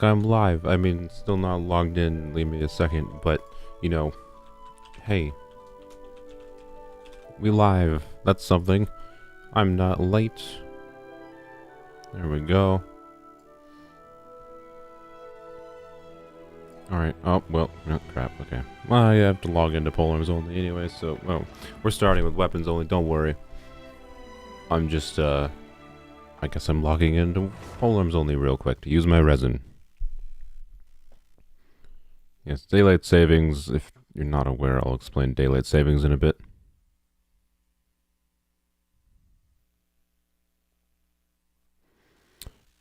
I'm live. I mean, still not logged in. Leave me a second, but you know, hey, we live. That's something. I'm not late. There we go. Alright. Oh, well, oh, crap. Okay. Well, I have to log into Polearms only anyway, so, well, we're starting with weapons only. Don't worry. I'm just, I guess I'm logging into Polearms only real quick to use my resin. Yes, daylight savings. If you're not aware, I'll explain daylight savings in a bit.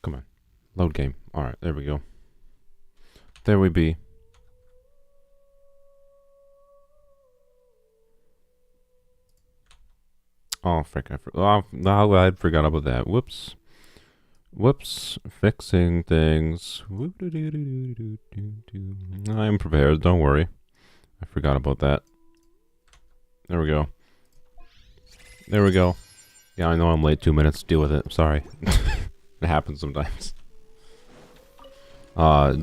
Come on. Load game. Alright, there we go. There we be. Oh, frick. I forgot about that. Whoops. Whoops. Fixing things. I'm prepared. Don't worry. I forgot about that. There we go. There we go. Yeah, I know I'm late 2 minutes. Deal with it. I'm sorry. It happens sometimes.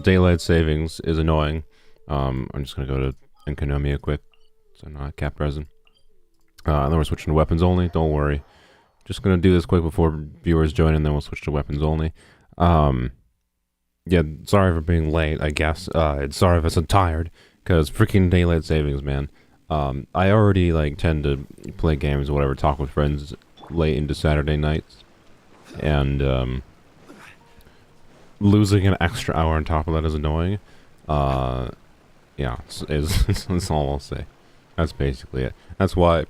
Daylight savings is annoying. I'm just gonna go to Economia quick. So not cap resin. Then we're switching to weapons only. Don't worry. Just gonna do this quick before viewers join, and then we'll switch to weapons only. Yeah, sorry for being late, I guess. Sorry if I'm tired, because freaking daylight savings, man. I already, like, tend to play games or whatever, talk with friends late into Saturday nights. And, losing an extra hour on top of that is annoying. Yeah, that's all I'll say. That's basically it. That's why,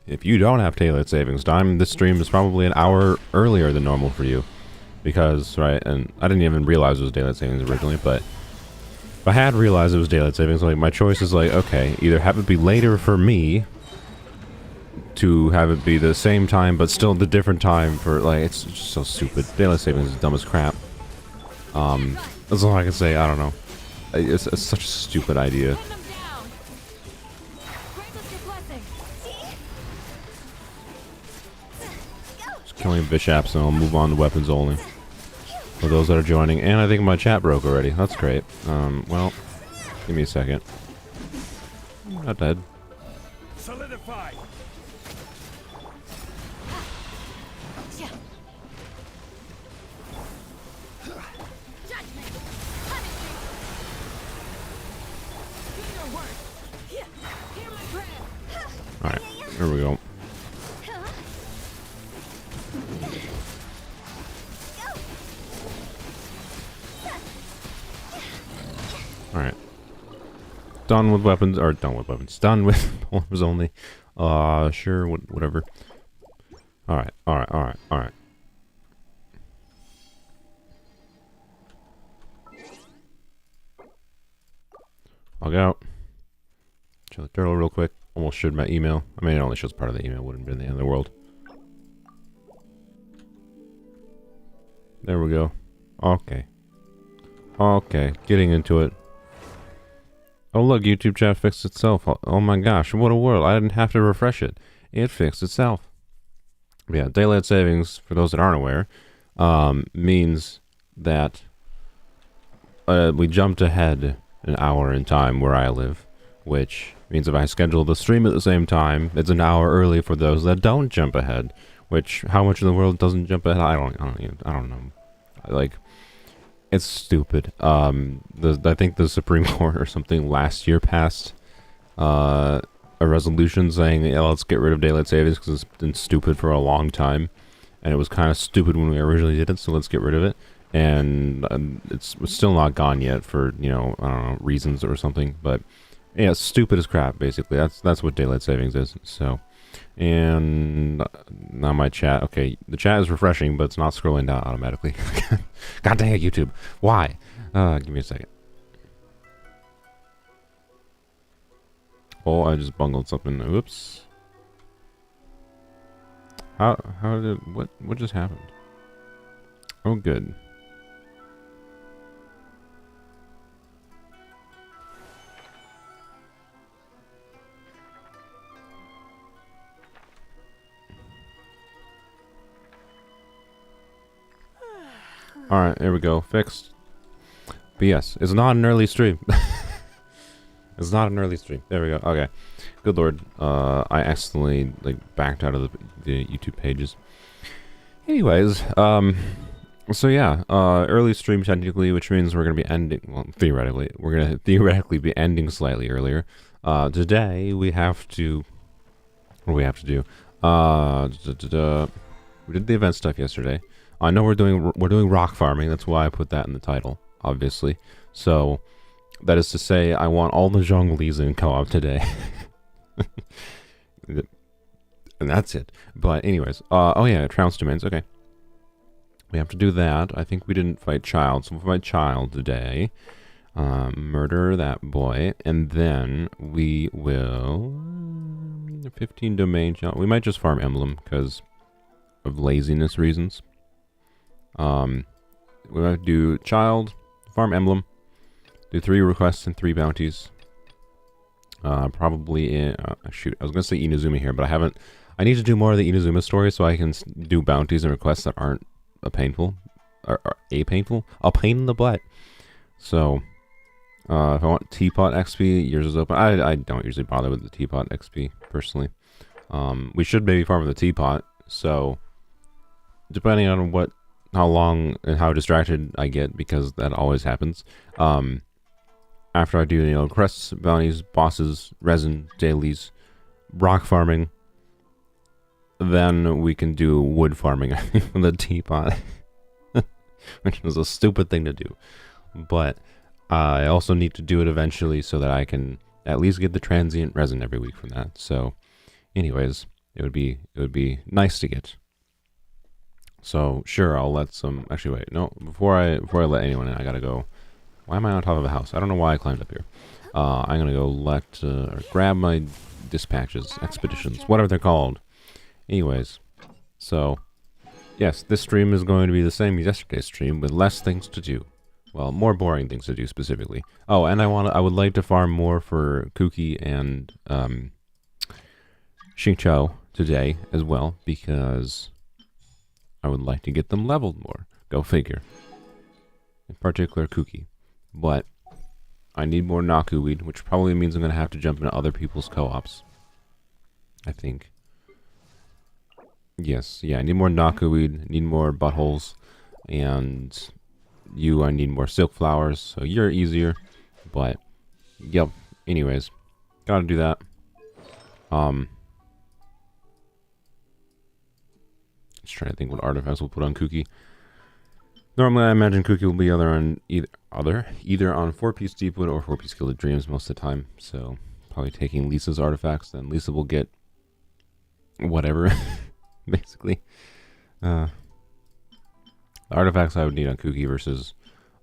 if you don't have daylight savings time, this stream is probably an hour earlier than normal for you. Because, right, and I didn't even realize it was daylight savings originally, but if I had realized it was daylight savings, like, my choice is like, okay, either have it be later for me, to have it be the same time, but still the different time for, like, it's just so stupid. Daylight savings is dumb as crap. That's all I can say, I don't know. It's such a stupid idea. Just killing bishops and I'll move on to weapons only. For those that are joining, and I think my chat broke already. That's great. Well, give me a second. I'm not dead. Solidify. Alright, here we go. Alright. Done with weapons, or done with weapons. Done with polymers only. Sure, whatever. Alright, alright. Log out. Show the turtle real quick. Almost showed my email. I mean, it only shows part of the email. Wouldn't be the end of the world. There we go. Okay. Okay, getting into it. Oh look, YouTube chat fixed itself. Oh my gosh, what a world. I didn't have to refresh it. It fixed itself. Yeah, daylight savings, for those that aren't aware, means that we jumped ahead an hour in time where I live, which means if I schedule the stream at the same time, it's an hour early for those that don't jump ahead. Which, how much of the world doesn't jump ahead? I don't know. Like, it's stupid. I think the Supreme Court or something last year passed a resolution saying, yeah, let's get rid of daylight savings because it's been stupid for a long time, and it was kind of stupid when we originally did it, so let's get rid of it. And it's still not gone yet for, you know, I don't know, reasons or something, but yeah, it's stupid as crap, basically. That's what daylight savings is. So, and now my chat. Okay, the chat is refreshing, but it's not scrolling down automatically. God dang it, YouTube! Why? Give me a second. Oh, I just bungled something. Oops. How did what just happened? Oh, good. Alright, there we go. Fixed. But yes, it's not an early stream. It's not an early stream. There we go. Okay. Good lord. I accidentally like backed out of the YouTube pages. Anyways, so yeah, early stream technically, which means we're gonna be ending. Well, theoretically, we're gonna theoretically be ending slightly earlier. Today we have to. What do we have to do? We did the event stuff yesterday. I know we're doing rock farming. That's why I put that in the title, obviously. So that is to say, I want all the Zhonglis in co-op today. And that's it. But anyways, oh yeah, trounce domains. Okay, we have to do that. I think we didn't fight Child, so we'll fight Child today. Murder that boy, and then we will 15 domain. We might just farm Emblem because of laziness reasons. We might do Child, farm Emblem, do 3 requests and 3 bounties. Probably in shoot, I was gonna say Inazuma here, but I haven't. I need to do more of the Inazuma story so I can do bounties and requests that aren't a pain in the butt. So, if I want Teapot XP, yours is open. I don't usually bother with the Teapot XP, personally. We should maybe farm with the Teapot, so, depending on how long and how distracted I get, because that always happens, after I do, you know, quests, bounties, bosses, resin, dailies, rock farming, then we can do wood farming with the Teapot, which was a stupid thing to do, but I also need to do it eventually so that I can at least get the transient resin every week from that. So, anyways, it would be nice to get. So sure, I'll let some. Actually, wait, no. Before I let anyone in, I gotta go. Why am I on top of a house? I don't know why I climbed up here. I'm gonna go or grab my dispatches, expeditions, whatever they're called. Anyways, so yes, this stream is going to be the same as yesterday's stream with less things to do. Well, more boring things to do specifically. Oh, and I would like to farm more for Kuki and Xingqiu today as well, because I would like to get them leveled more. Go figure. In particular, Kuki. But I need more Nakuweed, which probably means I'm going to have to jump into other people's co-ops. I think. Yes, yeah, I need more Nakuweed, need more buttholes, and I need more silk flowers, so you're easier. But, yep, anyways, gotta do that. Just trying to think what artifacts we'll put on Kuki. Normally, I imagine Kuki will be either on 4-piece Deepwood or 4-piece Gilded Dreams most of the time. So, probably taking Lisa's artifacts, then Lisa will get whatever, basically. The artifacts I would need on Kuki versus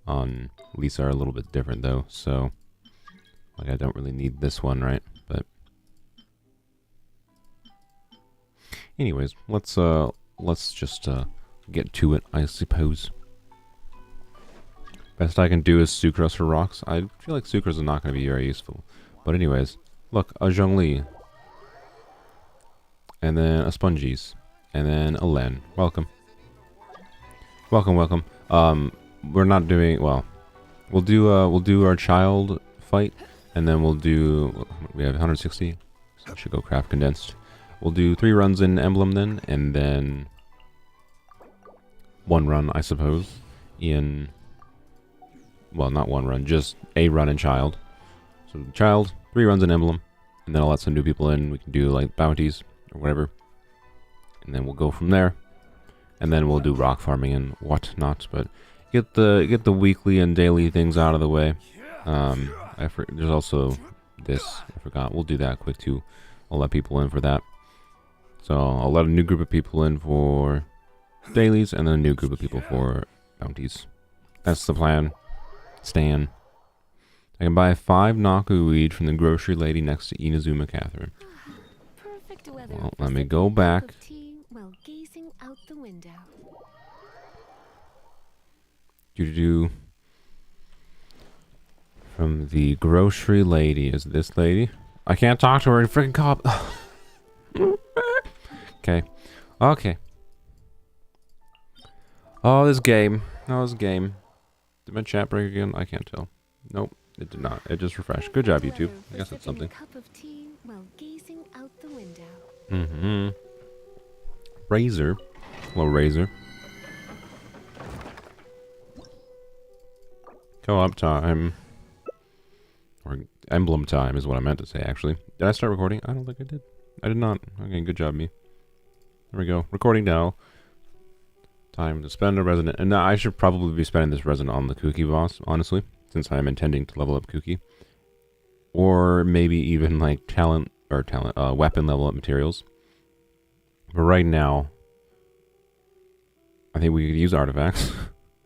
on Lisa are a little bit different, though. So, like, I don't really need this one, right? But, anyways, let's just get to it, I suppose. Best I can do is Sucrose for rocks. I feel like Sucrose is not going to be very useful. But anyways, look, a Zhongli. And then a Spongies. And then a Len. Welcome. Welcome, welcome. We're not doing, well, we'll do our child fight. And then we have 160. So I should go craft condensed. We'll do 3 runs in Emblem then. And then 1 run, I suppose, in... Well, not 1 run, just a run in Child. So Child, 3 runs in Emblem, and then I'll let some new people in. We can do like bounties or whatever, and then we'll go from there. And then we'll do rock farming and whatnot. But get the weekly and daily things out of the way. There's also this. I forgot. We'll do that quick too. I'll let people in for that. So I'll let a new group of people in for dailies, and then a new group of people for bounties. That's the plan. Stan. I can buy 5 Nakuweed from the grocery lady next to Inazuma Catherine. Perfect weather. Well, let me go back. While gazing out the window. From the grocery lady. Is this lady? I can't talk to her in freaking cop. Okay. Okay. Oh, this game. Did my chat break again? I can't tell. Nope, it did not. It just refreshed. Good job, YouTube. I guess that's something. Cup of tea while gazing out the window. Mm-hmm. Razor. Hello, Razor. Co-op time. Or emblem time is what I meant to say, actually. Did I start recording? I don't think I did. I did not. Okay, good job, me. There we go. Recording now. Time to spend a resident. And now I should probably be spending this resident on the Kooky boss, honestly, since I am intending to level up Kooky. Or maybe even like weapon level up materials. But right now, I think we could use artifacts.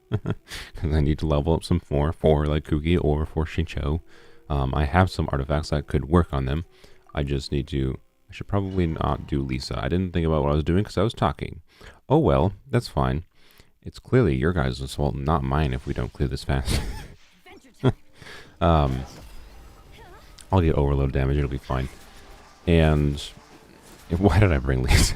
Because I need to level up some more for like Kooky or for Shincho. I have some artifacts that could work on them. I just need to... I should probably not do Lisa. I didn't think about what I was doing because I was talking. Oh well, that's fine. It's clearly your guys' fault, not mine if we don't clear this fast. I'll get overload damage, it'll be fine. And... why did I bring Lisa?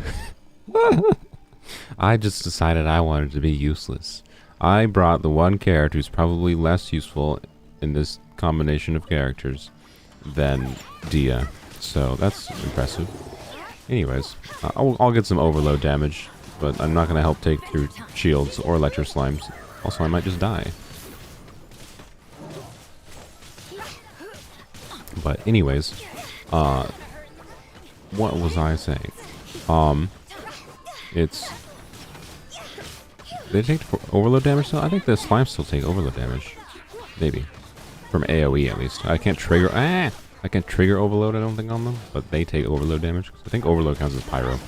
I just decided I wanted to be useless. I brought the one character who's probably less useful in this combination of characters than Dia. So that's impressive. Anyways, I'll get some overload damage, but I'm not going to help take through shields or electro slimes. Also, I might just die. But anyways, what was I saying? It's... they take overload damage still? I think the slimes still take overload damage. Maybe. From AoE at least. I can't trigger... I can't trigger overload, I don't think, on them. But they take overload damage. I think overload counts as pyro.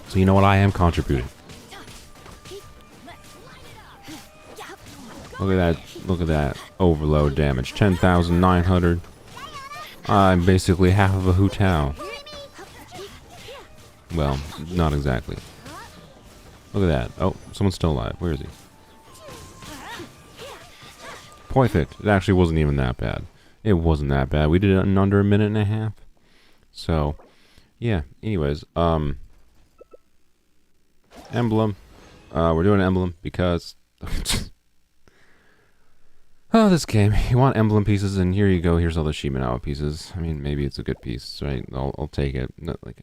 So you know what? I am contributing. Look at that. Look at that overload damage. 10,900. I'm basically half of a Hu Tao. Well, not exactly. Look at that. Oh, someone's still alive. Where is he? Perfect. It actually wasn't even that bad. It wasn't that bad. We did it in under a minute and a half. So, yeah. Anyways, emblem. We're doing an emblem because... oh, this game. You want emblem pieces, and here you go. Here's all the Shimenawa pieces. I mean, maybe it's a good piece, right? I'll take it. Not like...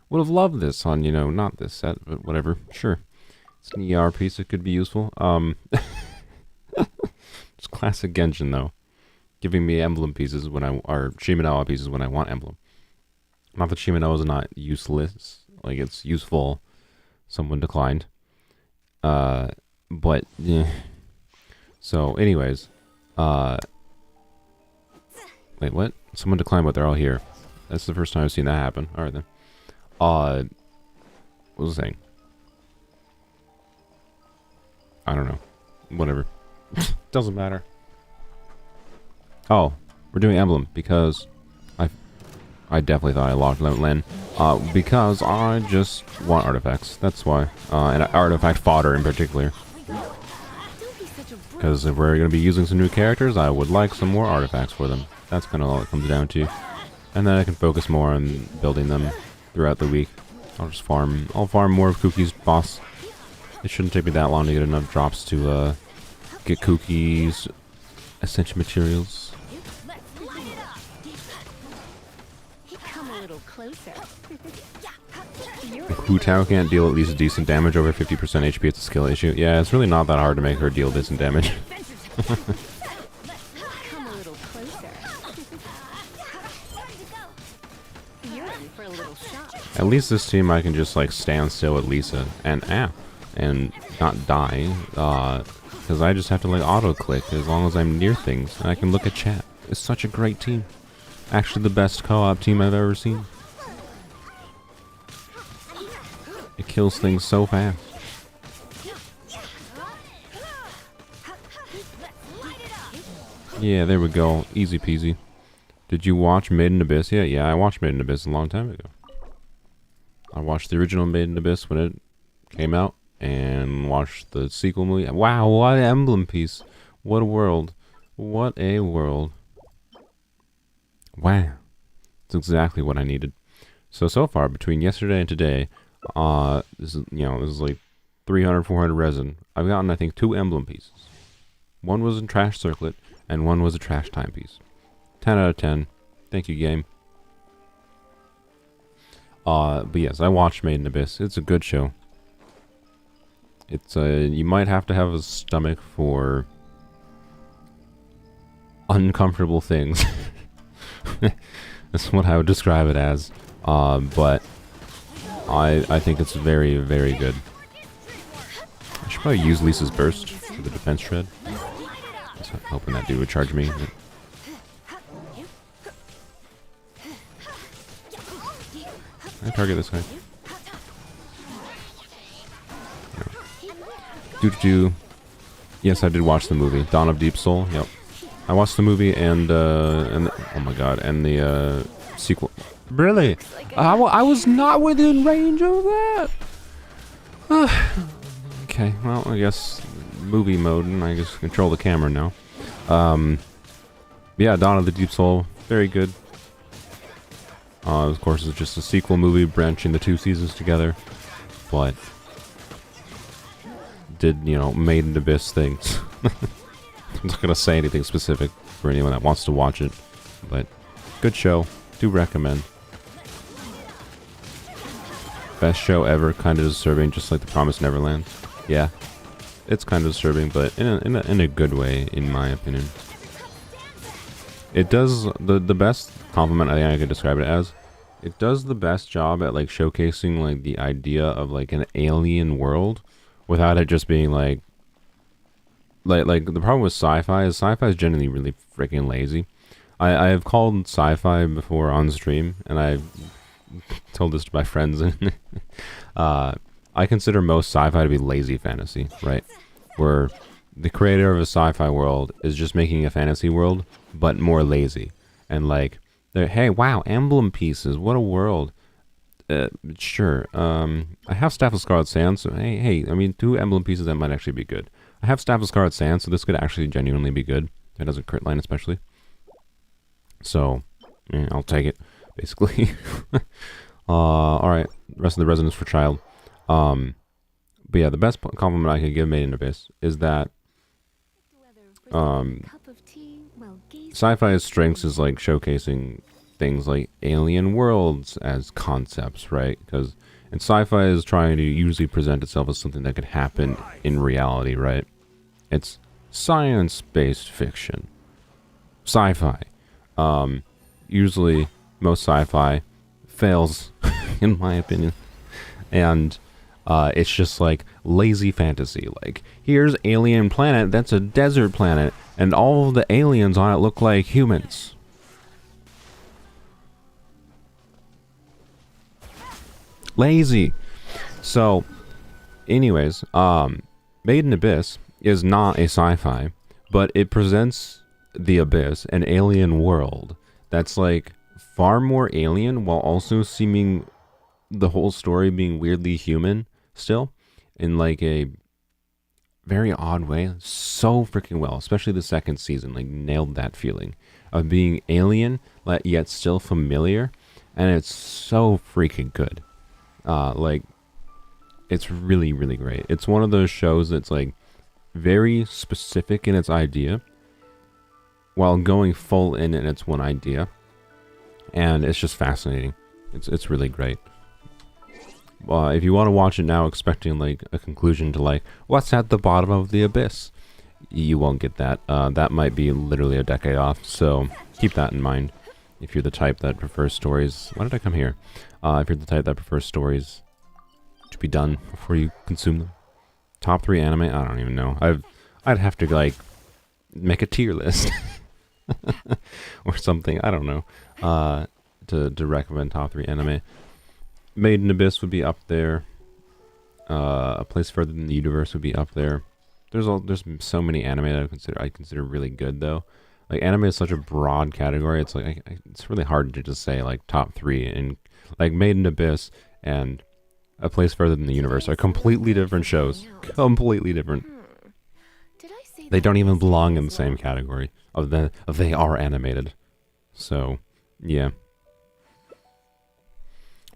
would have loved this on, you know, not this set, but whatever. Sure. It's an ER piece. It could be useful. It's classic Genshin, though. Giving me emblem pieces when or Shimenawa pieces when I want emblem. Not that Shimenawa is not useless. Like, it's useful. Someone declined. But, yeah. So, anyways. Wait, what? Someone declined, but they're all here. That's the first time I've seen that happen. Alright, then. What was I saying? I don't know. Whatever. Doesn't matter. Oh, we're doing emblem because I definitely thought I locked Len. Because I just want artifacts. That's why. And artifact fodder in particular. Because if we're going to be using some new characters, I would like some more artifacts for them. That's kind of all it comes down to. And then I can focus more on building them throughout the week. I'll farm more of Kookie's boss. It shouldn't take me that long to get enough drops to get Kookie's essential materials. Hu Tao can't deal at least decent damage over 50% HP. It's a skill issue. Yeah, it's really not that hard to make her deal decent damage. At least this team I can just like stand still with Lisa and not die, because I just have to like auto click as long as I'm near things and I can look at chat. It's such a great team. Actually the best co-op team I've ever seen. It kills things so fast. Yeah, there we go. Easy peasy. Did you watch Made in Abyss yet? Yeah, I watched Made in Abyss a long time ago. I watched the original Made in Abyss when it came out, and watched the sequel movie. Wow, what an emblem piece. What a world. What a world. Wow. That's exactly what I needed. So far, between yesterday and today, this is like 300, 400 resin. I've gotten, I think, 2 emblem pieces. One was in trash circlet, and one was a trash timepiece. 10 out of 10. Thank you, game. But yes, I watched Made in Abyss. It's a good show. It's you might have to have a stomach for uncomfortable things. That's what I would describe it as. But I think it's very, very good. I should probably use Lisa's burst for the defense shred. I was hoping that dude would charge me. Can I target this guy? No. Yes, I did watch the movie Dawn of Deep Soul. Yep, I watched the movie and oh my god, and the sequel. Really? I was not within range of that. Okay, well, I guess movie mode, and I just control the camera now. Yeah, Dawn of the Deep Soul, very good. Of course, it's just a sequel movie branching the two seasons together, but did, you know, Made in Abyss things. I'm not gonna say anything specific for anyone that wants to watch it, but good show. Do recommend. Best show ever, kind of disturbing, just like The Promised Neverland. Yeah, it's kind of disturbing, but in a good way, in my opinion. It does the best compliment I think I could describe it as. It does the best job at like showcasing like the idea of like an alien world without it just being like the problem with sci-fi is generally really freaking lazy. I have called sci-fi before on stream, and I've told this to my friends, and I consider most sci-fi to be lazy fantasy, right? Where the creator of a sci-fi world is just making a fantasy world, but more lazy. And like, hey, wow, emblem pieces, what a world. Sure. I have Staff of Scarlet Sand, so hey, I mean, 2 emblem pieces that might actually be good. I have Staff of Scarlet Sand, so this could actually genuinely be good. It doesn't crit line especially. So, yeah, I'll take it, basically. Alright, rest of the Resonance for Child. But yeah, the best compliment I could give Made in Abyss is that sci-fi's strengths is like showcasing things like alien worlds as concepts, right? Because and sci-fi is trying to usually present itself as something that could happen in reality, right? It's science-based fiction. Sci-fi. Usually most sci-fi fails, in my opinion. And it's just like lazy fantasy. Like, here's alien planet that's a desert planet, and all of the aliens on it look like humans. Lazy. So, anyways, Made in Abyss is not a sci-fi, but it presents the Abyss, an alien world that's like far more alien while also seeming the whole story being weirdly human still, in like a very odd way. So freaking well, especially the second season, like nailed that feeling of being alien yet still familiar, and it's so freaking good. Like, it's really, really great. It's one of those shows that's like very specific in its idea while going full in its one idea, and it's just fascinating. It's really great. If you want to watch it now expecting like a conclusion to like what's at the bottom of the abyss, you won't get that. That might be literally a decade off, so keep that in mind if you're the type that prefers stories. Why did I come here? If you're the type that prefers stories to be done before you consume them. Top 3 anime? I don't even know. I'd have to like make a tier list or something. I don't know. To recommend top 3 anime. Made in Abyss would be up there. A Place Further Than the Universe would be up there. There's so many anime that I consider really good though. Like, anime is such a broad category. It's like it's really hard to just say like top 3, and like Made in Abyss and A Place Further Than the Universe are completely different shows. Completely different. They don't even belong in the same category of they are animated. So, yeah.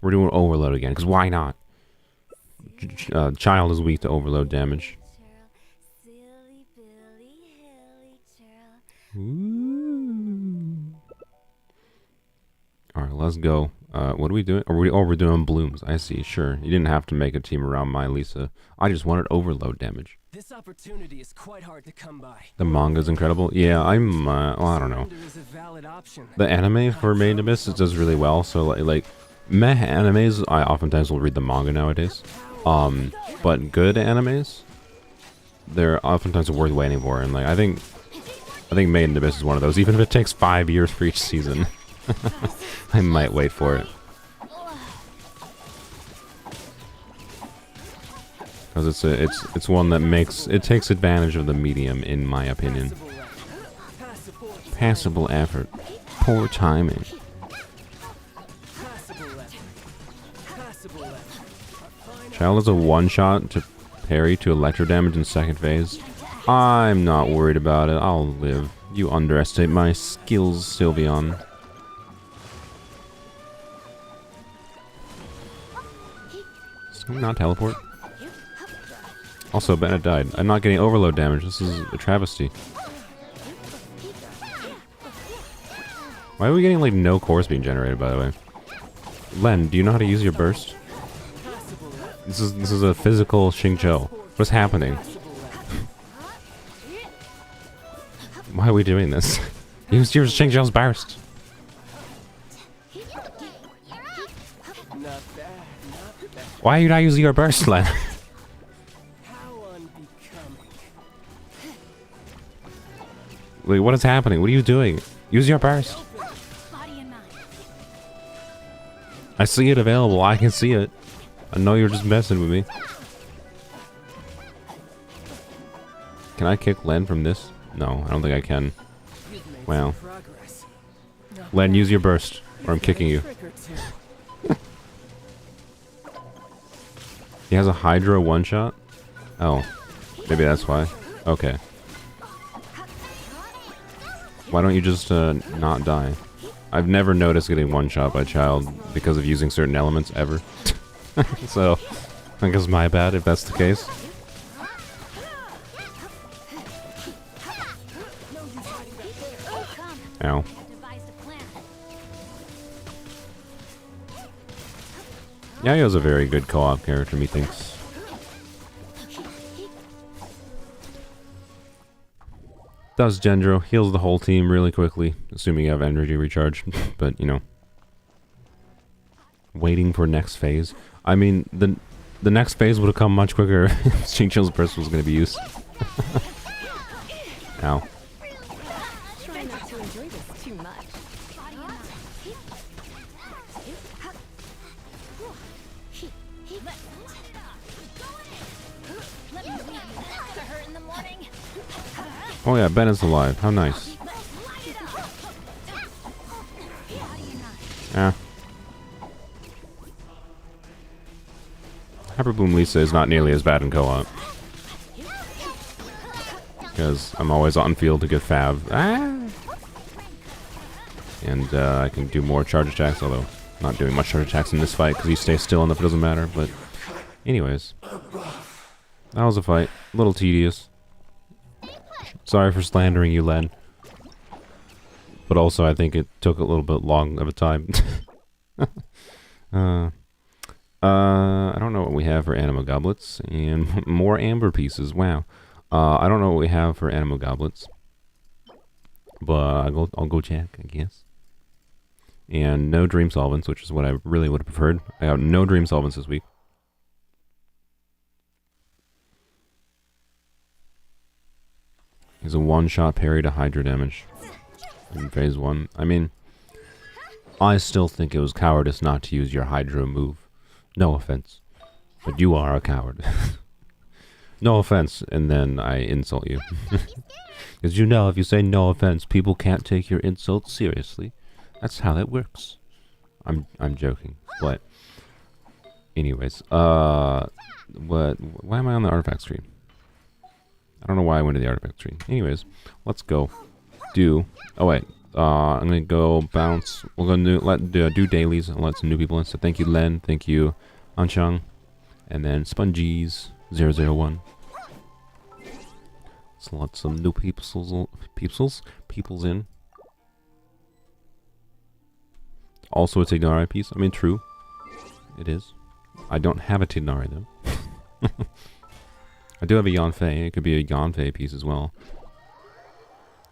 We're doing overload again, because why not? Child is weak to overload damage. let's go. What are we doing? We're doing blooms. I see. Sure. You didn't have to make a team around my Lisa. I just wanted overload damage. This opportunity is quite hard to come by. The manga's incredible. Yeah, well, I don't know. Surrender is a valid option. The anime for Made in Abyss does really well. So like meh animes, I oftentimes will read the manga nowadays. But good animes, they're oftentimes worth waiting for. And like I think Made in Abyss is one of those. Even if it takes 5 years for each season, I might wait for it. Because it's one that takes advantage of the medium, in my opinion. Passable effort, poor timing. Child is a one-shot to parry to electro damage in second phase. I'm not worried about it. I'll live. You underestimate my skills, Sylveon. Can we not teleport? Also, Bennett died. I'm not getting overload damage. This is a travesty. Why are we getting, like, no cores being generated, by the way? Len, do you know how to use your burst? This is a physical Xingqiu. What's happening? Why are we doing this? Use your Xingqiu's burst. Why are you not using your burst, Len? Wait, what is happening? What are you doing? Use your burst. I see it available. I can see it. I know you're just messing with me. Can I kick Len from this? No, I don't think I can. Wow. Len, use your burst, or I'm kicking you. He has a Hydra one-shot? Oh. Maybe that's why. Okay. Why don't you just not die? I've never noticed getting one-shot by Child because of using certain elements ever. So, I guess my bad if that's the case. Ow. Yayo's a very good co-op character, methinks. Does Gendro, heals the whole team really quickly, assuming you have energy recharge, but, you know. Waiting for next phase. I mean, the next phase would have come much quicker if Xingqiu's burst was going to be used. Ow. Try not to enjoy this too much. Oh yeah, Ben is alive. How nice. Yeah. Hyper Bloom Lisa is not nearly as bad in co-op. Because I'm always on field to get Fab. Ah! And I can do more charge attacks, although I'm not doing much charge attacks in this fight because he stays still enough it doesn't matter. But anyways. That was a fight. A little tedious. Sorry for slandering you, Len. But also, I think it took a little bit long of a time. I don't know what we have for Animo Goblets. And more Amber Pieces. Wow. I don't know what we have for Animo Goblets. But I'll go check, I guess. And no Dream Solvents, which is what I really would have preferred. I got no Dream Solvents this week. He's a one-shot parry to Hydra damage in phase 1. I mean, I still think it was cowardice not to use your Hydra move. No offense. But you are a coward. No offense, and then I insult you. Because you know, if you say no offense, people can't take your insults seriously. That's how that works. I'm joking. But anyways, why am I on the artifact screen? I don't know why I went to the artifact tree. Anyways, let's go. Oh wait, I'm gonna go bounce. We're gonna do dailies and let some new people in. So thank you, Len. Thank you, Anchang, and then Spongies 001. Let's let some new peoples in. also a Tignari piece. I mean, true. It is. I don't have a Tignari, though. I do have a Yanfei. It could be a Yanfei piece as well.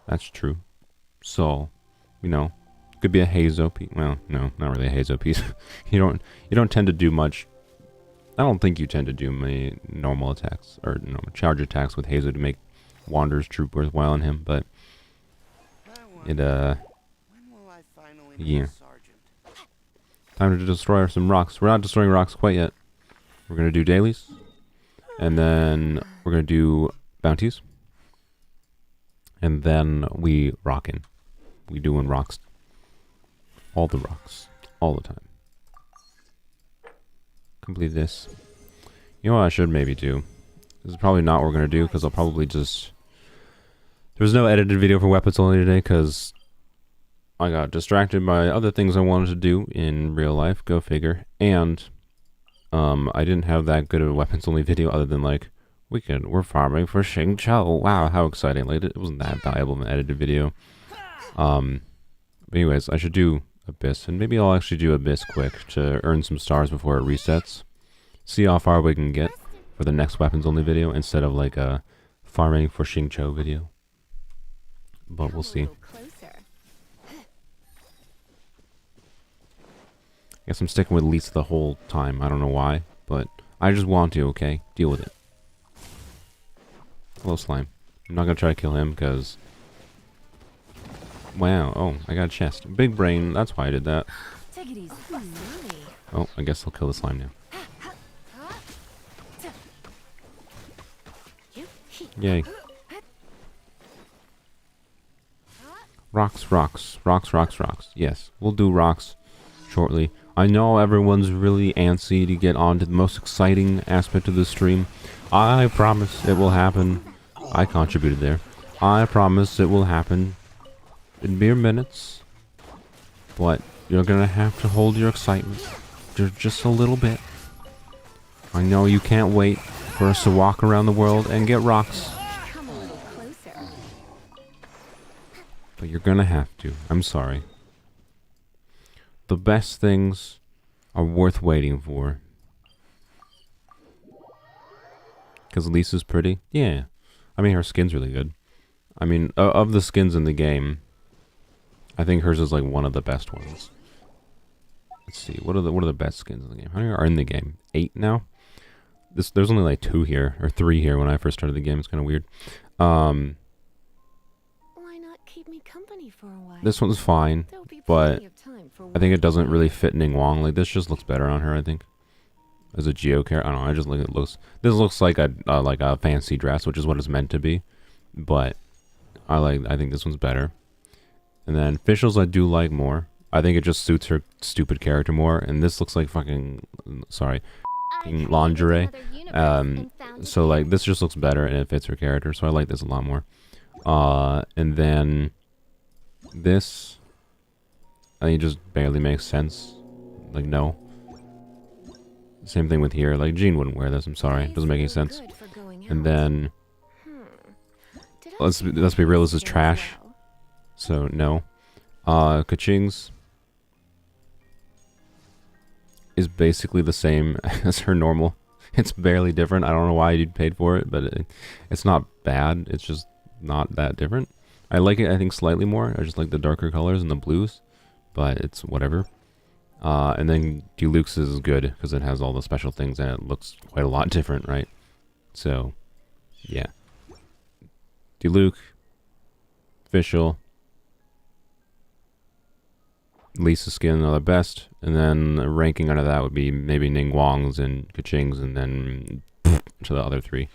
That's true. So, you know, could be a Hazo piece. Well, no, not really a Hazo piece. you don't tend to do much. I don't think you tend to do many normal attacks or charge attacks with Hazo to make Wanderer's Troop worthwhile on him, but it yeah. Time to destroy some rocks. We're not destroying rocks quite yet. We're gonna do dailies, and then we're gonna do bounties, and then we rockin'. We doing rocks. All the rocks. All the time. Complete this. You know what I should maybe do? This is probably not what we're going to do, because I'll probably just... There was no edited video for weapons only today, because I got distracted by other things I wanted to do in real life. Go figure. And I didn't have that good of a weapons only video other than like, we're farming for Xing Chou. Wow, how exciting. Like, it wasn't that valuable of an edited video. But anyways, I should do Abyss, and maybe I'll actually do Abyss quick to earn some stars before it resets. See how far we can get for the next weapons only video instead of like a farming for Xing Chou video. But we'll see. Guess I'm sticking with Lisa the whole time. I don't know why, but I just want to, okay? Deal with it. Hello, Slime. I'm not gonna try to kill him because... Wow, oh, I got a chest. Big brain, that's why I did that. Oh, I guess I'll kill the slime now. Yay. Rocks, rocks, rocks, rocks, rocks. Yes, we'll do rocks shortly. I know everyone's really antsy to get on to the most exciting aspect of the stream. I promise it will happen. I contributed there. I promise it will happen in mere minutes, but you're gonna have to hold your excitement just a little bit. I know you can't wait for us to walk around the world and get rocks, but you're gonna have to. I'm sorry. The best things are worth waiting for. Because Lisa's pretty? Yeah. I mean, her skin's really good. I mean, of the skins in the game, I think hers is like one of the best ones. Let's see, what are the best skins in the game? How many are in the game? 8 now? There's only like 2 here, or 3 here when I first started the game. It's kind of weird. Why not keep me company for a while? This one's fine, but I think it doesn't really fit Ning Wang. Like, this just looks better on her, I think. As a Geo character, I don't know. I just think it looks. This looks like a fancy dress, which is what it's meant to be. But I think this one's better. And then Fischl's I do like more. I think it just suits her stupid character more. And this looks like fucking, sorry, lingerie. So like this just looks better and it fits her character. So I like this a lot more. And then this, I think it just barely makes sense. Like no. Same thing with here. Like Jean wouldn't wear this. I'm sorry. It doesn't make any sense. And then let's be real. This is trash. So no. Kaching's is basically the same as her normal. It's barely different. I don't know why you paid for it, but it's not bad. It's just not that different. I like it, I think, slightly more. I just like the darker colors and the blues, but it's whatever. And then Deluxe's is good because it has all the special things and it looks quite a lot different, right? So, yeah. Deluxe, Fischl, Lisa's skin are the best, and then ranking under that would be maybe Ning Wang's and Kaching's, and then to the other 3.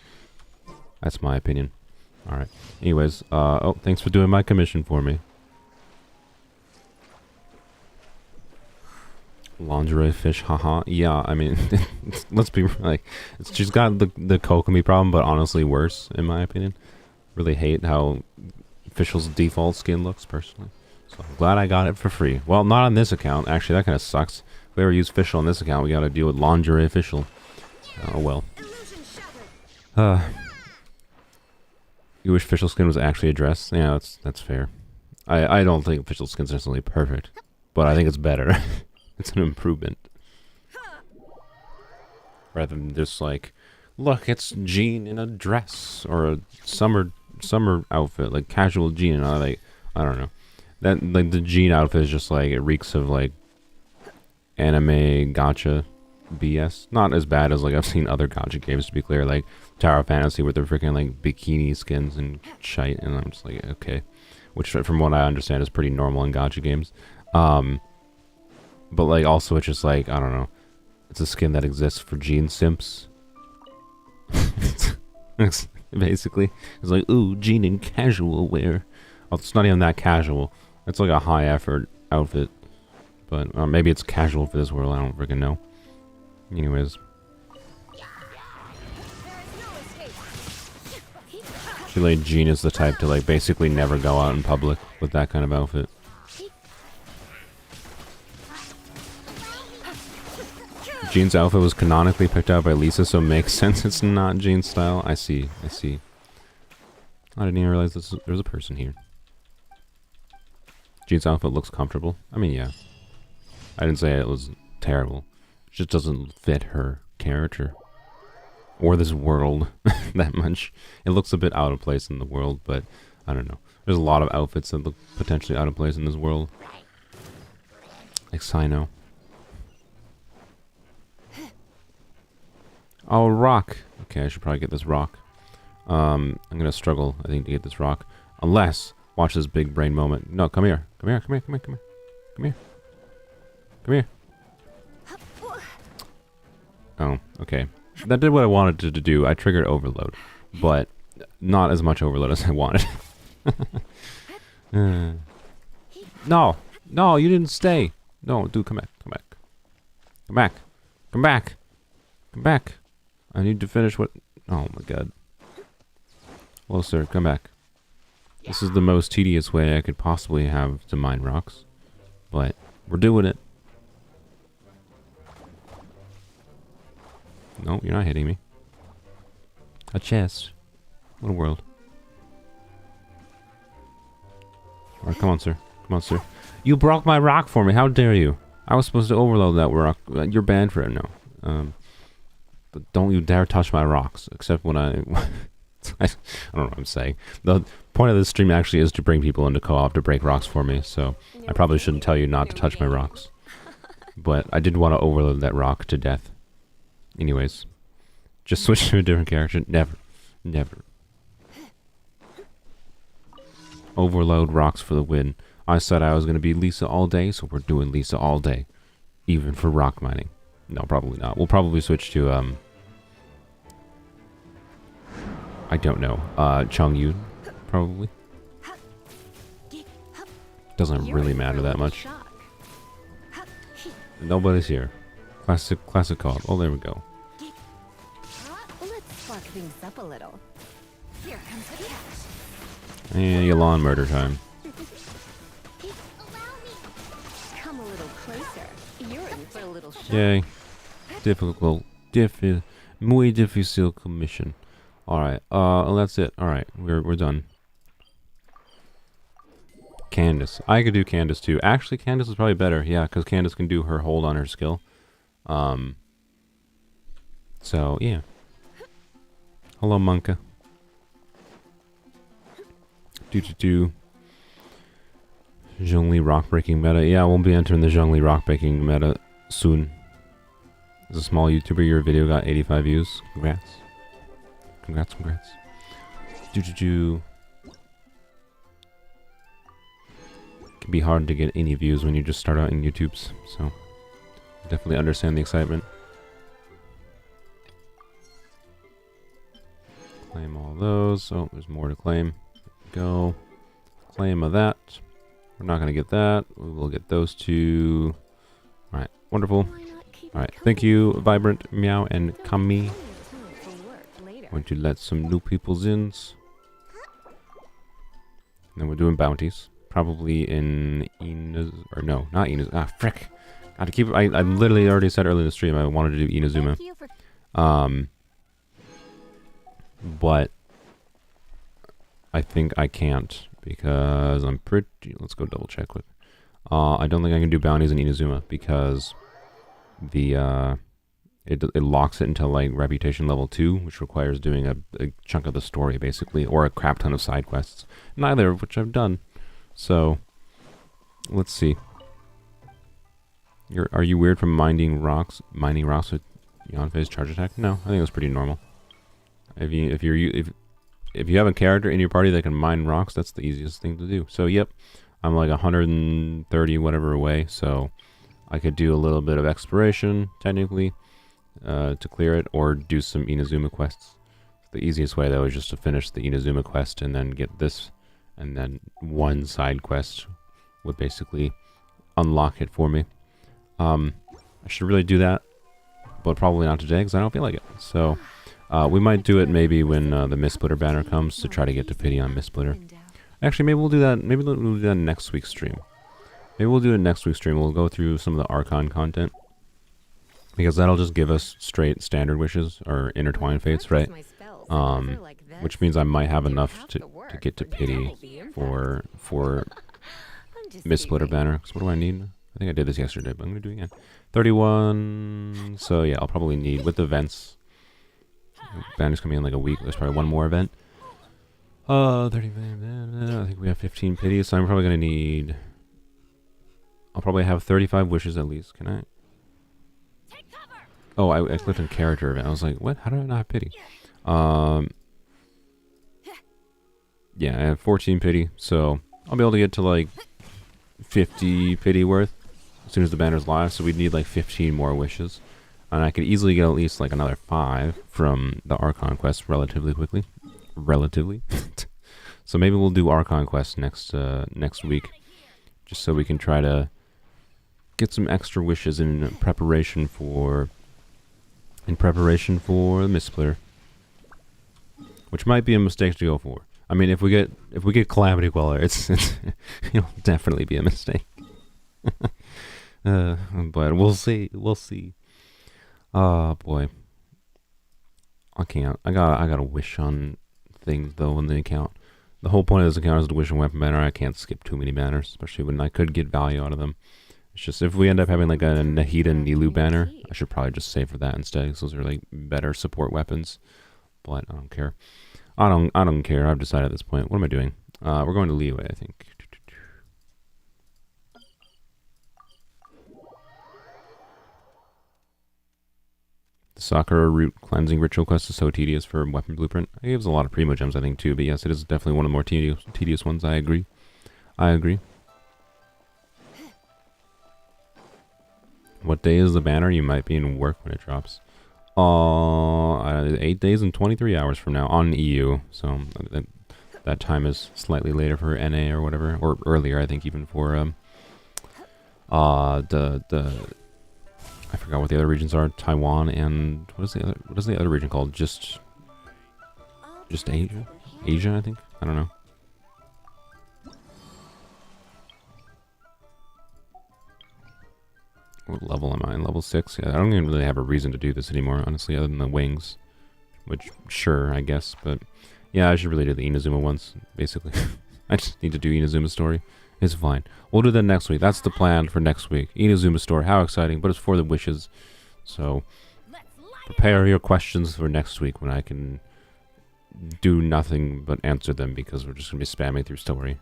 That's my opinion. Alright. Anyways, oh, thanks for doing my commission for me. Lingerie fish, haha. Yeah, I mean, let's be like, she's got the Kokomi problem, but honestly worse, in my opinion. Really hate how Fischl's default skin looks, personally. So I'm glad I got it for free. Well, not on this account. Actually, that kind of sucks. If we ever use Fischl on this account, we gotta deal with lingerie Fischl. Oh well. You wish Fischl's skin was actually a dress? Yeah, that's fair. I don't think Fischl's skin's necessarily perfect, but I think it's better. It's an improvement. Rather than just like, look, it's Jean in a dress or a summer outfit, like casual Jean. And I don't know. That like the Jean outfit is just like it reeks of like anime gacha BS. Not as bad as like I've seen other gacha games, to be clear, like Tower of Fantasy with their freaking like bikini skins and shite, and I'm just like, okay, which from what I understand is pretty normal in gacha games. But like also it's just like, I don't know, it's a skin that exists for Jean simps. It's basically, it's like, ooh, Jean in casual wear. Oh, it's not even that casual. It's like a high effort outfit, but maybe it's casual for this world. I don't freaking know. Anyways, I feel like Jean is the type to like basically never go out in public with that kind of outfit. Jean's outfit was canonically picked out by Lisa, so it makes sense it's not Jean's style. I see. I didn't even realize there's a person here. Jean's outfit looks comfortable. I mean, yeah. I didn't say it was terrible. It just doesn't fit her character. Or this world that much. It looks a bit out of place in the world, but I don't know. There's a lot of outfits that look potentially out of place in this world. Like Sino. Oh, rock. Okay, I should probably get this rock. I'm gonna struggle, I think, to get this rock. Unless, watch this big brain moment. No, come here. Come here, come here, come here, come here. Come here. Come here. Oh, okay. That did what I wanted it to do. I triggered overload. But not as much overload as I wanted. No! No, you didn't stay! No, dude, come back. Come back. Come back. Come back. Come back. I need to finish what... Oh my god. Hello, sir. Come back. This is the most tedious way I could possibly have to mine rocks. But we're doing it. No, you're not hitting me. A chest. What a world. Alright, come on, sir. Come on, sir. You broke my rock for me. How dare you? I was supposed to overload that rock. You're banned for it now. But don't you dare touch my rocks. Except when I don't know what I'm saying. The point of this stream actually is to bring people into co-op to break rocks for me. So I probably shouldn't tell you not to touch my rocks. But I did want to overload that rock to death. Anyways. Just switch to a different character. Never. Never. Overload rocks for the win. I said I was going to be Lisa all day, so we're doing Lisa all day. Even for rock mining. No, probably not. We'll probably switch to, I don't know. Chong Yun, probably. Doesn't really matter that much. Nobody's here. Classic call. Oh, there we go. Let's spark things up a little. Here comes the catch. And Yalan murder time. Come a little closer. You're in for a little shock. Yay. Muy difícil commission. Alright, well, that's it. Alright, we're done. Candace. I could do Candace too. Actually, Candace is probably better. Yeah, because Candace can do her hold on her skill. So, yeah. Hello, Monka. Do. Zhongli rock breaking meta. Yeah, we'll be entering the Zhongli rock breaking meta soon. As a small YouTuber, your video got 85 views. Congrats. Congrats. Do. It can be hard to get any views when you just start out in YouTubes, so definitely understand the excitement. Claim all those. Oh, there's more to claim. Go. Claim of that. We're not going to get that. We will get those two. Alright, wonderful. Alright, thank you, Vibrant, Meow, and Kami. Going to let some new peoples in. Then we're doing bounties. Probably in Inaz... Or no, not Inaz... Ah, frick. I have to keep... I literally already said earlier in the stream I wanted to do Inazuma. But... I think I can't. Because I'm pretty... Let's go double check quick. I don't think I can do bounties in Inazuma because the it locks it into like reputation level 2, which requires doing a chunk of the story basically, or a crap ton of side quests. Neither of which I've done. So let's see. Are you weird from mining rocks with Yanfei's charge attack? No, I think it was pretty normal. If you have a character in your party that can mine rocks, that's the easiest thing to do. So yep, I'm like 130 whatever away, so I could do a little bit of exploration technically to clear it, or do some Inazuma quests. The easiest way though is just to finish the Inazuma quest and then get this, and then one side quest would basically unlock it for me. I should really do that, but probably not today because I don't feel like it. So we might do it maybe when the Mistsplitter banner comes, to try to get to pity on Mistsplitter. Actually, maybe we'll do that. Maybe we'll do that next week's stream. Maybe we'll do it next week's stream. We'll go through some of the Archon content, because that'll just give us straight standard wishes or intertwined fates, right? Which means I might have enough to get to pity for Mistsplitter banner. So what do I need? I think I did this yesterday, but I'm gonna do it again. 31. So yeah, I'll probably need, with the events. Banner's coming in like a week. There's probably one more event. 30. I think we have 15 pities, so I'm probably gonna need. I'll probably have 35 wishes at least. Can I? Oh, I clicked on character event. I was like, what? How do I not have pity? Yeah, I have 14 pity, so I'll be able to get to like 50 pity worth as soon as the banner's live. So we'd need like 15 more wishes, and I could easily get at least like another 5 from the Archon quest relatively quickly. So maybe we'll do Archon quest next week, just so we can try to get some extra wishes in preparation for the Mistsplitter, which might be a mistake to go for. I mean, if we get Calamity Queller, it's it'll definitely be a mistake. But we'll see. Oh boy, I can't. I got a wish on things though in the account. The whole point of this account is to wish on weapon banner. I can't skip too many banners, especially when I could get value out of them. It's just, if we end up having like a Nahida Nilu banner, I should probably just save for that instead, because those are like better support weapons. But I don't care. I don't care. I've decided at this point. What am I doing? We're going to Liyue, I think. The Sakura root cleansing ritual quest is so tedious for weapon blueprint. It gives a lot of primo gems, I think, too. But yes, it is definitely one of the more tedious ones. I agree. What day is the banner? You might be in work when it drops. 8 days and 23 hours from now on EU. So that time is slightly later for NA or whatever, or earlier, I think, even for I forgot what the other regions are. Taiwan and what is the other region called? Just Asia? Asia, I think. I don't know. What level am I in? Level 6? Yeah, I don't even really have a reason to do this anymore, honestly, other than the wings. Which, sure, I guess, but yeah, I should really do the Inazuma ones, basically. I just need to do Inazuma's story. It's fine. We'll do that next week. That's the plan for next week. Inazuma's story. How exciting, but it's for the wishes. So, prepare your questions for next week when I can do nothing but answer them, because we're just going to be spamming through story.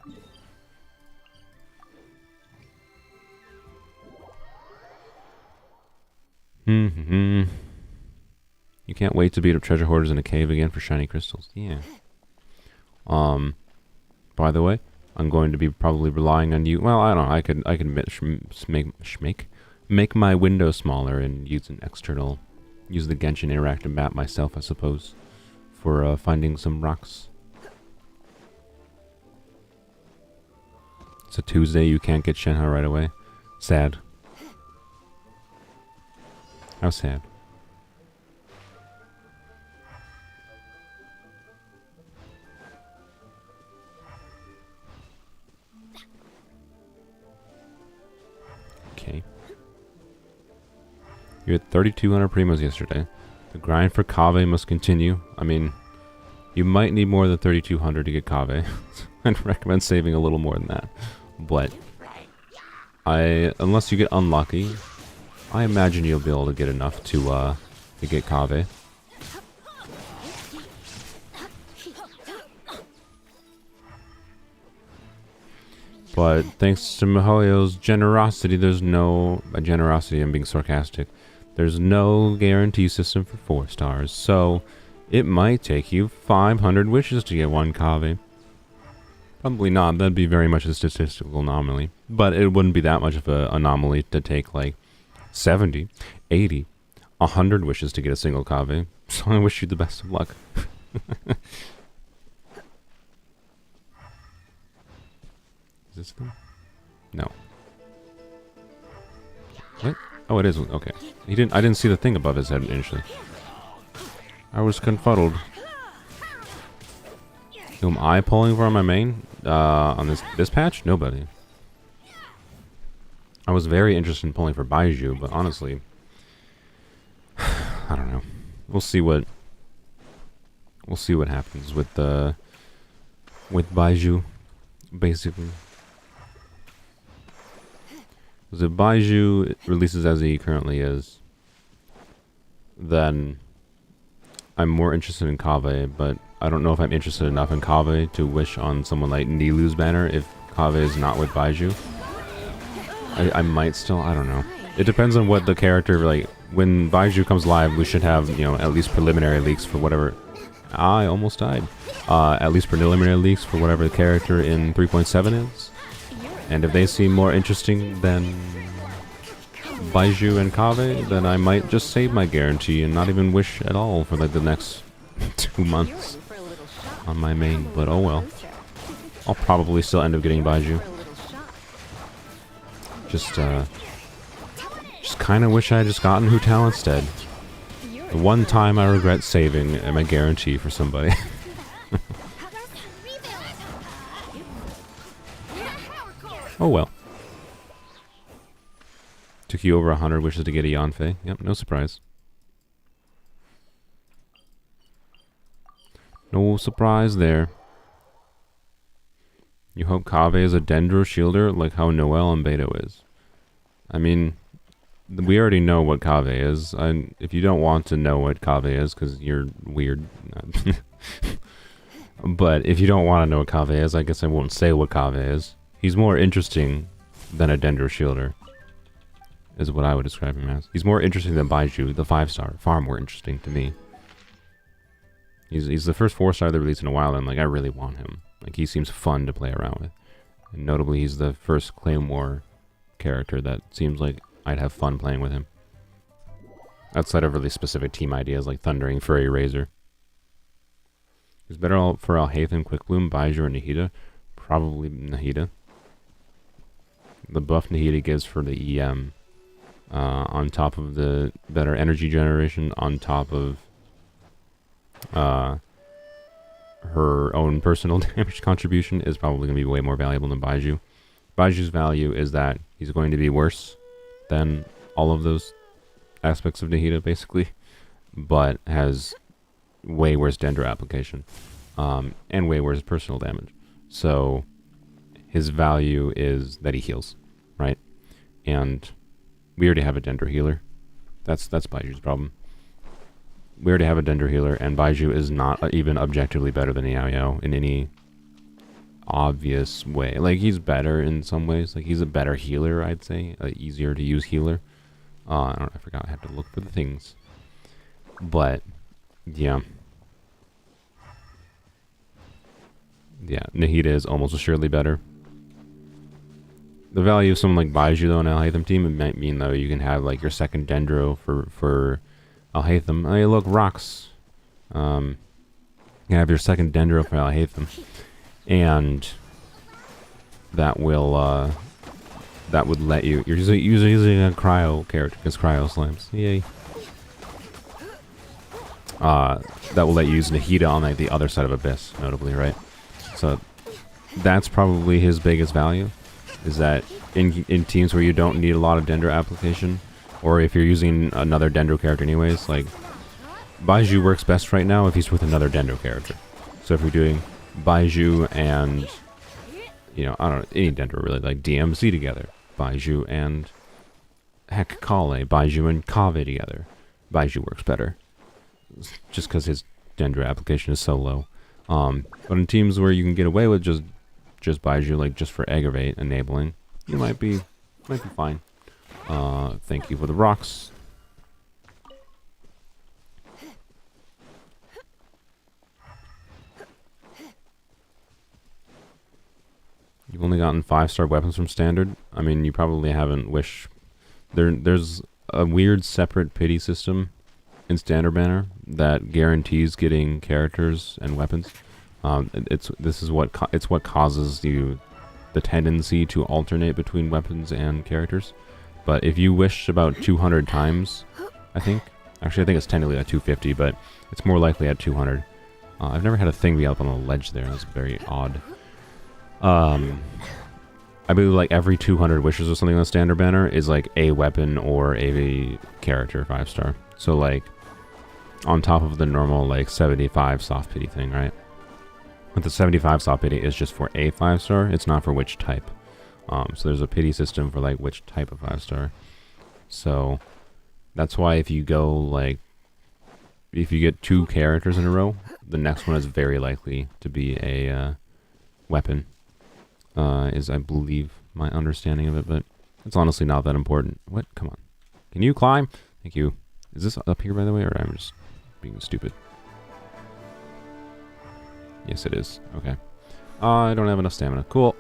You can't wait to beat up treasure hoarders in a cave again for shiny crystals. Yeah. By the way, I'm going to be probably relying on you. Well, I don't know. I can make my window smaller and use the Genshin interactive map myself, I suppose, for finding some rocks. It's a Tuesday. You can't get Shenhe right away. Sad. How sad. Okay. You had 3,200 primos yesterday. The grind for Kave must continue. I mean, you might need more than 3,200 to get Kave. I'd recommend saving a little more than that. But Unless you get unlucky, I imagine you'll be able to get enough to get Kave. But thanks to Mihoyo's generosity, there's no... By generosity, I'm being sarcastic. There's no guarantee system for 4 stars, so it might take you 500 wishes to get 1 Kave. Probably not. That'd be very much a statistical anomaly. But it wouldn't be that much of an anomaly to take, like, 70, 80, 100 wishes to get a single Kave. So I wish you the best of luck. Is this thing? No. What? Oh, it is. Okay. I didn't see the thing above his head initially. I was confuddled. Who am I pulling for on my main? On this patch? Nobody. I was very interested in pulling for Baiju, but honestly, I don't know. We'll see what happens with Baiju, basically. Because if Baiju releases as he currently is, then I'm more interested in Kave, but I don't know if I'm interested enough in Kave to wish on someone like Nilu's banner if Kave is not with Baiju. I might still, I don't know. It depends on what the character, like, when Baiju comes live, we should have, you know, at least preliminary leaks for whatever... I almost died. At least preliminary leaks for whatever the character in 3.7 is. And if they seem more interesting than Baiju and Kave, then I might just save my guarantee and not even wish at all for like the next 2 months on my main. But oh well. I'll probably still end up getting Baiju. Just kind of wish I had just gotten Hu Tao instead. The one time I regret saving my guarantee for somebody. Oh well. Took you over 100 wishes to get a Yanfei. Yep, no surprise. No surprise there. You hope Kave is a Dendro shielder like how Noel and Beto is. I mean, we already know what Kave is. If you don't want to know what Kave is, because you're weird. But if you don't want to know what Kave is, I guess I won't say what Kave is. He's more interesting than a Dendro shielder, is what I would describe him as. He's more interesting than Baiju, the 5-star. Far more interesting to me. He's the first 4-star they released in a while, and like I really want him. Like he seems fun to play around with. And notably, he's the first Claymore character that seems like I'd have fun playing with him. Outside of really specific team ideas like Thundering Furry Razor. Is better for Alhaitham, Quickbloom, Baiju, or Nahida? Probably Nahida. The buff Nahida gives for the EM, on top of the better energy generation, on top of her own personal damage contribution, is probably going to be way more valuable than Baiju. Baiju's value is that he's going to be worse than all of those aspects of Nahida, basically, but has way worse Dendro application, and way worse personal damage. So his value is that he heals, right? And we already have a Dendro healer. That's Baiju's problem. We already have a Dendro healer, and Baiju is not even objectively better than Yao Yao in any obvious way. Like, he's better in some ways. Like, he's a better healer, I'd say. Easier to use healer. I forgot. I have to look for the things. But, yeah. Yeah, Nahida is almost assuredly better. The value of someone like Baiju, though, on Alhaitham team, it might mean, though, you can have, like, your second Dendro for Alhaitham. Hey, look, rocks. You can have your second Dendro for Alhaitham. And that will, that would let you... You're using a cryo character, because cryo slams. Yay. That will let you use Nahida on, like, the other side of Abyss, notably, right? So, that's probably his biggest value. Is that in teams where you don't need a lot of Dendro application, or if you're using another Dendro character anyways, like, Baiju works best right now if he's with another Dendro character. So if you're doing Baiju and, you know, I don't know, any Dendro really, like DMZ together, Baiju and... Heck, Kale, Baiju and Kave together. Baiju works better. Just because his Dendra application is so low. But in teams where you can get away with just Baiju, like just for aggravate enabling, you might be fine. Thank you for the rocks. You've only gotten 5-star weapons from standard. I mean, you probably haven't wish. There's a weird separate pity system in standard banner that guarantees getting characters and weapons. It's what causes you the tendency to alternate between weapons and characters. But if you wish about 200 times, I think it's technically at 250, but it's more likely at 200. I've never had a thing be up on the ledge there. That's very odd. I believe like every 200 wishes or something on the standard banner is like a weapon or a character 5-star. So like on top of the normal like 75 soft pity thing, right? But the 75 soft pity is just for a 5-star. It's not for which type. So there's a pity system for like which type of 5-star. So that's why if you go like if you get 2 characters in a row, the next one is very likely to be a weapon. Is I believe my understanding of it, but it's honestly not that important. What? Come on. Can you climb? Thank you. Is this up here, by the way, or I'm just being stupid? Yes, it is. Okay. I don't have enough stamina. Cool.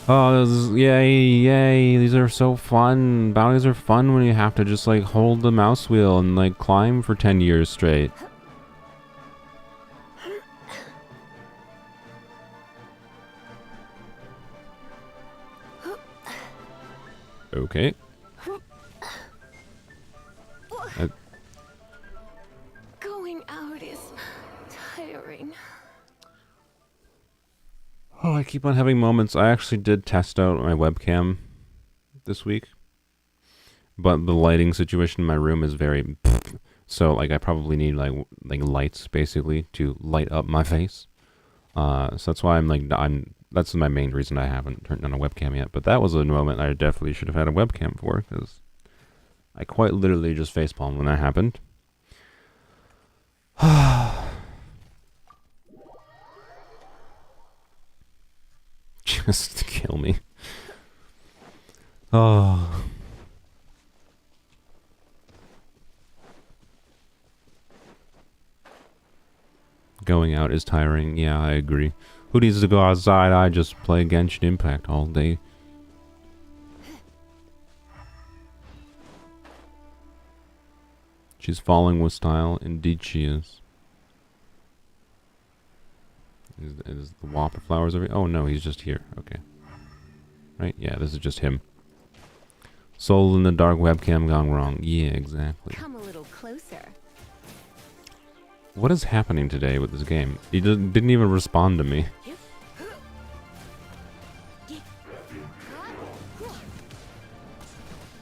Oh, yay. These are so fun. Bounties are fun when you have to just, like, hold the mouse wheel and, like, climb for 10 years straight. Okay. Going out is tiring. Oh, I keep on having moments. I actually did test out my webcam this week, but the lighting situation in my room is very so like I probably need like lights basically to light up my face. So that's why that's my main reason I haven't turned on a webcam yet. But that was a moment I definitely should have had a webcam for, because I quite literally just facepalmed when that happened. Just to kill me. Oh. Going out is tiring. Yeah, I agree. Who needs to go outside? I just play Genshin Impact all day. She's falling with style. Indeed she is. Is the Whopper Flowers over here? Oh no, he's just here. Okay. Right? Yeah, this is just him. Soul in the dark, webcam gone wrong. Yeah, exactly. Come a little closer. What is happening today with this game? He didn't even respond to me.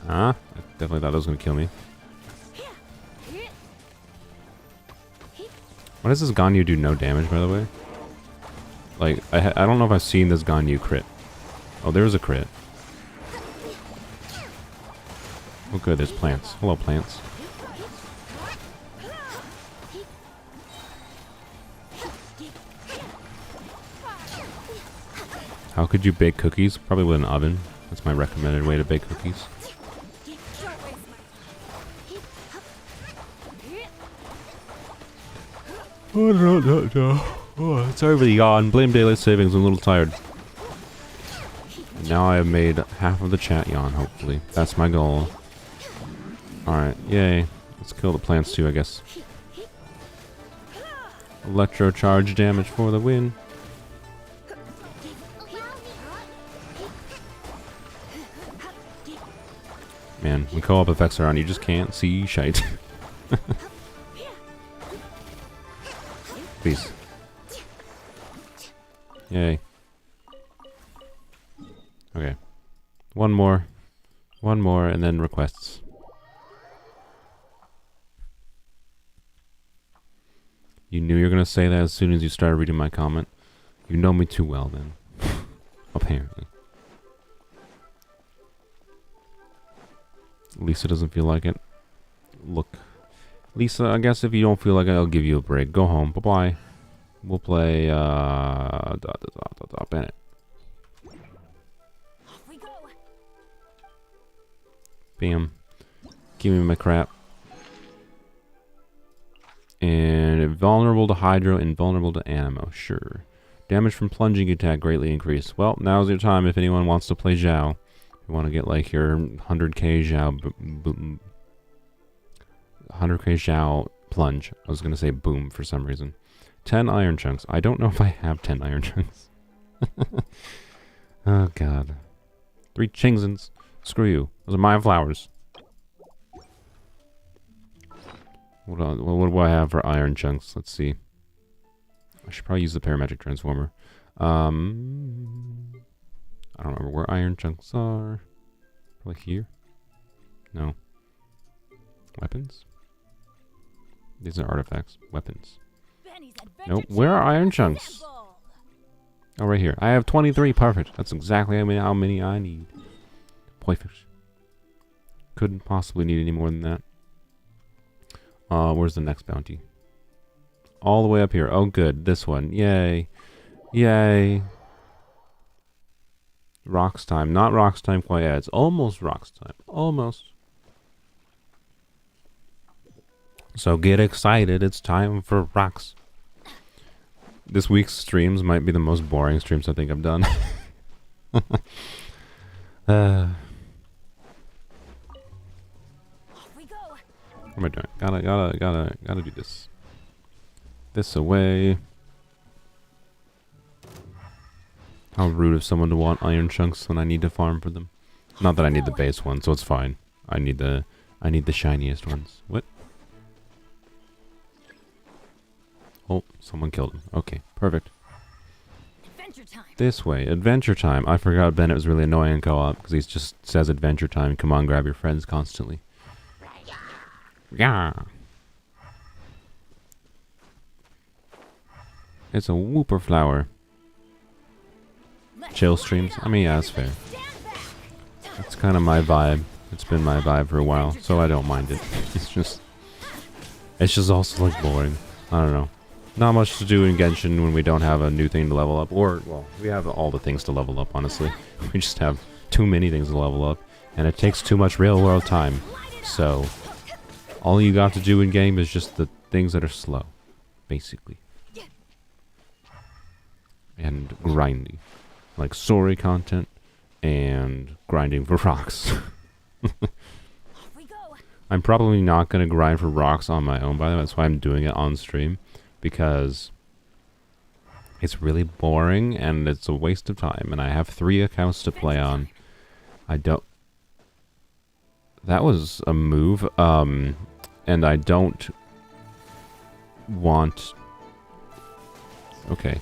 Huh? I definitely thought it was going to kill me. Why does this Ganyu do no damage, by the way? Like, I don't know if I've seen this Ganyu crit. Oh, there's a crit. Oh good, there's plants. Hello, plants. How could you bake cookies? Probably with an oven. That's my recommended way to bake cookies. Oh, no. Oh, sorry for the yawn. Blame daylight savings. I'm a little tired. And now I have made half of the chat yawn, hopefully. That's my goal. Alright, yay. Let's kill the plants too, I guess. Electro charge damage for the win. Man, when co-op effects are on, you just can't see shite. Please. Yay. Okay. One more, and then requests. You knew you were going to say that as soon as you started reading my comment. You know me too well then. Apparently. Lisa doesn't feel like it. Look. Lisa, I guess if you don't feel like it, I'll give you a break. Go home. Bye-bye. We'll play, Bennett. Off we go. Bam. Give me my crap. And invulnerable to Hydro, invulnerable to Animo. Sure. Damage from plunging attack greatly increased. Well, now's your time if anyone wants to play Zhao. You want to get like your 100k Zhao 100k Zhao plunge. I was going to say boom for some reason. 10 iron chunks. I don't know if I have 10 iron chunks. Oh god. 3 Chingsons. Screw you. Those are my flowers. What do I have for iron chunks? Let's see. I should probably use the parametric transformer. I don't remember where iron chunks are. Probably here? No. Weapons? These are artifacts. Weapons. Nope. Where are iron chunks? Oh, right here. I have 23. Perfect. That's exactly how many I need. Perfect. Couldn't possibly need any more than that. Where's the next bounty? All the way up here. Oh, good. This one. Yay. Yay. Rocks time. Not rocks time quite yet. It's almost rocks time. Almost. So get excited. It's time for rocks. This week's streams might be the most boring streams I think I've done. What am I doing? Gotta do this. This away. How rude of someone to want iron chunks when I need to farm for them. Not that I need the base one, so it's fine. I need the shiniest ones. What? Oh, someone killed him. Okay, perfect. Adventure time. This way, adventure time. I forgot Bennett was really annoying in co-op because he just says adventure time. Come on, grab your friends constantly. Yeah. It's a whooper flower. Chill streams. I mean, yeah, that's fair. It's kind of my vibe. It's been my vibe for a while, so I don't mind it. It's just also like boring. I don't know. Not much to do in Genshin when we don't have a new thing to level up. Or, well, we have all the things to level up, honestly. We just have too many things to level up. And it takes too much real world time. So, all you got to do in game is just the things that are slow. Basically. And grindy. Like story content. And grinding for rocks. I'm probably not going to grind for rocks on my own, by the way. That's why I'm doing it on stream. Because it's really boring and it's a waste of time. And I have 3 accounts to play on. I don't... That was a move. And I don't want... Okay.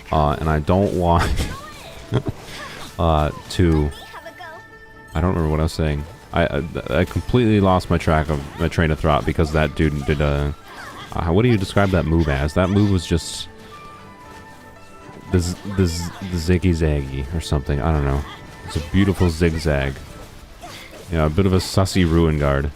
And I don't want... to... I don't remember what I was saying. I completely lost my train of thought because that dude did a... what do you describe that move as? That move was just... The ziggy-zaggy or something. I don't know. It's a beautiful zigzag. Yeah, a bit of a sussy ruin guard.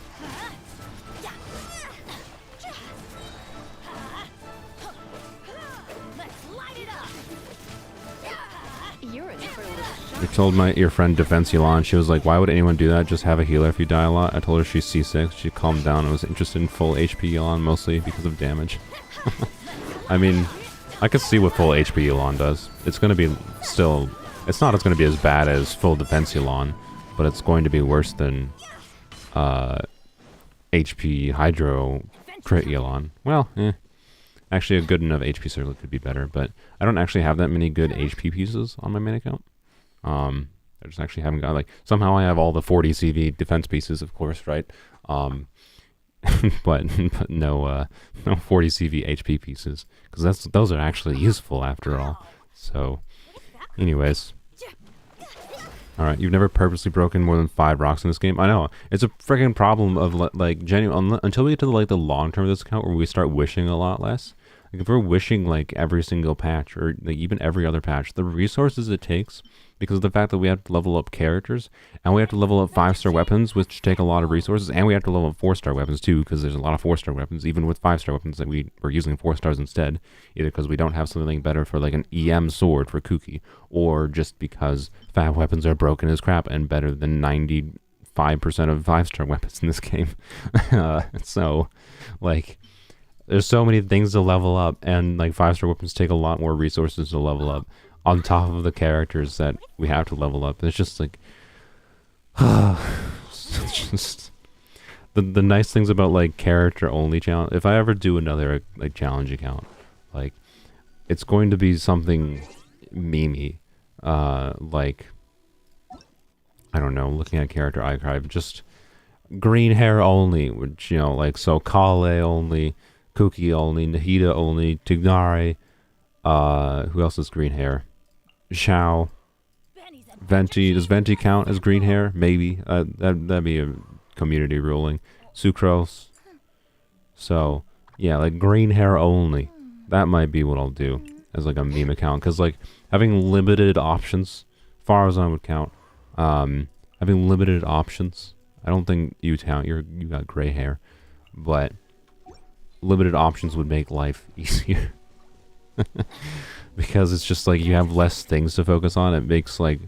I told your friend Defense Elon, she was like, why would anyone do that? Just have a healer if you die a lot. I told her she's C6. She calmed down and was interested in full HP Elon mostly because of damage. I mean, I could see what full HP Elon does. It's going to be still... It's not going to be as bad as full Defense Elon, but it's going to be worse than HP Hydro Crit Elon. Well, actually a good enough HP circle could be better, but I don't actually have that many good HP pieces on my main account. I just actually haven't got, like, somehow I have all the 40 CV defense pieces, of course, right? But no 40 CV HP pieces, because those are actually useful after all. So, anyways. Alright, you've never purposely broken more than 5 rocks in this game? I know, it's a freaking problem of, like, genuine, until we get to, like, the long term of this account where we start wishing a lot less. Like, if we're wishing, like, every single patch, or like, even every other patch, the resources it takes because of the fact that we have to level up characters, and we have to level up 5-star weapons, which take a lot of resources, and we have to level up 4-star weapons too, because there's a lot of 4-star weapons, even with 5-star weapons that we're using 4 stars instead, either because we don't have something better for like an EM sword for Kuki, or just because 5 weapons are broken as crap and better than 95% of 5-star weapons in this game. So, like, there's so many things to level up, and like 5-star weapons take a lot more resources to level up, on top of the characters that we have to level up. It's just like, it's just the nice things about like character only challenge. If I ever do another like challenge account, like it's going to be something memey, like I don't know, looking at character archive, just green hair only, which, you know, like, so Kale only, Kuki only, Nahida only, Tignare, who else has green hair? Xiao, Venti. Does Venti count as green hair? Maybe. That'd be a community ruling. Sucrose. So, yeah, like green hair only. That might be what I'll do as like a meme account, because like having limited options, far as I would count, having limited options. I don't think you count. You got gray hair, but limited options would make life easier. Because it's just like you have less things to focus on. It makes like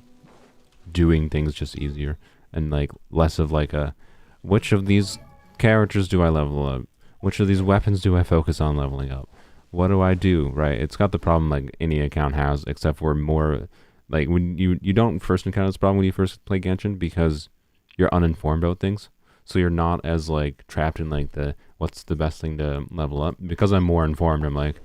doing things just easier, and like less of like a, which of these characters do I level up? Which of these weapons do I focus on leveling up? What do I do? Right? It's got the problem like any account has, except for more like when you don't first encounter this problem when you first play Genshin, because you're uninformed about things. So you're not as like trapped in like the what's the best thing to level up. Because I'm more informed, I'm like,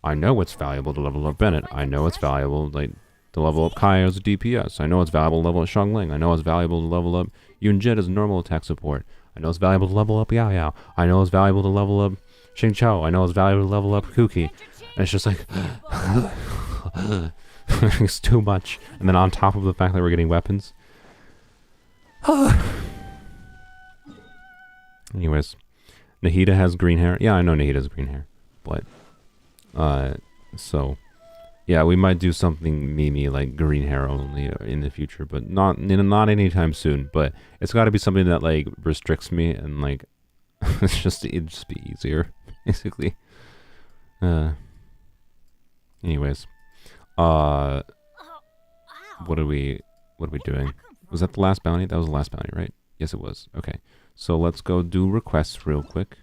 I know it's valuable to level up Bennett. I know it's valuable like to level up Kai as a DPS. I know it's valuable to level up Xiangling. I know it's valuable to level up Yunjin as normal attack support. I know it's valuable to level up Yao Yao. I know it's valuable to level up Xing Chou. I know it's valuable to level up Kuki. And it's just like it's too much. And then on top of the fact that we're getting weapons. Anyways, Nahida has green hair. Yeah, I know Nahida has green hair, but so yeah, we might do something memey like green hair only in the future, but not anytime soon. But it's got to be something that like restricts me, and like it'd just be easier, basically. Anyways, what are we doing? Was that the last bounty? That was the last bounty, right? Yes, it was. Okay, so let's go do requests real quick.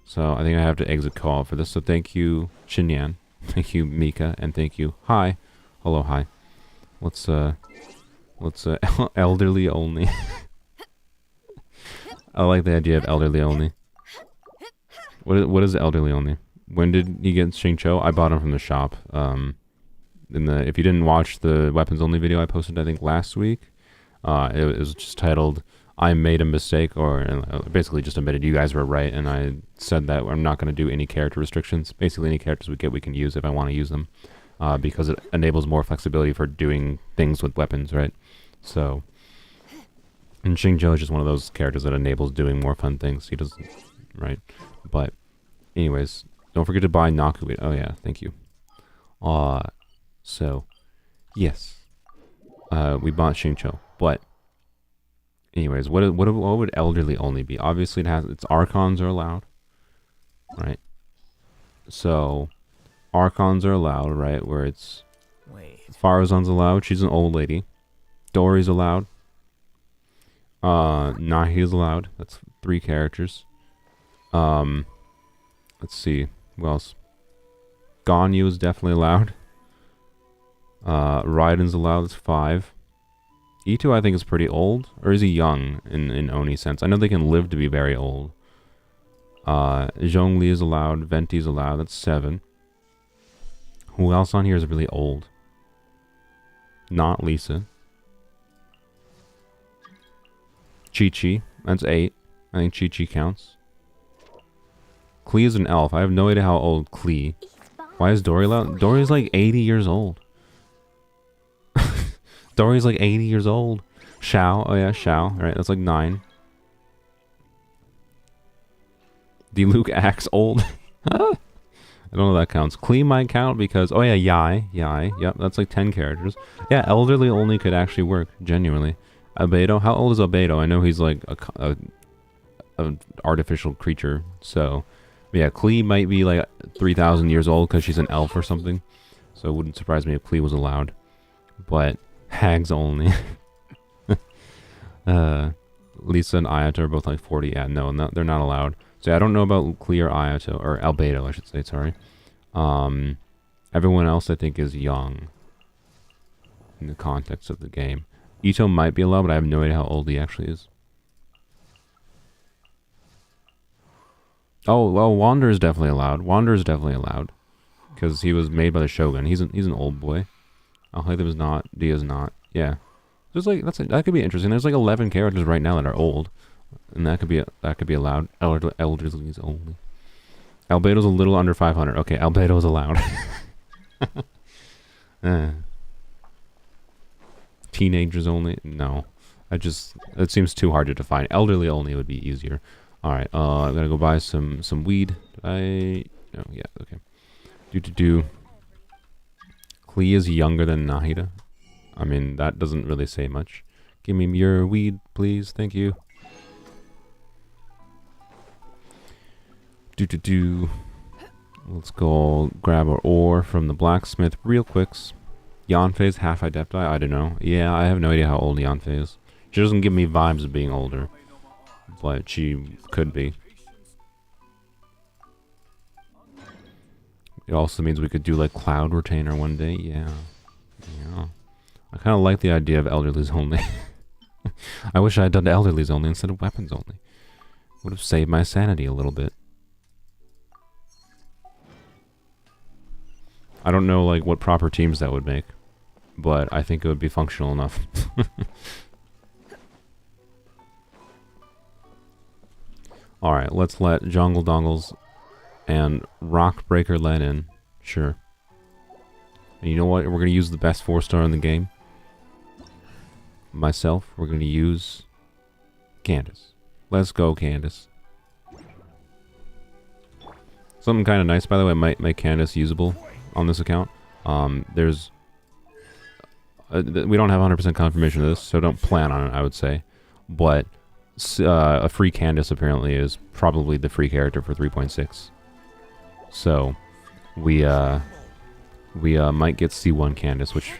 So I think I have to exit call for this. So thank you, Chinyan. Thank you, Mika, and thank you. Hi. Hello, hi. Let's elderly only. I like the idea of elderly only. What is elderly only? When did he get Xing Chou? I bought him from the shop. If you didn't watch the weapons only video I posted, I think last week, it was just titled I made a mistake, or basically just admitted you guys were right, and I said that I'm not going to do any character restrictions. Basically, any characters we get, we can use if I want to use them, because it enables more flexibility for doing things with weapons, right? So, and Xing Zhou is just one of those characters that enables doing more fun things. He doesn't, right? But, anyways, don't forget to buy Naku. Oh yeah, thank you. So, yes, we bought Xing Zhou, but. Anyways, what would elderly only be? Obviously, its archons are allowed, right? So, archons are allowed, right? Where it's Farazan's allowed. She's an old lady. Dory's allowed. Nahi's allowed. That's 3 characters. Let's see, who else? Ganyu is definitely allowed. Raiden's allowed. That's 5. E2 I think is pretty old, or is he young in Oni sense? I know they can live to be very old. Zhongli is allowed, Venti's allowed, that's 7. Who else on here is really old? Not Lisa. Chi-Chi, that's 8. I think Chi-Chi counts. Klee is an elf. I have no idea how old Klee. Why is Dory allowed? Dory's like 80 years old. Dory's like 80 years old. Xiao. Oh yeah, Xiao. Alright, that's like 9. The Luke Axe old. I don't know if that counts. Klee might count because... Oh yeah, Yai. Yep, that's like 10 characters. Yeah, elderly only could actually work, genuinely. Albedo? How old is Albedo? I know he's like a artificial creature, so... Yeah, Klee might be like 3,000 years old because she's an elf or something. So it wouldn't surprise me if Klee was allowed. But hags only. Lisa and Ayato are both like 40. Yeah, no, they're not allowed. So yeah, I don't know about Klee or Ayato, or Albedo, I should say, sorry. Everyone else I think is young in the context of the game. Ito might be allowed, but I have no idea how old he actually is. Oh, well, Wander is definitely allowed. Wander is definitely allowed. Because he was made by the Shogun. He's an old boy. Alhaitham is not. Dia's not. Yeah. There's like that could be interesting. There's like 11 characters right now that are old. And that could be allowed. Elderly is only. Albedo's a little under 500. Okay, Albedo is allowed. Teenagers only? No. It seems too hard to define. Elderly only would be easier. Alright, I'm gonna go buy some weed. No, yeah, okay. Klee is younger than Nahida. I mean, that doesn't really say much. Give me your weed, please. Thank you. Let's go grab our ore from the blacksmith real quicks. Yanfei's half adepti? I don't know. Yeah, I have no idea how old Yanfei is. She doesn't give me vibes of being older. But she could be. It also means we could do like Cloud Retainer one day. Yeah. I kind of like the idea of elderlies only. I wish I had done elderlies only instead of weapons only. Would have saved my sanity a little bit. I don't know like what proper teams that would make, but I think it would be functional enough. Alright, let's let Jungle Dongles and Rockbreaker let in. Sure. And you know what? We're going to use the best 4-star in the game. Myself, we're going to use Candace. Let's go, Candace. Something kind of nice, by the way, might make Candace usable on this account. There's... we don't have 100% confirmation of this, so don't plan on it, I would say. But... a free Candace apparently is probably the free character for 3.6. So we might get C1 Candace, which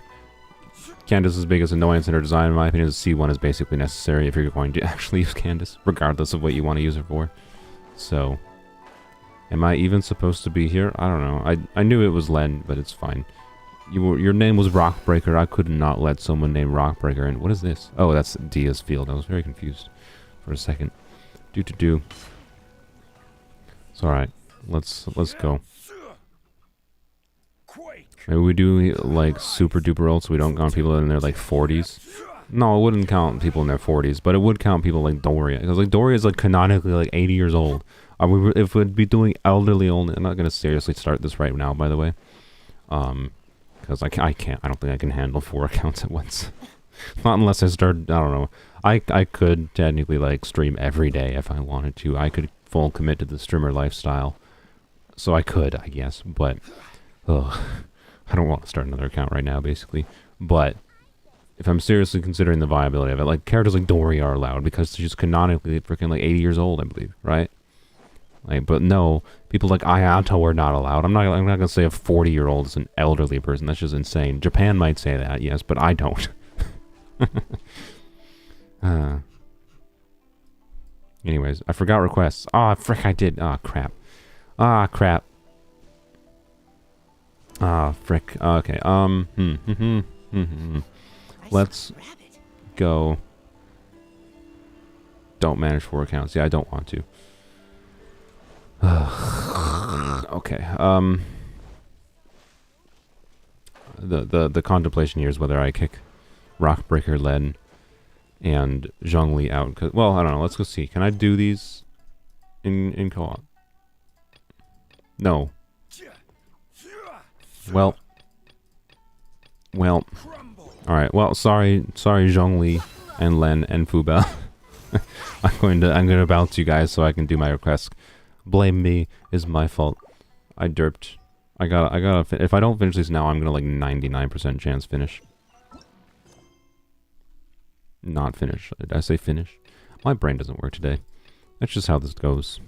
Candace's biggest annoyance in her design, in my opinion, is C1 is basically necessary if you're going to actually use Candace, regardless of what you want to use her for. So, am I even supposed to be here? I don't know. I knew it was Len, but it's fine. Your name was Rockbreaker. I could not let someone named Rockbreaker in. What is this? Oh, that's Dia's field. I was very confused for a second. It's alright. Let's go. Maybe we do like super duper old so we don't count people in their like 40s. No, it wouldn't count people in their 40s, but it would count people like Doria. Because like Doria is like canonically like 80 years old. If we'd be doing elderly only, I'm not gonna seriously start this right now, by the way. Because I can't. I don't think I can handle 4 accounts at once. Not unless I start. I don't know. I could technically like stream every day if I wanted to. I could full commit to the streamer lifestyle. So I could, I guess. But I don't want to start another account right now, basically. But if I'm seriously considering the viability of it, like characters like Dory are allowed because she's canonically freaking like 80 years old, I believe, right? Like, but no, people like Ayato are not allowed. I'm not gonna say a 40-year-old is an elderly person. That's just insane. Japan might say that, yes, but I don't. Anyways, I forgot requests. Ah, frick, I did. Ah, crap. Ah, crap. Ah, frick. Okay. Let's go. Don't manage 4 accounts. Yeah, I don't want to. Okay. The contemplation here is whether I kick Rockbreaker, Len, and Zhongli out. Well, I don't know. Let's go see. Can I do these in co-op? No. Well. Alright, well, sorry Zhongli and Len and Fuba. I'm gonna bounce you guys so I can do my request. Blame me, is my fault. I derped. I gotta, if I don't finish these now, I'm gonna like 99% chance finish. Not finish. Did I say finish? My brain doesn't work today. That's just how this goes.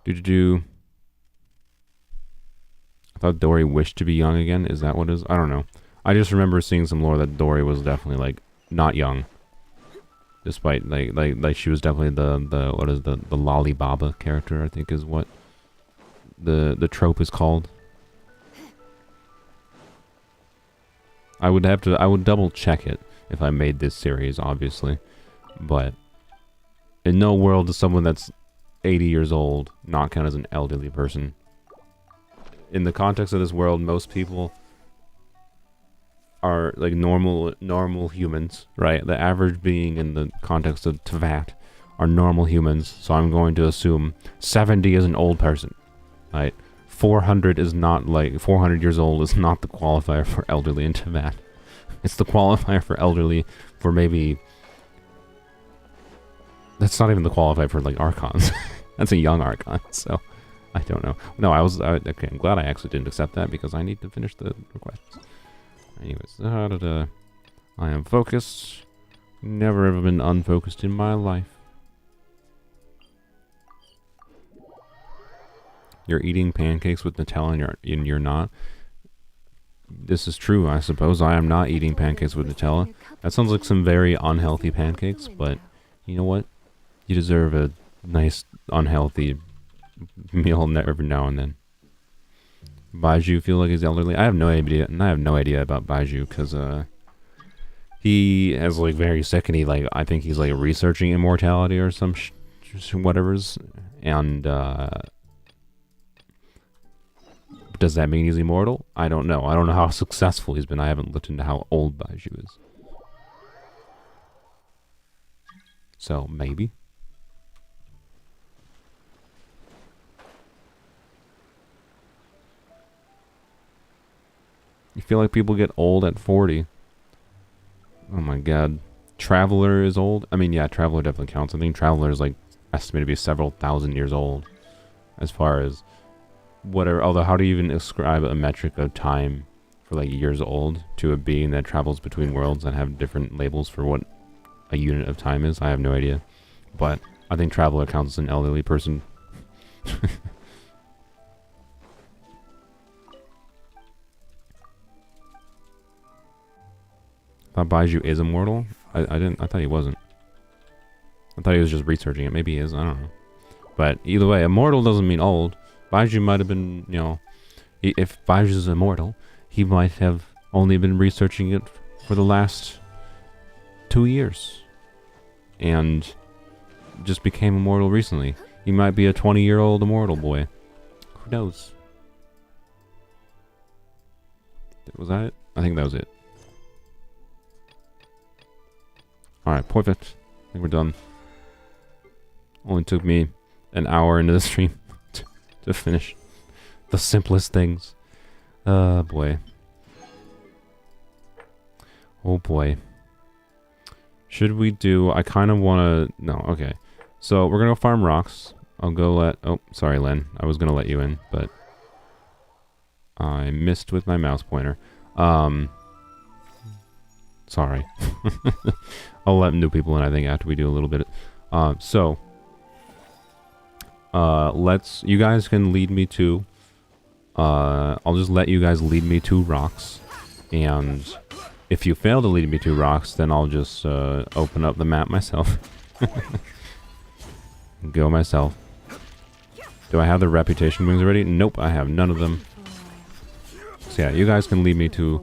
Do. I thought Dory wished to be young again. Is that what it is? I don't know. I just remember seeing some lore that Dory was definitely like not young, despite like she was definitely the what is the Lolly Baba character, I think is what the trope is called. I would double check it if I made this series, obviously, but in no world does someone that's 80 years old not count as an elderly person. In the context of this world, most people are like normal humans, right? The average being in the context of Tvat are normal humans, so I'm going to assume 70 is an old person, right? 400 is not like 400 years old is not the qualifier for elderly in Tvat. It's the qualifier for elderly for maybe. That's not even the qualifier for like Archons. That's a young Archon, so I don't know. No, okay, I'm glad I actually didn't accept that because I need to finish the requests. Anyways, I am focused. Never ever been unfocused in my life. You're eating pancakes with Nutella and you're not. This is true, I suppose. I am not eating pancakes with Nutella. That sounds like some very unhealthy pancakes, but you know what? You deserve a nice, unhealthy meal every now and then. Baiju feel like he's elderly? I have no idea, and I have no idea about Baiju, because, he has, like, very sick, and I think he's, like, researching immortality or some whatever's, and, does that mean he's immortal? I don't know. I don't know how successful he's been. I haven't looked into how old Baiju is. So, maybe. You feel like people get old at 40. Oh my god. Traveler is old? I mean, yeah, Traveler definitely counts. I think Traveler is, like, estimated to be several thousand years old. As far as whatever. Although, how do you even describe a metric of time for, like, years old to a being that travels between worlds and have different labels for what a unit of time is? I have no idea. But I think Traveler counts as an elderly person. I thought Baiju is immortal. I thought he wasn't. I thought he was just researching it. Maybe he is. I don't know. But either way, immortal doesn't mean old. Baiju might have been, you know, if Baiju's immortal, he might have only been researching it for the last 2 years. And just became immortal recently. He might be a 20-year-old immortal boy. Who knows? Was that it? I think that was it. Alright, perfect. I think we're done. Only took me an hour into the stream to finish the simplest things. Oh boy. Oh boy. Should we do... I kind of want to... No, okay. So, we're going to farm rocks. I'll go let... Oh, sorry, Len. I was going to let you in, but... I missed with my mouse pointer. Sorry. I'll let new people in, I think, after we do a little bit. Let's... You guys can lead me to... I'll just let you guys lead me to rocks. And if you fail to lead me to rocks, then I'll just open up the map myself. Go myself. Do I have the reputation wings already? Nope, I have none of them. So yeah, you guys can lead me to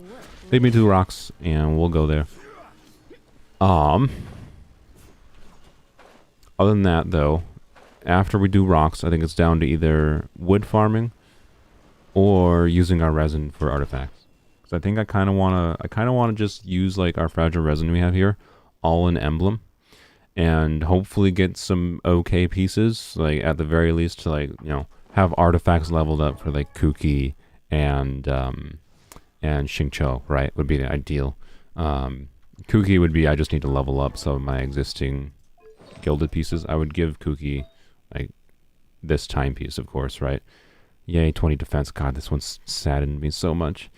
rocks, and we'll go there. Other than that, though, after we do rocks, I think it's down to either wood farming or using our resin for artifacts. Because I think I kind of want to just use like our fragile resin we have here, all in emblem, and hopefully get some okay pieces, like at the very least to like, you know, have artifacts leveled up for like Kuki and Xingqiu, right? Would be the ideal. Kuki would be, I just need to level up some of my existing gilded pieces. I would give Kuki, like, this timepiece, of course, right? Yay, 20 defense. God, this one's saddened me so much.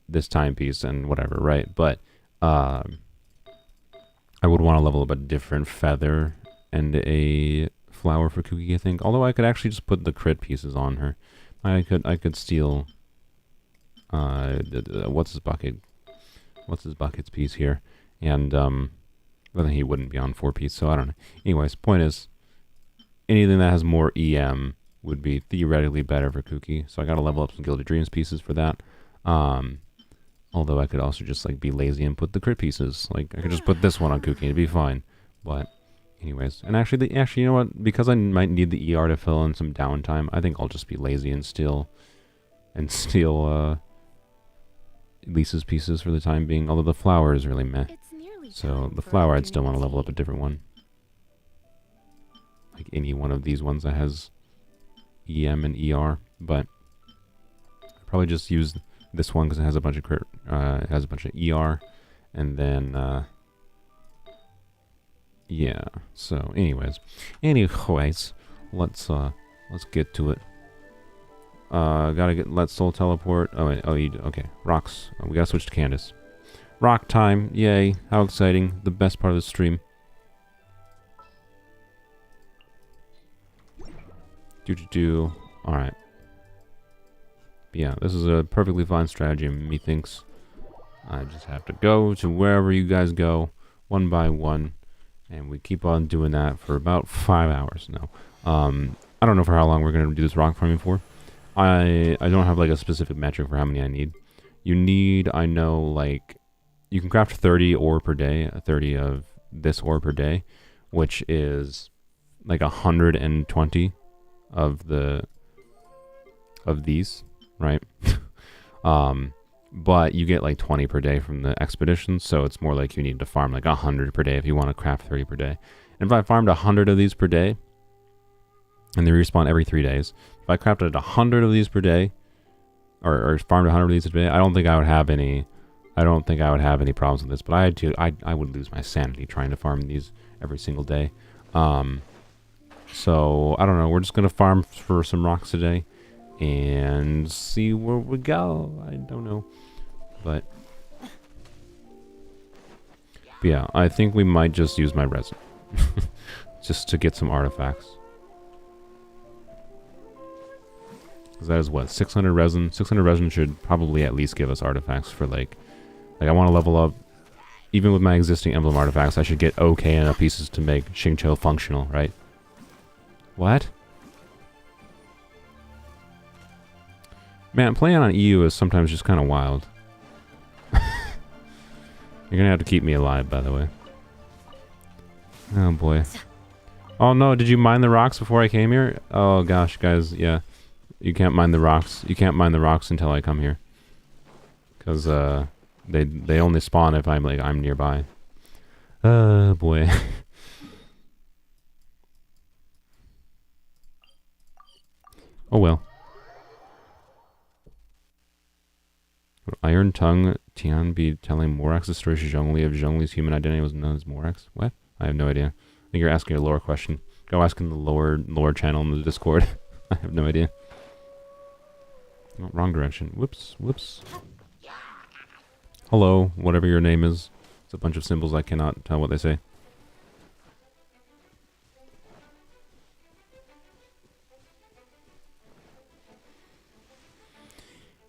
This timepiece and whatever, right? But, I would want to level up a different feather and a flower for Kuki, I think. Although I could actually just put the crit pieces on her. I could steal, what's his bucket? What's his bucket's piece here? And, but then he wouldn't be on 4-piece, so I don't know. Anyways, point is, anything that has more EM would be theoretically better for Kuki. So I gotta level up some Gilded Dreams pieces for that. Although I could also just, like, be lazy and put the crit pieces. Like, I could just put this one on Kuki and it'd be fine. But, anyways. And actually, you know what? Because I might need the ER to fill in some downtime, I think I'll just be lazy and steal Lisa's pieces for the time being. Although the flower is really meh. So, the flower, I'd still want to level up a different one. Like any one of these ones that has EM and ER. But, I'd probably just use this one because it has a bunch of ER. And then, yeah. So, anyways, let's get to it. Gotta let Soul teleport. Oh wait, okay. Rocks. We gotta switch to Candace. Rock time! Yay! How exciting! The best part of the stream. All right. Yeah, this is a perfectly fine strategy, methinks. I just have to go to wherever you guys go, one by one, and we keep on doing that for about 5 hours now. I don't know for how long we're gonna do this rock farming for. I don't have like a specific metric for how many I need. You need, I know, like, you can craft 30 ore per day, 30 of this ore per day, which is like 120 of these, right? But you get like 20 per day from the expedition, so it's more like you need to farm like 100 per day if you want to craft 30 per day. And if I farmed 100 of these per day, and they respawn every 3 days, if I crafted 100 of these per day, or farmed 100 of these per day, I don't think I would have any problems with this. But I would lose my sanity trying to farm these every single day. So I don't know. We're just gonna farm for some rocks today and see where we go. I don't know, but yeah, I think we might just use my resin just to get some artifacts. Because that is what, 600 resin. 600 resin should probably at least give us artifacts for like I want to level up. Even with my existing emblem artifacts, I should get okay enough pieces to make Xingqiu functional, right? What? Man, playing on EU is sometimes just kind of wild. You're gonna have to keep me alive, by the way. Oh boy. Oh no, did you mine the rocks before I came here? Oh gosh, guys, yeah. You can't mine the rocks. You can't mine the rocks until I come here. Because, they only spawn if I'm nearby. Oh boy. Oh well. Would Iron Tongue Tian be telling Morax the story to Zhongli of Zhongli's human identity was known as Morax? What? I have no idea. I think you're asking a lore question. Go ask in the lore channel in the Discord. I have no idea. Oh, wrong direction. Whoops. Whoops. Hello, whatever your name is. It's a bunch of symbols. I cannot tell what they say.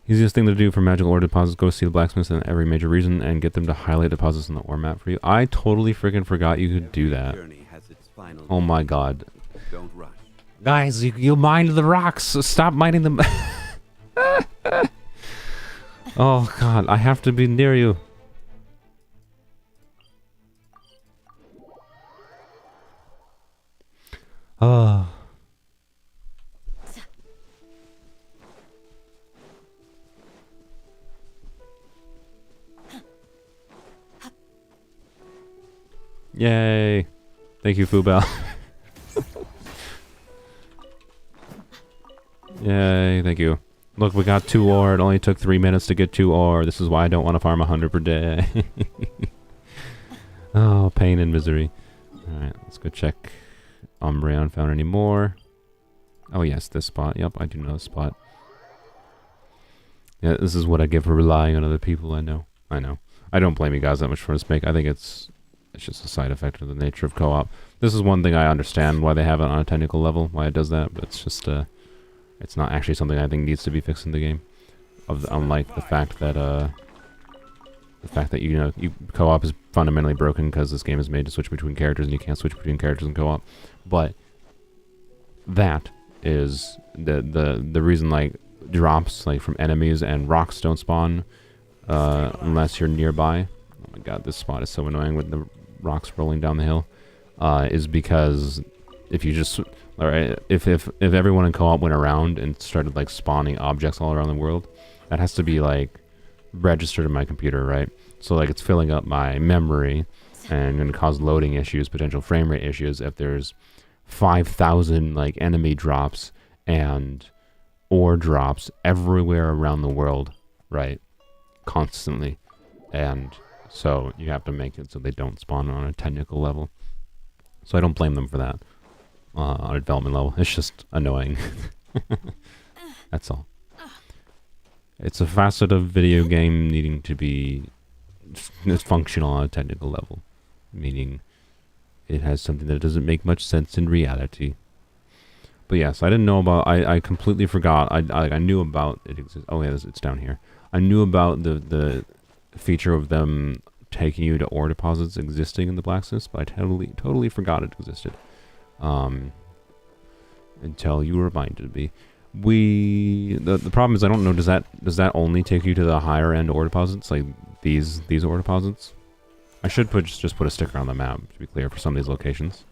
Easiest thing to do for magical ore deposits, go see the blacksmiths in every major region and get them to highlight deposits on the ore map for you. I totally freaking forgot you could do that. Oh my god. Don't rush. Guys, you mined the rocks. Stop mining them. Oh god, I have to be near you. Oh. Yay. Thank you, Fubel. Yay, thank you. Look, we got 2 ore. It only took 3 minutes to get 2 ore. This is why I don't want to farm 100 per day. Oh, pain and misery. Alright, let's go check Umbreon. Found any more? Oh yes, this spot. Yep, I do know this spot. Yeah, this is what I get for relying on other people. I know. I don't blame you guys that much for this make. I think it's just a side effect of the nature of co-op. This is one thing I understand why they have it on a technical level, why it does that, but it's just it's not actually something I think needs to be fixed in the game. Unlike the fact that you know co-op is fundamentally broken because this game is made to switch between characters and you can't switch between characters in co-op. But that is the reason like drops like from enemies and rocks don't spawn unless you're nearby. Oh my god, this spot is so annoying with the rocks rolling down the hill. Is because if you just if everyone in co-op went around and started like spawning objects all around the world, that has to be like registered in my computer, right? So like it's filling up my memory and going to cause loading issues, potential frame rate issues if there's 5,000 like enemy drops and ore drops everywhere around the world, right? Constantly. And so you have to make it so they don't spawn on a technical level. So I don't blame them for that on a development level. It's just annoying. That's all. It's a facet of video game needing to be functional on a technical level, meaning it has something that doesn't make much sense in reality. But yes, I didn't know about. I completely forgot. I knew about it. Oh yeah, it's down here. I knew about the feature of them taking you to ore deposits existing in the blacksmiths, but I totally forgot it existed. Until you reminded me. The problem is I don't know, does that only take you to the higher end ore deposits, like these ore deposits? I should just put a sticker on the map to be clear for some of these locations.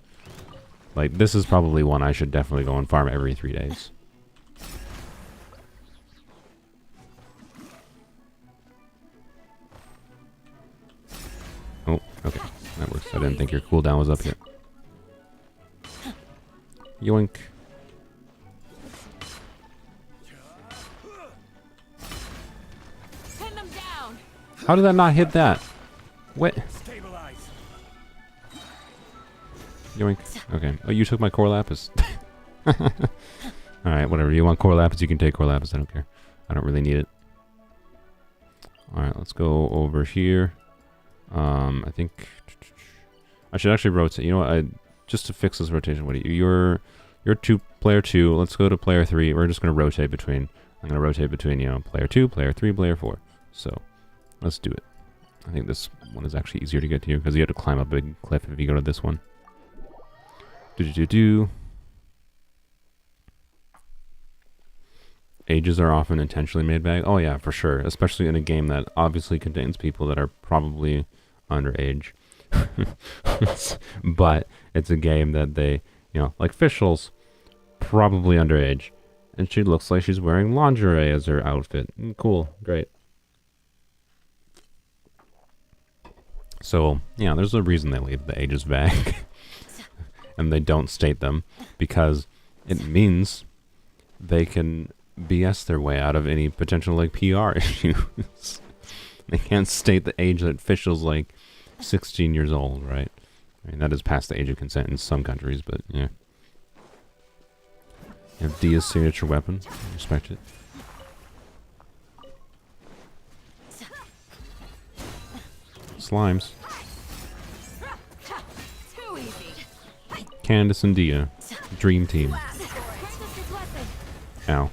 Like this is probably one I should definitely go and farm every 3 days. Oh, okay. That works. I didn't think your cooldown was up yet. Yoink. Pin them down. How did that not hit that? What? Stabilize. Yoink. Okay. Oh, you took my core lapis. Alright, whatever. You want core lapis, you can take core lapis. I don't care. I don't really need it. Alright, let's go over here. I think I should actually rotate. You know what? Just to fix this rotation, what do you're player 2. Let's go to player 3. We're just gonna rotate between. I'm gonna rotate between, you know, player 2, player 3, player 4. So let's do it. I think this one is actually easier to get to because you have to climb a big cliff if you go to this one. Ages are often intentionally made vague. Oh yeah, for sure. Especially in a game that obviously contains people that are probably underage. But it's a game that they, you know, like Fischl's probably underage. And she looks like she's wearing lingerie as her outfit. Cool, great. So, yeah, there's a reason they leave the ages vague. And they don't state them because it means they can BS their way out of any potential like PR issues. They can't state the age that Fischl's like 16 years old, right? I mean, that is past the age of consent in some countries, but yeah. You have Dia's signature weapon. I respect it. Slimes. Too easy. Candace and Dia. Dream team. Ow.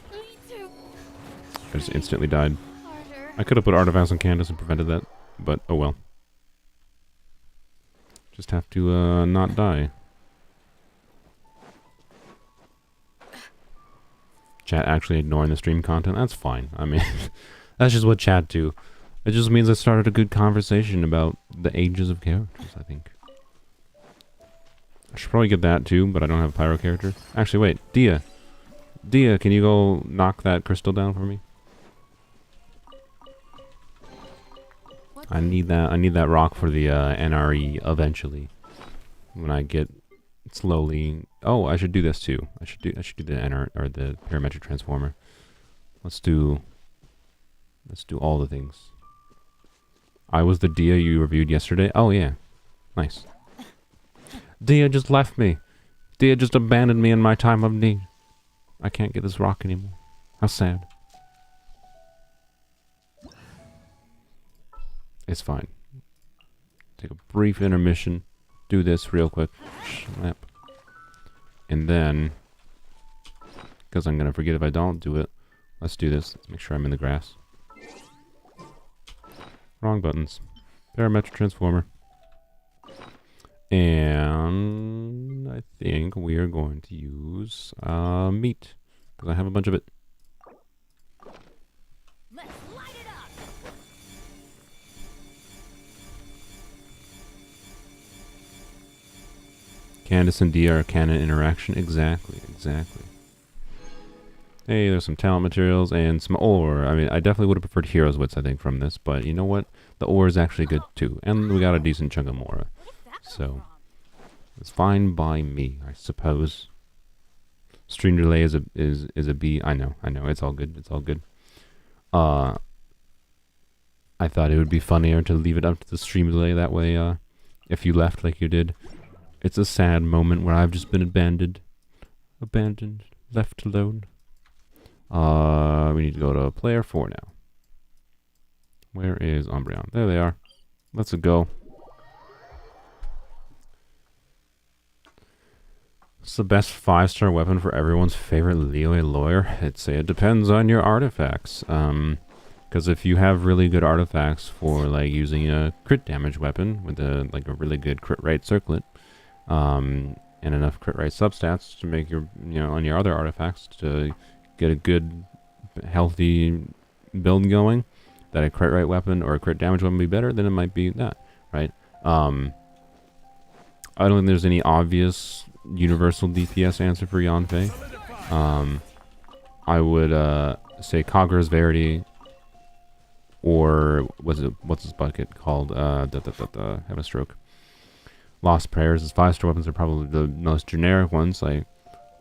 I just instantly died. I could have put artifacts on Candace and prevented that, but oh well. Just have to not die. Chat actually ignoring the stream content? That's fine. I mean, that's just what chat do. It just means I started a good conversation about the ages of characters, I think. I should probably get that too, but I don't have a pyro character. Actually, wait. Dia. Dia, can you go knock that crystal down for me? I need that rock for the NRE eventually. When I get slowly. Oh, I should do this too. I should do the NR or the parametric transformer. Let's do all the things. I was the Dia you reviewed yesterday. Oh yeah. Nice. Dia just left me. Dia just abandoned me in my time of need. I can't get this rock anymore. How sad. It's fine. Take a brief intermission. Do this real quick. Snap. And then, because I'm going to forget if I don't do it, let's do this. Let's make sure I'm in the grass. Wrong buttons. Parametric transformer. And I think we are going to use meat, because I have a bunch of it. Let's light it up. Candace and Dia are canon interaction. Exactly, exactly. Hey, there's some talent materials and some ore. I mean, I definitely would have preferred Hero's Wits, I think, from this, but you know what? The ore is actually good too, and we got a decent chunk of Mora. So, it's fine by me, I suppose. Stream delay is a B. I know. It's all good. It's all good. I thought it would be funnier to leave it up to the stream delay that way. If you left like you did, it's a sad moment where I've just been abandoned, left alone. We need to go to player 4 now. Where is Umbreon? There they are. Let's go. What's the best 5-star weapon for everyone's favorite Liyue lawyer? I'd say it depends on your artifacts. Because if you have really good artifacts for like using a crit damage weapon with a really good crit rate circlet, and enough crit rate substats to make your on your other artifacts to get a good healthy build going, that a crit rate weapon or a crit damage weapon would be better, then it might be that, right? I don't think there's any obvious universal DPS answer for Yanfei. I would say Kagura's Verity, or what's his bucket called? Have a stroke. Lost Prayers. His 5-star weapons are probably the most generic ones. Like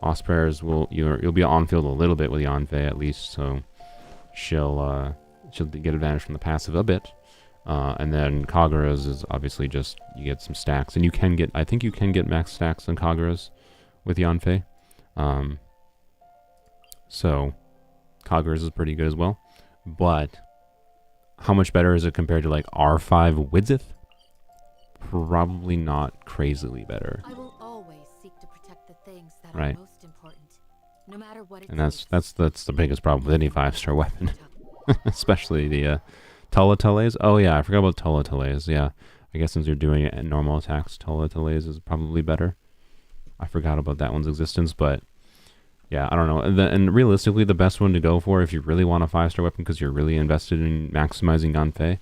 Lost Prayers you'll be on field a little bit with Yanfei at least, so she'll get advantage from the passive a bit. And then Kagura's is obviously just you get some stacks, and I think you can get max stacks on Kagura's with Yanfei. So Kagura's is pretty good as well. But how much better is it compared to like R5 Widzith? Probably not crazily better. I will always seek to protect the things that Right. are most important, no matter what it And that's the biggest problem with any 5-star weapon. Especially the Tulatales. Oh yeah, I forgot about Tulatales. Yeah, I guess since you're doing it at normal attacks, Tulatales is probably better. I forgot about that one's existence, but yeah, I don't know. And realistically, the best one to go for if you really want a 5-star weapon because you're really invested in maximizing Yanfei,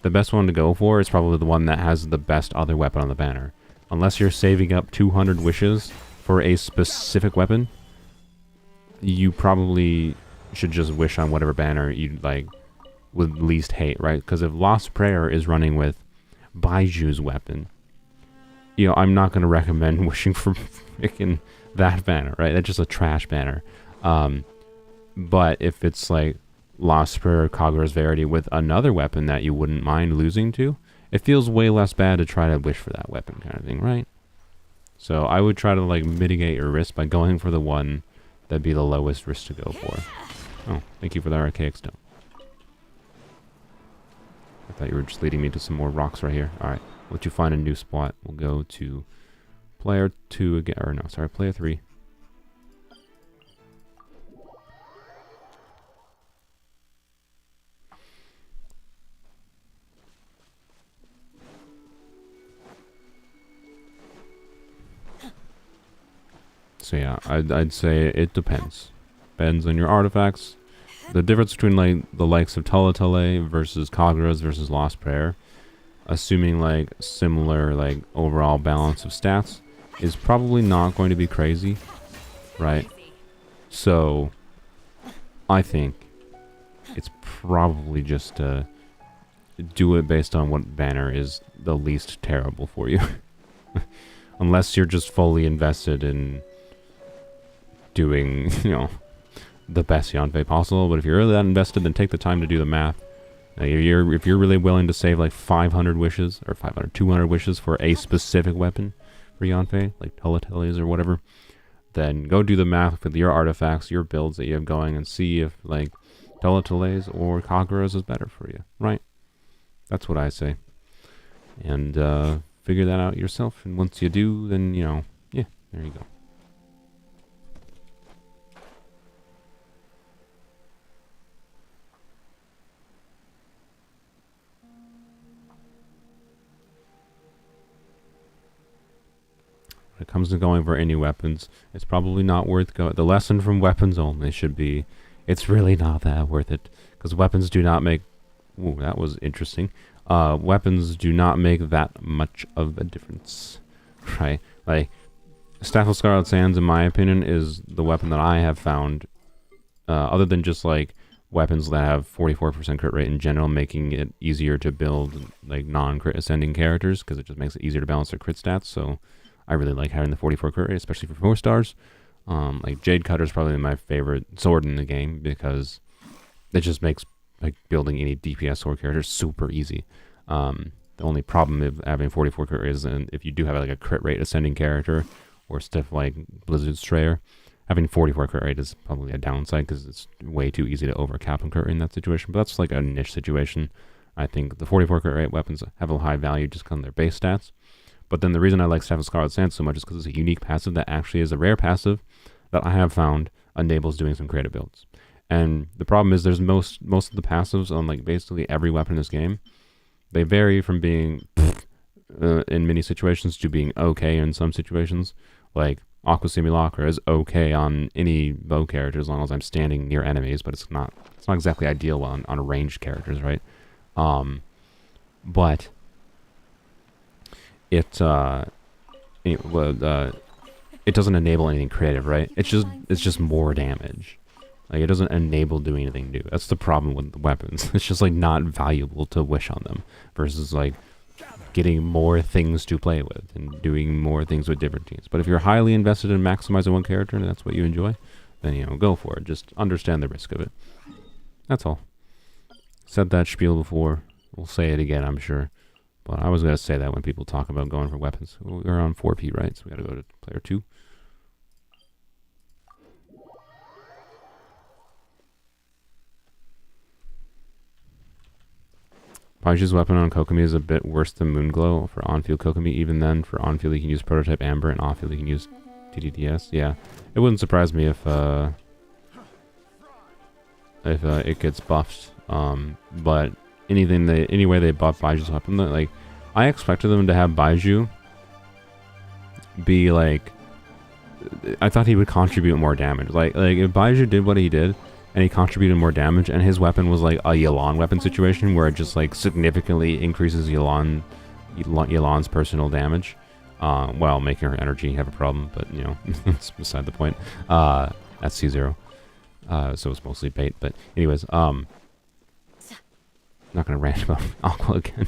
the best one to go for is probably the one that has the best other weapon on the banner. Unless you're saving up 200 wishes for a specific weapon, you probably should just wish on whatever banner you like would least hate, right? Because if Lost Prayer is running with Baiju's weapon, I'm not going to recommend wishing for freaking that banner, right? That's just a trash banner. But if it's like Lost Prayer or Kagura's Verity with another weapon that you wouldn't mind losing to, it feels way less bad to try to wish for that weapon kind of thing, right? So I would try to like mitigate your risk by going for the one that'd be the lowest risk to go for. Oh, thank you for the archaic stone. I thought you were just leading me to some more rocks right here. Alright, I'll let you find a new spot. We'll go to player 2 again, or no, sorry, player 3. So yeah, I'd say it depends. Depends on your artifacts. The difference between like the likes of Tulatale versus Kagura's versus Lost Prayer, assuming like similar like overall balance of stats, is probably not going to be crazy, right? So I think it's probably just to do it based on what banner is the least terrible for you. Unless you're just fully invested in doing, the best Yanfei possible. But if you're really that invested, then take the time to do the math Like, if you're really willing to save like 500 wishes or 200 wishes for a specific weapon for Yanfei, like Teletubbies or whatever, then go do the math with your artifacts, your builds that you have going, and see if like Teletubbies or Kagura's is better for you, right? That's what I say. And figure that out yourself. And once you do, then yeah, there you go. When it comes to going for any weapons, it's probably not worth going. The lesson from weapons only should be, it's really not that worth it. Because weapons do not make... Ooh, that was interesting. Weapons do not make that much of a difference. Right? Like, Staff of Scarlet Sands, in my opinion, is the weapon that I have found, other than just, like, weapons that have 44% crit rate in general, making it easier to build, like, non-crit ascending characters, because it just makes it easier to balance their crit stats, so... I really like having the 44 crit rate, especially for 4 stars. Like Jade Cutter is probably my favorite sword in the game because it just makes like building any DPS sword character super easy. The only problem with having 44 crit rate is if you do have like a crit rate ascending character or stuff like Blizzard Strayer, having 44 crit rate is probably a downside because it's way too easy to overcap and crit rate in that situation. But that's like a niche situation. I think the 44 crit rate weapons have a high value just because of their base stats. But then the reason I like Staff of Scarlet Sands so much is because it's a unique passive that actually is a rare passive that I have found enables doing some creative builds. And the problem is there's most of the passives on like basically every weapon in this game. They vary from being in many situations to being okay in some situations. Like Aqua Simulacra is okay on any bow character as long as I'm standing near enemies, but it's not exactly ideal on ranged characters, right? But it doesn't enable anything creative, right? It's just more damage. Like it doesn't enable doing anything new. That's the problem with the weapons. It's just like not valuable to wish on them versus like getting more things to play with and doing more things with different teams. But if you're highly invested in maximizing one character and that's what you enjoy, then go for it. Just understand the risk of it. That's all. Said that spiel before. We'll say it again, I'm sure. But I was going to say that when people talk about going for weapons. We're on 4P, right? So we got to go to player 2. Baiju's weapon on Kokomi is a bit worse than Moonglow for on-field Kokomi. Even then, for on-field he can use Prototype Amber, and off-field he can use TDDS. Yeah, it wouldn't surprise me if it gets buffed. But any way they buff Baiju's weapon, like I expected them to have Baiju be like, I thought he would contribute more damage. Like if Baiju did what he did and he contributed more damage and his weapon was like a Yelan weapon situation where it just like significantly increases Yelan's personal damage, while making her energy have a problem, but that's beside the point. That's C0. So it's mostly bait, but anyways, not gonna rant about Aqua again.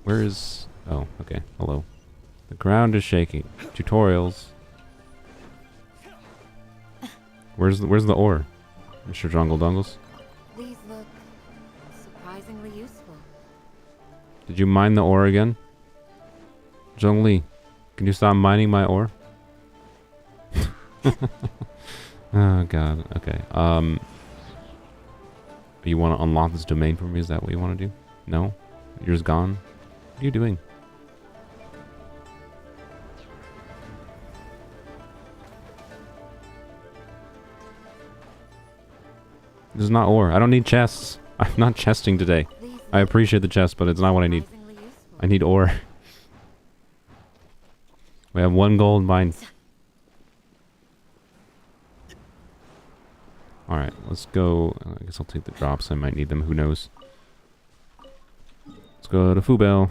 Where is... Oh, okay. Hello. The ground is shaking. Tutorials. Where's the ore? Mr. Jungle Dungles? These look surprisingly useful. Did you mine the ore again? Zhongli, can you stop mining my ore? Oh god, okay. You want to unlock this domain for me? Is that what you want to do? No? You're just gone? What are you doing? This is not ore. I don't need chests. I'm not chesting today. I appreciate the chest, but it's not what I need. I need ore. We have 1 gold mine. Alright, let's go. I guess I'll take the drops. I might need them. Who knows? Let's go to Fubel.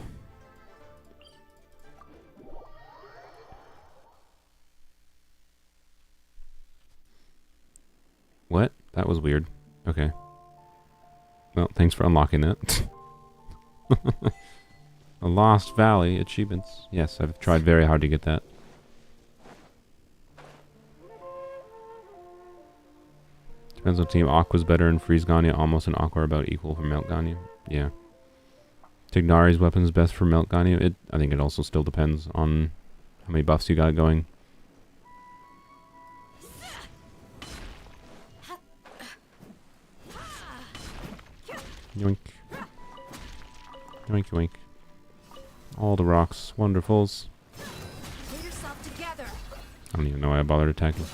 What? That was weird. Okay. Well, thanks for unlocking that. A Lost Valley achievements. Yes, I've tried very hard to get that. Depends on team. Aqua's better in Freeze Gagne. Almost an Aqua about equal for Melt Gagne. Yeah. Tignari's weapon's best for Melt Gagne. I think it also still depends on how many buffs you got going. Yoink. Yoink yoink. All the rocks. Wonderfuls. Pull yourself together. I don't even know why I bothered attacking.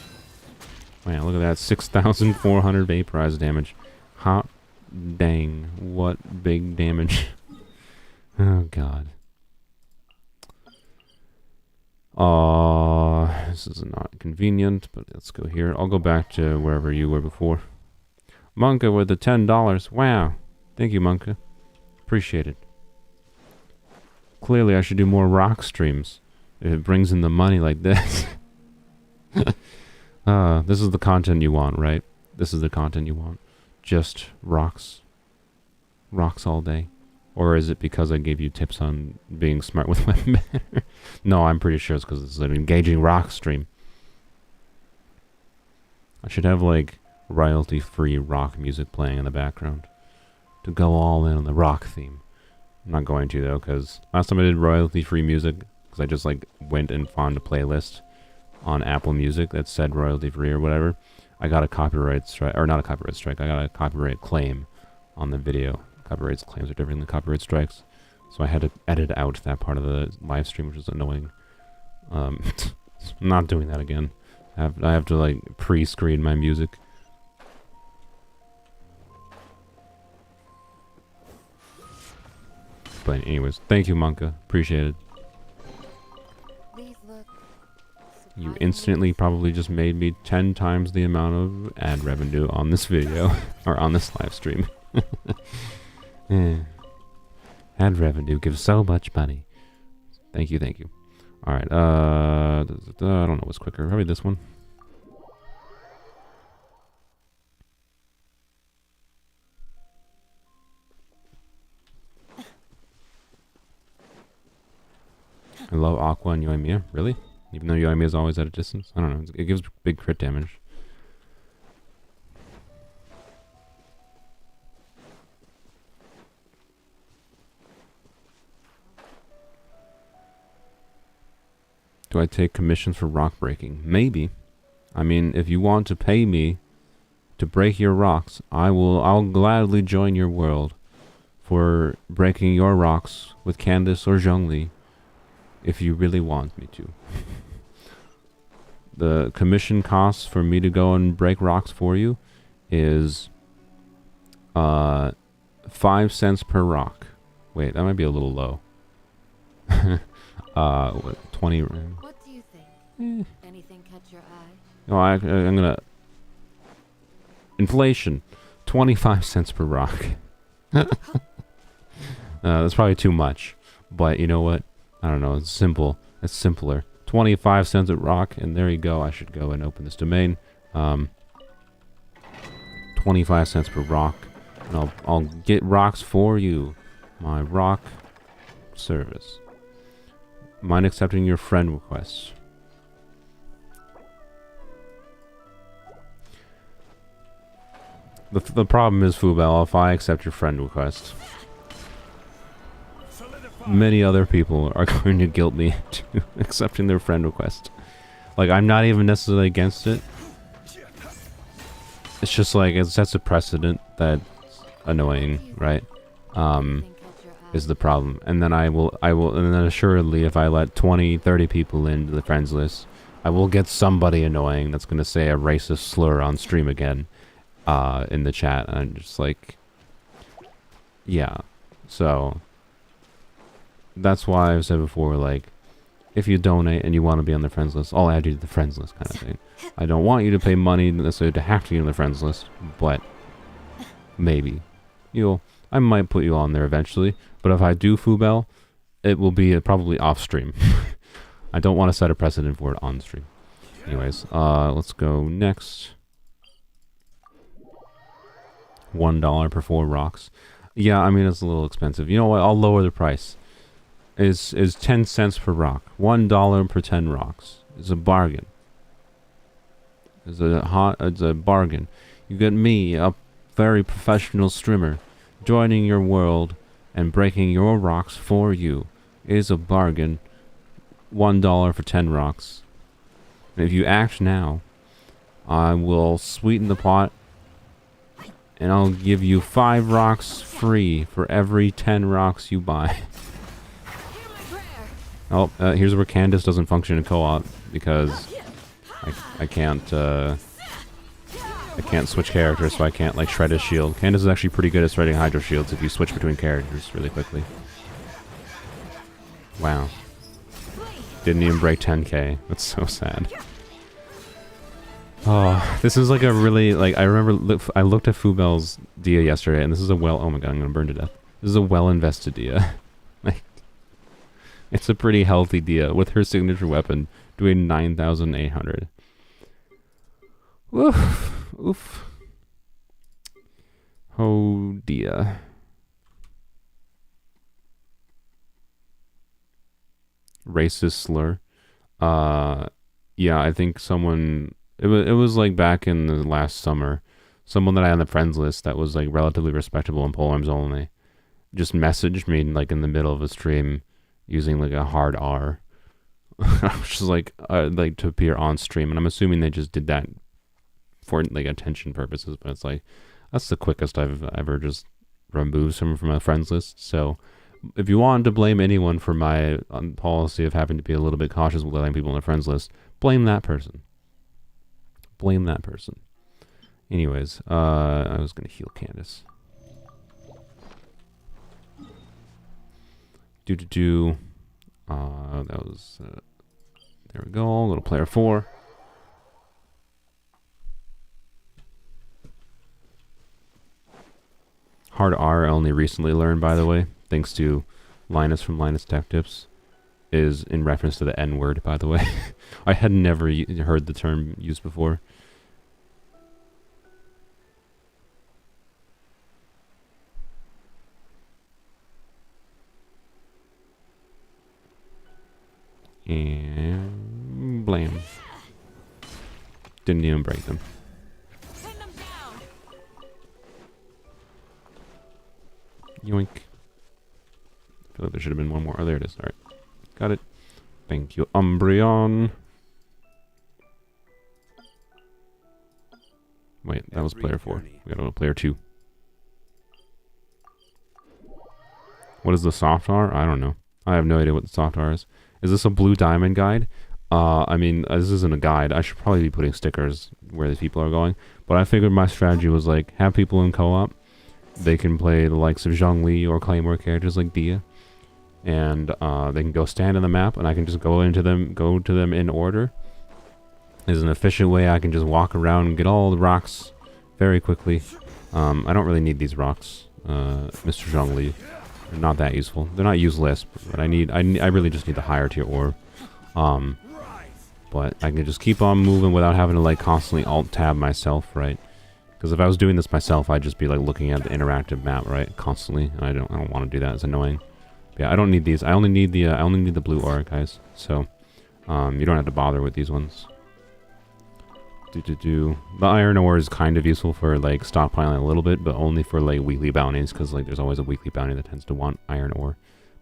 Man, look at that. 6,400 vaporize damage. Hot dang. What big damage. Oh, God. This is not convenient, but let's go here. I'll go back to wherever you were before. Monka with the $10. Wow. Thank you, Monka. Appreciate it. Clearly, I should do more rock streams. If it brings in the money like this. This is the content you want, right? This is the content you want. Just rocks. Rocks all day. Or is it because I gave you tips on being smart with weapon banner? No, I'm pretty sure it's because this is an engaging rock stream. I should have, like, royalty-free rock music playing in the background. To go all in on the rock theme. I'm not going to, though, because last time I did royalty-free music, because I just, like, went and found a playlist on Apple Music that said royalty-free or whatever, I got a copyright strike, or not a copyright strike, I got a copyright claim on the video. Copyright claims are different than copyright strikes. So I had to edit out that part of the live stream, which was annoying. I'm not doing that again. I have to, like, pre-screen my music. But anyways, thank you, Monka. Appreciate it. You instantly probably just made me 10 times the amount of ad revenue on this video, or on this live stream. Ad revenue gives so much money. Thank you, thank you. Alright, I don't know what's quicker. Probably this one. I love Aqua and Yoimiya. Really? Even though Yoimiya is always at a distance? I don't know. It gives big crit damage. Do I take commissions for rock breaking? Maybe. I mean, if you want to pay me to break your rocks, I'll gladly join your world for breaking your rocks with Candace or Zhongli if you really want me to. The commission cost for me to go and break rocks for you is 5 cents per rock. Wait, that might be a little low. 20. What do you think? Anything catch your eye? No, I'm gonna inflation. 25 cents per rock. That's probably too much, but you know what? I don't know. It's simple. It's simpler. 25 cents a rock, and there you go. I should go and open this domain. 25 cents per rock, and I'll get rocks for you. My rock service. Mind accepting your friend request. The problem is, Fubel, if I accept your friend request, many other people are going to guilt me to accepting their friend request. Like, I'm not even necessarily against it. It's just like, it sets a precedent that's annoying, right? Is the problem. And then and then assuredly, if I let 20, 30 people into the friends list, I will get somebody annoying that's going to say a racist slur on stream again, in the chat. And I'm just like, yeah. So, that's why I've said before, like, if you donate and you want to be on the friends list, I'll add you to the friends list kind of thing. I don't want you to pay money necessarily to have to be on the friends list, but maybe. I might put you on there eventually, but if I do Fubel, it will be probably off stream. I don't want to set a precedent for it on stream. Anyways, let's go next. $1 per 4 rocks. Yeah, I mean, it's a little expensive. You know what? I'll lower the price. Is 10 cents per rock. $1 per 10 rocks. It's a bargain. It's a bargain. You get me, a very professional streamer, joining your world and breaking your rocks for you. It is a bargain. $1 for 10 rocks. And if you act now, I will sweeten the pot and I'll give you 5 rocks free for every 10 rocks you buy. Oh, here's where Candace doesn't function in co-op because I can't switch characters, so I can't like shred his shield. Candace is actually pretty good at shredding Hydro shields if you switch between characters really quickly. Wow. Didn't even break 10k. That's so sad. Oh, this is like a really, like, I remember I looked at Fubel's Dia yesterday, and this is a oh my god, I'm gonna burn to death. This is a well-invested Dia. Like, it's a pretty healthy Dia, with her signature weapon doing 9,800. Oof. Oof. Oh, Dia. Racist slur. Yeah, I think someone... It was like back in the last summer, someone that I had on the friends list that was like relatively respectable in polearms only just messaged me like in the middle of a stream using like a hard R. I was just like to appear on stream, and I'm assuming they just did that for like attention purposes, but it's like that's the quickest I've ever just removed someone from my friends list. So if you want to blame anyone for my policy of having to be a little bit cautious with letting people on the friends list, blame that person. Blame that person. Anyways, I was gonna heal Candace. That was there we go. Little player 4. Hard R I only recently learned, by the way, thanks to Linus from Linus Tech Tips, is in reference to the N word, by the way. I had never heard the term used before. And blam. Didn't even break them. Yoink. I feel like there should have been one more. Oh, there it is. Alright. Got it. Thank you, Umbreon. Wait, that was player 4. We got a player 2. What is the soft R? I don't know. I have no idea what the soft R is. Is this a blue diamond guide? I mean, this isn't a guide. I should probably be putting stickers where these people are going. But I figured my strategy was like, have people in co-op. They can play the likes of Zhongli or Claymore characters like Dia. And they can go stand on the map, and I can just go to them in order. There's an efficient way I can just walk around and get all the rocks very quickly. I don't really need these rocks, Mr. Zhongli. They're not that useful. They're not useless, but I really just need the higher tier ore. But I can just keep on moving without having to like constantly alt tab myself, right? Because if I was doing this myself, I'd just be like looking at the interactive map, right, constantly, and I don't want to do that. It's annoying. But yeah, I don't need these. I only need the blue ore, guys. So you don't have to bother with these ones. The iron ore is kind of useful for like stockpiling a little bit, but only for like weekly bounties, because like there's always a weekly bounty that tends to want iron ore,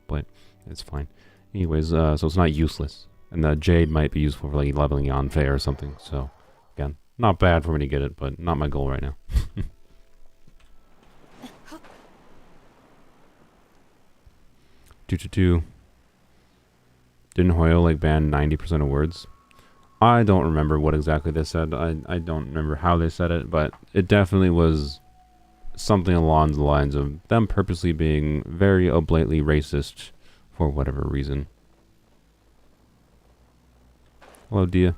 but it's fine. Anyways, so it's not useless, and the jade might be useful for like leveling Yanfei or something. So again, not bad for me to get it, but not my goal right now. Didn't Hoyo like ban 90% of words? I don't remember what exactly they said. I don't remember how they said it, but it definitely was something along the lines of them purposely being very oblately racist for whatever reason. Hello, Dia.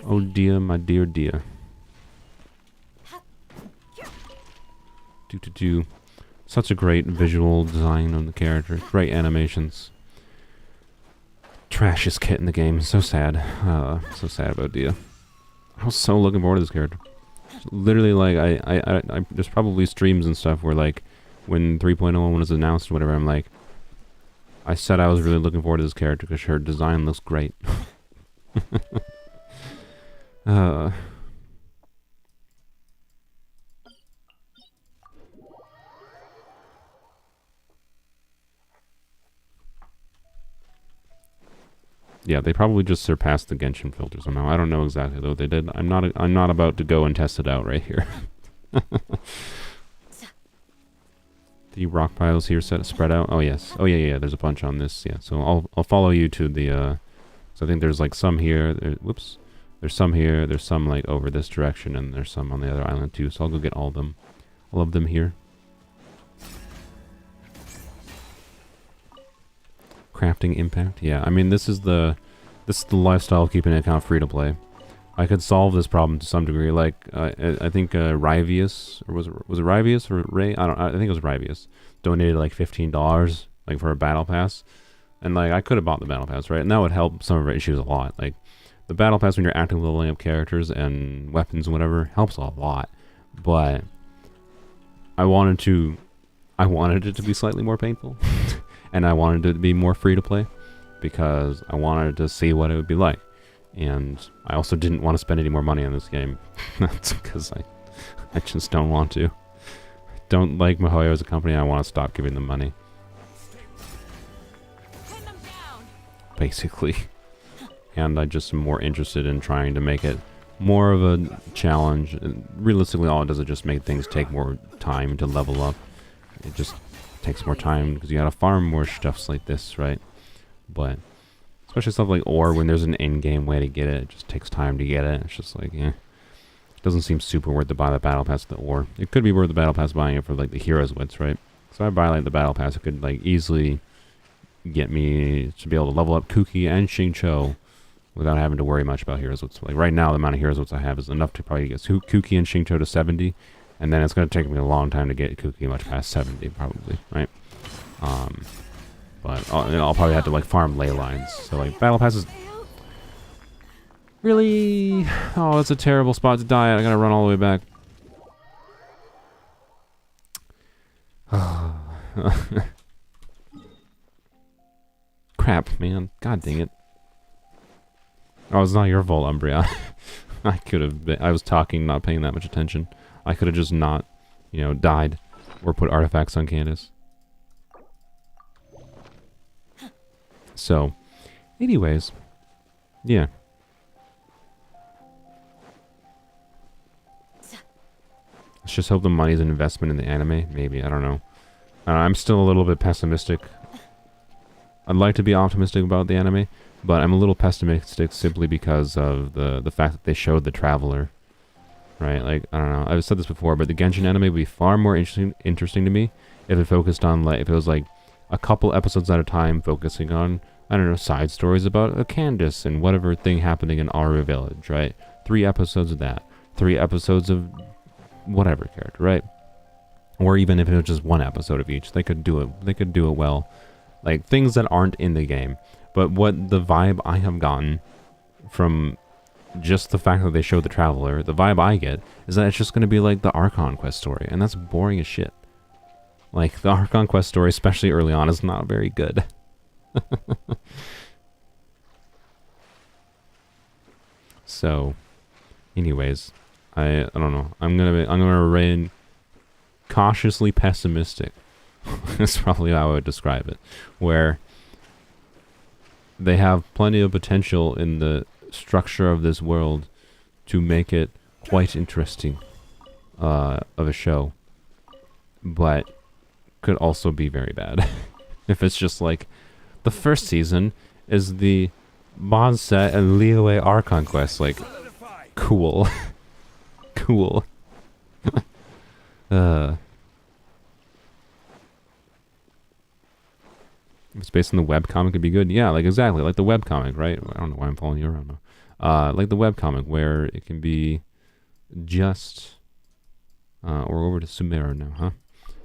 Oh, Dia, my dear Dia. Such a great visual design on the character. Great animations. Trashiest kit in the game. So sad. So sad about Dia. I was so looking forward to this character. Literally, like, I there's probably streams and stuff where, like, when 3.01 was announced or whatever, I'm like, I said I was really looking forward to this character because her design looks great. Uh, yeah, they probably just surpassed the Genshin filter somehow. I don't know exactly though. They did. I'm not about to go and test it out right here. The rock piles here spread out. Oh yes. Oh yeah. There's a bunch on this. Yeah. So I'll follow you to the. So I think there's like some here. Whoops. There's some here. There's some like over this direction, and there's some on the other island too. So I'll go get all of them. All of them here. Crafting impact. Yeah. I mean, this is the lifestyle of keeping an account free to play. I could solve this problem to some degree. Like I think Rivius, or was it Rivius or Ray? I think it was Rivius. Donated like $15 like for a battle pass, and like I could have bought the battle pass, right? And that would help some of our issues a lot. Like the battle pass when you're actively leveling up characters and weapons and whatever helps a lot. But I wanted it to be slightly more painful, and I wanted it to be more free to play because I wanted to see what it would be like. And I also didn't want to spend any more money on this game. That's because I just don't want to. I don't like MiHoYo as a company. I want to stop giving them money. Basically. And I just am more interested in trying to make it more of a challenge. And realistically, all it does is just make things take more time to level up. It just takes more time because you gotta farm more stuffs like this, right? But especially stuff like ore, when there's an in-game way to get it, it just takes time to get it. It's just like, It doesn't seem super worth to buy the battle pass with the ore. It could be worth the battle pass buying it for like the heroes wits, right? So I buy like the battle pass, it could like easily get me to be able to level up Kuki and Xingqiu without having to worry much about heroes wits. Like right now, the amount of heroes wits I have is enough to probably get Kuki and Xingqiu to 70, and then it's going to take me a long time to get Kuki much past 70, probably, right? But I'll probably have to like farm ley lines. So like battle passes. Really? Oh, that's a terrible spot to die at. I gotta run all the way back. Crap, man. God dang it. Oh, it's not your fault, Umbreon. I could have been. I was talking, not paying that much attention. I could have just not, died or put artifacts on Candace. So, anyways, yeah. Let's just hope the money's an investment in the anime. Maybe, I don't know. I'm still a little bit pessimistic. I'd like to be optimistic about the anime, but I'm a little pessimistic simply because of the fact that they showed the Traveler. Right? Like, I don't know. I've said this before, but the Genshin anime would be far more interesting to me if it focused on, like, if it was like a couple episodes at a time focusing on, I don't know, side stories about a Candace and whatever thing happening in Aru Village, right? 3 episodes of that. 3 episodes of whatever character, right? Or even if it was just 1 episode of each, they could do it well. Like, things that aren't in the game. But what the vibe I have gotten from just the fact that they showed the Traveler, the vibe I get is that it's just going to be like the Archon quest story, and that's boring as shit. Like, the Archon quest story, especially early on, is not very good. So, anyways, I don't know. I'm gonna remain cautiously pessimistic. That's probably how I would describe it. Where they have plenty of potential in the structure of this world to make it quite interesting of a show, but could also be very bad. If it's just like the first season is the Bonset and Liyue Archon quest, like, cool. Cool. If it's based on the webcomic, it'd be good. Yeah, like, exactly, like the webcomic, right? I don't know why I'm following you around now. Like the webcomic, where it can be just, or over to Sumeru now, huh?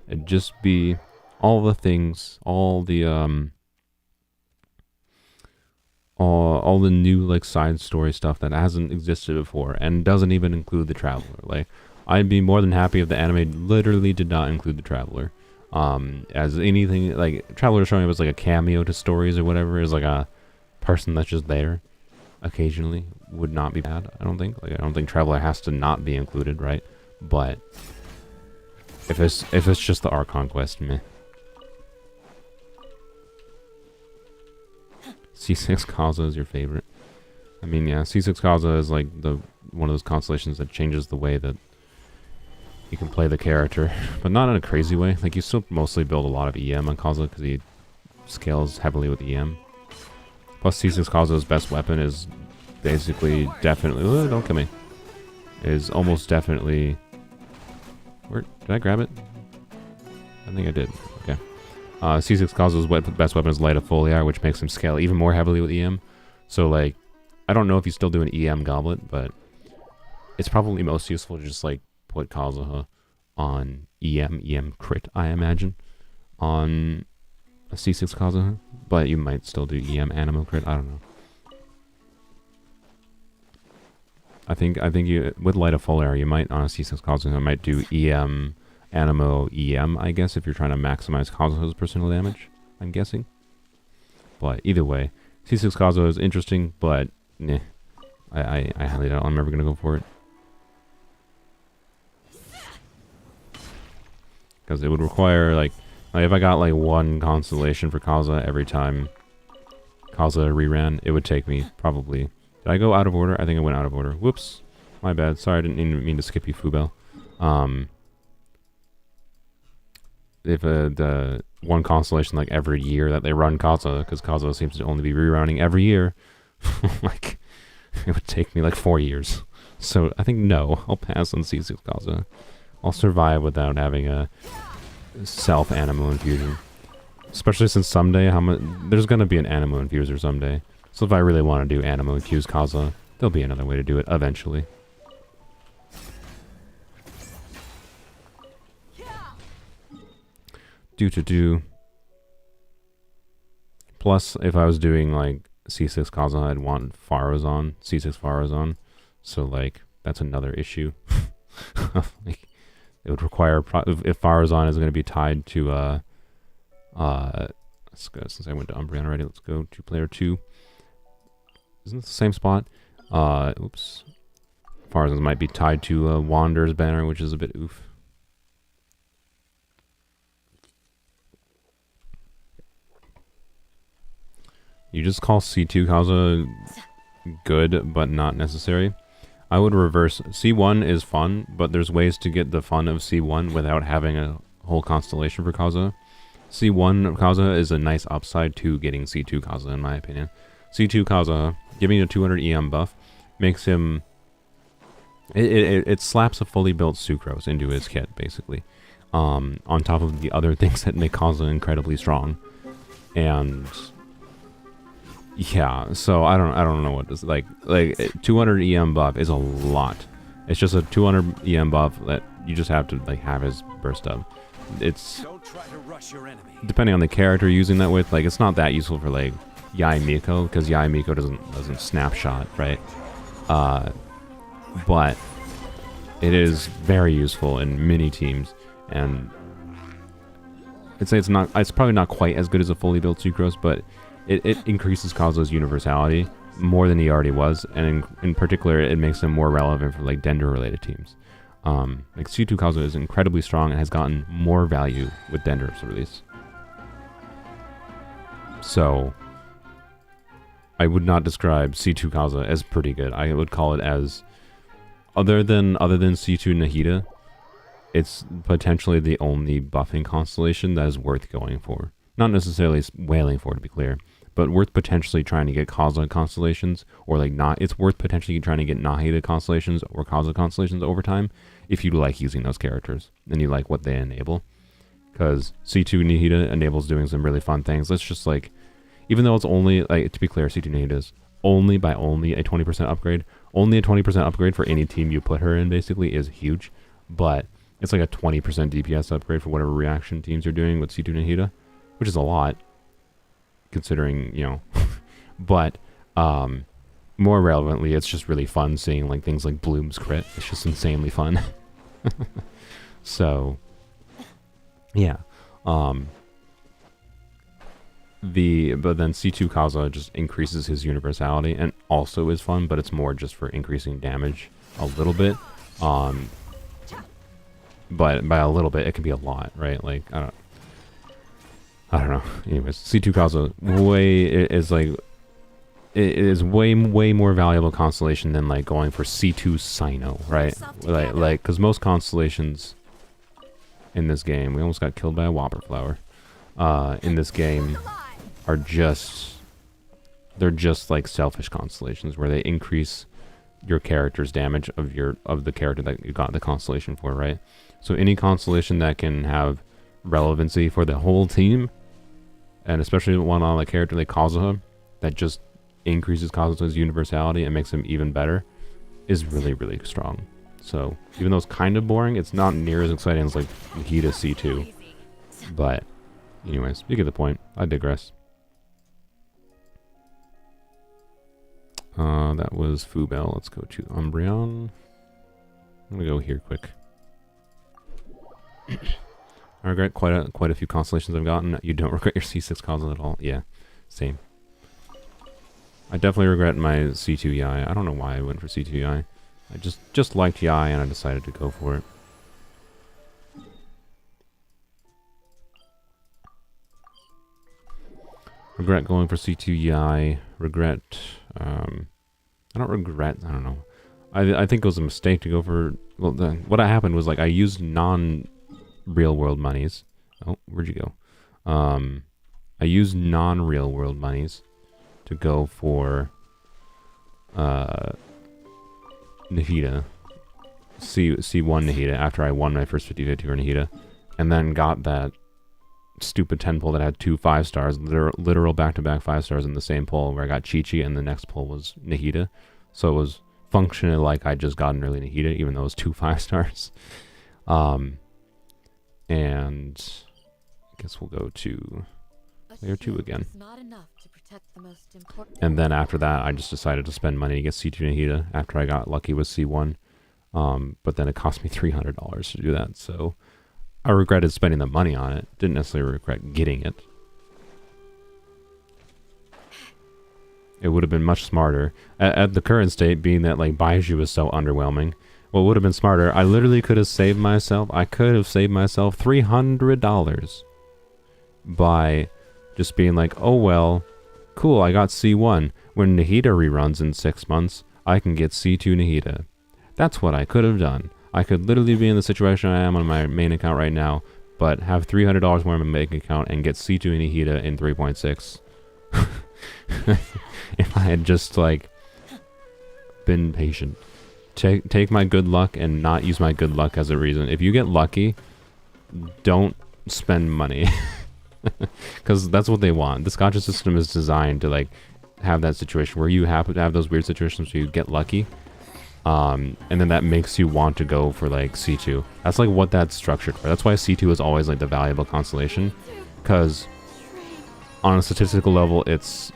It'd just be all the things, all the new, like, side story stuff that hasn't existed before and doesn't even include the Traveler. Like, I'd be more than happy if the anime literally did not include the Traveler. As anything, like, Traveler showing up as like a cameo to stories or whatever, is like a person that's just there. occasionally would not be bad. I don't think. Like, I don't think Traveler has to not be included, right? But if it's just the Archon quest, meh. C6 Kaza is your favorite. I mean, yeah, C6 Kaza is like one of those constellations that changes the way that you can play the character, but not in a crazy way. Like, you still mostly build a lot of EM on Kaza because he scales heavily with EM. Plus, C6 Kaza's best weapon is basically definitely... don't kill me. Is almost definitely... Where did I grab it? I think I did. Okay. C6 Kaza's best weapon is Light of Foliar, which makes him scale even more heavily with EM. So, like, I don't know if you still do an EM goblet, but it's probably most useful to just, like, put Kazuha on EM crit, I imagine, on a C6 Kazuha, but you might still do EM Animo crit, I don't know. I think you, with Light of Foliar, you might, on a C6 Kazuha, might do EM Animo EM, I guess, if you're trying to maximize Kazuha's personal damage, I'm guessing. But either way, C6 Kazuha is interesting, but nah, I highly doubt I'm ever going to go for it. Because it would require, like, if I got, like, one constellation for Kaza every time Kaza reran, it would take me probably... Did I go out of order? I think I went out of order. Whoops. My bad. Sorry, I didn't mean to skip you, Fubel. If the one constellation, like, every year that they run Kaza, because Kaza seems to only be rerunning every year, like, it would take me, like, 4 years. So, I think no. I'll pass on C6 Kaza. I'll survive without having a self-Animo infusion. Especially since someday, there's going to be an Animo infuser someday. So if I really want to do Animo infuse Kaza, there'll be another way to do it eventually. Do. Plus, if I was doing, like, C6 Kaza, I'd want Farazan, C6 Farazan. So, like, that's another issue. Like, it would require, if Farazan is going to be tied to, let's go, since I went to Umbreon already, let's go to player 2. Isn't it the same spot? Oops. Farazan might be tied to Wander's banner, which is a bit oof. You just call C2 Kaza good, but not necessary. I would reverse. C1 is fun, but there's ways to get the fun of C1 without having a whole constellation for Kaza. C1 Kaza is a nice upside to getting C2 Kaza, in my opinion. C2 Kaza, giving a 200 EM buff, makes him... It slaps a fully built Sucrose into his kit, basically. On top of the other things that make Kaza incredibly strong. And... yeah, so I don't know what this, like 200 EM buff is a lot. It's just a 200 EM buff that you just have to, like, have his burst up. It's, Don't try to rush your enemy. depending on the character you're using that with, like, it's not that useful for, like, Yai Miko, because Yai Miko doesn't snapshot, right? But it is very useful in many teams, and I'd say it's probably not quite as good as a fully built Sucrose, but it increases Kazu's universality more than he already was, and in particular, it makes him more relevant for, like, Dender-related teams. Like, C2 Kazu is incredibly strong and has gotten more value with Dender's release. So, I would not describe C2 Kaza as pretty good. I would call it as, other than C2 Nahida, it's potentially the only buffing constellation that is worth going for. Not necessarily wailing for, to be clear, but worth potentially trying to get Kaza constellations, or, like, not. It's worth potentially trying to get Nahida constellations or Kaza constellations over time, if you like using those characters and you like what they enable. Because C2 Nahida enables doing some really fun things. Let's just, like, even though it's only, like, to be clear, C2 Nahida is only a 20% upgrade. Only a 20% upgrade for any team you put her in, basically, is huge. But it's like a 20% DPS upgrade for whatever reaction teams you're doing with C2 Nahida, which is a lot, considering, you know. But more relevantly, it's just really fun seeing, like, things like Bloom's crit. It's just insanely fun. So yeah, But then C2 Kaza just increases his universality and also is fun, but it's more just for increasing damage a little bit. But by a little bit, it can be a lot, right? Like, I don't know. Anyways, C2 Kaza it is way more valuable constellation than like going for C2 Sino, right? Like, because most constellations in this game, we almost got killed by a whopper flower. In this game, they're just like selfish constellations where they increase your character's damage of the character that you got the constellation for, right? So any constellation that can have relevancy for the whole team, and especially one on a character like Kazuha, that just increases Kazuha's universality and makes him even better, is really, really strong. So even though it's kind of boring, it's not near as exciting as like Nahida C2. But anyways, you get the point. I digress. That was Fubel. Let's go to Umbreon. I'm gonna go here quick. I regret quite a few constellations I've gotten. You don't regret your C6 Kaza at all? Yeah, same. I definitely regret my C2 Yai. I don't know why I went for C2 Yai. I just liked Yai and I decided to go for it. Regret going for C2 Yai. Regret, I don't regret, I don't know. I think it was a mistake to go for, well, what happened was like I used non-real world monies. Oh, where'd you go? I used non-real world monies to go for Nahida, C1 Nahida, after I won my first 50-50 for Nahida, and then got that stupid 10 pull that had 2 5-stars, literal back-to-back 5-stars in the same pull, where I got Chi-Chi and the next pull was Nahida. So it was functionally like I just got an early Nahida, even though it was 2 5-stars. And I guess we'll go to layer 2 again. And then after that, I just decided to spend money to get C2 Nahida after I got lucky with C1. But then it cost me $300 to do that, so I regretted spending the money on it. Didn't necessarily regret getting it. It would have been much smarter. At the current state, being that like Baiju is so underwhelming, what would have been smarter, I literally could have saved myself, $300 by just being like, oh well, cool, I got C1. When Nahida reruns in 6 months, I can get C2 Nahida. That's what I could have done. I could literally be in the situation I am on my main account right now, but have $300 more in my main account and get C2 Nahida in 3.6. If I had just like been patient. Take my good luck and not use my good luck as a reason. If you get lucky, don't spend money. Because that's what they want. This gacha system is designed to like have that situation where you happen to have those weird situations where you get lucky. And then that makes you want to go for like C2. That's like what that's structured for. That's why C2 is always like the valuable constellation. Because on a statistical level, it's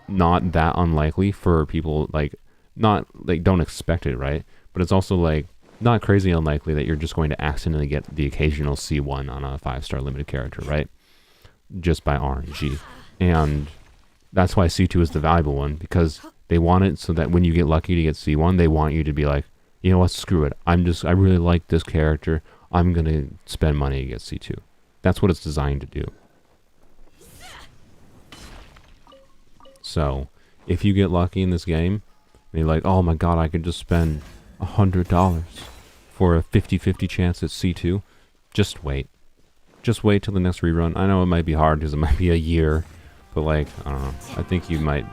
not that unlikely for people like don't expect it, right? But it's also like not crazy unlikely that you're just going to accidentally get the occasional C1 on a 5-star limited character, right? Just by RNG. And that's why C2 is the valuable one, because they want it so that when you get lucky to get C1, they want you to be like, you know what, screw it. I really like this character. I'm going to spend money to get C2. That's what it's designed to do. So, if you get lucky in this game, and you're like, oh my god, I could just spend $100 for a 50-50 chance at C2, just wait. Just wait till the next rerun. I know it might be hard because it might be a year, but like, I don't know. I think you might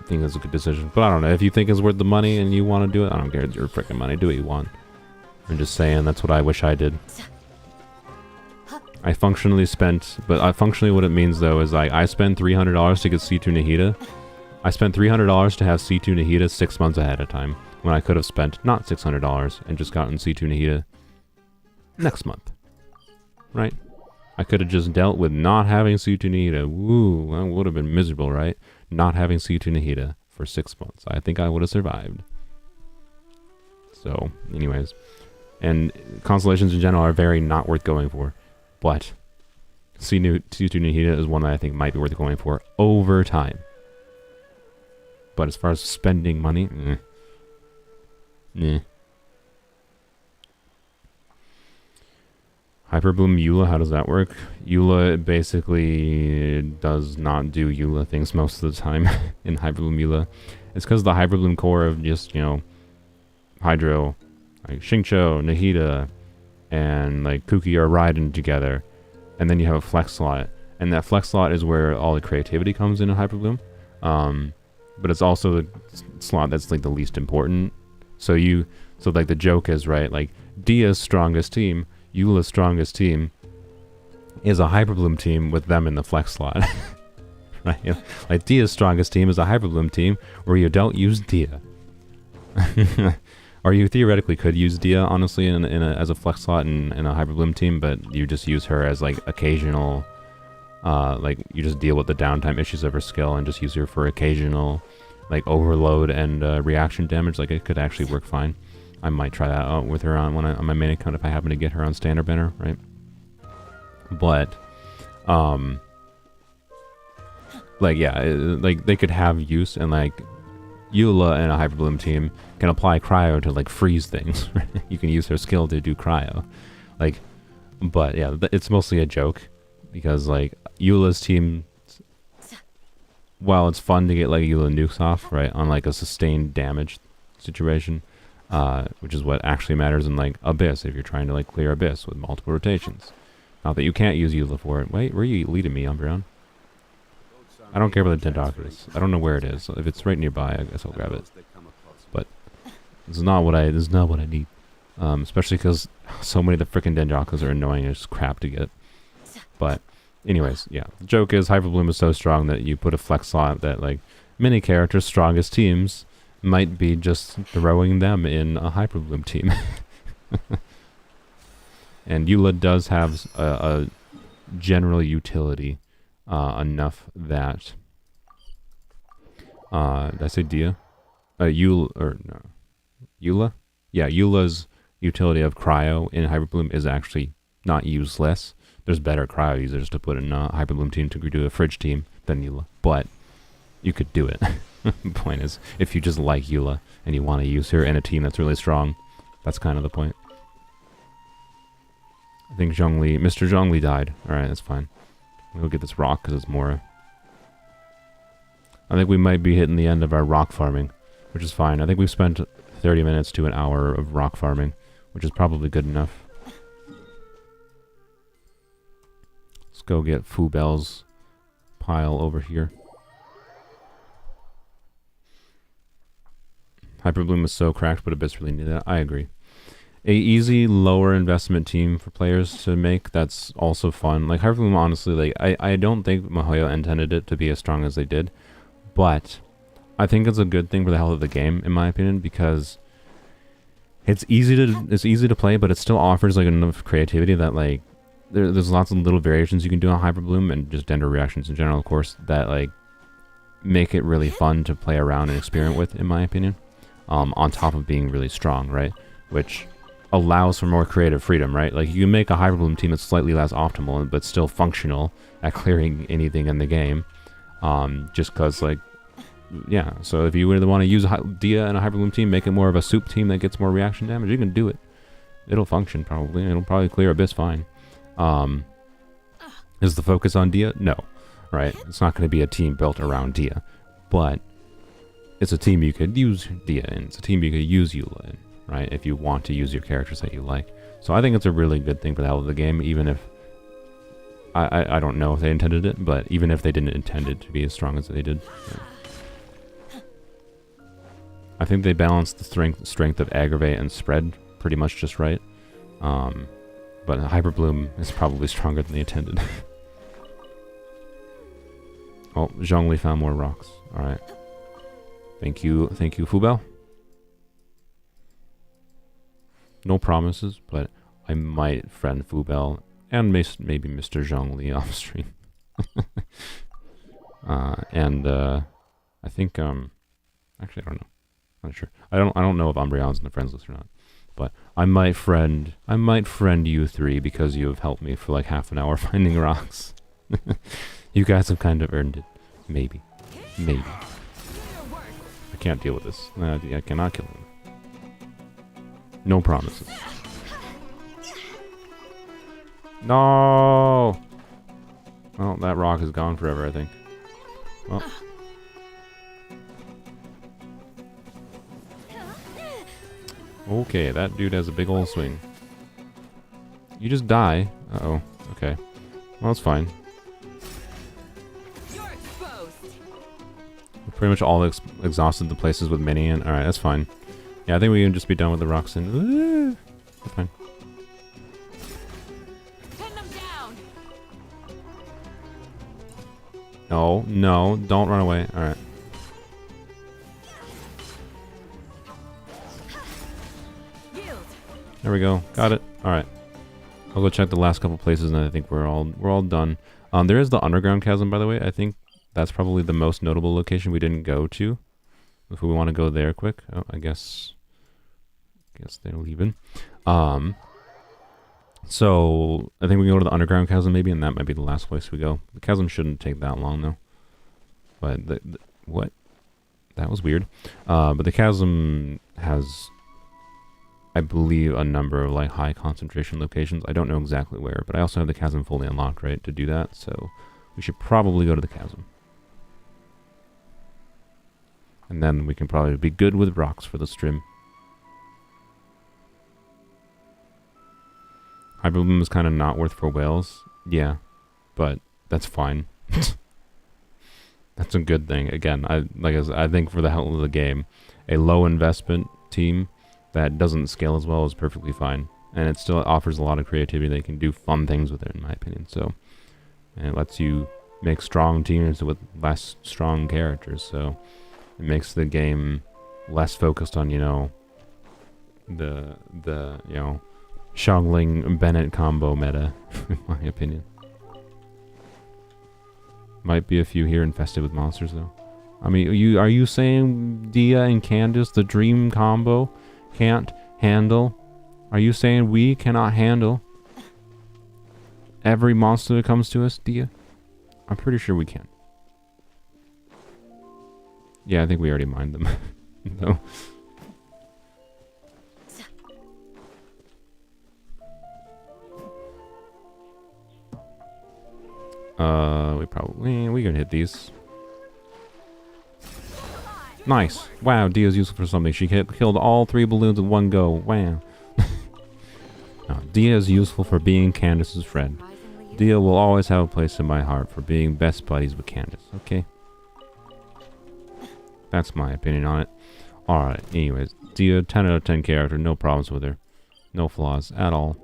think it's a good decision. But I don't know. If you think it's worth the money and you want to do it, I don't care. It's your freaking money. Do what you want. I'm just saying that's what I wish I did. I functionally spent, but functionally what it means though is like I spent $300 to get C2 Nahida. I spent $300 to have C2 Nahida 6 months ahead of time, when I could have spent not $600 and just gotten C2 Nahida next month, right? I could have just dealt with not having C2 Nahida. Woo, that would have been miserable, right? Not having C2 Nahida for 6 months. I think I would have survived. So, anyways. And constellations in general are very not worth going for. But C2 Nahida is one that I think might be worth going for over time. But as far as spending money, nah. Hyperbloom Eula, how does that work? Eula basically does not do Eula things most of the time in Hyperbloom Eula. It's because the Hyperbloom core of just, you know, Hydro, like Xingqiu, Nahida, and like Kuki are riding together. And then you have a flex slot. And that flex slot is where all the creativity comes in Hyperbloom. But it's also the slot that's like the least important. So like the joke is, right, like Dia's strongest team, Eula's strongest team is a Hyperbloom team with them in the flex slot. Right? Like Dia's strongest team is a Hyperbloom team where you don't use Dia. Or you theoretically could use Dia, honestly, as a flex slot in a Hyperbloom team, but you just use her as like occasional, like you just deal with the downtime issues of her skill and just use her for occasional like overload and reaction damage. Like it could actually work fine. I might try that out with her on my main account if I happen to get her on standard banner, right? But, like yeah, like they could have use, and like Eula and a Hyperbloom team can apply cryo to like freeze things. Right? You can use her skill to do cryo, like. But yeah, it's mostly a joke because like Eula's team, while it's fun to get like Eula nukes off, right, on like a sustained damage situation, which is what actually matters in like Abyss if you're trying to like clear Abyss with multiple rotations. Not that you can't use Eula for it. Wait, where are you leading me, Umbreon? I don't care where the Dendroculus. I don't know where it is. So if it's right nearby, I guess I'll grab it. But this is not what I need. Especially because so many of the freaking Dendroculus are annoying as crap to get. But anyways, yeah. The joke is Hyperbloom is so strong that you put a flex slot that like many characters' strongest teams might be just throwing them in a Hyperbloom team. And Eula does have a general utility enough that did I say Dia? Eula? Yeah, Eula's utility of cryo in Hyperbloom is actually not useless. There's better cryo users to put in a Hyperbloom team to do a fridge team than Eula, but you could do it. Point is, if you just like Eula and you want to use her in a team that's really strong, that's kind of the point. I think Mr. Zhongli died. Alright, that's fine. We'll get this rock because it's more. I think we might be hitting the end of our rock farming, which is fine. I think we've spent 30 minutes to an hour of rock farming, which is probably good enough. Let's go get Fu Bell's pile over here. Hyperbloom is so cracked, but Abyss really needed that. I agree. A easy, lower investment team for players to make that's also fun. Like Hyperbloom, honestly, like I don't think Mihoyo intended it to be as strong as they did, but I think it's a good thing for the health of the game, in my opinion, because it's easy to play, but it still offers like enough creativity that like there's lots of little variations you can do on Hyperbloom and just Dendro reactions in general, of course, that like make it really fun to play around and experiment with, in my opinion. On top of being really strong, right? Which allows for more creative freedom, right? Like you can make a Hyperbloom team that's slightly less optimal but still functional at clearing anything in the game. Just cause like, yeah, so if you really want to use Dia and a Hyperbloom team, make it more of a soup team that gets more reaction damage, you can do it. It'll function probably. It'll probably clear Abyss fine. Is the focus on Dia? No, right? It's not going to be a team built around Dia, but it's a team you could use Dia in. It's a team you could use Eula in, right? If you want to use your characters that you like. So I think it's a really good thing for the health of the game, even if I don't know if they intended it, but even if they didn't intend it to be as strong as they did. Yeah. I think they balanced the strength of aggravate and spread pretty much just right. But Hyperbloom is probably stronger than they intended. Oh, Zhongli found more rocks. Alright. Thank you, Fubel. No promises, but I might friend Fubel and maybe Mr. Zhongli off stream. I think actually I don't know. I'm not sure. I don't know if Umbreon's in the friends list or not. But I might friend you three because you have helped me for like half an hour finding rocks. You guys have kind of earned it. Maybe. Maybe. I can't deal with this. I cannot kill him. No promises. No! Well, that rock is gone forever, I think. Well. Okay, that dude has a big old swing. You just die. Uh-oh. Okay. Well, it's fine. We pretty much all exhausted the places with minion. Alright, that's fine. Yeah, I think we can just be done with the rocks and... Ooh, that's fine. Pin them down. No, no, don't run away. Alright. There we go. Got it. Alright. I'll go check the last couple places and I think we're all done. There is the underground chasm, by the way. I think that's probably the most notable location we didn't go to. If we want to go there quick. Oh, I guess they're leaving. So I think we can go to the underground chasm maybe, and that might be the last place we go. The chasm shouldn't take that long though. But what? That was weird. But the chasm has, I believe, a number of like high concentration locations. I don't know exactly where, but I also have the chasm fully unlocked, right, to do that. So we should probably go to the chasm. And then we can probably be good with rocks for the stream. Hyperbloom is kind of not worth for whales. Yeah, but that's fine. That's a good thing. Again, I think for the health of the game, a low investment team that doesn't scale as well is perfectly fine. And it still offers a lot of creativity. They can do fun things with it, in my opinion. So, and it lets you make strong teams with less strong characters. So it makes the game less focused on, you know, the you know, Xiangling Bennett combo meta, in my opinion. Might be a few here infested with monsters though. I mean, are you saying Dia and Candace, the dream combo, can't handle? Are you saying we cannot handle every monster that comes to us, Dia? I'm pretty sure we can. Yeah, I think we already mined them. No. We can hit these. Nice. Wow, Dia's useful for something. She killed all 3 balloons in one go. Wow. No, Dia is useful for being Candace's friend. Dia will always have a place in my heart for being best buddies with Candace. Okay? That's my opinion on it. Alright, anyways. Dia, 10 out of 10 character. No problems with her. No flaws at all.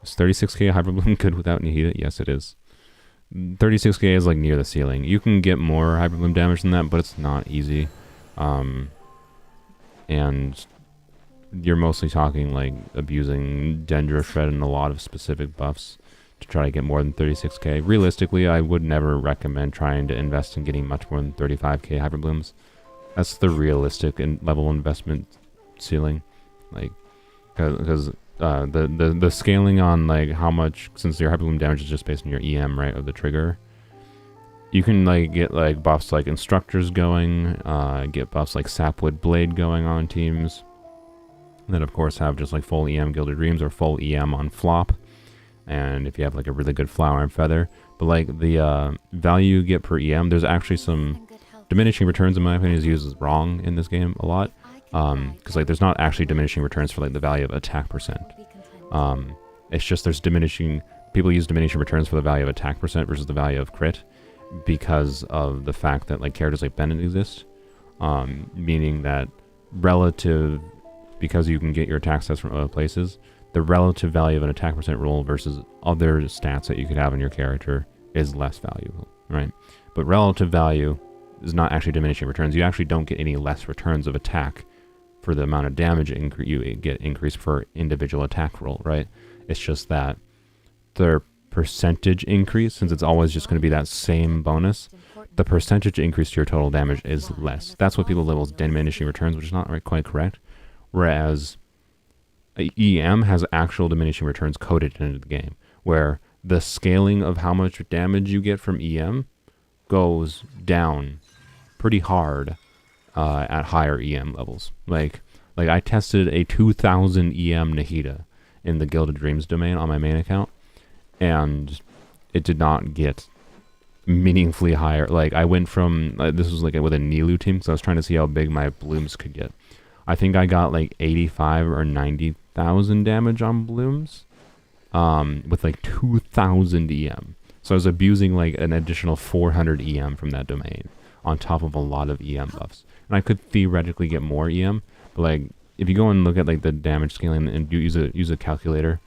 Is 36k Hyperbloom good without Nihita? Yes, it is. 36k is like near the ceiling. You can get more Hyperbloom damage than that, but it's not easy. And you're mostly talking like abusing Dendro Shred and a lot of specific buffs to try to get more than 36k. Realistically, I would never recommend trying to invest in getting much more than 35k Hyperblooms. That's the realistic level investment ceiling. Like, because the scaling on like how much, since your Hyperbloom damage is just based on your EM, right, of the trigger, you can like get like buffs like Instructors going, get buffs like Sapwood Blade going on teams, and then of course have just like full EM Gilded Dreams or full EM on Flop, and if you have like a really good Flower and Feather. But like the value you get per EM, there's actually some diminishing returns, in my opinion, is used as wrong in this game a lot. Because like there's not actually diminishing returns for like the value of attack percent. It's just there's people use diminishing returns for the value of attack percent versus the value of crit, because of the fact that like characters like Bennett exist, meaning that because you can get your attack stats from other places, the relative value of an attack percent roll versus other stats that you could have in your character is less valuable, right? But relative value is not actually diminishing returns. You actually don't get any less returns of attack for the amount of damage you get increased for individual attack roll, right? It's just that the percentage increase, since it's always just going to be that same bonus, the percentage increase to your total damage is less. That's what people label as diminishing returns, which is not quite correct. Whereas EM has actual diminishing returns coded into the game, where the scaling of how much damage you get from EM goes down pretty hard at higher EM levels. Like I tested a 2000 EM Nahida in the Gilded Dreams domain on my main account, and it did not get meaningfully higher. Like I went from this was like with a Nilu team, because I was trying to see how big my blooms could get. I think I got like 85 or 90,000 damage on blooms, with like 2000 EM. So I was abusing like an additional 400 EM from that domain on top of a lot of EM buffs. And I could theoretically get more EM, but like if you go and look at like the damage scaling and you use a calculator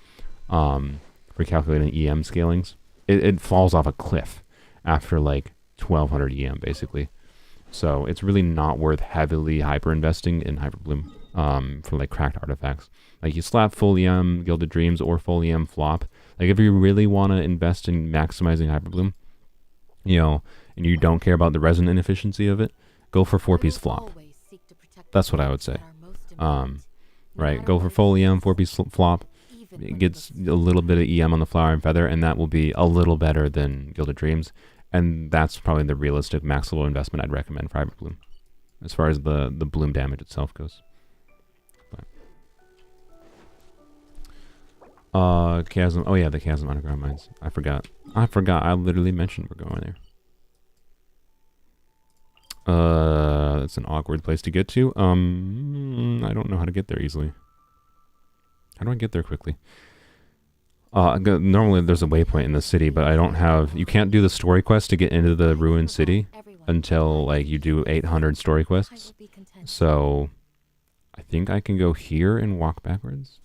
for calculating EM scalings, it falls off a cliff after like 1200 EM basically. So it's really not worth heavily hyper investing in Hyperbloom for like cracked artifacts. Like you slap full EM Gilded Dreams or full EM flop. Like if you really want to invest in maximizing Hyperbloom, you know, and you don't care about the resin inefficiency of it, go for 4-piece flop. That's what I would say. Right, go for full EM 4-piece flop. It gets a little bit of EM on the Flower and Feather, and that will be a little better than Gilded Dreams. And that's probably the realistic max level investment I'd recommend for Hyperbloom, as far as the bloom damage itself goes. But, Chasm. Oh yeah, the Chasm underground mines. I forgot. I literally mentioned we're going there. It's an awkward place to get to. I don't know how to get there easily. How do I get there quickly? Normally there's a waypoint in the city, but I don't have... You can't do the story quest to get into the ruined city until like you do 800 story quests. So I think I can go here and walk backwards.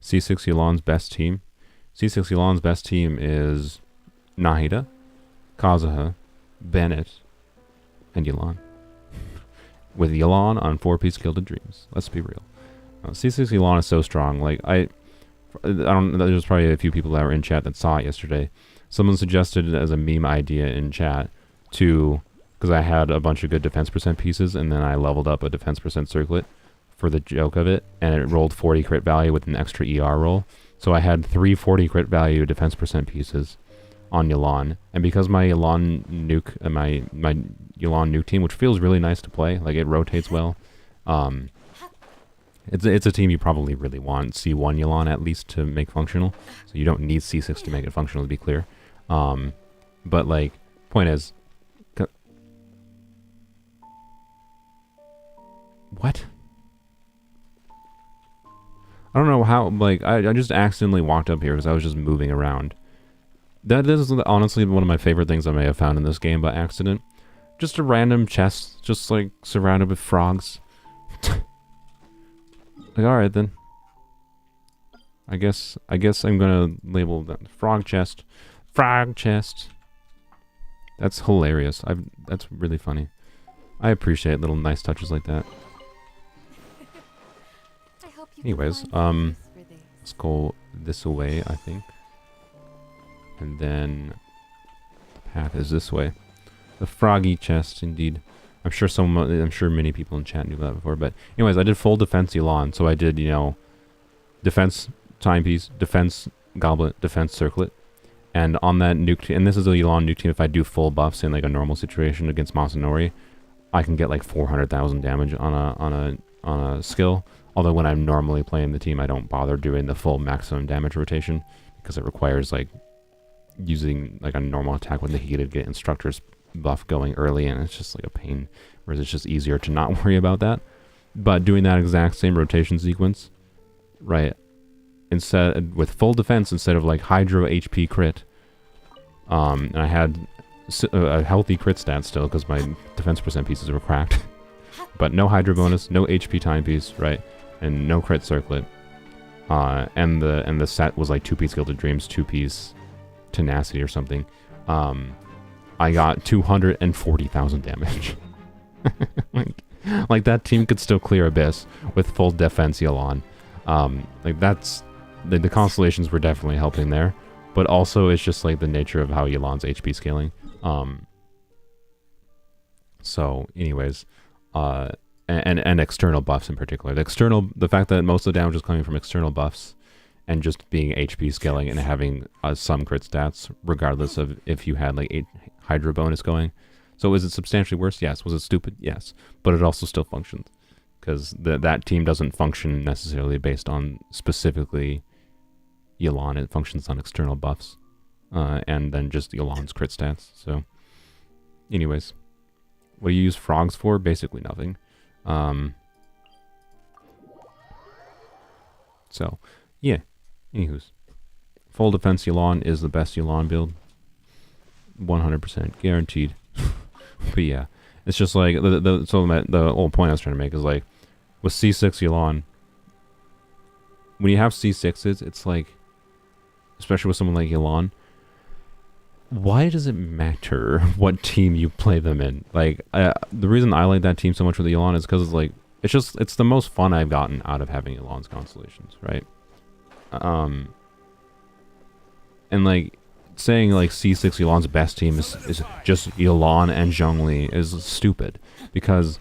C6 Yulan's best team. C6 Yulan's best team is Nahida, Kazuha, Bennett, and Yulan. With Yulan on 4-piece Gilded Dreams. Let's be real. C6 Yulan is so strong. Like I don't. There's probably a few people that were in chat that saw it yesterday. Someone suggested it as a meme idea in chat because I had a bunch of good defense percent pieces, and then I leveled up a defense percent circlet for the joke of it, and it rolled 40 crit value with an extra ER roll. So I had 3 40 crit value defense percent pieces on Yulan, and because my Yulan nuke, my Yulan nuke team, which feels really nice to play, like it rotates well. It's a team you probably really want C1 Yulan at least to make functional, so you don't need C6 to make it functional, to be clear. But like, point is, what? I don't know how, like, I just accidentally walked up here because I was just moving around. That is honestly one of my favorite things I may have found in this game by accident. Just a random chest, just like surrounded with frogs. Like, alright then. I guess I'm gonna label that frog chest. Frog chest. That's hilarious. That's really funny. I appreciate little nice touches like that. Anyways, let's go this way, I think. And then the path is this way. The froggy chest, indeed. I'm sure many people in chat knew that before, but anyways, I did full defense Elan, so I did, you know, defense timepiece, defense goblet, defense circlet. And on that nuke, and this is a Elan nuke team, if I do full buffs in like a normal situation against Masanori, I can get like 400,000 damage on a skill. Although when I'm normally playing the team, I don't bother doing the full maximum damage rotation because it requires like using like a normal attack with the heated get instructor's buff going early, and it's just like a pain. Whereas it's just easier to not worry about that. But doing that exact same rotation sequence, right? Instead with full defense instead of like Hydro HP crit, and I had a healthy crit stat still because my defense percent pieces were cracked. But no Hydro bonus, no HP timepiece, right? And no crit circlet. And the set was like 2-piece Gilded Dreams, 2-piece Tenacity or something. I got 240,000 damage. like that team could still clear Abyss with full defense Yelan. Like that's the constellations were definitely helping there, but also it's just like the nature of how Yelan's HP scaling. So, anyways, and external buffs in particular. The fact that most of the damage is coming from external buffs, and just being HP scaling and having some crit stats, regardless of if you had like a Hydra bonus going. So is it substantially worse? Yes. Was it stupid? Yes. But it also still functions, because that team doesn't function necessarily based on specifically Yelan. It functions on external buffs, and then just Yelan's crit stats. So, anyways, what do you use frogs for? Basically nothing. So, yeah. Anywho's, full defense Yelan is the best Yelan build. 100% guaranteed. But yeah, it's just like the whole point I was trying to make is like with C6 Yelan, when you have C6s, it's like, especially with someone like Yelan, why does it matter what team you play them in? Like, the reason I like that team so much with Yelan is because it's like, it's the most fun I've gotten out of having Yelan's constellations, right? And like saying like C6 Yelan's best team is just Yelan and Zhongli is stupid, because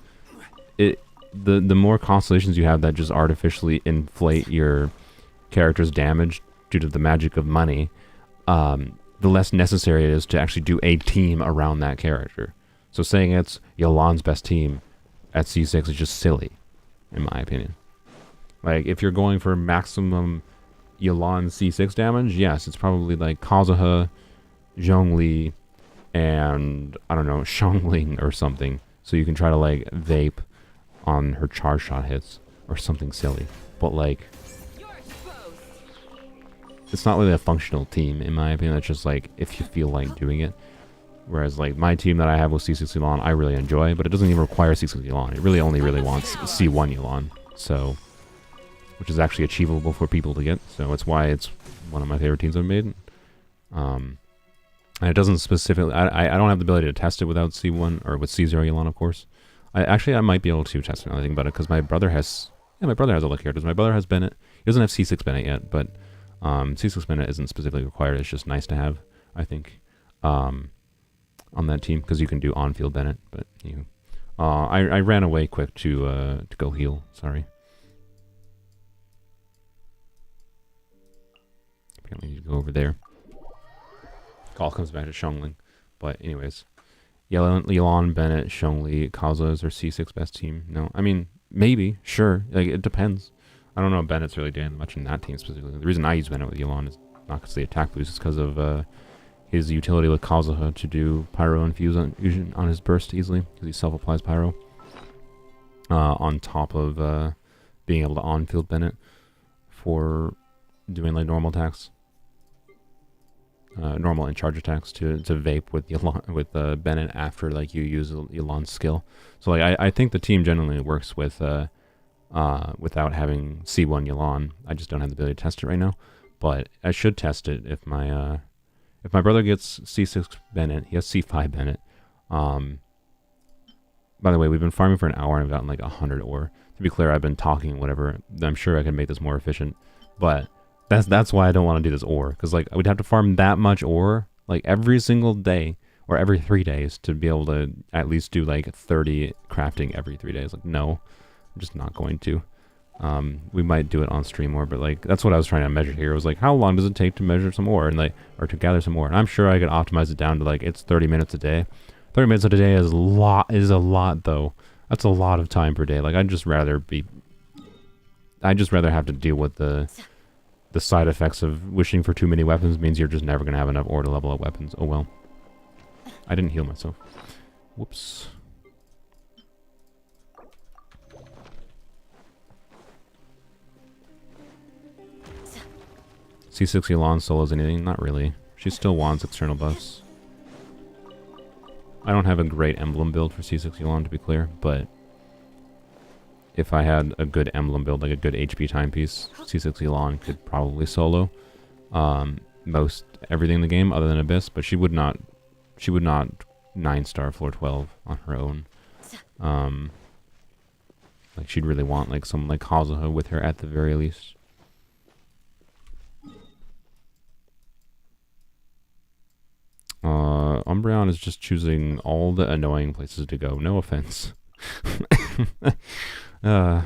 the more constellations you have that just artificially inflate your character's damage due to the magic of money, the less necessary it is to actually do a team around that character. So saying it's Yelan's best team at C6 is just silly, in my opinion. Like, if you're going for maximum Yelan C6 damage, yes, it's probably like Kazuha, Zhongli, and I don't know, Xiangling or something. So you can try to like vape on her charge shot hits or something silly. But like, it's not really a functional team, in my opinion. It's just like if you feel like doing it. Whereas like my team that I have with C6 Yelan, I really enjoy, but it doesn't even require C6 Yelan. It really only wants C1 Yelan. So, which is actually achievable for people to get. So it's why it's one of my favorite teams I've made. And it doesn't specifically, I don't have the ability to test it without C1 or with C0 Yelan, of course. I might be able to test another thing about it, because my brother has all the characters. My brother has Bennett. He doesn't have C6 Bennett yet, but C6 Bennett isn't specifically required. It's just nice to have, I think, on that team, because you can do on-field Bennett. But you, I ran away quick to go heal. Sorry. Apparently, you go over there. Call comes back to Xiangling. But anyways, Yelan, Bennett, Zhongli, Kazuha is their C6 best team. No, I mean, maybe, sure. Like, it depends. I don't know if Bennett's really doing much in that team specifically. The reason I use Bennett with Yelan is not because of the attack boost, it's because of his utility with Kazuha to do Pyro Infusion on his burst easily, because he self-applies Pyro. On top of being able to on-field Bennett for doing like normal attacks. Normal and charge attacks to vape with Yelan, with Bennett after like you use Yelan's skill. So like I think the team generally works with without having C1 Yelan. I just don't have the ability to test it right now, but I should test it if my brother gets C6 Bennett. He has C5 Bennett. By the way, we've been farming for an hour and I've gotten like 100 ore. To be clear, I've been talking whatever. I'm sure I can make this more efficient, but that's why I don't want to do this ore, because like we'd have to farm that much ore like every single day or every 3 days to be able to at least do like 30 crafting every 3 days. Like, no, I'm just not going to. We might do it on stream more, but like that's what I was trying to measure here. It was like, how long does it take to measure some ore and like, or to gather some ore? And I'm sure I could optimize it down to like it's 30 minutes a day. 30 minutes a day is a lot though. That's a lot of time per day. Like I'd just rather have to deal with the side effects of wishing for too many weapons. Means you're just never going to have enough ore to level up weapons. Oh well. I didn't heal myself. Whoops. C6 Yelan solos anything? Not really. She still wants external buffs. I don't have a great emblem build for C6 Yelan, to be clear, but if I had a good emblem build, like a good HP timepiece, C6 Yelan could probably solo most everything in the game other than Abyss, but she would not 9-star floor 12 on her own. Like she'd really want like someone like Kazuha with her at the very least. Umbreon is just choosing all the annoying places to go. No offense. uh...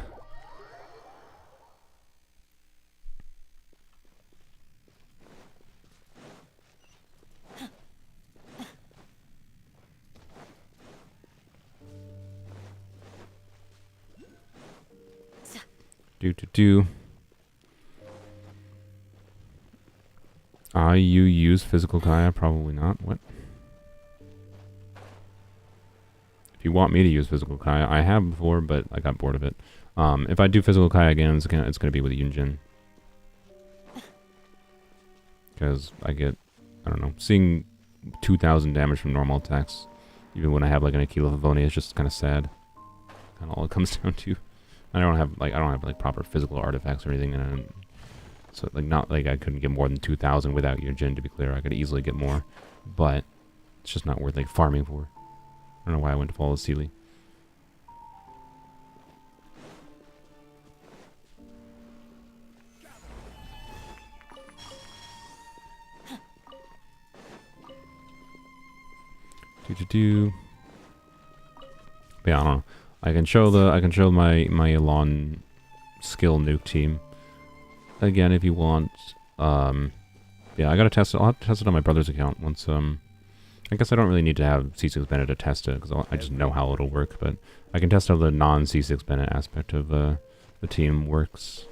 Do. You use physical Kaya? Probably not. What? If you want me to use physical Kaya, I have before, but I got bored of it. If I do physical Kaya again, it's gonna be with Yunjin. Because I get, I don't know, seeing 2,000 damage from normal attacks, even when I have like an Aquila Favoni, is just kind of sad. Kind of all it comes down to. I don't have like proper physical artifacts or anything, and so like not like I couldn't get more than 2,000 without Yunjin. To be clear, I could easily get more, but it's just not worth like farming for. I don't know why I went to follow Sealy. But yeah, I don't know. I can show my Elon skill nuke team again if you want. Yeah, I gotta test it. I'll have to test it on my brother's account once. I guess I don't really need to have C6 Bennett to test it because I just know how it'll work. But I can test how the non-C6 Bennett aspect of the team works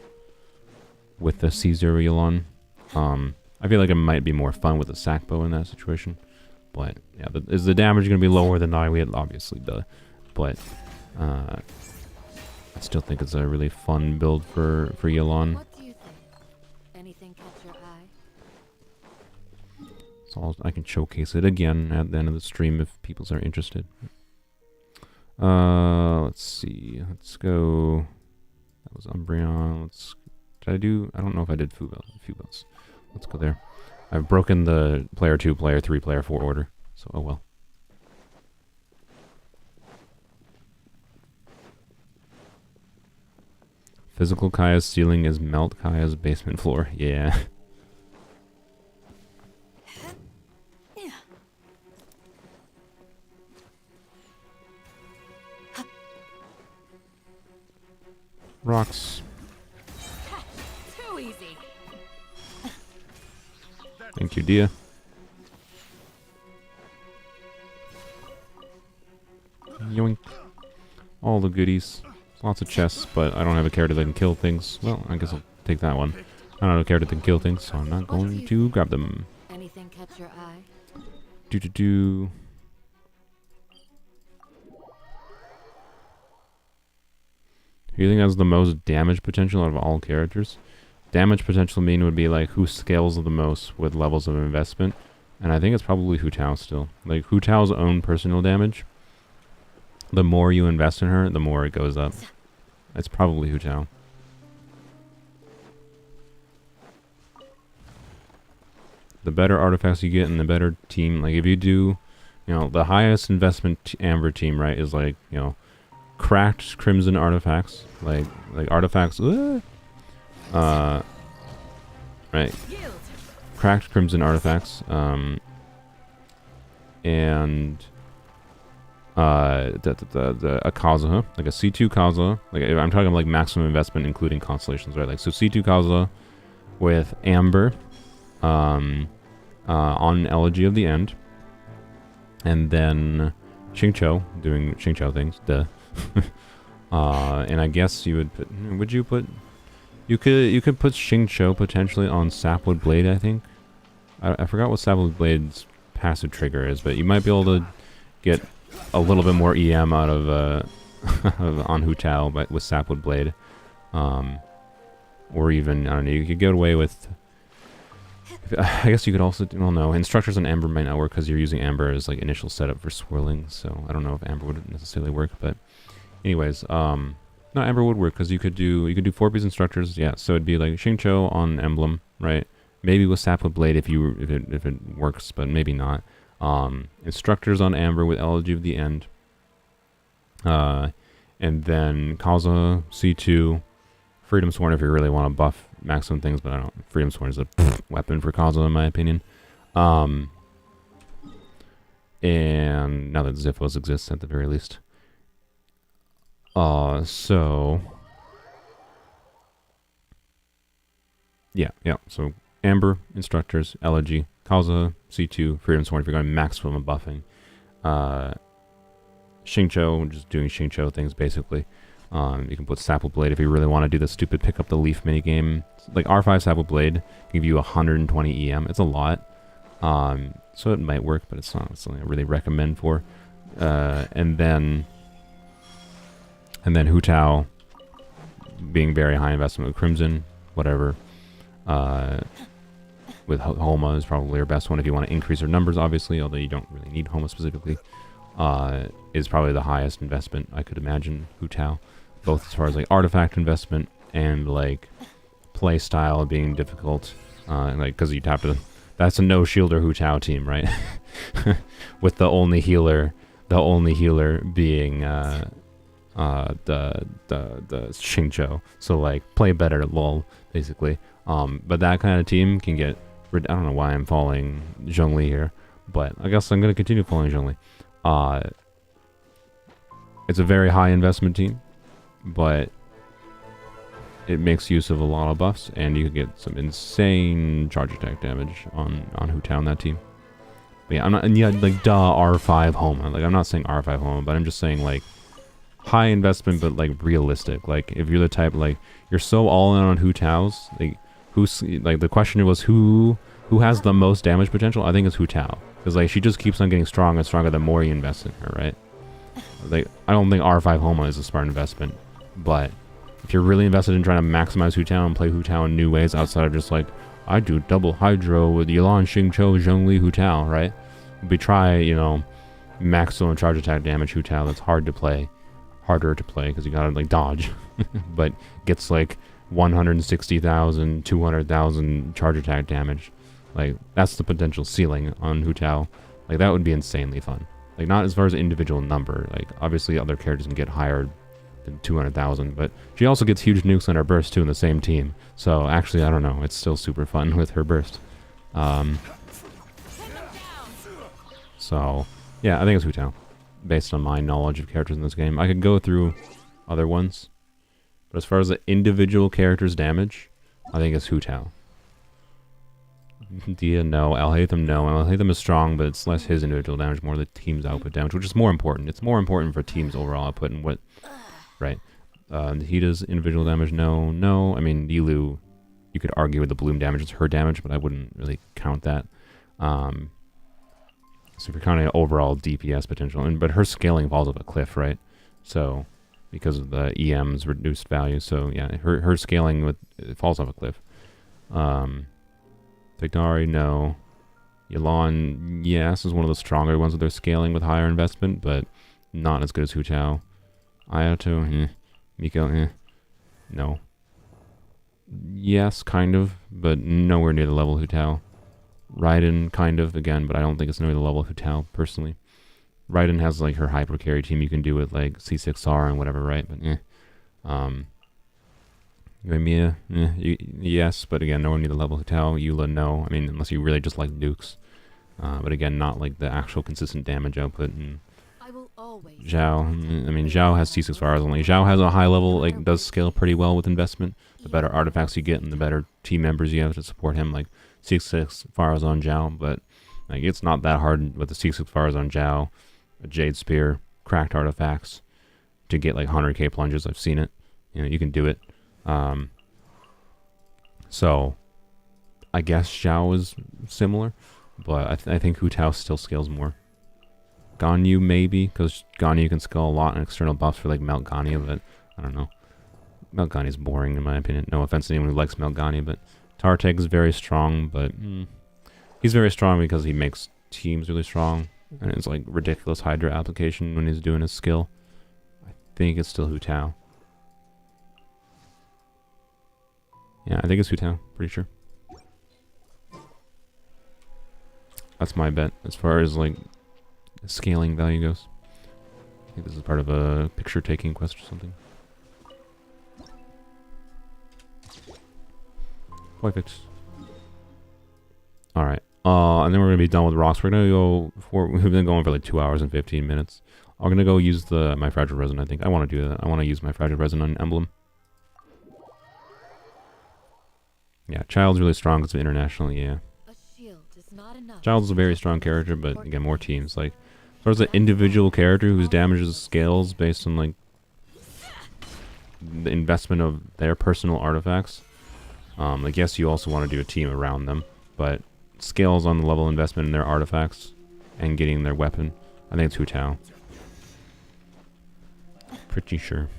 with the C0 Elon. I feel like it might be more fun with a sack bow in that situation. But yeah, is the damage going to be lower than Nightweed? Obviously, duh. But I still think it's a really fun build for Yelon. What do you think? Anything catch your eye? So I can showcase it again at the end of the stream if people are interested. Let's see. Let's go. That was Umbreon. Did I do? I don't know if I did Fubels. Let's go there. I've broken the player 2, player 3, player 4 order. So oh well. Physical Kaya's ceiling is Melt Kaya's basement floor. Yeah. Rocks. Too easy. Thank you, Dia. Yoink. All the goodies. Lots of chests, but I don't have a character that can kill things. Well, I guess I'll take that one. I don't have a character that can kill things, so I'm not going to grab them. Anything catch your eye? Do. Who do you think has the most damage potential out of all characters? Damage potential mean would be like who scales the most with levels of investment. And I think it's probably Hu Tao still. Like Hu Tao's own personal damage. The more you invest in her, the more it goes up. It's probably Hu Tao. The better artifacts you get and the better team. Like if you do, you know, the highest investment Amber team, right, is like, you know, cracked Crimson artifacts. Like artifacts. Right. Cracked Crimson artifacts. And a Kazuha, like a C2 Kazuha. Like I'm talking like maximum investment including constellations, right? Like so C2 Kazuha with Amber on Elegy of the End. And then Xingqiu doing Xingqiu things, duh. And I guess you would put you could put Xingqiu potentially on Sapwood Blade, I think. I forgot what Sapwood Blade's passive trigger is, but you might be able to get a little bit more EM out of on Hu Tao with Sapwood Blade. Or even, I don't know, you could get away with, I guess you could also, well no, Instructors on Amber might not work because you're using Amber as like initial setup for swirling, so I don't know if Amber would necessarily work, but anyways, no, Amber would work because you could do 4-piece Instructors, yeah, so it'd be like Xingqiu on Emblem, right? Maybe with Sapwood Blade if it works, but maybe not. Instructors on Amber with Elegy of the End. And then Kazuha, C2, Freedom Sworn if you really want to buff maximum things, but I don't. Freedom Sworn is a weapon for Kazuha in my opinion. And now that Ziphos exists at the very least. So yeah. So Amber, Instructors, Elegy, Kaza, C2, Freedom Sworn if you're going maximum buffing. Xingqiu, just doing Xingqiu things basically. You can put Sapple Blade if you really want to do the stupid pick up the leaf minigame. Like R5 Sapple Blade can give you 120 EM. It's a lot. So it might work, but it's not something I really recommend for. And then Hu Tao being very high investment with Crimson, whatever. With Homa is probably your best one if you want to increase your numbers, obviously, although you don't really need Homa specifically. Is probably the highest investment I could imagine, Hu Tao. Both as far as like artifact investment and like play style being difficult. Like, because you'd have to... That's a no shielder Hu Tao team, right? With the only healer being the Xingqiu. So like play better, lol, basically. But that kind of team can get... I don't know why I'm following Zhongli here, but I guess I'm going to continue following Zhongli. It's a very high investment team, but it makes use of a lot of buffs, and you can get some insane charge attack damage on Hu Tao on that team. But yeah, I'm not... And yeah, like, duh, R5 Homa. Like, I'm not saying R5 Homa, but I'm just saying, like, high investment, but, like, realistic. Like, if you're the type, like, you're so all in on Hu Tao's, like, like, the question was who has the most damage potential? I think it's Hu Tao. Because, like, she just keeps on getting stronger and stronger the more you invest in her, right? Like, I don't think R5 Homa is a smart investment, but if you're really invested in trying to maximize Hu Tao and play Hu Tao in new ways outside of just, like, I do double Hydro with Yelan, Xingqiu, Zhongli, Hu Tao, right? We try, you know, maximum charge attack damage Hu Tao. That's harder to play, because you gotta, like, dodge. But gets, like, 160,000, 200,000 charge attack damage. Like, that's the potential ceiling on Hu Tao. Like, that would be insanely fun. Like, not as far as individual number. Like, obviously other characters can get higher than 200,000, but she also gets huge nukes on her burst, too, in the same team. So, actually, I don't know. It's still super fun with her burst. So, yeah, I think it's Hu Tao, based on my knowledge of characters in this game. I could go through other ones, but as far as the individual character's damage, I think it's Hu Tao. Dia, no. Alhaitham, no. Alhaitham is strong, but it's less his individual damage, more the team's output damage, which is more important. It's more important for team's overall output and what... Right. Nahida's individual damage, no. No. I mean, Yilu, you could argue with the bloom damage, it's her damage, but I wouldn't really count that. So if you're counting overall DPS potential, but her scaling falls off a cliff, right? So, because of the EM's reduced value, so yeah, her scaling it falls off a cliff. Tighdari, no. Yelan, yes, is one of the stronger ones with their scaling with higher investment, but not as good as Hu Tao. Ayato, Miko, no. Yes, kind of, but nowhere near the level of Hu Tao. Raiden, kind of, again, but I don't think it's near the level of Hu Tao, personally. Raiden has, like, her hyper carry team you can do with, like, C6R and whatever, right? But, Mia, yes, but again, nowhere near the level of Hu Tao. Eula, no. I mean, unless you really just like nukes. But again, not, like, the actual consistent damage output. And Zhao, I mean, Zhao has C6 fires only. Zhao has a high level, like, does scale pretty well with investment. The better artifacts you get and the better team members you have to support him, like, C6 fires on Zhao, but like it's not that hard with the C6 fires on Zhao, a Jade Spear, cracked artifacts to get like 100k plunges. I've seen it. You know, you can do it. So I guess Zhao is similar, but I think Hu Tao still scales more. Ganyu maybe, because Ganyu can scale a lot in external buffs for like Melt Ganyu, but I don't know. Melt Ganyu is boring in my opinion. No offense to anyone who likes Melt Ganyu, but Tarteg is very strong, but he's very strong because he makes teams really strong, and it's like ridiculous Hydra application when he's doing his skill. I think it's still Hu Tao. Yeah, I think it's Hu Tao, pretty sure. That's my bet as far as like scaling value goes. I think this is part of a picture taking quest or something. Perfect. Alright. And then we're gonna be done with rocks. We're gonna go for. We've been going for like 2 hours and 15 minutes. I'm gonna go use my fragile resin. I think I want to do that. I want to use my fragile resin on emblem. Yeah, Child's really strong because of international. Yeah, Child's a very strong character, but again, more teams. Like, there's an individual character whose damages scales based on like the investment of their personal artifacts. Like, yes, you also want to do a team around them, but scales on the level of investment in their artifacts and getting their weapon. I think it's Hu Tao. Pretty sure.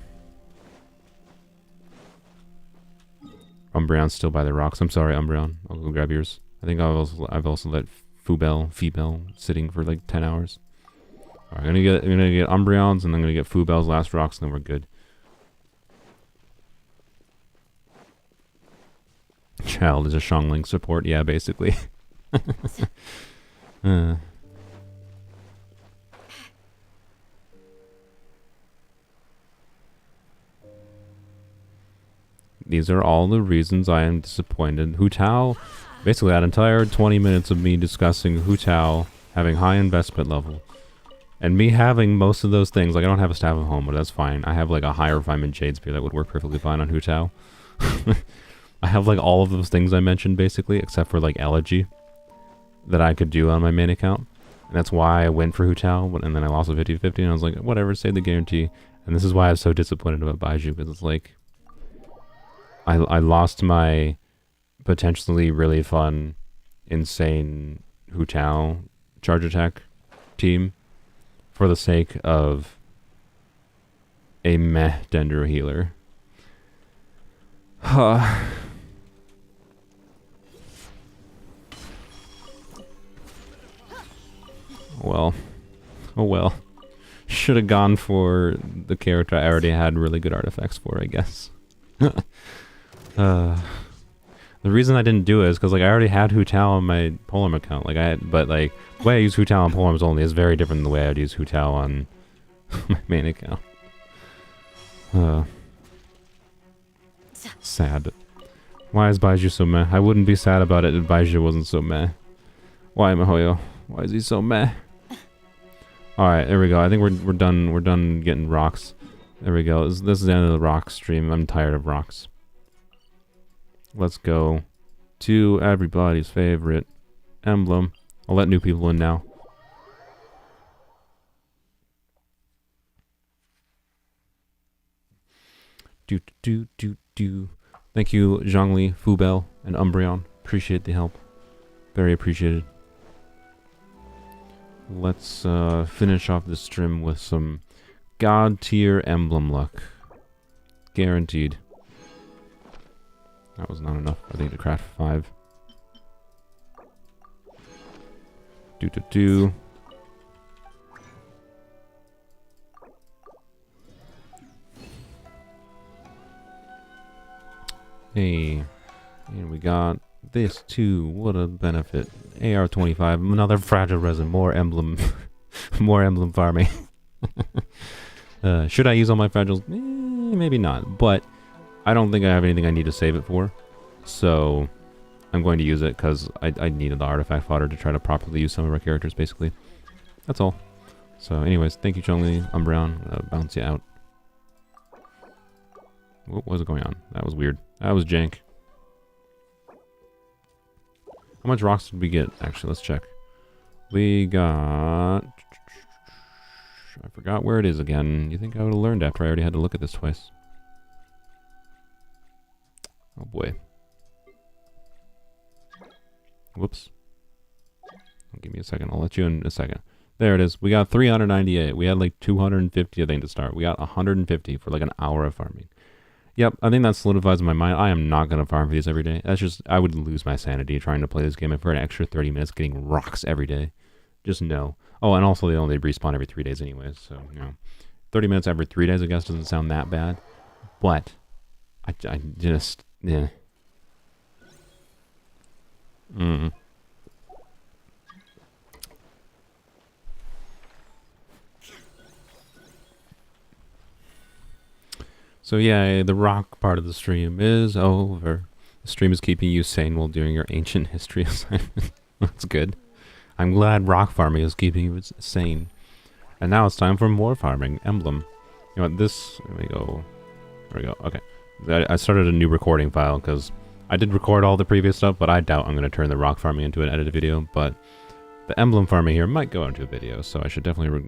Umbreon's still by the rocks. I'm sorry, Umbreon. I'll go grab yours. I think I've also let Fubel sitting for like 10 hours. Alright, I'm gonna get Umbreon's and then I'm gonna get Fubel's last rocks and then we're good. Child is a Xiangling support, yeah, basically. These are all the reasons I am disappointed. Hu Tao, basically that entire 20 minutes of me discussing Hu Tao having high investment level. And me having most of those things, like I don't have a staff of home, but that's fine. I have like a high refinement jade spear that would work perfectly fine on Hu Tao. I have like all of those things I mentioned basically, except for like elegy that I could do on my main account. And that's why I went for Hu Tao, and then I lost a 50-50 and I was like, whatever, save the guarantee. And this is why I was so disappointed about Baiju, because it's like, I lost my potentially really fun, insane Hu Tao charge attack team for the sake of a meh Dendro healer. Well. Oh well. Should have gone for the character I already had really good artifacts for, I guess. The reason I didn't do it is because like I already had Hu Tao on my Polearm account. But the way I use Hu Tao on Polearms only is very different than the way I'd use Hu Tao on my main account. Sad. Why is Baiju so meh? I wouldn't be sad about it if Baiju wasn't so meh. Why Mihoyo? Why is he so meh? Alright, there we go. I think we're done. We're done getting rocks. There we go. This is the end of the rock stream. I'm tired of rocks. Let's go to everybody's favorite emblem. I'll let new people in now. Thank you, Zhongli, Fubel, and Umbreon. Appreciate the help. Very appreciated. Let's finish off this stream with some God tier emblem luck. Guaranteed. That was not enough, I think, to craft 5. Hey, and we got this too. What a benefit. AR-25, another fragile resin, more emblem, more emblem farming. Should I use all my fragiles? Maybe not, but I don't think I have anything I need to save it for, so I'm going to use it because I needed the artifact fodder to try to properly use some of our characters, basically. That's all. So anyways, thank you, Chongli, Umbreon. Bounce you out. What was going on? That was weird. That was jank. How much rocks did we get? Actually, let's check. We got... I forgot where it is again. You think I would have learned after I already had to look at this twice. Oh boy. Whoops. Give me a second. I'll let you in a second. There it is. We got 398. We had like 250, I think, to start. We got 150 for like an hour of farming. Yep, I think that solidifies in my mind. I am not going to farm for these every day. That's just, I would lose my sanity trying to play this game for an extra 30 minutes getting rocks every day. Just no. Oh, and also they only respawn every 3 days anyways, so, you know. 30 minutes every 3 days, I guess, doesn't sound that bad. But, I just, yeah. So yeah, the rock part of the stream is over. The stream is keeping you sane while doing your ancient history assignment. That's good. I'm glad rock farming is keeping you sane. And now it's time for more farming. Emblem. You know what, this... There we go. There we go. Okay. I started a new recording file because I did record all the previous stuff, but I doubt I'm going to turn the rock farming into an edited video. But the emblem farming here might go into a video, so I should definitely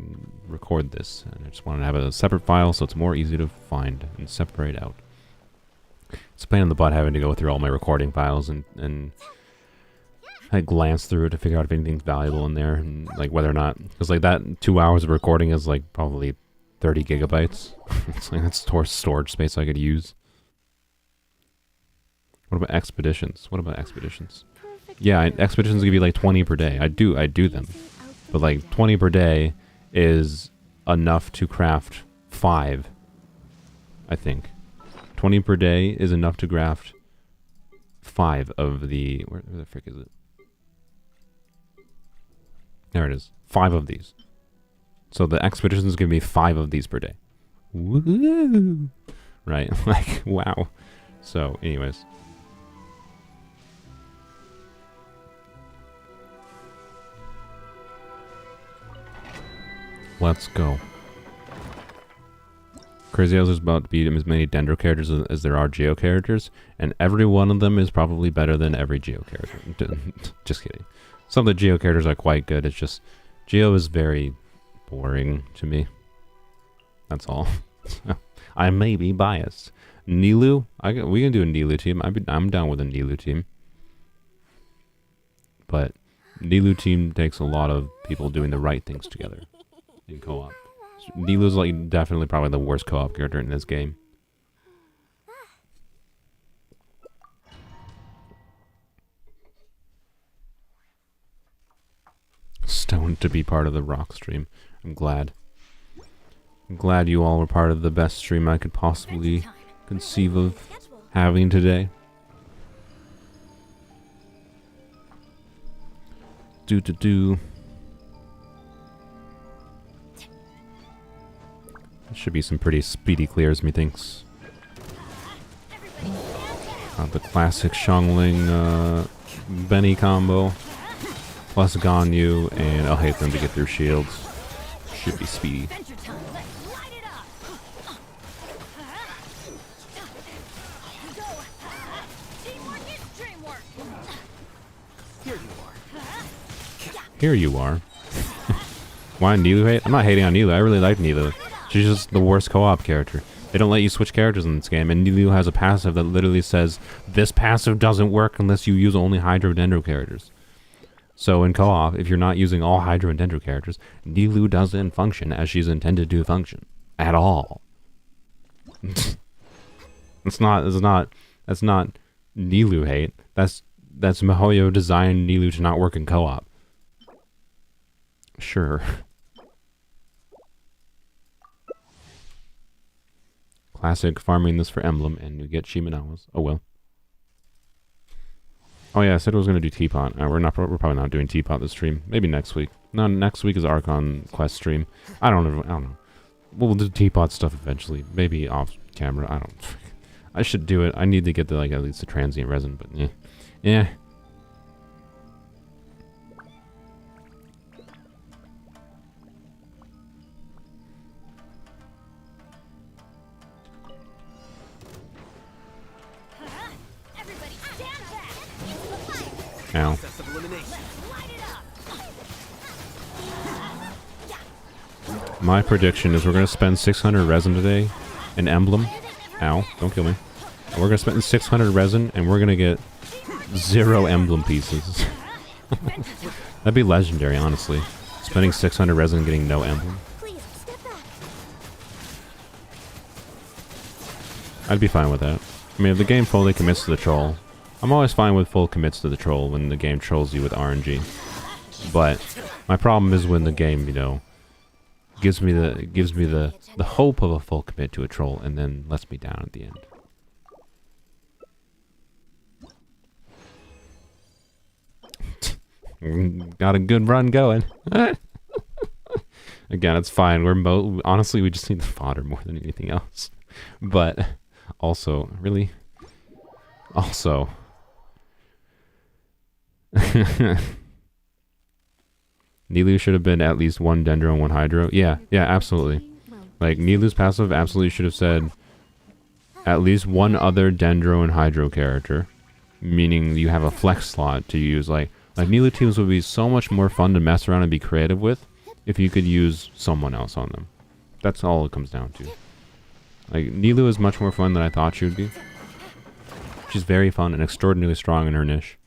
record this. And I just want to have a separate file so it's more easy to find and separate out. It's a pain in the butt having to go through all my recording files and I glance through it to figure out if anything's valuable in there, and like whether or not, because like that 2 hours of recording is like probably 30 gigabytes. It's like that's storage space I could use. What about expeditions? What about expeditions? Yeah, expeditions give you like 20 per day. I do them, but like 20 per day is enough to craft 5. I think 20 per day is enough to craft 5 of the where the frick is it? There it is. 5 of these. So the expeditions give me 5 of these per day. Woo! Right? Like, wow. So, anyways. Let's go. Crazy as there's about to be as many Dendro characters as there are Geo characters, and every one of them is probably better than every Geo character. Just kidding. Some of the Geo characters are quite good. It's just Geo is very boring to me. That's all. I may be biased. Nilu, we can do a Nilu team. I'm down with a Nilu team. But Nilu team takes a lot of people doing the right things together in co-op. Nilu's like definitely probably the worst co-op character in this game. Stoned to be part of the rock stream. I'm glad. I'm glad you all were part of the best stream I could possibly conceive of having today. There should be some pretty speedy clears, methinks. The classic Xiangling Benny combo. Plus Ganyu, and I'll hate them to get through shields. Should be speedy. Here you are. Why Nilu hate? I'm not hating on Nilu. I really like Nilu. She's just the worst co-op character. They don't let you switch characters in this game, and Nilu has a passive that literally says, this passive doesn't work unless you use only Hydro Dendro characters. So in co-op, if you're not using all Hydro and Dendro characters, Nilu doesn't function as she's intended to function. At all. That's not Nilu hate. That's MiHoYo designed Nilu to not work in co-op. Sure. Classic farming this for Emblem, and you get Shimenawas. Oh well. Oh yeah, I said I was gonna do Teapot. We're probably not doing Teapot this stream. Maybe next week. No, next week is Archon Quest stream. I don't know. We'll do Teapot stuff eventually. Maybe off camera. I don't. I should do it. I need to get the at least the transient resin, but yeah. Yeah. Ow. My prediction is we're going to spend 600 resin today in Emblem. Ow, don't kill me. We're going to spend 600 resin and we're going to get 0 Emblem pieces. That'd be legendary, honestly. Spending 600 resin and getting no Emblem. I'd be fine with that. I mean, if the game fully commits to the troll, I'm always fine with full commits to the troll when the game trolls you with RNG. But my problem is when the game, you know, gives me the hope of a full commit to a troll and then lets me down at the end. Got a good run going. Again, it's fine. Honestly, we just need the fodder more than anything else. But also, really? Also. Nilu should have been at least one Dendro and one Hydro. Yeah, absolutely. Like, Nilu's passive absolutely should have said at least one other Dendro and Hydro character, meaning you have a flex slot to use. Like Nilu teams would be so much more fun to mess around and be creative with if you could use someone else on them. That's all it comes down to. Like, Nilu is much more fun than I thought she would be. She's very fun and extraordinarily strong in her niche,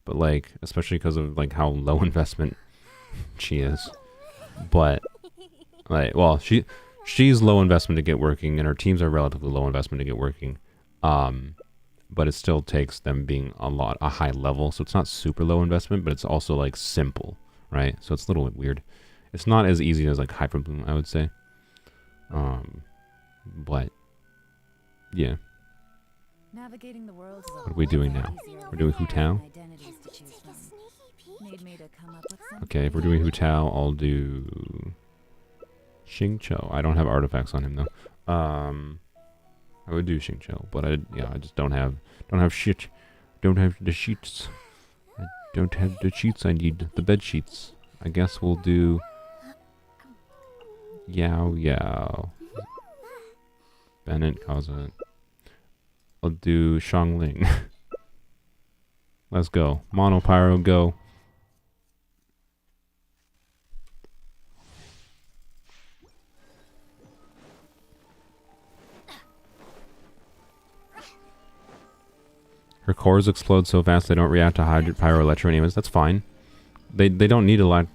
but like, especially because of like how low investment she is. But like, well, she's low investment to get working, and her teams are relatively low investment to get working. But it still takes them being a high level, so it's not super low investment, but it's also like simple, right? So it's a little bit weird. It's not as easy as like Hyper Bloom, I would say. But yeah. Navigating the world is What are we doing now? We're doing Hu Tao? Okay, if we're doing Hu Tao, I'll do Xing Cho. I don't have artifacts on him though. I would do Xing Cho, but I just don't have shit. Don't have the sheets. I don't have the sheets. I need the bed sheets. I guess we'll do Yao. Bennett, Kaza. I'll do Shangling. Let's go. Mono Pyro, go. Her cores explode so fast they don't react to Hydro, Pyro, Electro anyways. That's fine. They don't need to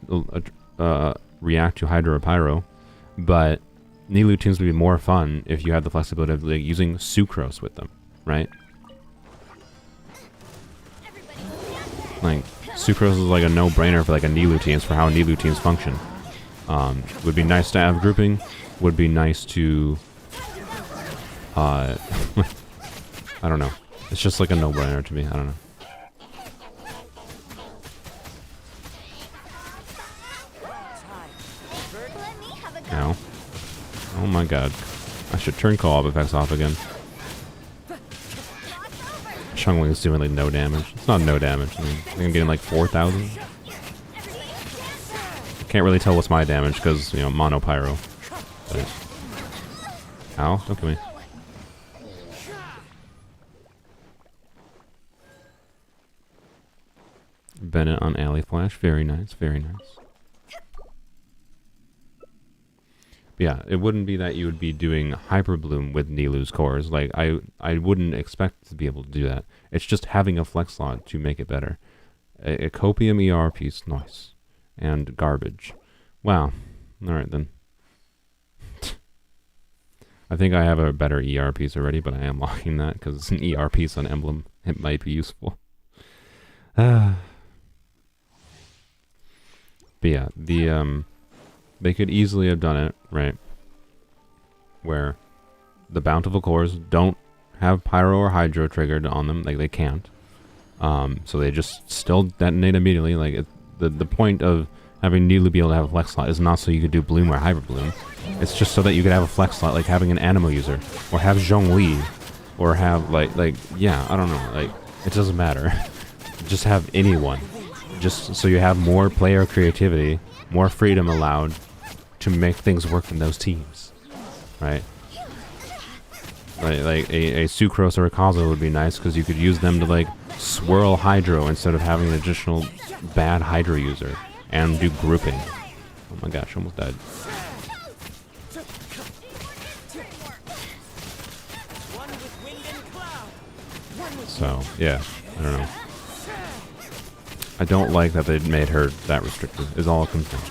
react to Hydro or Pyro, but Nilu teams would be more fun if you had the flexibility of like, using Sucrose with them, right? Like, Sucrose is like a no-brainer for like a Nilu teams, for how Nilu teams function. Would be nice to have grouping. Would be nice to I don't know. It's just like a no-brainer to me. I don't know. Ow. Oh my god. I should turn co-op effects off again. Shangling is doing like no damage. It's not no damage. I mean, I think I'm getting like 4,000. Can't really tell what's my damage because, you know, mono pyro. But... Ow, don't kill me. Bennett on Alley Flash. Very nice, very nice. But yeah, it wouldn't be that you would be doing Hyper Bloom with Nilu's cores. Like, I wouldn't expect to be able to do that. It's just having a flex slot to make it better. A Copium ER piece, nice. And garbage. Wow. Alright then. I think I have a better ER piece already, but I am locking that because it's an ER piece on Emblem. It might be useful. But yeah, they could easily have done it, right? Where the bountiful cores don't have Pyro or Hydro triggered on them, like they can't. So they just still detonate immediately. Like the point of having Nilu be able to have a flex slot is not so you could do Bloom or Hyper Bloom. It's just so that you could have a flex slot, like having an Animo user, or have Zhongli, or have like yeah, I don't know, like it doesn't matter. Just have anyone, just so you have more player creativity, more freedom allowed to make things work in those teams, right? Like a Sucrose or a Kaza would be nice because you could use them to like swirl Hydro instead of having an additional bad Hydro user and do grouping. Oh my gosh, almost died. So yeah, I don't know. I don't like that they made her that restricted, is all it comes down to.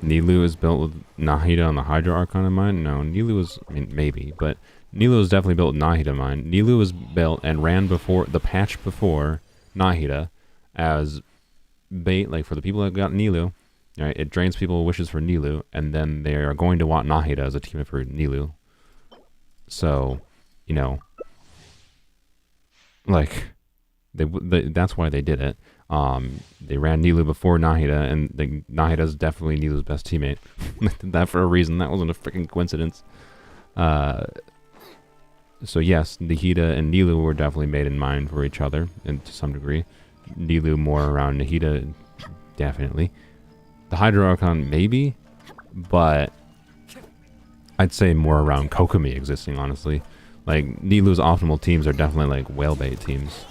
Nilu is built with Nahida on the Hydro Archon in mind? No, Nilu is, I mean, maybe, but Nilu is definitely built with Nahida in mind. Nilu was built and ran before, the patch before Nahida, as bait, like for the people that got Nilu. Right, it drains people wishes for Nilu, and then they are going to want Nahida as a teammate for Nilu. So, you know, like that's why they did it. They ran Nilu before Nahida, and Nahida is definitely Nilu's best teammate. They did that for a reason. That wasn't a freaking coincidence. So yes, Nahida and Nilu were definitely made in mind for each other, and to some degree. Nilu more around Nahida, definitely. The Hydro Archon, maybe, but I'd say more around Kokomi existing, honestly. Like, Nilu's optimal teams are definitely like whalebait teams.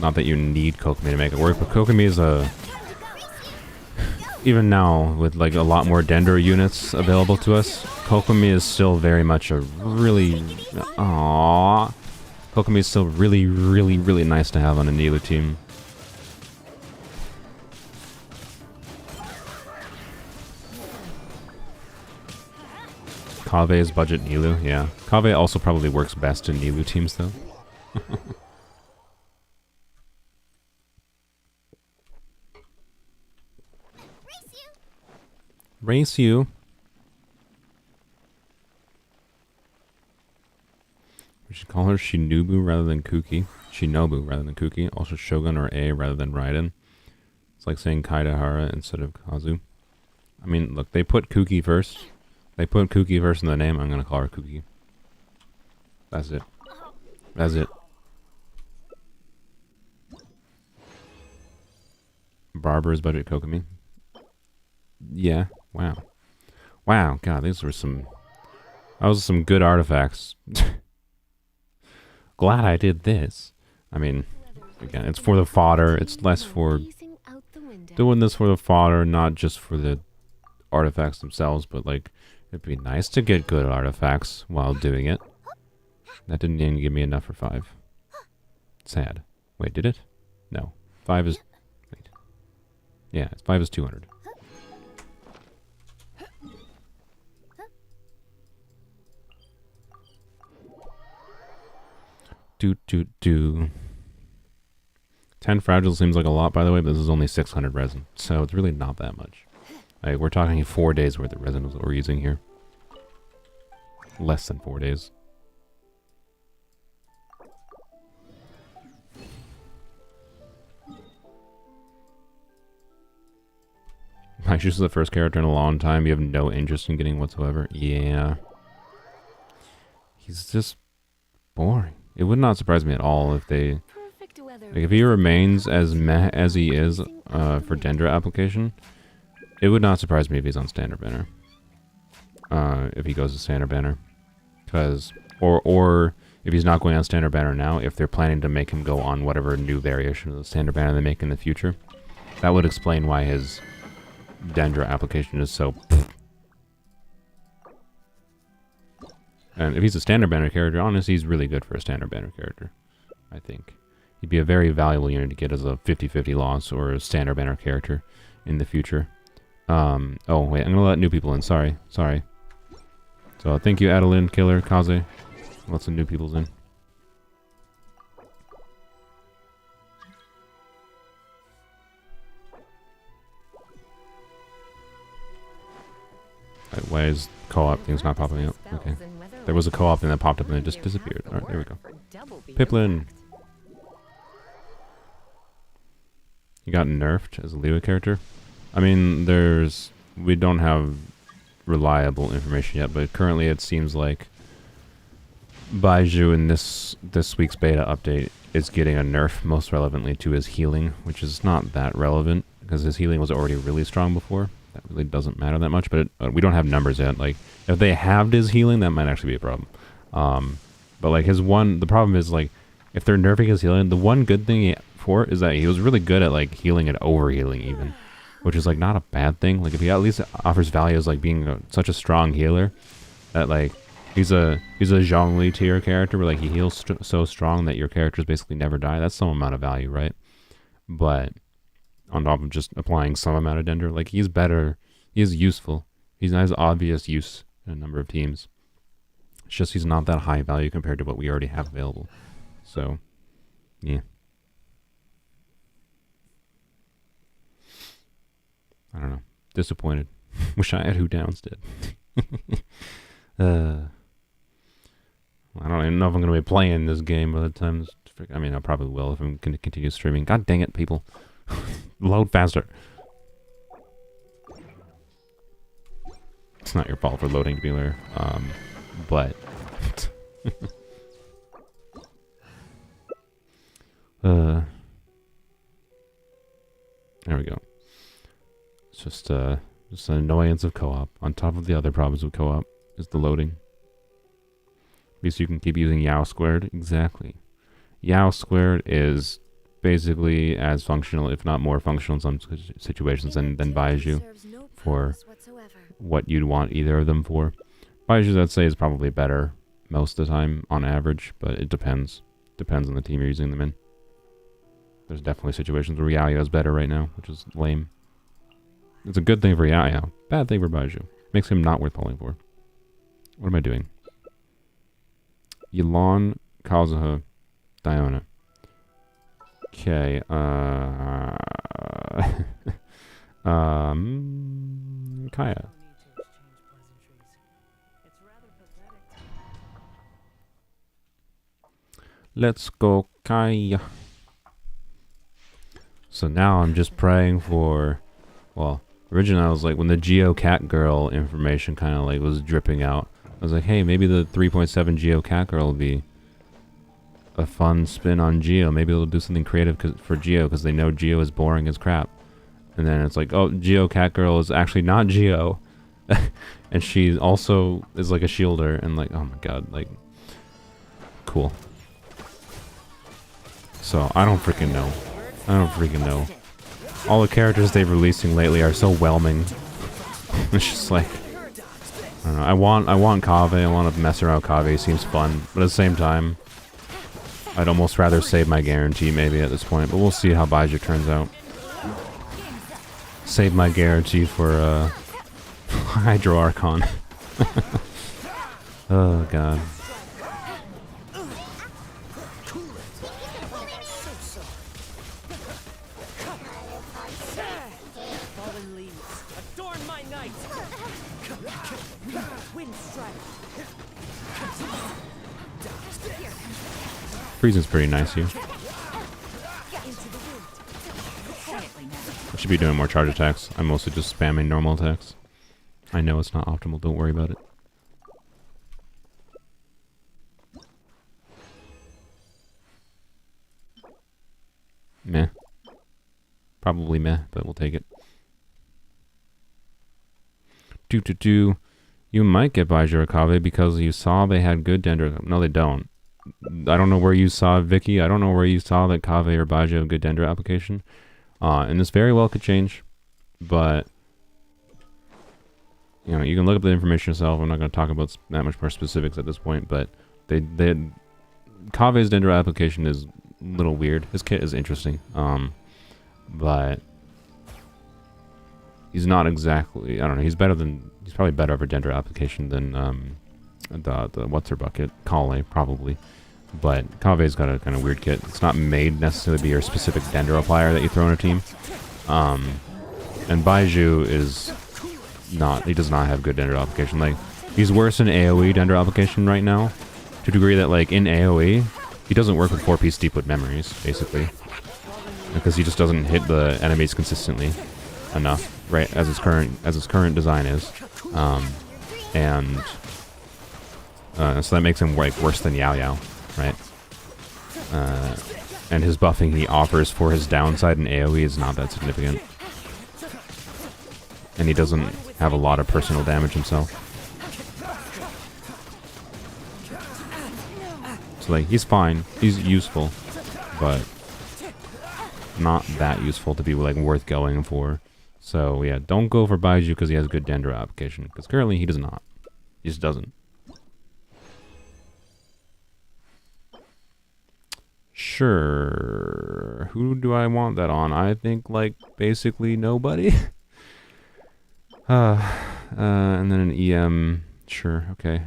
Not that you need Kokomi to make it work, but Kokomi is a... Even now, with like a lot more Dendro units available to us, Kokomi is still very much a really... Aww. Kokomi is still really, really, really nice to have on a Nilu team. Kave's budget Nilu, yeah. Kave also probably works best in Nilu teams, though. Race you. We should call her Shinobu rather than Kuki. Shinobu rather than Kuki. Also Shogun or A rather than Raiden. It's like saying Kaidahara instead of Kazu. I mean, look, they put Kuki first. They put Kuki first in the name. I'm gonna call her Kuki. That's it. That's it. Barber's budget Kokomi. Yeah. Wow. Wow. God, these were some... That was some good artifacts. Glad I did this. I mean, again, it's for the fodder. It's less for... Doing this for the fodder, not just for the artifacts themselves, but like, it'd be nice to get good artifacts while doing it. That didn't even give me enough for 5. Sad. Wait, did it? No. 5 is... Wait. Yeah, 5 is 200. Do. 10 fragile seems like a lot, by the way, but this is only 600 resin, so it's really not that much. Like, we're talking 4 days worth of resin is what we're using here. Less than 4 days. Maishu's is the first character in a long time you have no interest in getting whatsoever. Yeah. He's just boring. It would not surprise me at all if they... Like, if he remains as meh as he is for Dendra application, it would not surprise me if he's on Standard Banner. If he goes to Standard Banner. Because... Or if he's not going on Standard Banner now, if they're planning to make him go on whatever new variation of the Standard Banner they make in the future. That would explain why his Dendra application is so... And if he's a Standard Banner character, honestly, he's really good for a Standard Banner character, I think. He'd be a very valuable unit to get as a 50-50 loss or a Standard Banner character in the future. Oh, wait, I'm going to let new people in. Sorry. So, thank you, Adeline, Killer, Kaze. Lots of new people's in. Why is co-op things not popping up? Okay. There was a co-op thing that popped up and it just disappeared. Alright, there we go. Piplin! He got nerfed as a Leo character. I mean, we don't have reliable information yet, but currently it seems like Baiju in this week's beta update is getting a nerf, most relevantly to his healing, which is not that relevant, because his healing was already really strong before. That really doesn't matter that much, but we don't have numbers yet. Like, if they halved his healing, that might actually be a problem. But like the problem is, like, if they're nerfing his healing, the one good thing for it is that he was really good at like healing and overhealing even, which is like not a bad thing. Like, if he at least offers value as like being such a strong healer, that like he's a Zhongli tier character where like he heals so strong that your characters basically never die. That's some amount of value, right? But on top of just applying some amount of Dendro, like, he's better, he is useful. He's not as obvious use in a number of teams. It's just he's not that high value compared to what we already have available. So, yeah. I don't know. Disappointed. Wish I had Who Downs did. I don't even know if I'm going to be playing this game by the time I mean, I probably will if I'm going to continue streaming. God dang it, people. Load faster. It's not your fault for loading, to be clear. But... there we go. It's just an annoyance of co-op. On top of the other problems with co-op is the loading. At least you can keep using Yao squared. Exactly. Yao squared is basically as functional, if not more functional in some situations than Baiju for what you'd want either of them for. Baiju, I'd say, is probably better most of the time on average, but it depends. Depends on the team you're using them in. There's definitely situations where Yao is better right now, which is lame. It's a good thing for Yao, bad thing for Baiju. Makes him not worth pulling for. What am I doing? Yelan, Kazuha, Diona. Okay, Kaya. Let's go, Kaya. So now I'm just praying for, well, originally I was like, when the Geo Cat Girl information kind of like was dripping out, I was like, hey, maybe the 3.7 Geo Cat Girl will be a fun spin on Geo. Maybe they'll do something creative for Geo because they know Geo is boring as crap. And then it's like, oh, Geo Cat Girl is actually not Geo. And she also is like a shielder. And like, oh my god, like, cool. So, I don't freaking know. I don't freaking know. All the characters they've releasing lately are so whelming. It's just like, I don't know. I want Kave. I want to mess around with Kave. Seems fun. But at the same time, I'd almost rather save my guarantee maybe at this point. But we'll see how Baiju turns out. Save my guarantee for Hydro Archon. Oh god. Freezing's pretty nice here. I should be doing more charge attacks. I'm mostly just spamming normal attacks. I know it's not optimal, don't worry about it. Meh. Probably meh, but we'll take it. You might get Baiju Kave because you saw they had good Dendro. No, they don't. I don't know where you saw Vicky. I don't know where you saw that Kave or Baiju have good Dendro application. And this very well could change, but you know, you can look up the information yourself. I'm not going to talk about that much more specifics at this point, but Kave's Dendro application is a little weird. His kit is interesting, but he's not exactly. I don't know. He's probably better of a Dendro application than the what's her bucket Kale probably. But Kave's got a kind of weird kit. It's not made necessarily to be your specific Dendro applier that you throw in a team. And Baiju is not. He does not have good Dendro application. Like, he's worse in AoE Dendro application right now, to a degree that, like, in AoE, he doesn't work with 4-piece Deepwood memories, basically. Because he just doesn't hit the enemies consistently enough, right, as his current design is. So that makes him, like, worse than Yao Yao. Right, and his buffing he offers for his downside in AoE is not that significant, and he doesn't have a lot of personal damage himself. So like, he's fine, he's useful, but not that useful to be like worth going for. So yeah, don't go for Baiju because he has good Dendro application, because currently he does not. He just doesn't. Sure. Who do I want that on? I think, like, basically nobody. And then an EM. Sure, okay.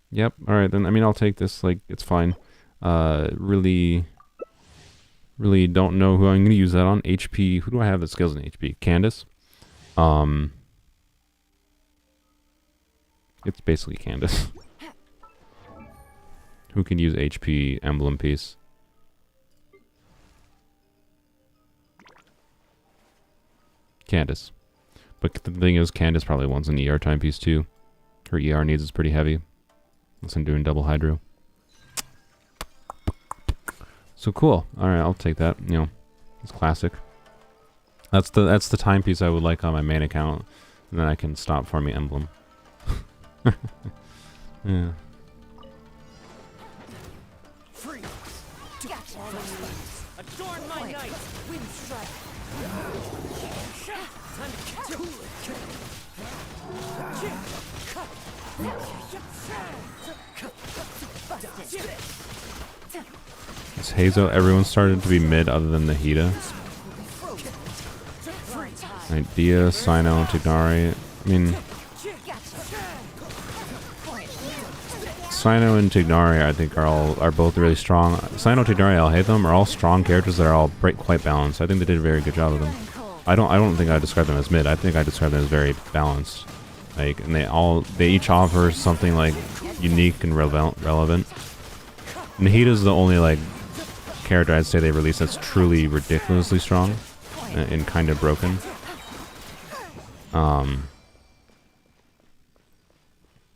Yep, alright then. I mean, I'll take this, like, it's fine. Really don't know who I'm gonna use that on. HP. Who do I have that skills in HP? Candace. It's basically Candace. Who can use HP emblem piece? Candace. But the thing is, Candace probably wants an ER timepiece too. Her ER needs is pretty heavy. Unless I'm doing double hydro. So cool. Alright, I'll take that. You know, it's classic. That's the timepiece I would like on my main account. And then I can stop farming emblem. Yeah. Free. Adorn my night. Wind strike. Time to catch Is Hazo, everyone started to be mid other than Nahida. Idea, Sino, Tignari. I mean, Sino and Tignari, I think, are both really strong. Sino, Tignari, I'll hate them, are all strong characters that are all quite balanced. I think they did a very good job of them. I don't think I describe them as mid. I think I describe them as very balanced. Like, and they each offer something like unique and relevant. Nahida's the only like character I'd say they released that's truly ridiculously strong and kind of broken.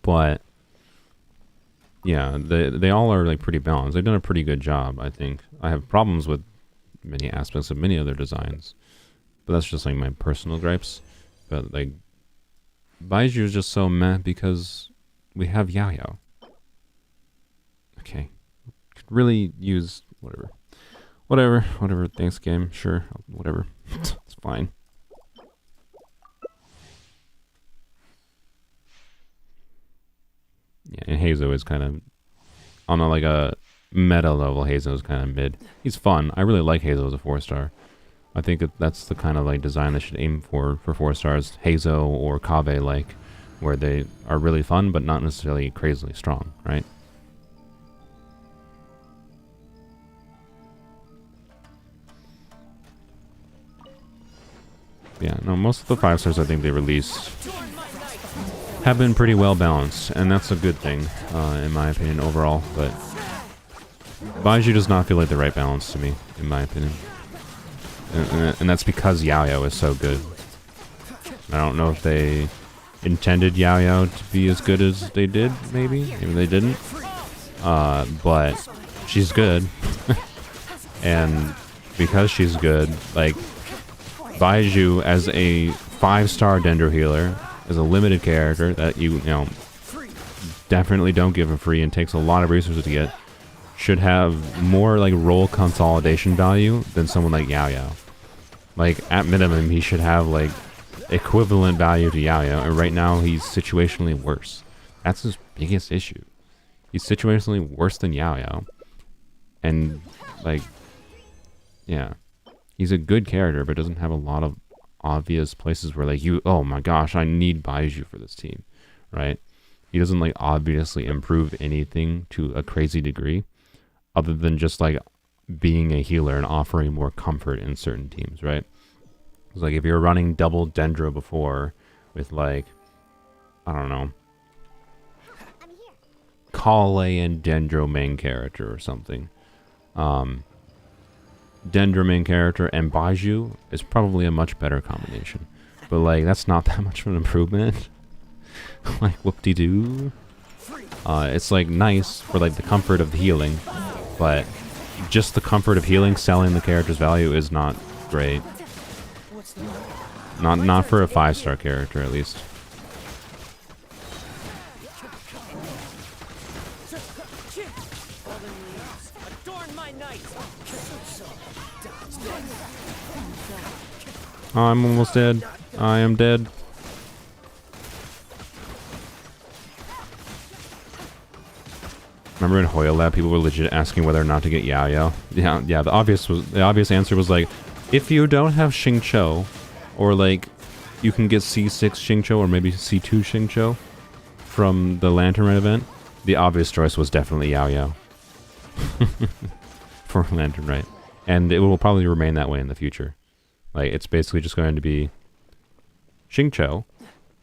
But yeah, they all are like pretty balanced. They've done a pretty good job, I think. I have problems with many aspects of many of their designs, but that's just like my personal gripes. But like, Baiju is just so meh because we have Yao. Okay, could really use whatever. Thanks, game. Sure, whatever. It's fine. Yeah, and Hazo is kind of on like a meta level. Hazo is kind of mid. He's fun. I really like Hazo as a 4-star. I think that's the kind of like design they should aim for 4 stars. Hazo or Kave, like, where they are really fun but not necessarily crazily strong, right? Yeah, no, most of the 5 stars I think they released have been pretty well balanced, and that's a good thing, in my opinion, overall. But Baiju does not feel like the right balance to me, in my opinion. And that's because Yao is so good. I don't know if they intended Yao to be as good as they did, maybe. Maybe they didn't. But she's good. And because she's good, like, Baiju as a 5-star Dendro healer is a limited character that you know definitely don't give for free and takes a lot of resources to get, should have more like role consolidation value than someone like Yao. Like, at minimum, he should have like equivalent value to Yao, and right now he's situationally worse. That's his biggest issue. He's situationally worse than Yao. And like, yeah, he's a good character, but doesn't have a lot of obvious places where like oh my gosh, I need Baiju for this team, right? He doesn't like obviously improve anything to a crazy degree other than just like being a healer and offering more comfort in certain teams, right? It's like if you're running double Dendro before with like, I don't know, Kale and Dendro main character or something, Dendro main character and Baiju is probably a much better combination. But like, that's not that much of an improvement. Like, whoop-de-doo. It's like nice for like the comfort of the healing, but just the comfort of healing selling the character's value is not great. Not for a 5-star character, at least. Oh, I'm almost dead. I am dead. Remember in Hoyo Lab, people were legit asking whether or not to get Yao. Yeah. The obvious answer was like, if you don't have Xingqiu, or like, you can get C6 Xingqiu or maybe C2 Xingqiu from the Lantern Rite event. The obvious choice was definitely Yao for Lantern Rite, and it will probably remain that way in the future. Like, it's basically just going to be Xingqiu.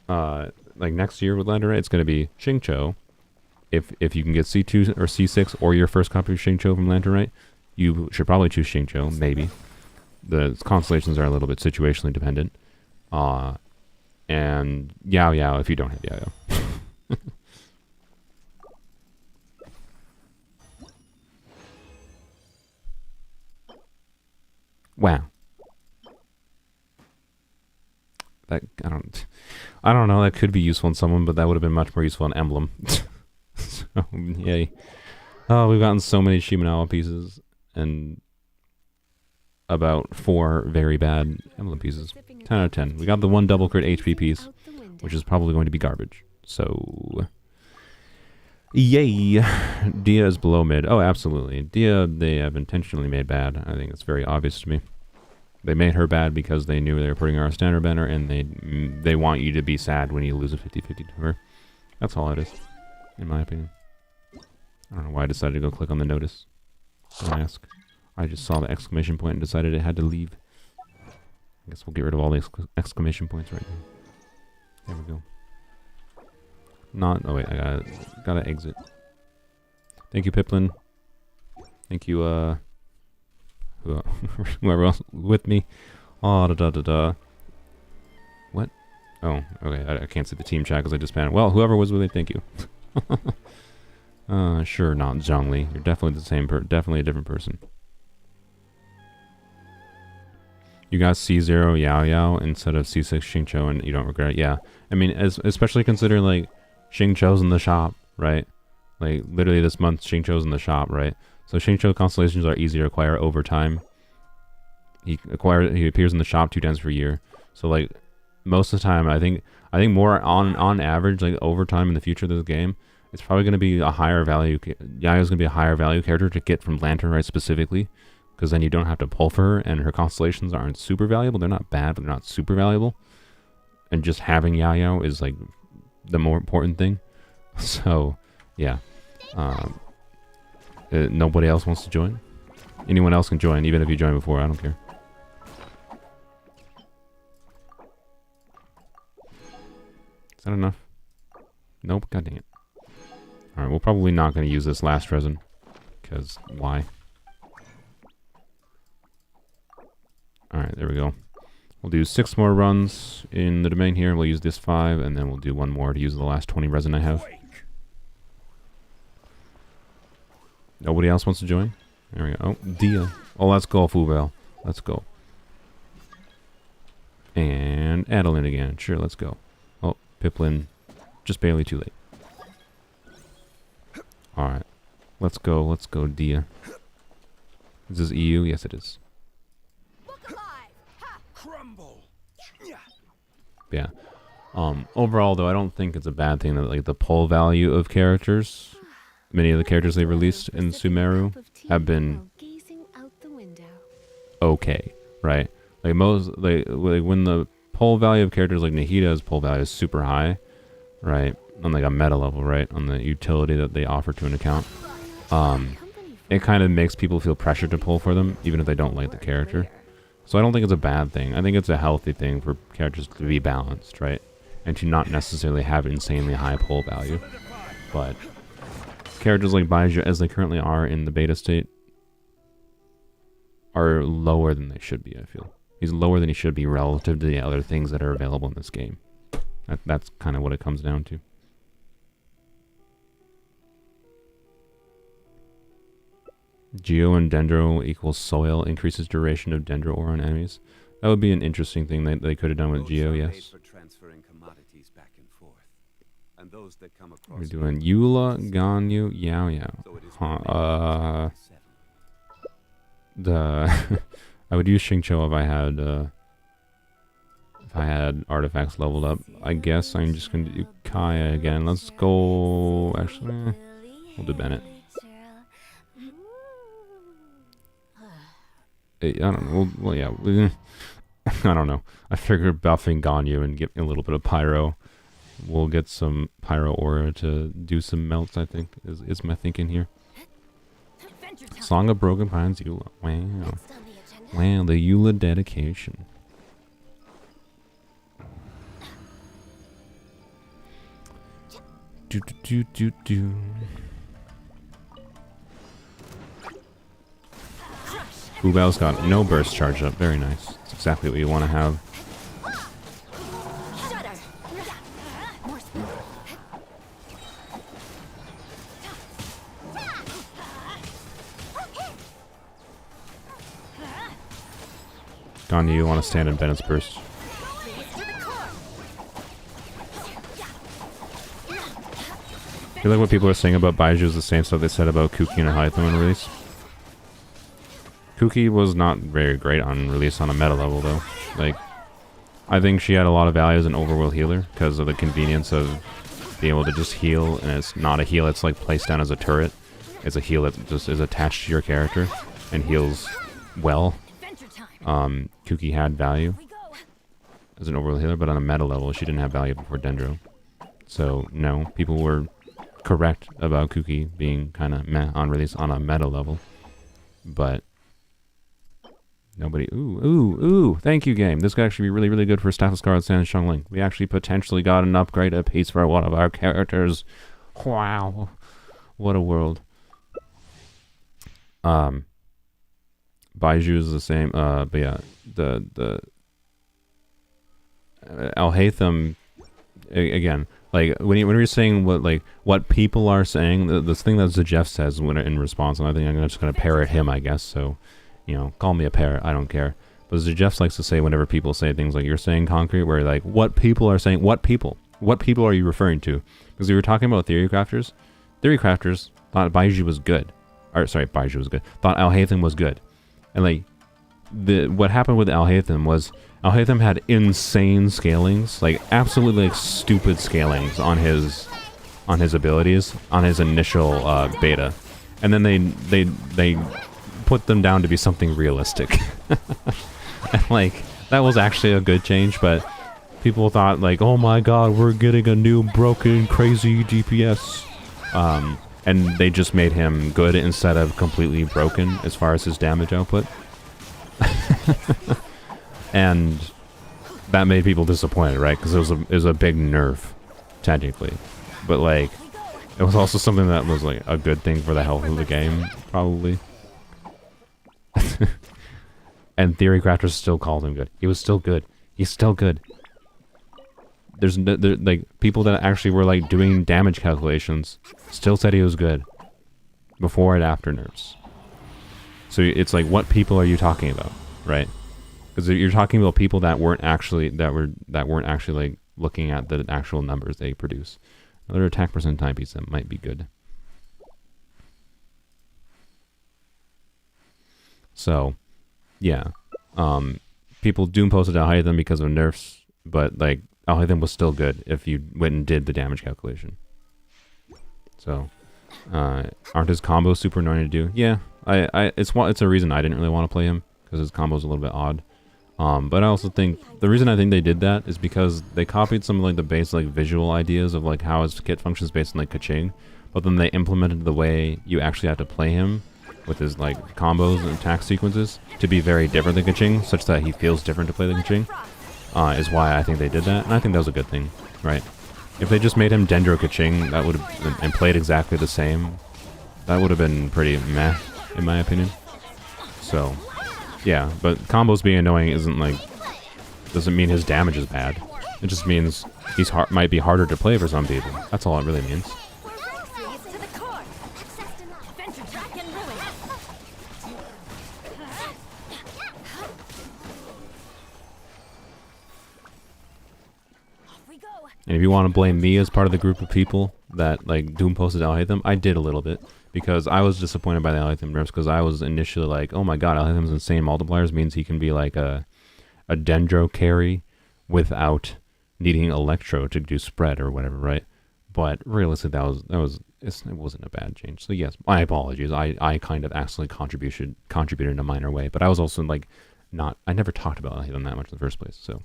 Like next year with Lantern Rite, it's going to be Xingqiu. If you can get C2 or C6 or your first copy of Xingqiu from Lantern Rite, you should probably choose Xingqiu, maybe. The constellations are a little bit situationally dependent. And Yao Yao if you don't have Yao Yao. Wow. That I don't know, that could be useful in someone, but that would have been much more useful in Emblem. So, yay. Oh, we've gotten so many Shimenawa pieces and about 4 very bad Emblem pieces. 10 out of 10. We got the 1 double crit HP piece, which is probably going to be garbage. So, yay. Dia is below mid. Oh, absolutely. Dia, they have intentionally made bad. I think it's very obvious to me. They made her bad because they knew they were putting her on a standard banner, and they want you to be sad when you lose a 50-50 to her. That's all it is, in my opinion. I don't know why I decided to go click on the notice. Don't ask. I just saw the exclamation point and decided it had to leave. I guess we'll get rid of all the exclamation points right now. There we go. Oh wait, I gotta exit. Thank you, Piplin. Thank you, whoever else with me. Oh, da. What? Oh, okay. I can't see the team chat because I just panicked. Well, whoever was with me, thank you. Sure, not Zhongli. You're definitely the same definitely a different person. You got C0 Yao Yao instead of C6 Xingqiu and you don't regret it. Yeah. I mean, especially considering, like, Xingqiu's in the shop, right? Like, literally this month, Xingqiu's in the shop, right? So Xingqiu constellations are easy to acquire over time. He appears in the shop 2 times per year. So, like, most of the time, I think more on average, like, over time in the future of this game, it's probably going to be a higher value. Yaya's going to be a higher value character to get from Lantern, right, specifically. Because then you don't have to pull for her, and her constellations aren't super valuable. They're not bad, but they're not super valuable. And just having Yao Yao is, like, the more important thing. So, yeah. Nobody else wants to join? Anyone else can join, even if you joined before. I don't care. Is that enough? Nope. God dang it. Alright, we're probably not going to use this last resin. Because, why? Alright, there we go. We'll do 6 more runs in the domain here. We'll use this 5, and then we'll do 1 more to use the last 20 resin I have. Nobody else wants to join? There we go. Oh, Dia. Oh, let's go, Fubel. Let's go. And Adeline again. Sure, let's go. Oh, Piplin. Just barely too late. Alright. Let's go, Dia. Is this EU? Yes, it is. Crumble. Yeah. Overall, though, I don't think it's a bad thing that, like, the pull value of characters, many of the characters they released in Sumeru have been okay, right? Like when the pull value of characters like Nahida's pull value is super high, right? On like a meta level, right? On the utility that they offer to an account, it kind of makes people feel pressured to pull for them, even if they don't like the character. So I don't think it's a bad thing. I think it's a healthy thing for characters to be balanced, right? And to not necessarily have insanely high pull value. But characters like Baizhu, as they currently are in the beta state, are lower than they should be, I feel. He's lower than he should be relative to the other things that are available in this game. That's kind of what it comes down to. Geo and Dendro equals soil, increases duration of Dendro aura on enemies. That would be an interesting thing they could have done with Geo, yes. We're doing Eula, Ganyu, Yao Yao. I would use Xingqiu if I had artifacts leveled up. I guess I'm just going to do Kaya again. Let's go. Actually, we'll do Bennett. I don't know. Well, yeah. I don't know. I figured buffing Ganyu and getting a little bit of Pyro. We'll get some Pyro Aura to do some melts, I think, is my thinking here. Song of Broken Pines, Eula. Wow. Wow, the Eula dedication. Do. Fubao's got no burst charge up. Very nice. That's exactly what you want to have. Gone to you, want to stand in Bennett's burst. I feel like what people are saying about Baiju is the same stuff they said about Kuki and Hytham on release. Kuki was not very great on release on a meta level though. Like, I think she had a lot of value as an overworld healer because of the convenience of being able to just heal, and it's not a heal that's like placed down as a turret. It's a heal that just is attached to your character and heals well. Kuki had value as an overworld healer, but on a meta level she didn't have value before Dendro. So no, people were correct about Kuki being kind of meh on release on a meta level, but nobody. Ooh! Thank you, game. This could actually be really, really good for Status Guard and Xiangling. We actually potentially got an upgrade a piece for one of our characters. Wow, what a world. Baiju is the same. But yeah, the Alhaitham again. Like when you're saying what people are saying, the thing that Jeff says when in response, and I think I'm just gonna parrot him, I guess. So, you know, call me a parrot. I don't care. But Jeff likes to say whenever people say things like you're saying concrete, where like what people are saying, what people are you referring to? Because we were talking about theory crafters. Theory crafters thought Baiju was good, or sorry, Baiju was good. Thought Alhaitham was good, and like what happened with Alhaitham was. Alhaitham had insane scalings, like absolutely like stupid scalings on his abilities on his initial beta, and then they put them down to be something realistic. And like that was actually a good change, but people thought like, oh my god, we're getting a new broken crazy DPS, and they just made him good instead of completely broken as far as his damage output. And that made people disappointed, right? Because it was a big nerf, technically, but like it was also something that was like a good thing for the health of the game, probably. And Theory Crafters still called him good. He was still good. He's still good. There, like people that actually were like doing damage calculations still said he was good before and after nerfs. So it's like, what people are you talking about, right? Because you're talking about people that weren't actually like looking at the actual numbers they produce. Another attack percent timepiece that might be good. So, yeah, people doom posted Alhaitham because of nerfs, but like Alhaitham was still good if you went and did the damage calculation. So, aren't his combos super annoying to do? Yeah, it's a reason I didn't really want to play him because his combo's a little bit odd. But I also think the reason I think they did that is because they copied some of like the base like visual ideas of like how his kit functions based on like Kaching, but then they implemented the way you actually have to play him with his like combos and attack sequences to be very different than Kaching, such that he feels different to play than Kaching. Is why I think they did that, and I think that was a good thing, right? If they just made him Dendro Kaching, that would have and played exactly the same, that would have been pretty meh, in my opinion. So. Yeah, but combos being annoying doesn't mean his damage is bad. It just means he's might be harder to play for some people. That's all it really means. And if you want to blame me as part of the group of people that like doom posted Alhaitham, I did a little bit. Because I was disappointed by the Alhaitham nerfs, because I was initially like, oh my god, Alhaitham's insane multipliers means he can be like a Dendro carry without needing Electro to do spread or whatever, right? But realistically, it wasn't a bad change. So yes, my apologies. I kind of accidentally contributed in a minor way, but I was also like I never talked about Alhaitham that much in the first place. So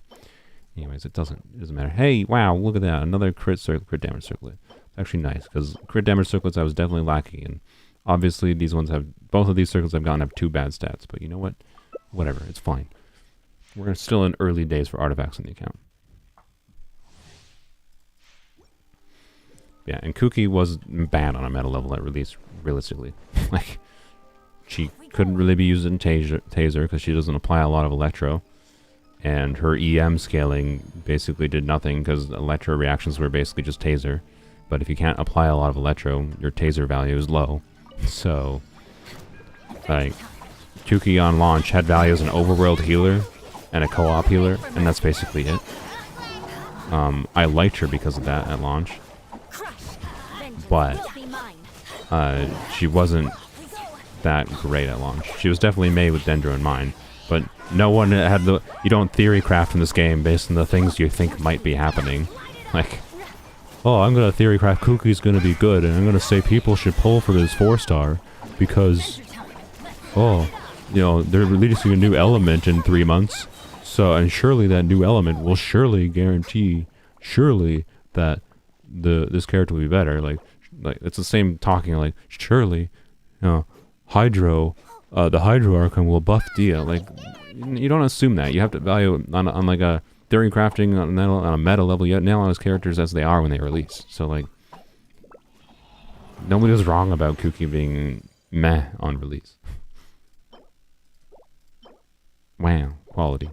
anyways, it doesn't matter. Hey, wow, look at that. Another crit damage circlet. Actually nice, because crit damage circlets I was definitely lacking in. Obviously both of these circlets I've gotten have 2 bad stats, but you know what? Whatever, it's fine. We're still in early days for artifacts in the account. Yeah, and Kuki was bad on a meta level at release, realistically. Like, she couldn't really be used in Taser because she doesn't apply a lot of Electro. And her EM scaling basically did nothing because Electro reactions were basically just Taser. But if you can't apply a lot of Electro, your Taser value is low. So, like, Kuki on launch had value as an overworld healer, and a co-op healer, and that's basically it. I liked her because of that at launch, but she wasn't that great at launch. She was definitely made with Dendro in mind, but no one had the... You don't theory craft in this game based on the things you think might be happening. Like, oh, I'm gonna theory craft Kuki's gonna be good, and I'm gonna say people should pull for this 4-star because, oh, you know, they're releasing a new element in 3 months, so, and surely that new element will surely guarantee, that this character will be better. Like it's the same talking, like, surely, you know, the Hydro Archon will buff Dia. Like, you don't assume that. You have to value on like a theory crafting on a meta level. You nail on his characters as they are when they release. So, like, nobody was wrong about Kuki being meh on release. Wow, quality.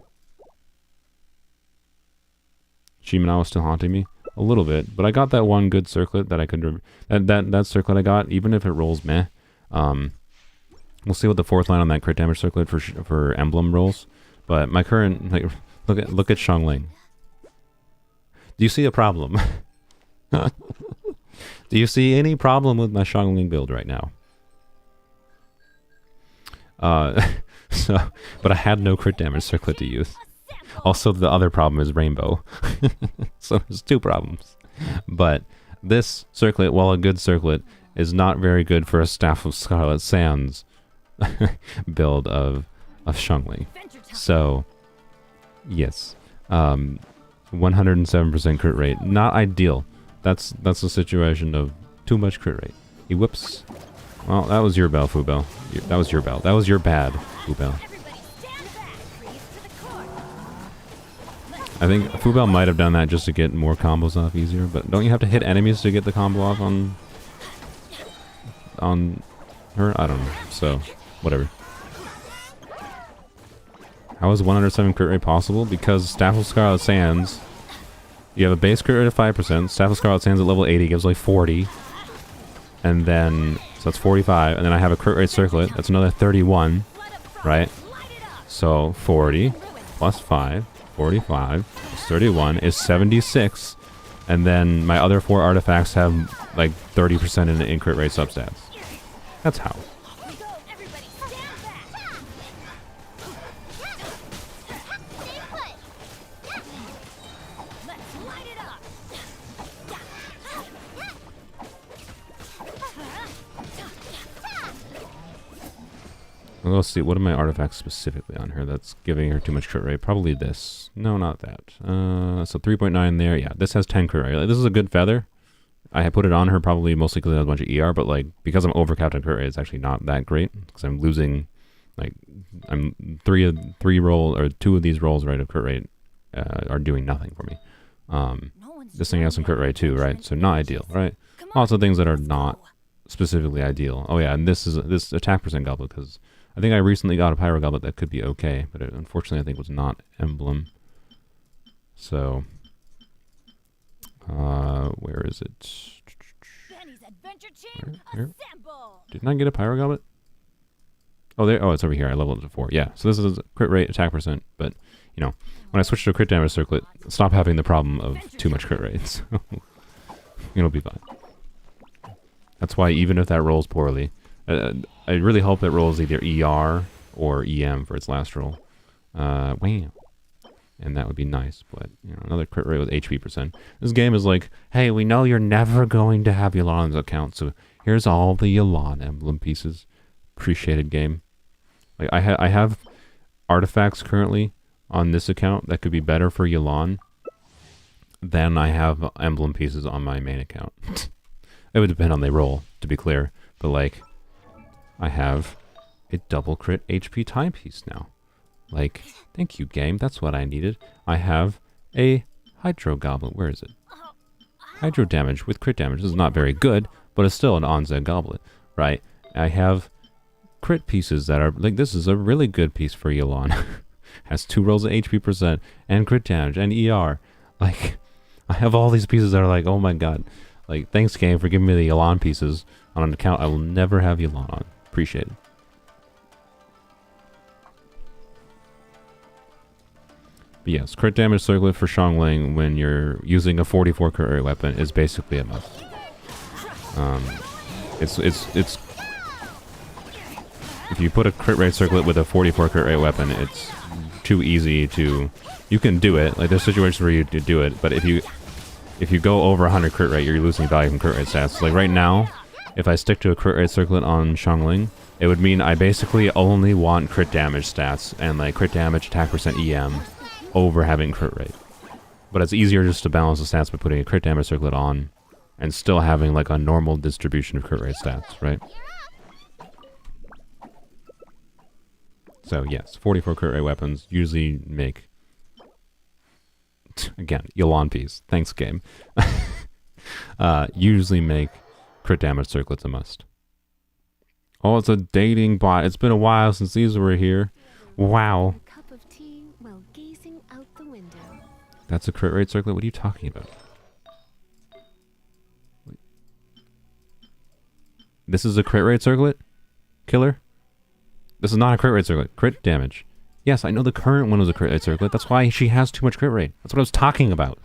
Shiminawa still haunting me a little bit, but I got that one good circlet that I could that circlet I got, even if it rolls meh. We'll see what the 4th line on that crit damage circlet for emblem rolls. But my current, like, look at Xiangling. Do you see a problem? Do you see any problem with my Xiangling build right now? But I had no crit damage circlet to use. Also, the other problem is Rainbow. So there's 2 problems. But this circlet, while a good circlet, is not very good for a Staff of Scarlet Sands build of Xiangling. So, yes. 107% crit rate. Not ideal. That's the situation of too much crit rate. He whips. Well, that was your bell, Fubel. That was your bell. That was your bad, Fubel. I think Fubel might have done that just to get more combos off easier, but don't you have to hit enemies to get the combo off on her? I don't know. So, whatever. How is 107 crit rate possible? Because Staff of Scarlet Sands, you have a base crit rate of 5%. Staff of Scarlet Sands at level 80 gives like 40. And then, so that's 45. And then I have a crit rate circlet. That's another 31. Right? So, 40 plus 5. 45 plus 31 is 76. And then my other 4 artifacts have like 30% in crit rate substats. That's how. Well, let's see, what are my artifacts specifically on her that's giving her too much crit rate? Probably this. No, not that. So 3.9 there. Yeah, this has 10 crit rate. Like, this is a good feather. I had put it on her probably mostly because it has a bunch of ER, but like because I'm overcapped on crit rate, it's actually not that great because I'm losing, like, I'm 2 of these rolls right of crit rate are doing nothing for me. This thing has some crit rate too, right? So not ideal, right? Lots of things that are not specifically ideal. Oh yeah, and this attack percent goblet because I think I recently got a Pyro Goblet that could be okay, but it, unfortunately I think was not emblem. So, where is it? Here? Didn't I get a Pyro Goblet? Oh, there. Oh, it's over here. I leveled it to 4. Yeah, so this is crit rate, attack percent, but, you know, when I switch to a crit damage circlet, stop having the problem of too much crit rate, so it'll be fine. That's why even if that rolls poorly, I really hope it rolls either ER or EM for its last roll. Wow. And that would be nice, but, you know, another crit rate with HP percent. This game is like, hey, we know you're never going to have Yelan's account, so here's all the Yelan emblem pieces. Appreciated game. Like, I have artifacts currently on this account that could be better for Yelan than I have emblem pieces on my main account. It would depend on the roll, to be clear, but, like, I have a double crit HP timepiece now. Like, thank you, game. That's what I needed. I have a Hydro Goblet. Where is it? Hydro damage with crit damage. This is not very good, but it's still an Onzen Goblet, right? I have crit pieces that are, like, this is a really good piece for Yelan. Has 2 rolls of HP percent, and crit damage, and ER. Like, I have all these pieces that are like, oh my god. Like, thanks, game, for giving me the Yelan pieces on an account I will never have Yelan on. Appreciate it. But yes, crit damage circlet for Xiangling when you're using a 44 crit rate weapon is basically a must. It's if you put a crit rate circlet with a 44 crit rate weapon, it's too easy to. You can do it. Like there's situations where you do it, but if you go over 100 crit rate, you're losing value from crit rate stats. Like right now, if I stick to a crit rate circlet on Xiangling, it would mean I basically only want crit damage stats and like crit damage, attack percent, EM over having crit rate. But it's easier just to balance the stats by putting a crit damage circlet on and still having like a normal distribution of crit rate stats, right? So yes, 44 crit rate weapons usually make, again, Yelan piece. Thanks, game. Usually make crit damage circlets a must. Oh, it's a dating bot. It's been a while since these were here. Wow. A cup of tea while gazing out the window. That's a crit rate circlet? What are you talking about? This is a crit rate circlet? Killer? This is not a crit rate circlet. Crit damage. Yes, I know the current one was a crit rate circlet. That's why she has too much crit rate. That's what I was talking about.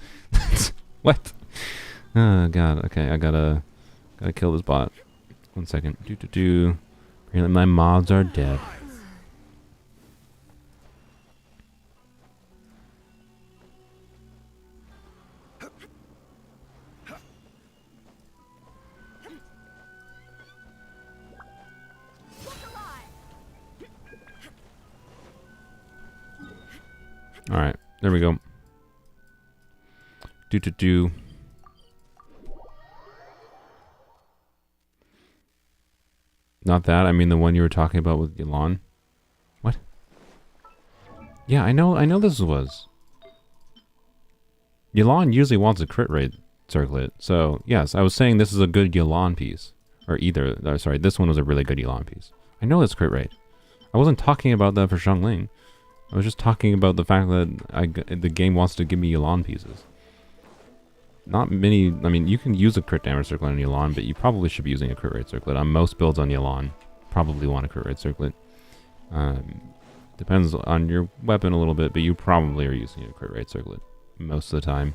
What? Oh, God. Okay, I gotta kill this bot. 1 second. Apparently my mods are dead. Alright, there we go. Not that, I mean the one you were talking about with Yelan. What? Yeah, I know this was. Yelan usually wants a crit rate circlet, so yes, I was saying this is a good Yelan piece. Or sorry, this one was a really good Yelan piece. I know it's crit rate. I wasn't talking about that for Xiangling. I was just talking about the fact that the game wants to give me Yelan pieces. Not many, I mean, you can use a crit damage circlet on Yelan, but you probably should be using a crit rate circlet. On most builds on Yelan, probably want a crit rate circlet. Depends on your weapon a little bit, but you probably are using a crit rate circlet most of the time.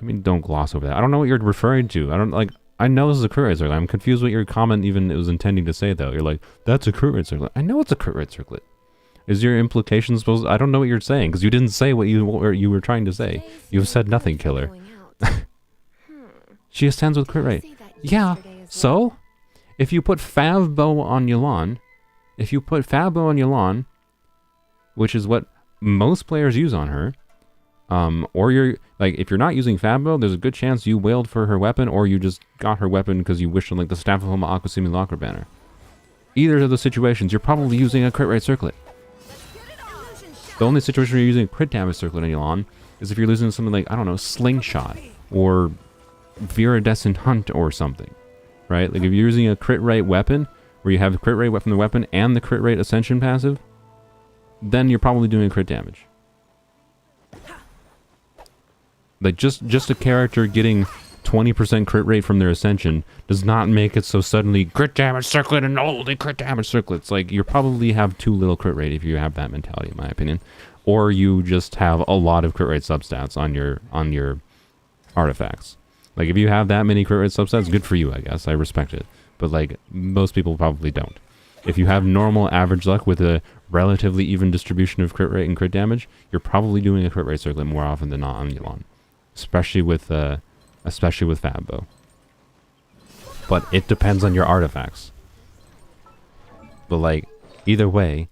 I mean, don't gloss over that. I don't know what you're referring to. I know this is a crit rate circlet. I'm confused what your comment even was intending to say, though. You're like, that's a crit rate circlet. I know it's a crit rate circlet. Is your implication supposed... I don't know what you're saying, because you didn't say what you were trying to say. You've said nothing, killer. She ascends with crit rate. Yeah, so? If you put Favbo on Yelan, which is what most players use on her, or you're... Like, if you're not using Fabbo, there's a good chance you wailed for her weapon, or you just got her weapon because you wished on, like, the Staff of Homa Aqua Simulacra banner. Either of those situations, you're probably using a crit rate circlet. The only situation where you're using a crit damage circlet on Yelan is if you're using something like, I don't know, Slingshot, or Viridescent Hunt or something. Right? Like, if you're using a crit rate weapon, where you have a crit rate from the weapon and the crit rate Ascension passive, then you're probably doing crit damage. Like, just a character getting 20% crit rate from their Ascension does not make it so suddenly crit damage circlet and only crit damage circlets. Like, you probably have too little crit rate if you have that mentality, in my opinion. Or you just have a lot of crit rate substats on your artifacts. Like, if you have that many crit rate substats, good for you, I guess. I respect it. But, like, most people probably don't. If you have normal average luck with a relatively even distribution of crit rate and crit damage, you're probably doing a crit rate circlet more often than not on Yelan. Especially with Fabbo. But it depends on your artifacts. But like, either way,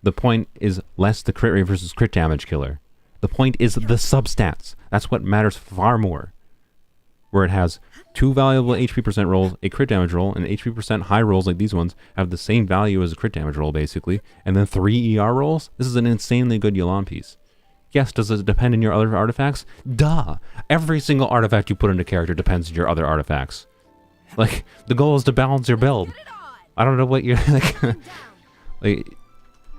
the point is less the crit rate versus crit damage killer. The point is the substats. That's what matters far more. Where it has 2 valuable HP percent rolls, a crit damage roll, and HP percent high rolls like these ones have the same value as a crit damage roll basically, and then 3 ER rolls. This is an insanely good Yelan piece. Yes, does it depend on your other artifacts? Duh! Every single artifact you put into character depends on your other artifacts. Like, the goal is to balance your build. I don't know what you're like.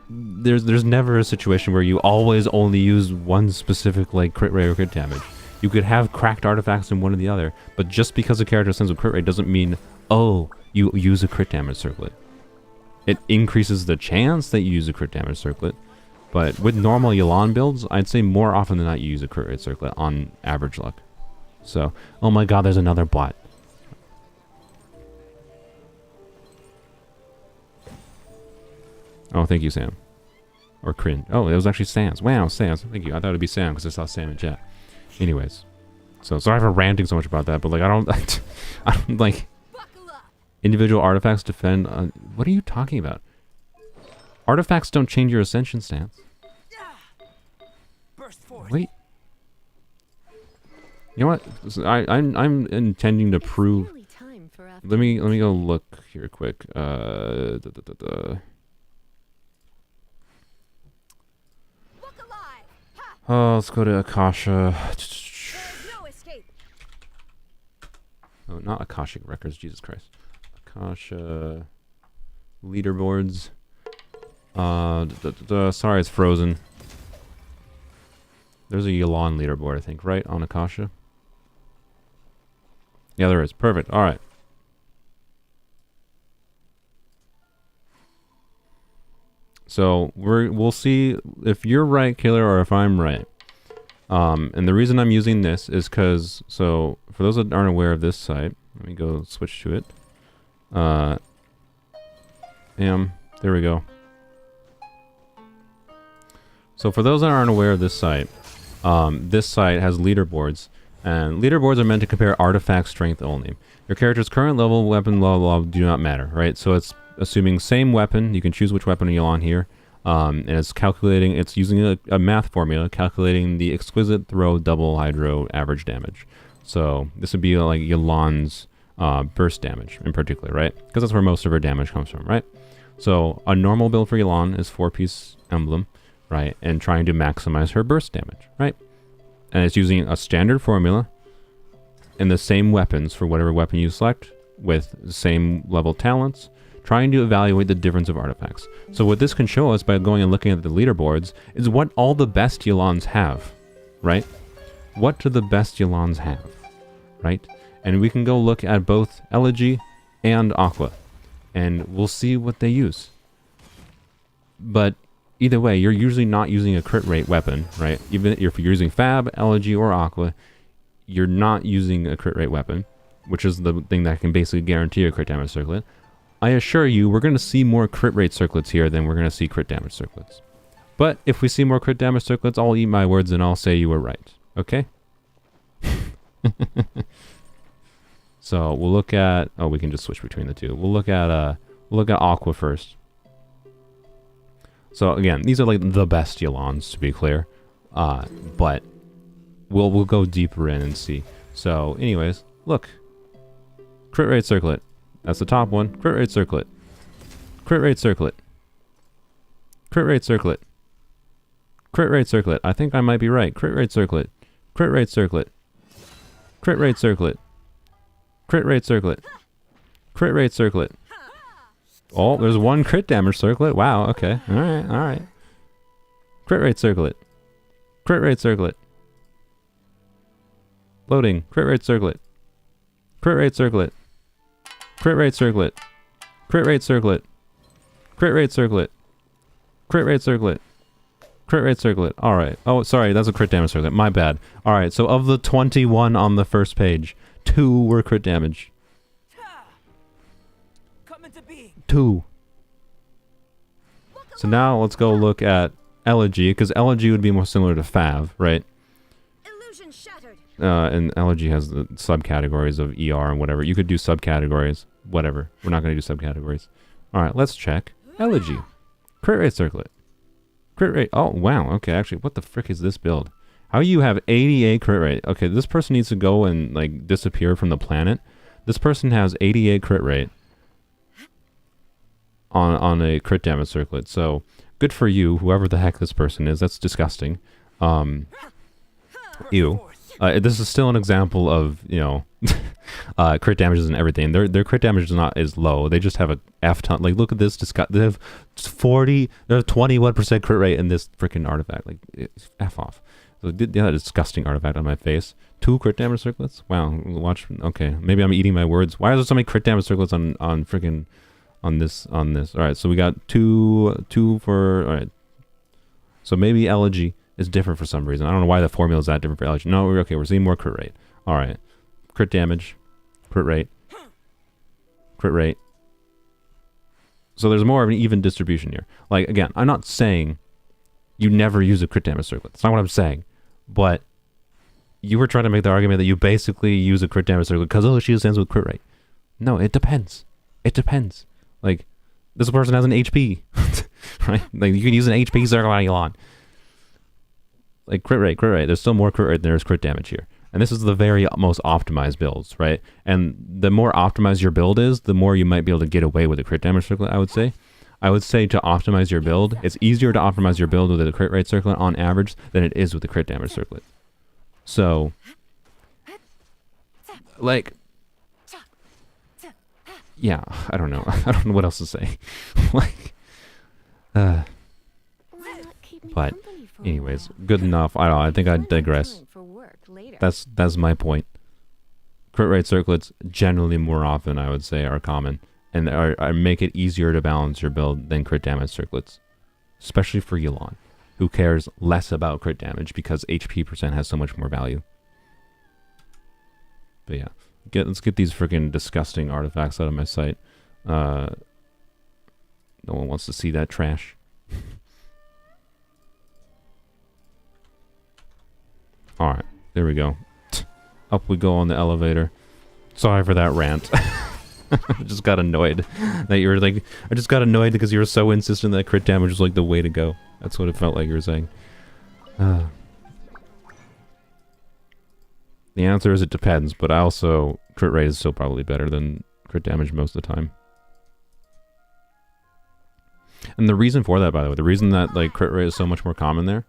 There's never a situation where you always only use one specific like crit rate or crit damage. You could have cracked artifacts in one or the other, but just because a character sends a crit rate doesn't mean, oh, you use a crit damage circlet. It increases the chance that you use a crit damage circlet. But with normal Yelan builds, I'd say more often than not you use a crit rate circlet on average luck. So, oh my god, there's another bot. Oh, thank you, Sam. Or Crin. Oh, it was actually Sam's. Wow, Sam's. Thank you. I thought it'd be Sam because I saw Sam in chat. Anyways. So sorry for ranting so much about that, but like I don't like individual artifacts defend. What are you talking about? Artifacts don't change your ascension stance. Burst forth. Wait. You know what? I'm intending to prove. Nearly time for after. Let me go look here quick. Look alive. Ha! Oh, let's go to Akasha. There's no escape. Oh, not Akashic Records, Jesus Christ. Akasha leaderboards. Sorry, it's frozen. There's a Yelan leaderboard, I think, right? On Akasha? Yeah, there is. Perfect. Alright. So, we'll see if you're right, Killer, or if I'm right. And the reason I'm using this is because, so, for those that aren't aware of this site, let me go switch to it. There we go. So for those that aren't aware of this site has leaderboards, and leaderboards are meant to compare artifact strength only. Your character's current level, weapon, blah, blah, blah, do not matter, right? So it's assuming same weapon, you can choose which weapon you're on here, and it's calculating, it's using a math formula, calculating the exquisite throw double hydro average damage. So this would be like Yelan's burst damage in particular, right? Because that's where most of her damage comes from, right? So a normal build for Yelan is 4-piece emblem, right? And trying to maximize her burst damage, right? And it's using a standard formula and the same weapons for whatever weapon you select with the same level talents, trying to evaluate the difference of artifacts. So what this can show us by going and looking at the leaderboards is what all the best Yelans have, right? What do the best Yelans have, right? And we can go look at both Elegy and Aqua, and we'll see what they use. But either way, you're usually not using a crit rate weapon, right? Even if you're using Fab, Elegy, or Aqua, you're not using a crit rate weapon, which is the thing that can basically guarantee a crit damage circlet. I assure you, we're going to see more crit rate circlets here than we're going to see crit damage circlets. But if we see more crit damage circlets, I'll eat my words and I'll say you were right. Okay? So we'll look at... Oh, we can just switch between the two. We'll look at Aqua first. So again, these are like the best Yelans, to be clear. But we'll go deeper in and see. So anyways, look. Crit rate circlet. That's the top one. Crit rate circlet. Crit rate circlet. Crit rate circlet. Crit rate circlet. I think I might be right. Crit rate circlet. Crit rate circlet. Crit rate circlet. Crit rate circlet. Crit rate circlet. Oh, there's one crit damage circlet. Wow, okay. Alright, alright. Crit rate circlet. Crit rate circlet. Loading. Crit rate circlet. Crit rate circlet. Crit rate circlet. Crit rate circlet. Crit rate circlet. Crit rate circlet. Crit rate circlet. Alright. Oh, sorry, that's a crit damage circlet. My bad. Alright, so of the 21 on the first page, 2 were crit damage. Come into being. 2. So now let's go look at Elegy, because Elegy would be more similar to Fav, right? Illusion shattered. And Elegy has the subcategories of ER and whatever. You could do subcategories, whatever. We're not going to do subcategories. Alright, let's check. Elegy. Crit rate circlet. Crit rate. Oh, wow. Okay, actually, what the frick is this build? How you have 88 crit rate? Okay, this person needs to go and, like, disappear from the planet. This person has 88 crit rate on a crit damage circlet. So, good for you, whoever the heck this person is. That's disgusting. Ew. This is still an example of, you know, crit damages and everything. Their crit damage is low. They just have a F ton. Like, look at this. They have 21% crit rate in this freaking artifact. Like, F off. So, yeah, disgusting artifact on my face. 2 crit damage circlets? Wow. Watch. Okay. Maybe I'm eating my words. Why is there so many crit damage circlets on freaking... on this? All right. So, we got two for... All right. So maybe Elegy is different for some reason. I don't know why the formula is that different for Elegy. No, we're okay. We're seeing more crit rate. All right. Crit damage. Crit rate. Crit rate. So there's more of an even distribution here. Like, again, I'm not saying you never use a crit damage circlet. That's not what I'm saying. But you were trying to make the argument that you basically use a crit damage circlet because, oh, she just ends with crit rate. No, it depends. It depends. Like, this person has an HP. Right? Like, you can use an HP circle on Elon. Like, crit rate. There's still more crit rate than there's crit damage here. And this is the very most optimized builds, right? And the more optimized your build is, the more you might be able to get away with a crit damage circlet, I would say. I would say to optimize your build, it's easier to optimize your build with a crit rate circlet on average than it is with a crit damage circlet. So, like, yeah, I don't know. I don't know what else to say. Like, Why not keep me but company for a anyways, while? good enough. I don't know. I think I Plan on digress. returning for work later. That's my point. Crit rate circlets generally more often, I would say, are common and are make it easier to balance your build than crit damage circlets, especially for Elon, who cares less about crit damage because HP percent has so much more value. But yeah, let's get these freaking disgusting artifacts out of my sight. No one wants to see that trash. All right, there we go. Up we go on the elevator. Sorry for that rant. I just got annoyed that you were like, I just got annoyed because you were so insistent that crit damage was like the way to go. That's what it felt like you were saying. The answer is it depends, but also crit rate is still probably better than crit damage most of the time. And the reason for that, by the way, the reason that like crit rate is so much more common there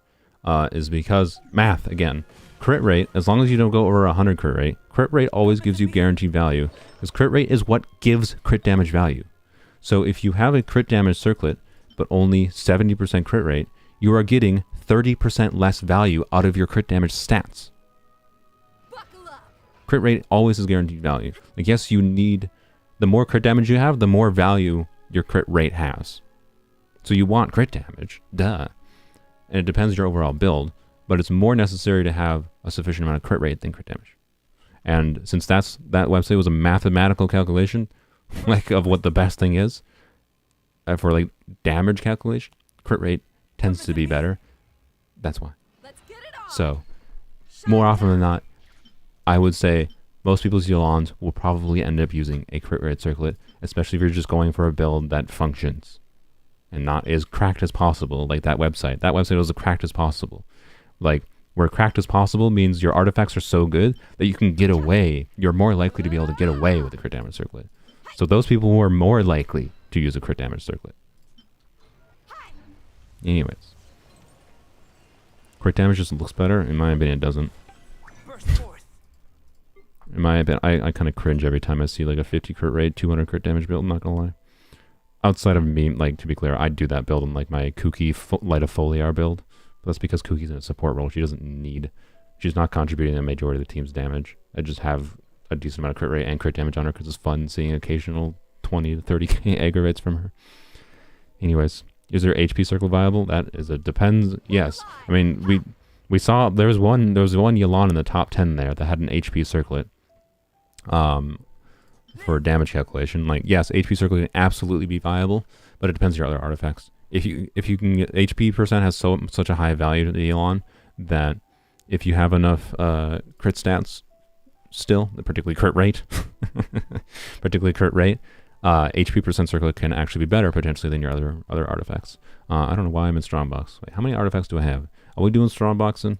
is because math, again. Crit rate, as long as you don't go over 100 crit rate always gives you guaranteed value, because crit rate is what gives crit damage value. So if you have a crit damage circlet, but only 70% crit rate, you are getting 30% less value out of your crit damage stats. Buckle up. Crit rate always is guaranteed value. Like, yes, you need, the more crit damage you have, the more value your crit rate has. So you want crit damage, duh. And it depends on your overall build. But it's more necessary to have a sufficient amount of crit rate than crit damage. And since that website was a mathematical calculation, like of what the best thing is, for like damage calculation, crit rate tends to be better. That's why. Let's get it on. So, more often than not, I would say most people's Elons will probably end up using a crit rate circlet, especially if you're just going for a build that functions and not as cracked as possible, like that website. That website was as cracked as possible. Like, where cracked as possible means your artifacts are so good that you can get away. You're more likely to be able to get away with a crit damage circlet. So those people who are more likely to use a crit damage circlet. Anyways. Crit damage just looks better? In my opinion, it doesn't. Burst forth. In my opinion, I kind of cringe every time I see like a 50 crit rate, 200 crit damage build, I'm not gonna lie. Outside of me, like, to be clear, I do that build in like my Kooky Light of Foliar build. That's because Kookie's in a support role. She doesn't need... She's not contributing the majority of the team's damage. I just have a decent amount of crit rate and crit damage on her because it's fun seeing occasional 20 to 30k aggravates from her. Anyways, is her HP circle viable? That is a depends. Yes. I mean, we saw... There was one Yelan in the top 10 there that had an HP circlet for damage calculation. Like, yes, HP circlet can absolutely be viable, but it depends on your other artifacts. If you can get HP percent has such a high value to the Elon that if you have enough crit stats still, particularly crit rate, HP percent circlet can actually be better potentially than your other artifacts. I don't know why I'm in strongbox. Wait, how many artifacts do I have? Are we doing strongboxing?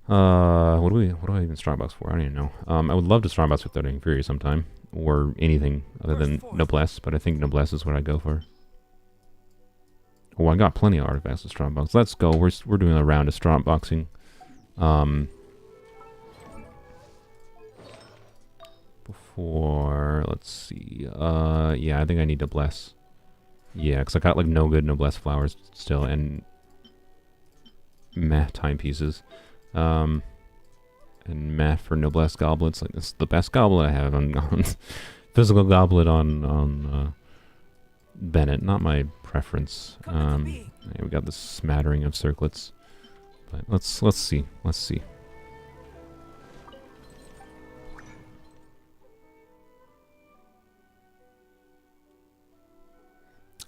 What do I even strongbox for? I don't even know. I would love to strongbox with Threatening Fury sometime, or anything other than Noblesse, but I think Noblesse is what I go for. Oh, I got plenty of artifacts to strongbox. Let's go. We're doing a round of strongboxing. Before, let's see. Yeah, I think I need to bless. Yeah, because I got like no good noblesse flowers still, and meh timepieces. And meh for noblesse goblets. Like, this is the best goblet I have on physical goblet on Bennett, not my preference. Yeah, we got this smattering of circlets, but let's see. Let's see.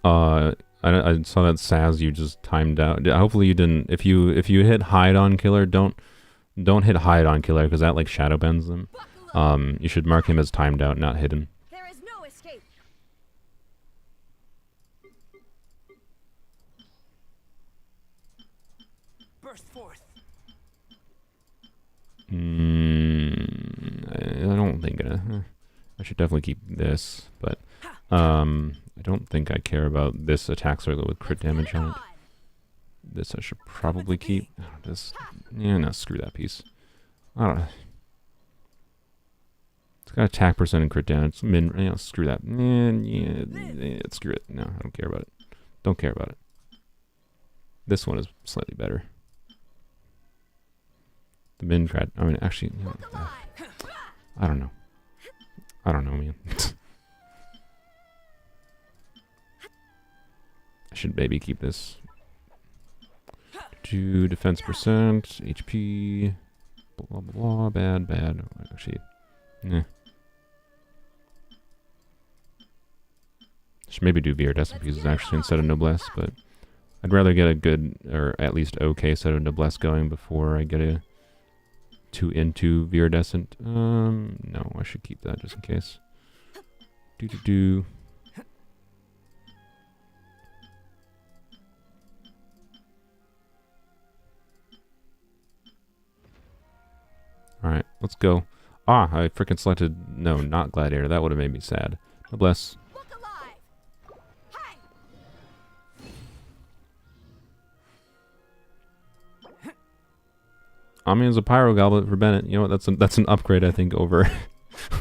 I saw that Saz you just timed out. Hopefully you didn't. If you hit hide on killer, don't hit hide on killer because that like shadow bends them. You should mark him as timed out, not hidden. There is no escape. Burst forth. I don't think I should definitely keep this, but I don't think I care about this attack circle with crit damage on it. This I should probably keep. This, yeah, no, screw that piece. I don't know. It's got attack percent and crit damage. Screw that. Yeah, screw it. No, I don't care about it. Don't care about it. This one is slightly better. The min crit. I mean, actually, you know, I don't know. I don't know, man. I should maybe keep this. To defense percent, HP, blah blah blah, bad. Actually, nah. Should maybe do Viridescent pieces actually instead of Noblesse, but I'd rather get a good or at least okay set of Noblesse going before I get a 2 into Viridescent. No, I should keep that just in case. Do. Alright, let's go. Ah, I freaking selected... No, not Gladiator. That would have made me sad. Noblesse. Look alive. Hi. Amien's a Pyro Goblet for Bennett. You know what? That's an upgrade, I think, over...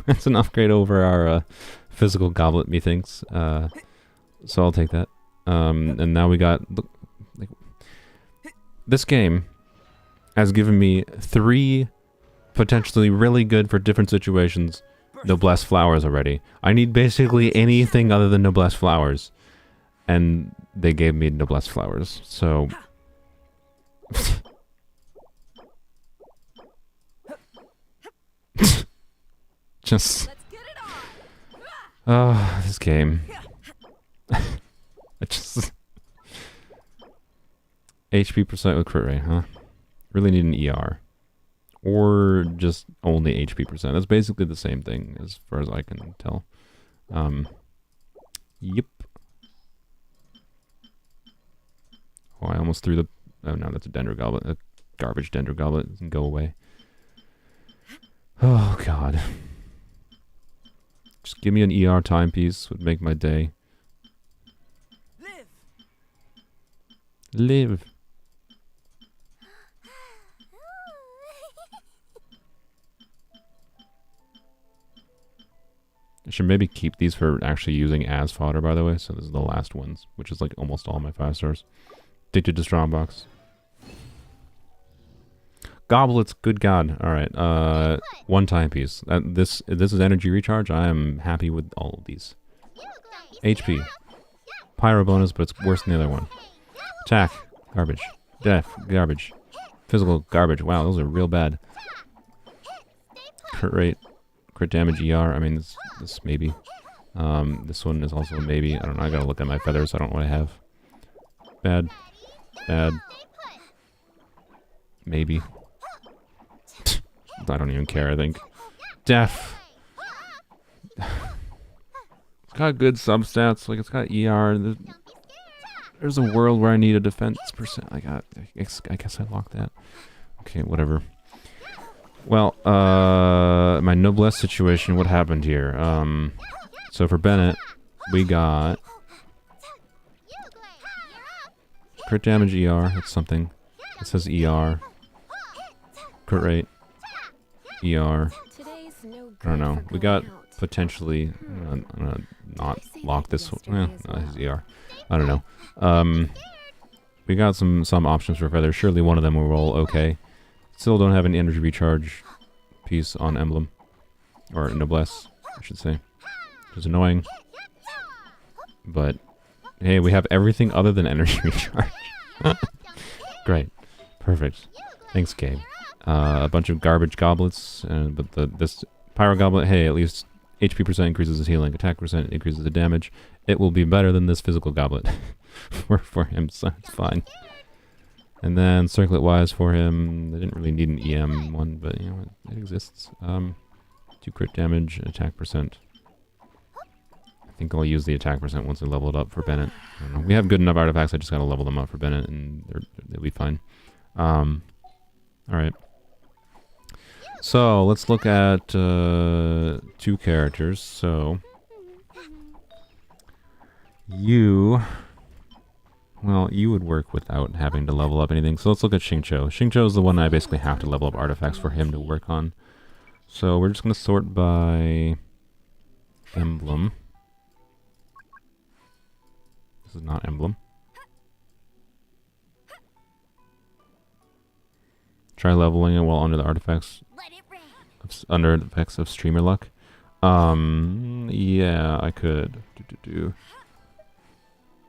that's an upgrade over our physical goblet, methinks. So I'll take that. And now we got... Look, like, this game has given me 3... potentially really good for different situations Noblesse flowers already. I need basically anything other than Noblesse flowers. And they gave me Noblesse flowers, so... Just... Oh, this game. I just... HP percent with crit rate, huh? Really need an ER. Or just only HP percent. That's basically the same thing as far as I can tell. Yep. Oh, I almost threw the... Oh no, that's a Dendro Goblet. A garbage Dendro Goblet. It can go away. Oh god. Just give me an ER timepiece. Would make my day. Live. I should maybe keep these for actually using as fodder, by the way. So this is the last ones, which is like almost all my 5 stars. Addicted to Strongbox. Goblets, good god. Alright, 1 timepiece. This is energy recharge. I am happy with all of these. HP. Pyro bonus, but it's worse than the other one. Attack, garbage. Def, garbage. Physical, garbage. Wow, those are real bad. Crit rate. Crit damage ER, I mean, this maybe. This one is also a maybe. I don't know, I gotta look at my feathers, I don't know what I have. Bad. Bad. Maybe. I don't even care, I think. Def. It's got good substats, like it's got ER. There's a world where I need a defense percent. I guess I locked that. Okay, whatever. Well, my Noblesse situation, what happened here? So for Bennett, we got crit damage ER, that's something. It says ER. Crit rate. ER. I don't know. We got potentially, I'm gonna not lock this one. His ER. I don't know. We got some options for feathers. Surely one of them will roll okay. Still don't have an energy recharge piece on Emblem. Or Noblesse, I should say. Which is annoying. But Hey, we have everything other than energy recharge. Great. Perfect. Thanks, Gabe. A bunch of garbage goblets, but this pyro goblet, hey, at least HP percent increases his healing, attack percent increases the damage. It will be better than this physical goblet for him, so it's fine. And then circlet-wise for him, they didn't really need an EM one, but you know, it exists. 2 crit damage, attack percent. I think I'll use the attack percent once I level it up for Bennett. I don't know. We have good enough artifacts, I just gotta level them up for Bennett, and they'll be fine. Alright. So, let's look at 2 characters. So, you would work without having to level up anything. So let's look at Xingqiu. Xingqiu is the one I basically have to level up artifacts for him to work on. So we're just going to sort by emblem. This is not emblem. Try leveling it while under the artifacts. Under the effects of streamer luck. Yeah, I could.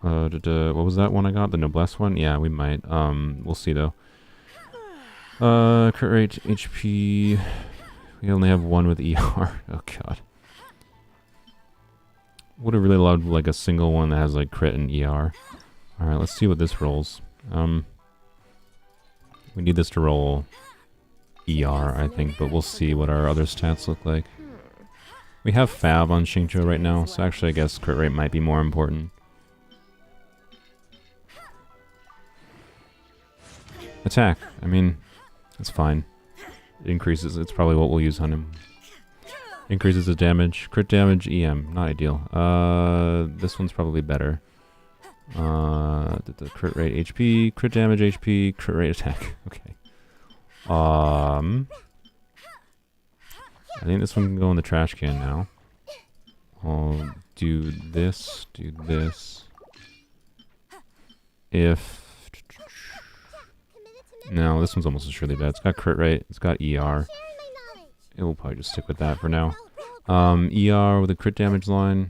What was that one I got? The noblesse one? Yeah, we might. We'll see though. Crit rate, HP. We only have 1 with ER. Oh god. Would have really loved like a single one that has like crit and ER. Alright, let's see what this rolls. We need this to roll ER, I think, but we'll see what our other stats look like. We have Fab on Xingqiu right now, so actually I guess crit rate might be more important. Attack. I mean, it's fine. It increases. It's probably what we'll use on him. Increases the damage. Crit damage, EM. Not ideal. This one's probably better. The crit rate, HP. Crit damage, HP. Crit rate, attack. Okay. I think this one can go in the trash can now. I'll do this. Do this. If... No, this one's almost as surely bad. It's got crit rate. It's got ER. It will probably just stick with that for now. ER with a crit damage line.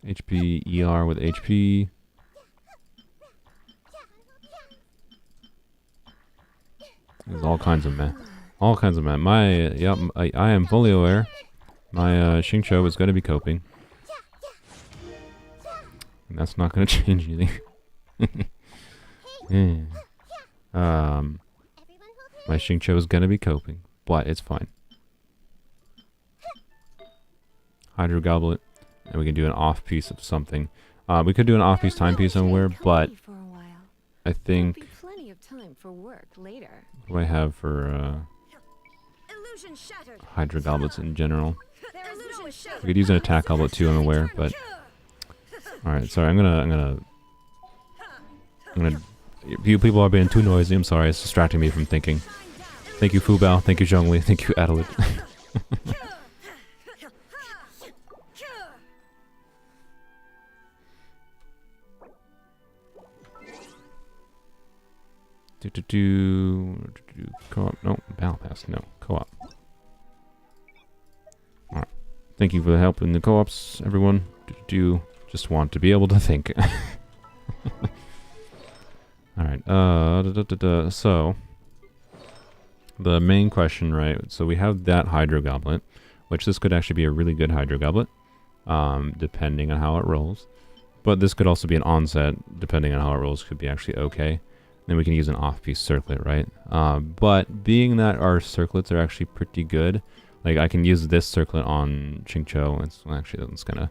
HP, ER with HP. There's all kinds of meh. All kinds of meh. I am fully aware. My Xingqiu is going to be coping. And that's not going to change anything. Yeah. My Xingqiu is gonna be coping, but it's fine. Hydro Goblet, and we can do an off piece of something. We could do an off piece timepiece somewhere, but I think. Plenty of time for work later. What do I have for Hydro Goblets in general? We could use an attack goblet too, I'm aware, but all right. Sorry, I'm gonna. You people are being too noisy. I'm sorry. It's distracting me from thinking. Thank you, Fubao. Thank you, Zhongli. Thank you, Adelaide. Co-op. No. Battle Pass. No. Co-op. Alright. Thank you for the help in the co-ops, everyone. Just want to be able to think. Alright, so, the main question, right, so we have that Hydro Goblet, which this could actually be a really good Hydro Goblet, depending on how it rolls, but this could also be an onset, depending on how it rolls, could be actually okay. Then we can use an off-piece circlet, right, but being that our circlets are actually pretty good, like I can use this circlet on Xingqiu, it's gonna,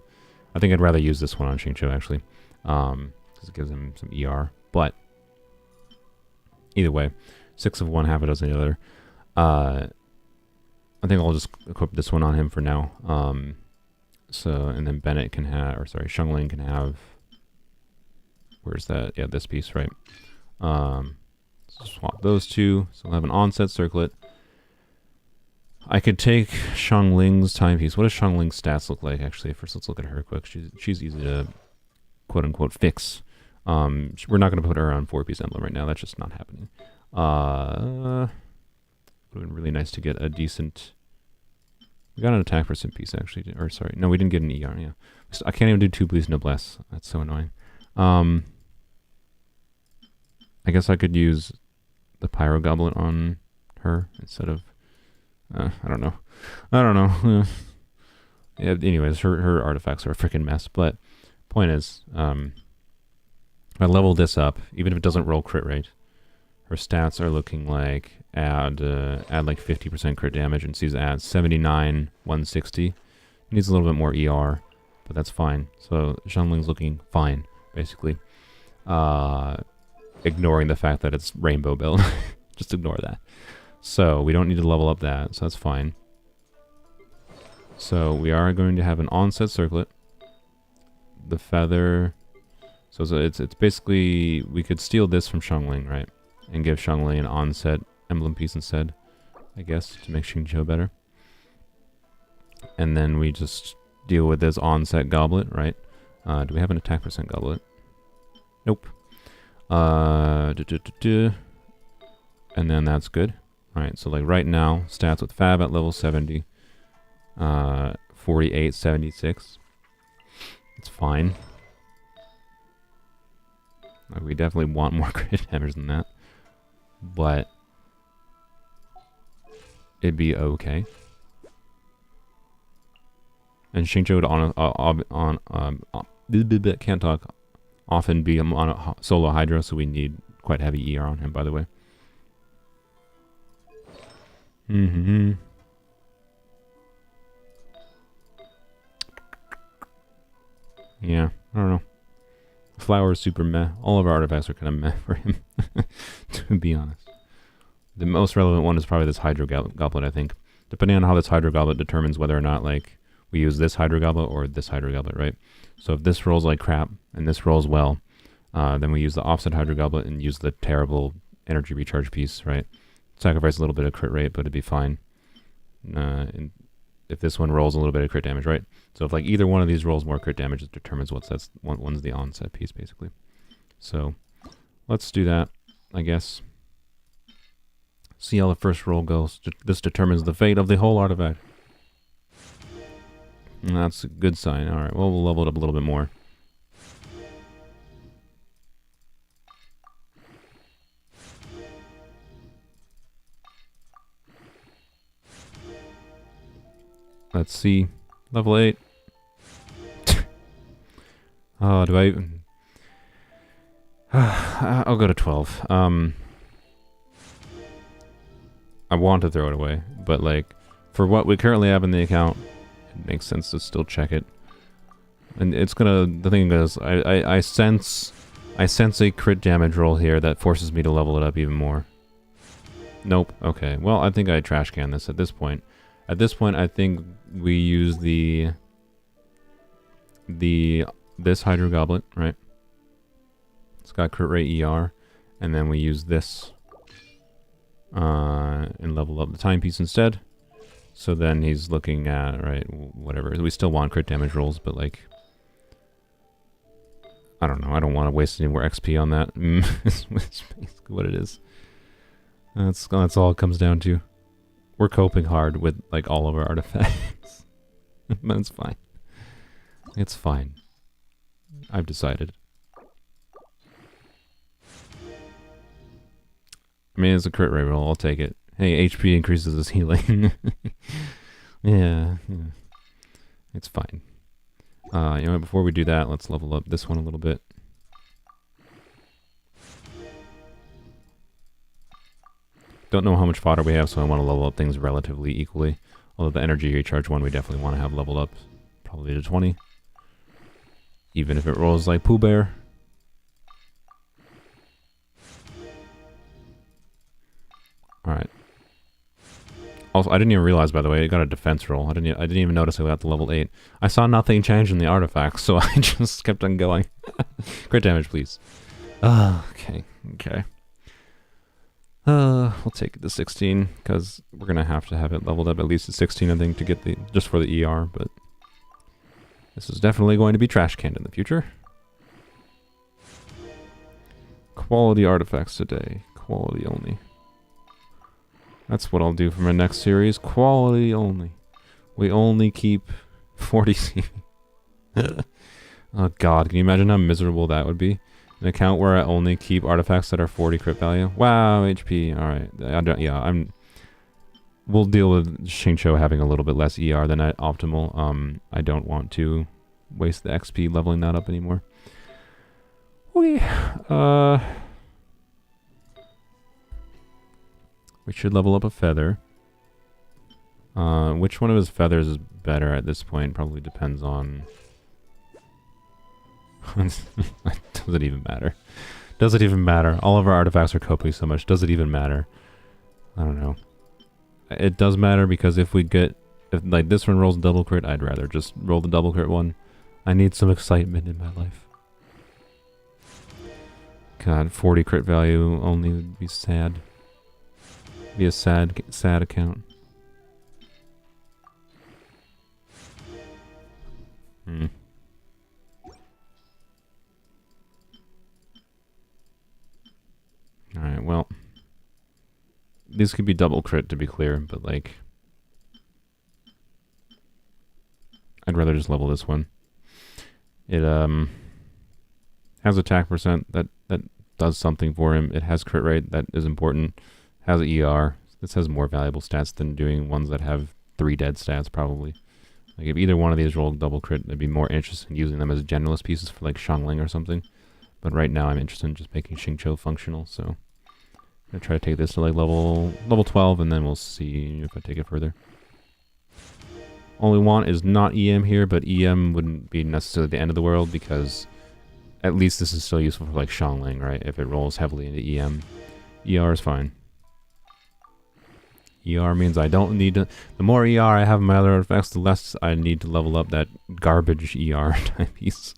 I think I'd rather use this one on Xingqiu actually, because it gives him some ER, but either way, 6 of one, half a dozen of the other. I think I'll just equip this one on him for now. So, and then Bennett can have, or sorry, Xiangling can have, where's that? Yeah, this piece, right? So swap those two. So we'll have an onset circlet. I could take Xiangling's timepiece. What does Xiangling's stats look like, actually? First, let's look at her quick. She's easy to, quote-unquote, fix. We're not going to put her on 4-piece emblem right now. That's just not happening. Would have been really nice to get a decent We got an attack percent piece, actually. Or, sorry. No, we didn't get an ER, yeah. I can't even do 2 Bleeds Noblesse. That's so annoying. I guess I could use the Pyro Goblet on her instead of... I don't know. I don't know. Yeah, anyways, her artifacts are a freaking mess. But point is, I leveled this up, even if it doesn't roll crit rate. Her stats are looking like add like 50% crit damage, and sees add 79, 160. Needs a little bit more ER, but that's fine. So Xiangling's looking fine, basically. Ignoring the fact that it's rainbow build. Just ignore that. So we don't need to level up that, so that's fine. So we are going to have an onset circlet. The feather... So it's basically... We could steal this from Xiangling, right? And give Xiangling an onset emblem piece instead, I guess, to make Xingqiu better. And then we just deal with this onset goblet, right? Do we have an attack percent goblet? Nope. And then that's good. Alright, so like right now, stats with Fab at level 70. 48, 76. It's fine. Like, we definitely want more crit damage than that. But it'd be okay. And Xingqiu would can't talk, often be on a solo Hydra, so we need quite heavy ER on him, by the way. Yeah, I don't know. Flower is super meh. All of our artifacts are kind of meh for him, to be honest. The most relevant one is probably this Hydro Goblet, I think. Depending on how this Hydro Goblet determines whether or not, like, we use this Hydro Goblet or this Hydro Goblet, right? So if this rolls like crap and this rolls well, then we use the offset Hydro Goblet and use the terrible energy recharge piece, right? Sacrifice a little bit of crit rate, but it'd be fine. And if this one rolls a little bit of crit damage, right? So if like either one of these rolls more crit damage, it determines one's the onset piece, basically. So let's do that, I guess. See how the first roll goes. This determines the fate of the whole artifact. And that's a good sign. Alright, well, we'll level it up a little bit more. Let's see. Level 8. Oh, do I... I'll go to 12. I want to throw it away, but like, for what we currently have in the account, it makes sense to still check it. And it's gonna... The thing is, I sense a crit damage roll here that forces me to level it up even more. Nope. Okay. Well, I think I trash can this at this point. At this point, I think we use this Hydro Goblet, right? It's got crit rate ER, and then we use this and level up the timepiece instead. So then he's looking at, right, whatever. We still want crit damage rolls, but like, I don't know. I don't want to waste any more XP on that. It's basically what it is. That's all it comes down to. We're coping hard with like all of our artifacts. But it's fine. It's fine. I've decided. I mean, it's a crit rate roll. I'll take it. Hey, HP increases his healing. yeah. It's fine. You know, before we do that, let's level up this one a little bit. Don't know how much fodder we have, so I want to level up things relatively equally. Although the energy recharge one we definitely want to have leveled up, probably to 20. Even if it rolls like Pooh Bear. Alright. Also, I didn't even realize, by the way, it got a defense roll. I didn't even notice I got to level 8. I saw nothing change in the artifacts, so I just kept on going. Crit damage, please. Okay. We'll take it to 16, because we're going to have it leveled up at least at 16, I think, to get just for the ER, but this is definitely going to be trash canned in the future. Quality artifacts today. Quality only. That's what I'll do for my next series. Quality only. We only keep 40 CV. Oh god, can you imagine how miserable that would be? An account where I only keep artifacts that are 40 crit value. Wow, HP. Alright. We'll deal with Xingqiu having a little bit less ER than at optimal. I don't want to waste the XP leveling that up anymore. Okay. We should level up a feather. Which one of his feathers is better at this point probably depends on... Does it even matter? Does it even matter? All of our artifacts are coping so much. Does it even matter? I don't know. It does matter because if we get... If like this one rolls double crit, I'd rather just roll the double crit one. I need some excitement in my life. God, 40 crit value only would be sad. Be a sad account. Hmm. Alright, well. These could be double crit to be clear, but like... I'd rather just level this one. It has attack percent, that does something for him. It has crit rate, that is important. Has ER. This has more valuable stats than doing ones that have 3 dead stats, probably. Like, if either one of these rolled double crit, I'd be more interested in using them as generalist pieces for, like, Xiangling or something. But right now, I'm interested in just making Xingqiu functional, so... I'm gonna try to take this to, like, level 12, and then we'll see if I take it further. Only want is not EM here, but EM wouldn't be necessarily the end of the world, because at least this is still useful for, like, Xiangling, right? If it rolls heavily into EM. ER is fine. ER means I don't need to... The more ER I have in my other artifacts, the less I need to level up that garbage ER type piece.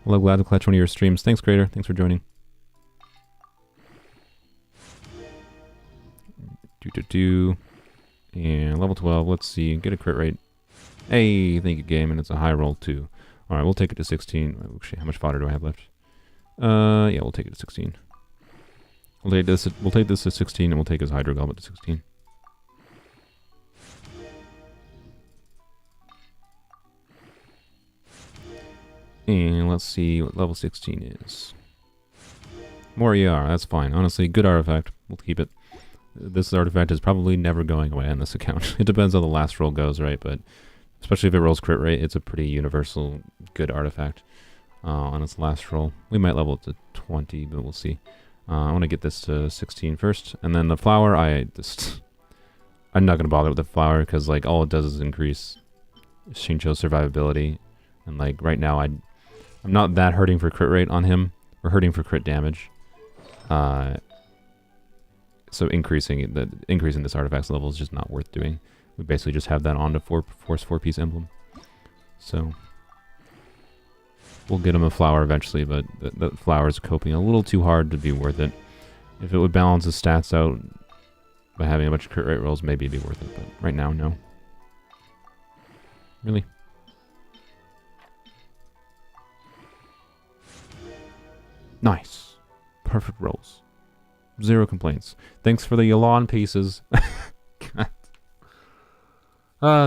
Well, I'm glad to catch one of your streams. Thanks, Creator. Thanks for joining. And level 12. Let's see. Get a crit rate. Hey, thank you, game. And it's a high roll, too. Alright, we'll take it to 16. Actually, how much fodder do I have left? Yeah, we'll take it to 16. We'll take this to 16, and we'll take his Hydro Goblet to 16. And let's see what level 16 is. More ER, that's fine. Honestly, good artifact. We'll keep it. This artifact is probably never going away on this account. It depends how the last roll goes, right? But especially if it rolls crit rate, it's a pretty universal good artifact on its last roll. We might level it to 20, but we'll see. I want to get this to 16 first, and then the flower, I'm not going to bother with the flower, because, like, all it does is increase Xingqiu's survivability, and, like, right now, I'm not that hurting for crit rate on him, or hurting for crit damage, so increasing this artifact's level is just not worth doing. We basically just have that on to force 4-piece emblem, so... We'll get him a flower eventually, but the flower's coping a little too hard to be worth it. If it would balance his stats out by having a bunch of crit rate rolls, maybe it'd be worth it, but right now, no. Really? Nice. Perfect rolls. 0 complaints. Thanks for the Yalan pieces. God.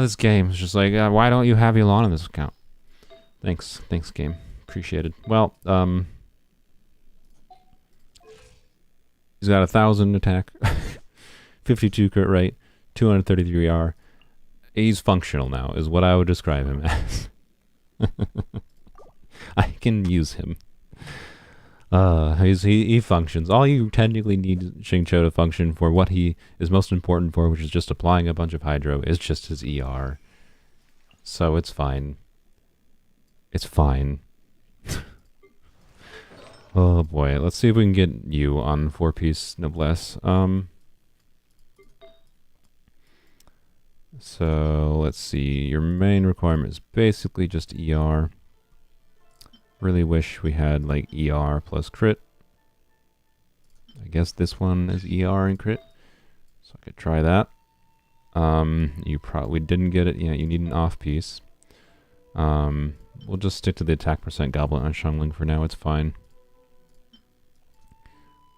This game is just like, why don't you have Yalan in this account? Thanks. Thanks, game. Appreciated. Well, he's got 1,000 attack, 52 crit rate, 233 R. He's functional now, is what I would describe him as. I can use him. He functions. All you technically need Xingqiu to function for what he is most important for, which is just applying a bunch of Hydro, is just his ER. So it's fine. It's fine. Oh boy, let's see if we can get you on 4-piece Noblesse. So let's see, your main requirement is basically just ER. Really wish we had like ER plus crit. I guess this one is ER and crit, so I could try that. You probably didn't get it. Yeah, you need an off piece. We'll just stick to the attack percent goblet on Xiangling for now. It's fine.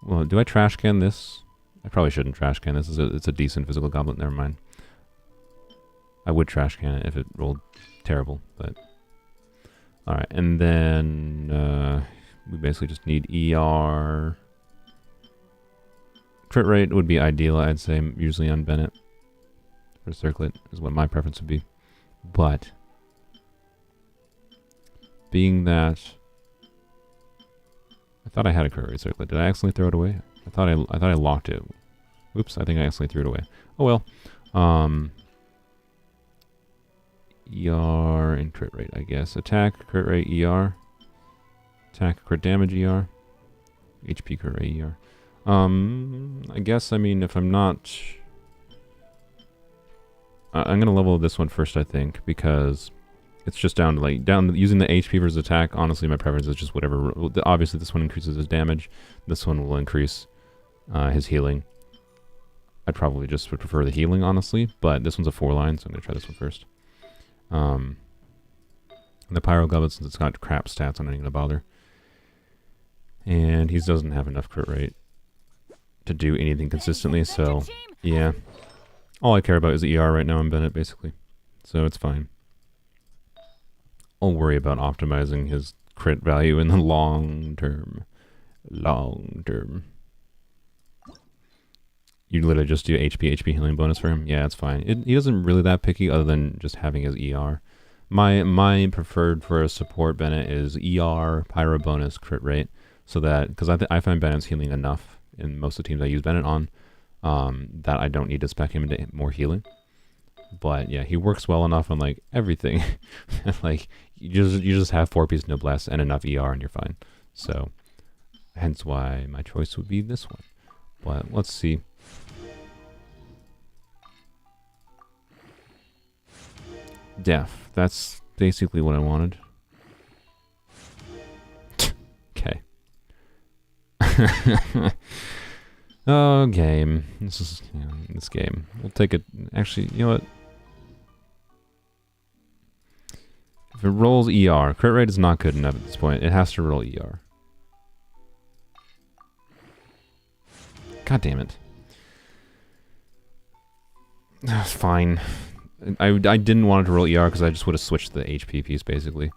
Well, do I trash can this? I probably shouldn't trash can this. It's a decent physical goblet. Never mind. I would trash can it if it rolled terrible, but... Alright, and then we basically just need ER. Crit rate would be ideal, I'd say, usually on Bennett. For Circlet is what my preference would be. But, being that... I thought I had a crit rate Circlet. Did I accidentally throw it away? I thought I locked it. Oops, I think I accidentally threw it away. Oh well. ER and crit rate, I guess. Attack, crit rate, ER. Attack, crit damage, ER. HP, crit rate, ER. I guess, I mean, if I'm not... I'm gonna level this one first, I think, because it's just down to, like, using the HP versus attack. Honestly, my preference is just whatever. Obviously, this one increases his damage. This one will increase his healing. I'd probably just would prefer the healing, honestly, but this one's a 4-line, so I'm gonna try this one first. The Pyro Goblet, since it's got crap stats, I'm not even gonna bother. And he doesn't have enough crit rate to do anything consistently, so yeah. All I care about is the ER right now in Bennett, basically. So it's fine. I'll worry about optimizing his crit value in the long term. Long term. You literally just do HP healing bonus for him? Yeah, it's fine. He doesn't really that picky other than just having his ER. My preferred for a support Bennett is ER, Pyro bonus, crit rate. So that, because I find Bennett's healing enough in most of the teams I use Bennett on, that I don't need to spec him into more healing. But yeah, he works well enough on like everything. Like you just have 4-piece noblesse and enough ER and you're fine. So hence why my choice would be this one. But let's see. Def. That's basically what I wanted. Okay. Oh, game. This is, you know, this game. We'll take it. Actually, you know what? If it rolls ER, crit rate is not good enough at this point. It has to roll ER. God damn it. Fine. I didn't want it to roll ER because I just would have switched the HP piece, basically.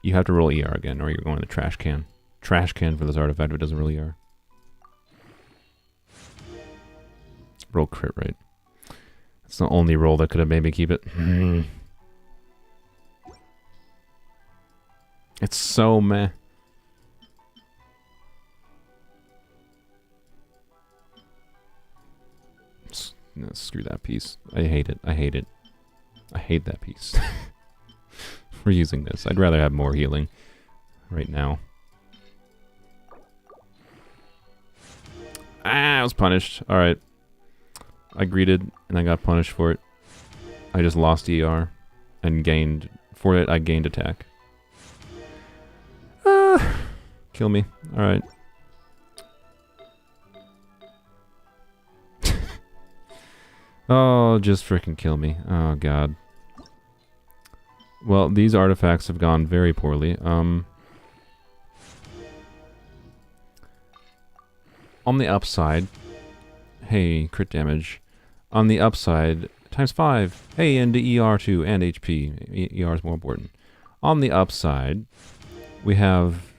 You have to roll ER again, or you're going to the trash can. Trash can for this artifact if it doesn't roll ER. Roll crit rate. That's the only roll that could have made me keep it. It's so meh. No, screw that piece. I hate it. I hate it. I hate that piece. We're using this. I'd rather have more healing right now. Ah, I was punished. Alright. I greeted and I got punished for it. I just lost ER and gained... For it, I gained attack. Kill me. Alright. Oh, just freaking kill me. Oh, God. Well, these artifacts have gone very poorly. On the upside... Hey, crit damage. On the upside, ×5. Hey, and the ER too, and HP. ER is more important. On the upside, we have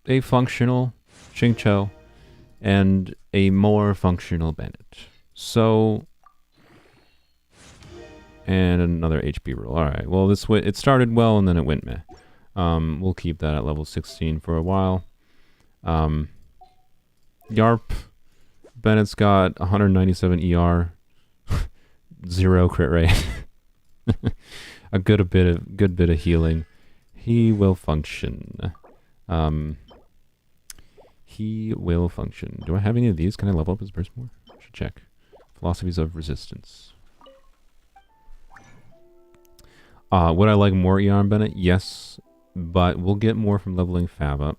a functional Xingqiu and a more functional Bennett. So, and another HP roll. Alright, well, it started well and then it went meh. We'll keep that at level 16 for a while. Yarp. Bennett's got 197 ER. 0 crit rate. A good bit of healing. He will function. He will function. Do I have any of these? Can I level up his burst more? Should check. Philosophies of Resistance. Would I like more ER on Bennett? Yes, but we'll get more from leveling Fab up.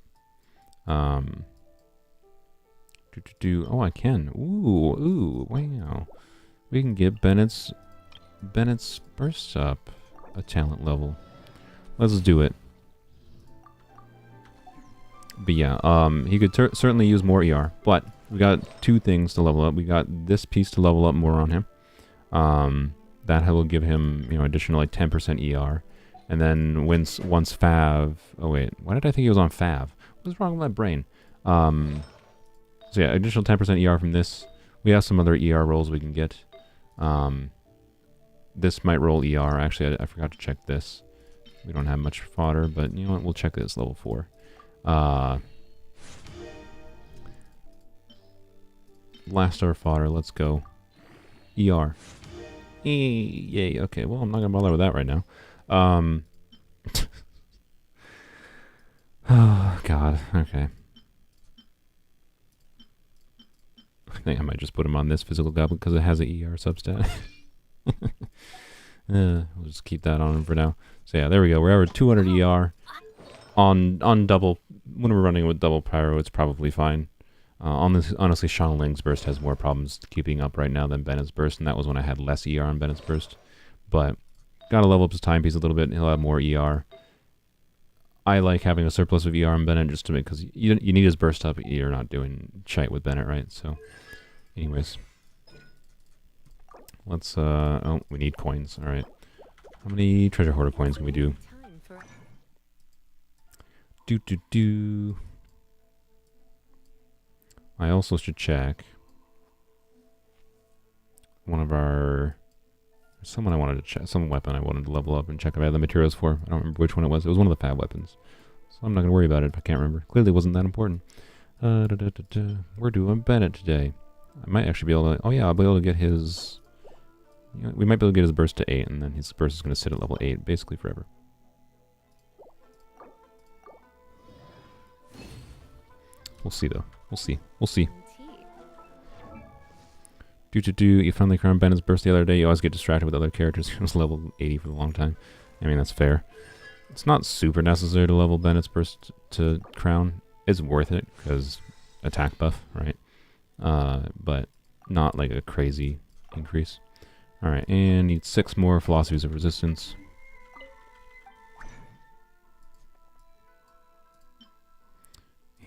Oh, I can. Ooh, wow. We can get Bennett's burst up a talent level. Let's do it. But yeah, he could certainly use more ER, but we got 2 things to level up. We got this piece to level up more on him. That will give him, you know, additional like 10% ER. And then once Fav... Oh wait, why did I think he was on Fav? What's wrong with my brain? So yeah, additional 10% ER from this. We have some other ER rolls we can get. This might roll ER. Actually, I forgot to check this. We don't have much fodder, but you know what? We'll check this level 4. Last star fodder. Let's go. ER. Yay. Okay, well, I'm not going to bother with that right now. Oh, God. Okay. I think I might just put him on this physical goblin because it has an ER substat. We'll just keep that on him for now. So yeah, there we go. We're over 200 ER on double. When we're running with double pyro, it's probably fine. Honestly, Sean Ling's burst has more problems keeping up right now than Bennett's burst, and that was when I had less ER on Bennett's burst. But gotta level up his timepiece a little bit, and he'll have more ER. I like having a surplus of ER on Bennett just to make, because you need his burst up. You're not doing shite with Bennett, right? So, anyways. Let's, oh, we need coins. Alright. How many treasure hoarder coins can we do? I also should check one of our... Someone I wanted to check, some weapon I wanted to level up and check if I had the materials for. I don't remember which one it was. It was one of the fab weapons. So I'm not going to worry about it if I can't remember. Clearly it wasn't that important. We're doing Bennett today. I might actually be able to... Oh yeah, I'll be able to get his... You know, we might be able to get his burst to 8, and then his burst is going to sit at level 8 basically forever. We'll see though. We'll see. We'll see. You finally crowned Bennett's burst the other day. You always get distracted with other characters. He was level 80 for a long time. I mean, that's fair. It's not super necessary to level Bennett's burst to crown. It's worth it, because attack buff, right? But not like a crazy increase. Alright, and need 6 more philosophies of resistance.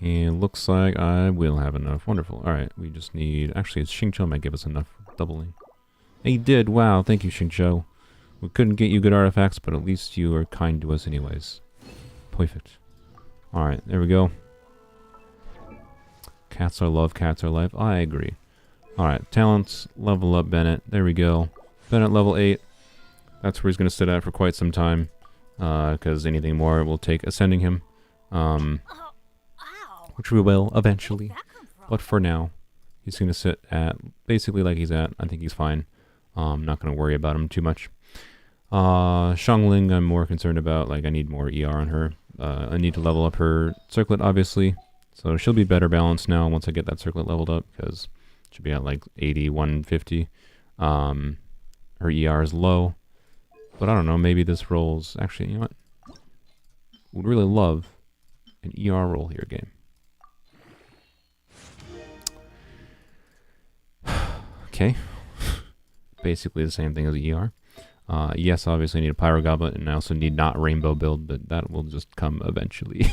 And looks like I will have enough. Wonderful. Alright, we just need... Actually, Xingqiu might give us enough doubling. He did! Wow, thank you, Xingqiu. We couldn't get you good artifacts, but at least you are kind to us anyways. Perfect. Alright, there we go. Cats are love, cats are life. I agree. Alright, talents, level up Bennett. There we go. Bennett level 8. That's where he's going to sit at for quite some time. Because anything more will take ascending him. Which we will eventually. But for now, he's going to sit at basically like he's at. I think he's fine. I'm not going to worry about him too much. Xiangling, I'm more concerned about. Like, I need more ER on her. I need to level up her circlet, obviously. So she'll be better balanced now once I get that circlet leveled up. Because it should be at like 80, 150. Her ER is low. But I don't know, maybe this rolls... Actually, you know what? Would really love an ER roll here, game. Okay. Basically the same thing as a ER. Yes, obviously I need a Pyro Goblet, and I also need not Rainbow build, but that will just come eventually.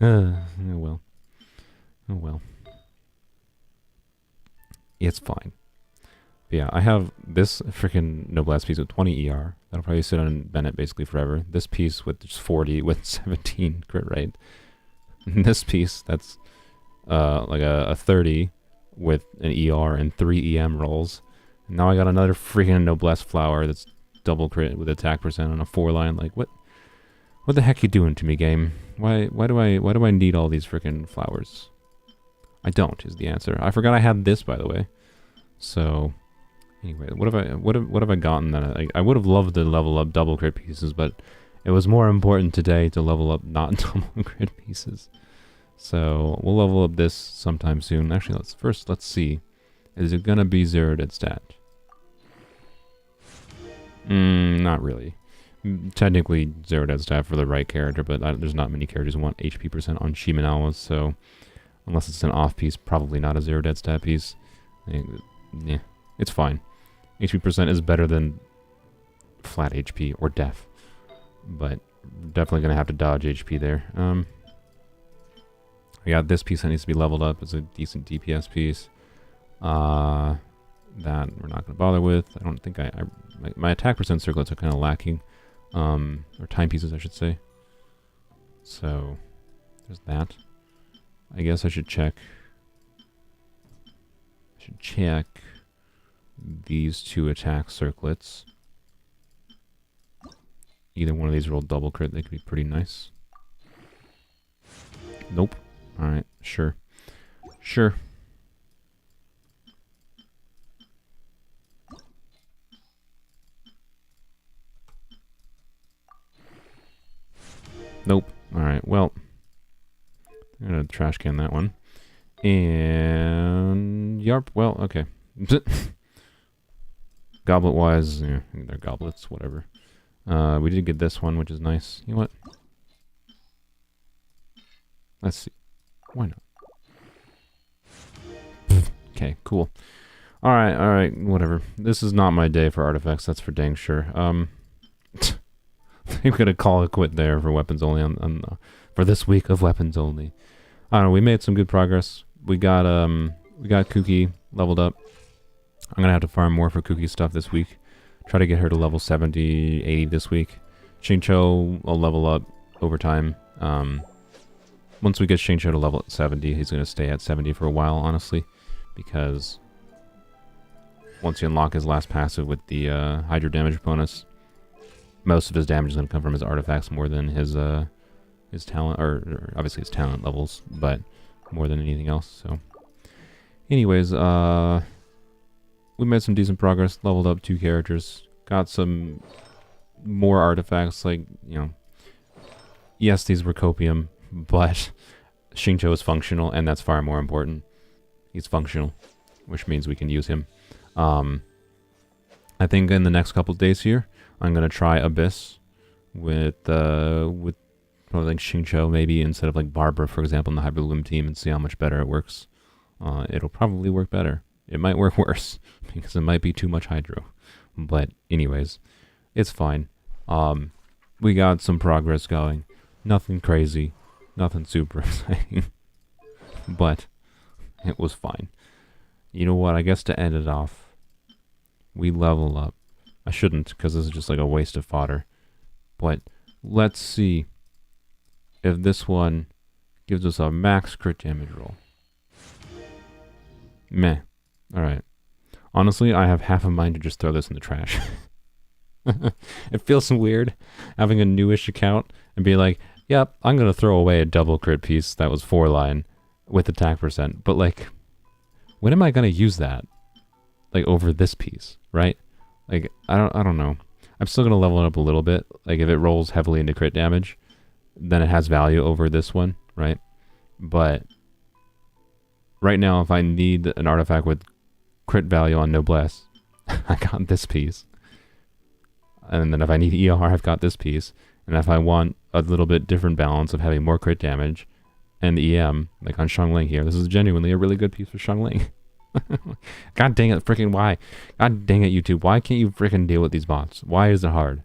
Oh well. Oh well. It's fine. But yeah, I have this freaking Noblesse piece with 20 ER. That'll probably sit on Bennett basically forever. This piece with just 40 with 17 crit rate. And this piece, that's like a 30 with an ER and 3 EM rolls. And now I got another freaking Noblesse flower that's double crit with attack percent on a 4-line. Like, what the heck you doing to me, game? Why do I need all these freaking flowers? I don't, is the answer. I forgot I had this, by the way. So, anyway, what have I gotten that I would have loved to level up double crit pieces, but it was more important today to level up not double crit pieces. So we'll level up this sometime soon. Actually, let's see. Is it gonna be 0 dead stat? Not really. Technically 0 dead stat for the right character, but there's not many characters who want HP percent on Shimenawas, so unless it's an off piece, probably not a 0 dead stat piece. Yeah, it's fine. HP percent is better than flat HP or death, but definitely gonna have to dodge HP there. We got this piece that needs to be leveled up. It's a decent DPS piece. That we're not going to bother with. I don't think my attack percent circlets are kind of lacking. Or timepieces, I should say. So, there's that. I guess I should check. These two attack circlets. Either one of these roll double crit, they could be pretty nice. Nope. Alright, sure. Sure. Nope. Alright, well. I'm gonna trash can that one. And... Yarp, well, okay. Goblet-wise, yeah, they're goblets, whatever. We did get this one, which is nice. You know what? Let's see. Why not? Okay, cool. Alright, whatever. This is not my day for artifacts, that's for dang sure. I'm gonna call it quit there for weapons only for this week of weapons only. I don't know, we made some good progress. We got Kuki leveled up. I'm gonna have to farm more for Kuki stuff this week. Try to get her to level 70, 80 this week. Xingqiu will level up over time. Once we get Xingqiu to level 70, he's gonna stay at 70 for a while, honestly. Because once you unlock his last passive with the Hydro damage bonus, most of his damage is gonna come from his artifacts more than his talent, or obviously his talent levels, but more than anything else, so. Anyways, we made some decent progress, leveled up 2 characters, got some more artifacts, like, you know, yes, these were copium, but Xingqiu is functional, and that's far more important. He's functional, which means we can use him. I think in the next couple of days here, I'm gonna try Abyss with probably like Xingqiu, maybe instead of like Barbara, for example, in the Hyperloom team, and see how much better it works. It'll probably work better. It might work worse, because it might be too much Hydro. But anyways, it's fine. We got some progress going. Nothing crazy. Nothing super exciting. But it was fine. You know what? I guess to end it off, we level up. I shouldn't, because this is just like a waste of fodder. But let's see if this one gives us a max crit damage roll. Meh. Alright. Honestly, I have half a mind to just throw this in the trash. It feels weird having a newish account and be like, yep, I'm going to throw away a double crit piece that was 4-line with attack percent. But like, when am I going to use that? Like over this piece, right? Like, I don't know. I'm still going to level it up a little bit. Like if it rolls heavily into crit damage, then it has value over this one, right? But right now, if I need an artifact with crit value on Noblesse, I got this piece. And then if I need ER, I've got this piece. And if I want a little bit different balance of having more crit damage and EM, like on Xiangling here, this is genuinely a really good piece for Xiangling. God dang it, freaking why? God dang it, YouTube. Why can't you freaking deal with these bots? Why is it hard?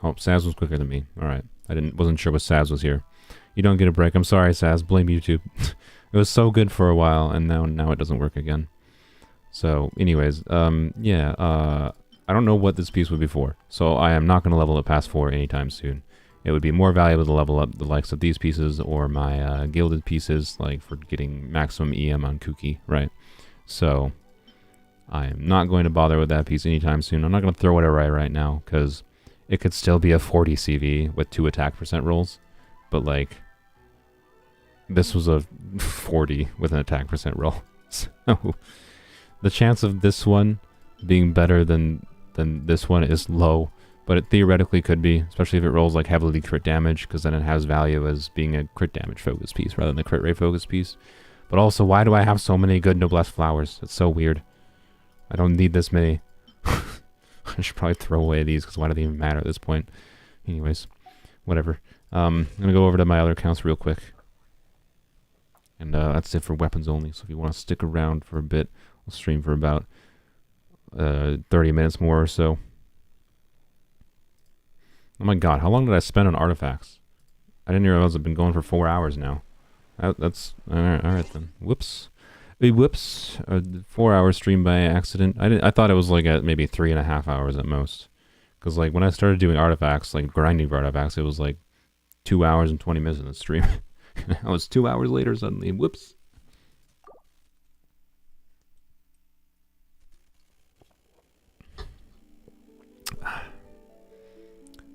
Oh, Saz was quicker than me. Alright. Wasn't sure what Saz was here. You don't get a break. I'm sorry, Saz. Blame YouTube. It was so good for a while, and now it doesn't work again. So, anyways, yeah, I don't know what this piece would be for, so I am not going to level it past 4 anytime soon. It would be more valuable to level up the likes of these pieces or my gilded pieces, like for getting maximum EM on Kuki, right? So, I am not going to bother with that piece anytime soon. I'm not going to throw it away right now, because it could still be a 40 CV with 2 attack percent rolls, but like, this was a 40 with an attack percent roll. So, the chance of this one being better than this one is low, but it theoretically could be, especially if it rolls like heavily crit damage, because then it has value as being a crit damage focus piece rather than a crit rate focus piece. But also, why do I have so many good Noblesse flowers? It's so weird. I don't need this many. I should probably throw away these, because why do they even matter at this point? Anyways, whatever. I'm going to go over to my other accounts real quick. And that's it for weapons only, so if you want to stick around for a bit, I'll stream for about 30 minutes more or so. Oh my god, how long did I spend on artifacts? I didn't realize I've been going for 4 hours now. That's alright then. Whoops. Whoops. 4 hour stream by accident. I thought it was like at maybe 3.5 hours at most. Because like when I started doing artifacts, like grinding for artifacts, it was like 2 hours and 20 minutes in the stream. I was 2 hours later suddenly. Whoops.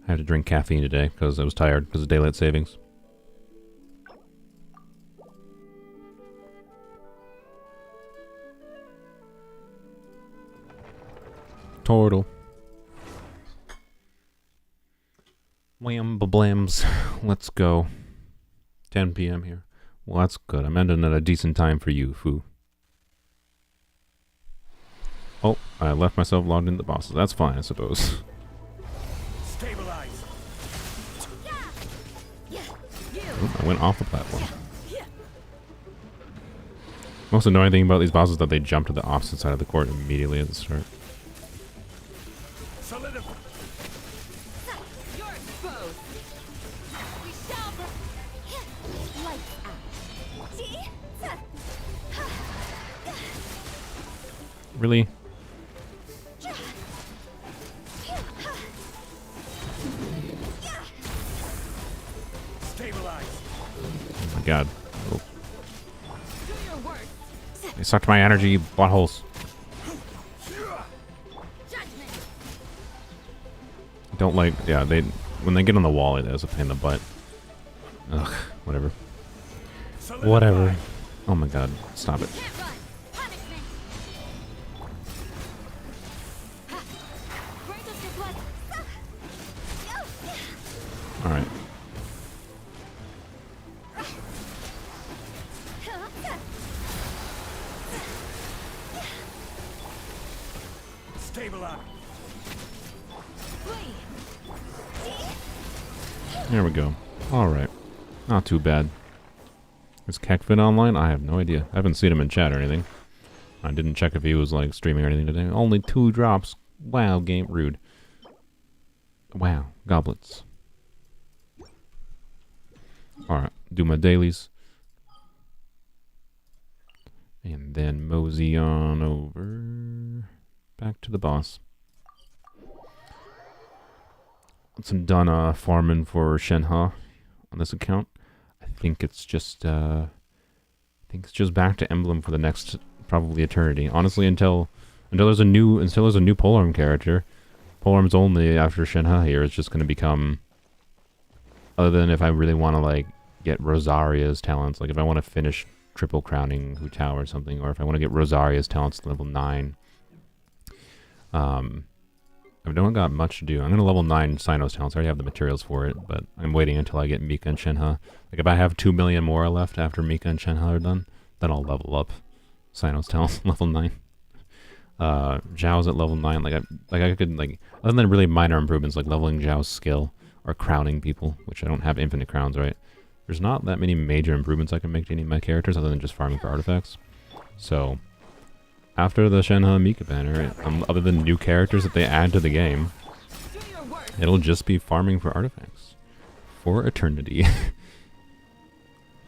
I had to drink caffeine today because I was tired because of daylight savings. Turtle. Wham blams. Let's go. 10 p.m. here. Well, that's good. I'm ending at a decent time for you, Foo. Oh, I left myself logged into the bosses. That's fine, I suppose. Stabilize. Oh, I went off the platform. Most annoying thing about these bosses is that they jump to the opposite side of the court immediately at the start. Solidify. You're exposed. We shall lights out. See? Really? Stabilize. Oh my god. Oh. Do your worst. They sucked my energy, buttholes. Judgment. Don't like, yeah, when they get on the wall, it is a pain in the butt. Ugh, whatever. Solidify. Whatever. Oh my god, stop it. Can't run. Punishment. Grant us your blessing. Alright. Stabilize. There we go. Alright. Not too bad. Is Kekfin online? I have no idea. I haven't seen him in chat or anything. I didn't check if he was like streaming or anything today. Only 2 drops. Wow, game rude. Wow, goblets. Alright, do my dailies. And then mosey on over back to the boss. Once I'm done farming for Shenhe on this account, I think it's just back to Emblem for the next probably eternity. Honestly, until there's a new polearm character. Polearms only after Shenhe here is just going to become, other than if I really want to like get Rosaria's talents, like if I want to finish triple crowning Hu Tao or something, or if I want to get Rosaria's talents to level 9. I don't got much to do. I'm going to level 9 Sino's talents. I already have the materials for it, but I'm waiting until I get Mika and Shenhe. Like, if I have 2 million more left after Mika and Shenhe are done, then I'll level up Sino's talents level 9. Zhao's at level 9. I could, other than really minor improvements, like leveling Zhao's skill or crowning people, which I don't have infinite crowns, right? There's not that many major improvements I can make to any of my characters other than just farming for artifacts. So, after the Shenhe Mika banner, other than new characters that they add to the game, it'll just be farming for artifacts for eternity.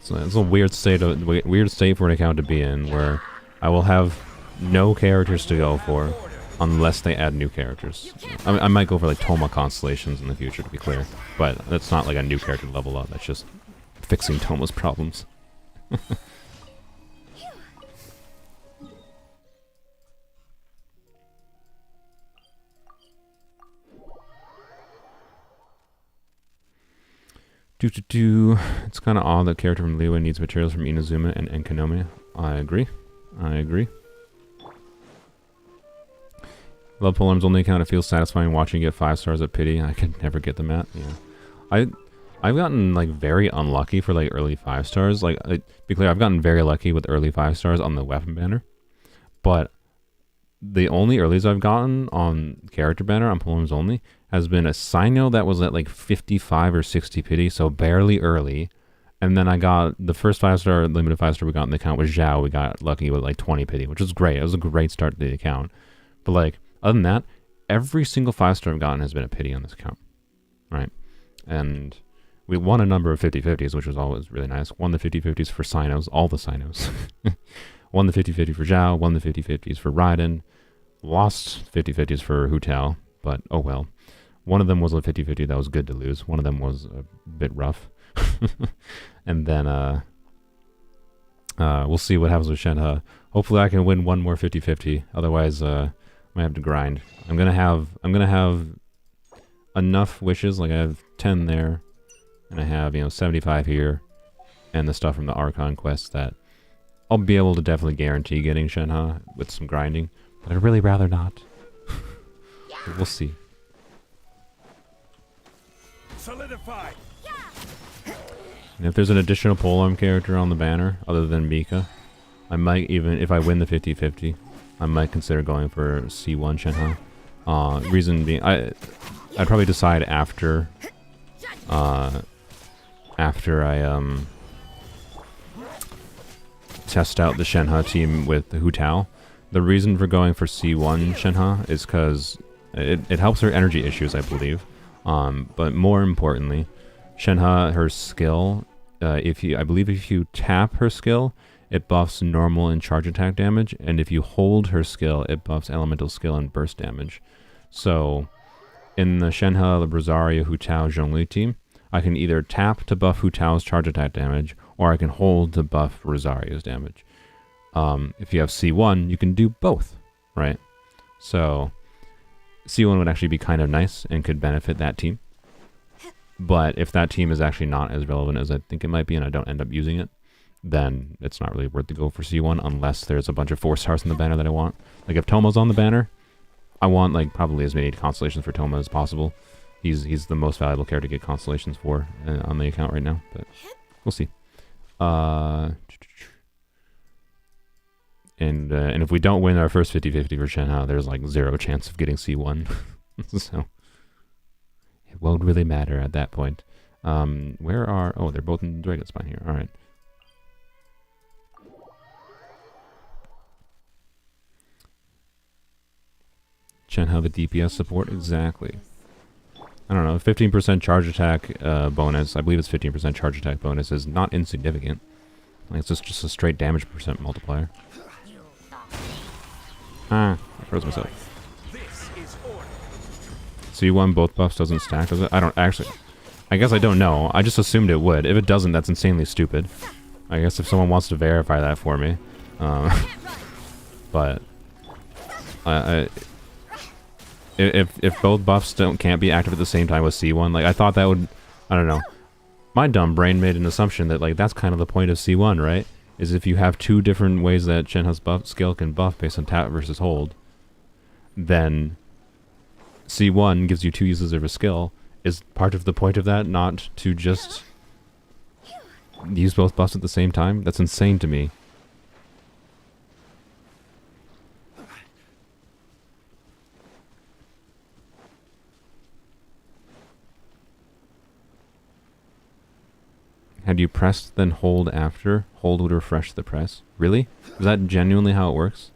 So it's a weird state for an account to be in, where I will have no characters to go for unless they add new characters. I might go for like Toma constellations in the future, to be clear, but that's not like a new character to level up. That's just fixing Toma's problems. It's kind of odd that character from Liyue needs materials from Inazuma and Enkanome. I agree. Love Polearm's only account. It feels satisfying watching you get 5 stars at pity. I could never get them at. Yeah, I've gotten like very unlucky for like early 5 stars. Like, be clear, I've gotten very lucky with early 5 stars on the weapon banner, but the only earlies I've gotten on character banner on Polearm's only has been a Sino that was at like 55 or 60 pity, so barely early, And then I got the first 5-star, limited 5-star we got in the account was Zhao. We got lucky with like 20 pity, which was great. It was a great start to the account. But like, other than that, every single 5-star I've gotten has been a pity on this account. Right? And we won a number of 50-50s, which was always really nice. Won the 50-50s for Sinos, all the Sinos. Won the 50-50 for Zhao, won the 50-50s for Raiden. Lost 50-50s for Hu Tao, but oh well. One of them was a 50-50 that was good to lose. One of them was a bit rough. And then we'll see what happens with Shenhe. Hopefully I can win one more 50-50. Otherwise I might have to grind. I'm gonna have enough wishes, like I have 10 there, and I have, 75 here, and the stuff from the Archon quest that I'll be able to definitely guarantee getting Shenhe with some grinding, but I'd really rather not. But we'll see. Solidify. And if there's an additional polearm character on the banner, other than Mika, I might even, if I win the 50-50, I might consider going for C1 Shenhe. Reason being, I'd probably decide after I test out the Shenhe team with the Hu Tao. The reason for going for C1 Shenhe is because it helps her energy issues, I believe. But more importantly, Shenhe, her skill, I believe if you tap her skill, it buffs normal and charge attack damage, and if you hold her skill, it buffs elemental skill and burst damage. So, in the Shenhe, Rosaria, Hu Tao, Zhongli team, I can either tap to buff Hu Tao's charge attack damage, or I can hold to buff Rosaria's damage. If you have C1, you can do both, right? So, C1 would actually be kind of nice and could benefit that team. But if that team is actually not as relevant as I think it might be and I don't end up using it, then it's not really worth to go for C1 unless there's a bunch of 4-stars in the banner that I want. Like if Toma's on the banner, I want like probably as many constellations for Toma as possible. He's the most valuable character to get constellations for on the account right now, but we'll see. And if we don't win our first 50-50 for Shenhe, there's like 0 chance of getting C1. So it won't really matter at that point. Where are... Oh, they're both in Dragon Spine here. Alright. Shenhe the DPS support? Exactly. I don't know. 15% charge attack bonus. I believe it's 15% charge attack bonus is not insignificant. Like it's just a straight damage percent multiplier. I froze myself. C1 both buffs doesn't stack, does it? I don't actually... I guess I don't know. I just assumed it would. If it doesn't, that's insanely stupid. I guess if someone wants to verify that for me. But... If both buffs can't be active at the same time with C1, like I thought that would... I don't know. My dumb brain made an assumption that like that's kind of the point of C1, right? Is if you have 2 different ways that Shenhe's buff skill can buff based on tap versus hold, then C1 gives you 2 uses of a skill. Is part of the point of that not to just use both buffs at the same time? That's insane to me. Had you pressed, then hold after, hold would refresh the press. Really? Is that genuinely how it works?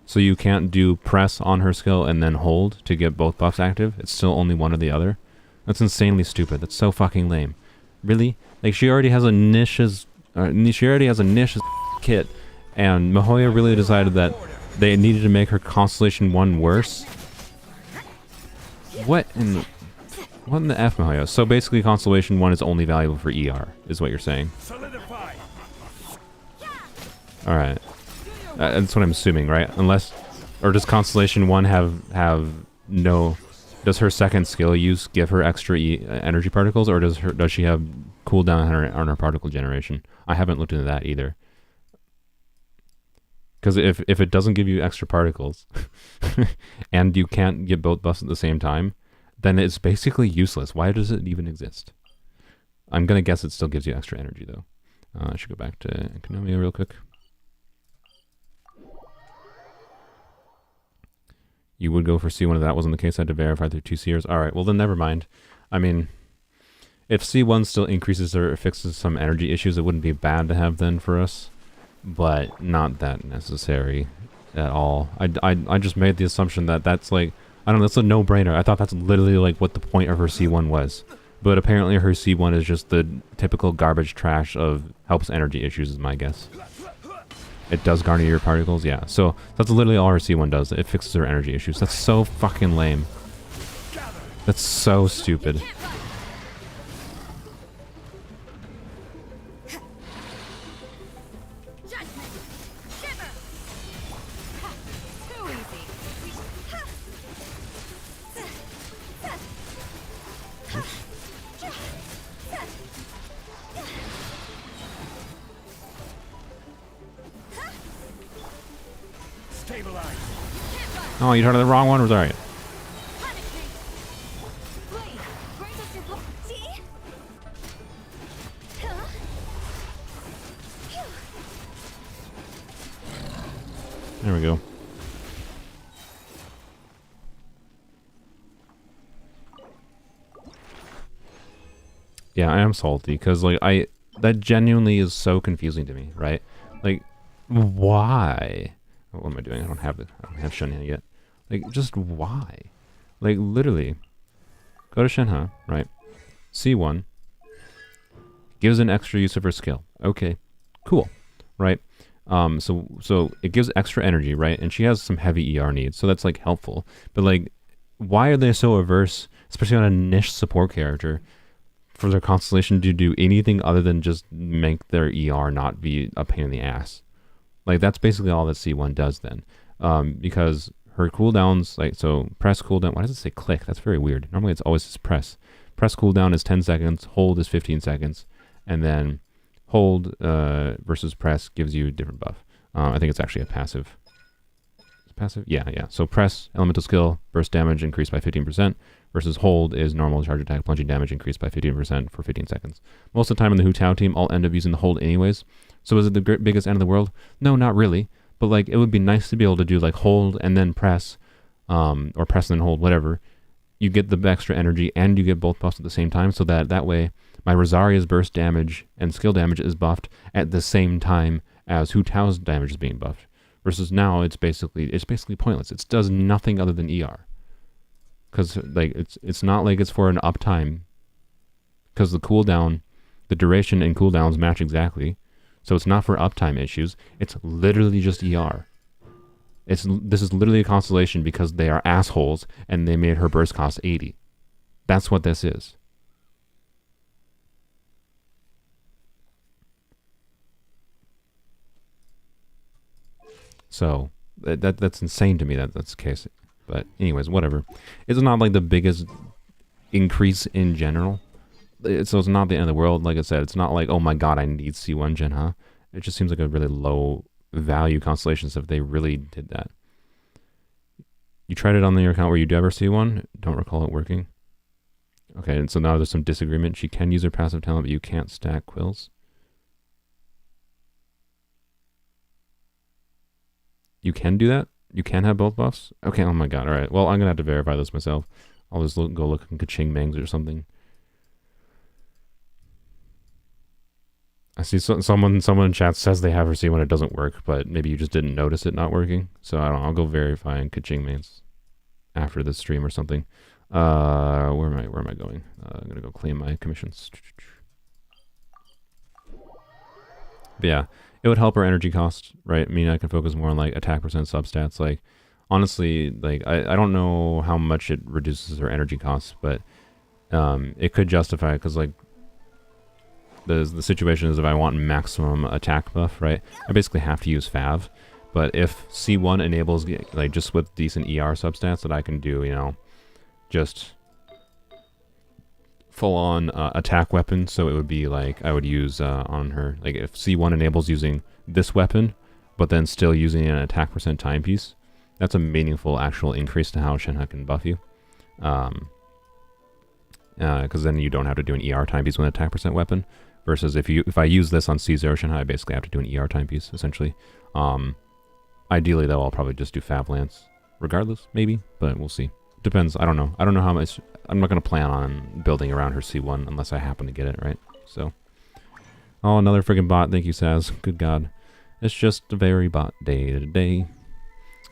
So you can't do press on her skill and then hold to get both buffs active? It's still only one or the other? That's insanely stupid. That's so fucking lame. Really? Like she already has a niche as... kit, and Mihoyo really decided that they needed to make her Constellation 1 worse? What in the F, Mihoyo? So basically Constellation 1 is only valuable for ER, is what you're saying. Alright. That's what I'm assuming, right? Unless... Or does Constellation 1 have no... Does her second skill use give her extra energy particles, or does she have cooldown on her particle generation? I haven't looked into that either. Because if it doesn't give you extra particles, and you can't get both buffs at the same time, then it's basically useless. Why does it even exist? I'm gonna guess it still gives you extra energy, though. I should go back to Economia real quick. You would go for C1 if that wasn't the case. I had to verify through 2 seers. Alright, well then never mind. I mean, if C1 still increases or fixes some energy issues, it wouldn't be bad to have then for us, but not that necessary at all. I just made the assumption that that's like, I don't know, that's a no-brainer. I thought that's literally like what the point of her C1 was. But apparently her C1 is just the typical garbage trash of helps energy issues is my guess. It does garner your particles, yeah. So that's literally all her C1 does. It fixes her energy issues. That's so fucking lame. That's so stupid. Judgment. Shiver. Too easy. Stabilize. Oh, you tried the wrong one? Sorry. Punish me. Blade. Bring us your blood. See? Huh? There we go. Yeah, I am salty because like that genuinely is so confusing to me, right? Like, why? Oh, what am I doing? I don't have Shenhe yet. Like, just why? Like, literally, go to Shenhe, right? C1 gives an extra use of her skill. Okay, cool, right? So it gives extra energy, right? And she has some heavy ER needs, so that's like helpful. But like, why are they so averse, especially on a niche support character, for their constellation to do anything other than just make their ER not be a pain in the ass? Like, that's basically all that C1 does then. Because her cooldowns, like, so press cooldown, why does it say click? That's very weird. Normally it's always just press. Press cooldown is 10 seconds, hold is 15 seconds, and then hold versus press gives you a different buff. I think it's actually a passive. It's passive? Yeah. So press, elemental skill, burst damage increased by 15%, versus hold is normal charge attack, plunging damage increased by 15% for 15 seconds. Most of the time in the Hu Tao team, I'll end up using the hold anyways. So is it the biggest end of the world? No, not really. But like, it would be nice to be able to do like hold and then press, or press and then hold, whatever. You get the extra energy and you get both buffs at the same time, so that way my Rosaria's burst damage and skill damage is buffed at the same time as Hu Tao's damage is being buffed. Versus now it's basically pointless. It does nothing other than ER. Because like it's not like it's for an uptime. Because the cooldown, the duration and cooldowns match exactly. So it's not for uptime issues. It's literally just ER. This is literally a constellation because they are assholes and they made her burst cost 80. That's what this is. So that's insane to me that that's the case. But anyways, whatever. It's not like the biggest increase in general. So it's not the end of the world. Like I said, it's not like, oh my god, I need C1 Gen, huh? It just seems like a really low value constellation if they really did that. You tried it on your account where you ever see one? Don't recall it working. Okay, and so now there's some disagreement. She can use her passive talent, but you can't stack quills. You can do that? You can have both buffs? Okay, oh my god, alright. Well, I'm gonna have to verify this myself. I'll just go look in Kaching Mangs or something. I see someone in chat says they have her see when it doesn't work, but maybe you just didn't notice it not working. So I don't know, I'll go verify in Kaching Mangs after this stream or something. Where am I going? I'm gonna go claim my commissions. But yeah, it would help our energy cost, right? I mean, I can focus more on like attack percent substats. Like, honestly, like I don't know how much it reduces our energy costs, but it could justify it because like the situation is if I want maximum attack buff, right? I basically have to use Fav. But if C1 enables like just with decent ER substats that I can do, you know, just full on attack weapon, so it would be like I would use on her, like if C1 enables using this weapon but then still using an attack percent timepiece, that's a meaningful actual increase to how Shenhe can buff you, because then you don't have to do an ER timepiece with an attack percent weapon, versus if I use this on C0 Shenhe, I basically have to do an ER timepiece essentially. Ideally though, I'll probably just do Fav Lance regardless, maybe, but we'll see. Depends. I don't know how much I'm not gonna plan on building around her C1 unless I happen to get it, right? So, oh, another friggin' bot. Thank you, Saz. Good God, it's just a very bot day to day.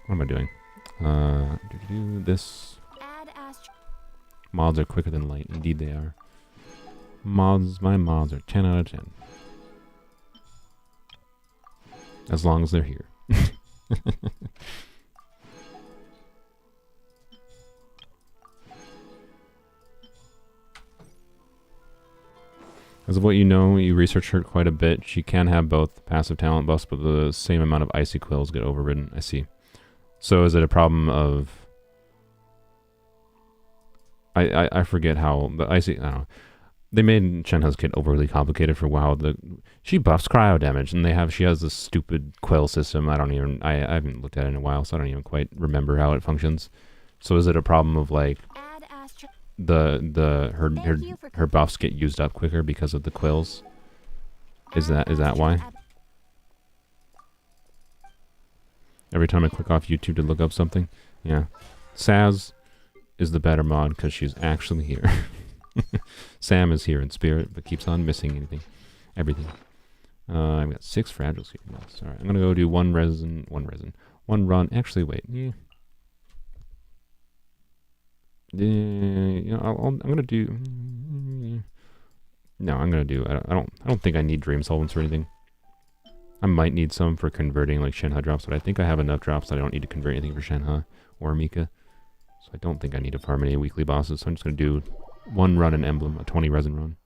What am I doing? This. Add Astro. Mods are quicker than light. Indeed, they are. My mods are 10 out of 10. As long as they're here. As of what you know, you researched her quite a bit. She can have both passive talent buffs, but the same amount of icy quills get overridden. I see. So is it a problem of... I forget how... The icy... I don't know. They made Shenhe's kit overly complicated for WoW. She buffs cryo damage, and she has this stupid quill system. I haven't looked at it in a while, so I don't even quite remember how it functions. So is it a problem of like... Add Astro. her buffs get used up quicker because of the quills? Is that why? Every time I click off YouTube to look up something? Yeah. Saz is the better mod because she's actually here. Sam is here in spirit, but keeps on missing everything. I've got 6 fragiles here. Yes. Alright, I'm gonna go do one run. Actually, wait. Yeah. I'm gonna do... No, I'm gonna do... I don't think I need dream solvents or anything. I might need some for converting like Shenhe drops, but I think I have enough drops that I don't need to convert anything for Shenhe or Mika. So I don't think I need to farm any weekly bosses, so I'm just gonna do one run in Emblem, a 20 resin run.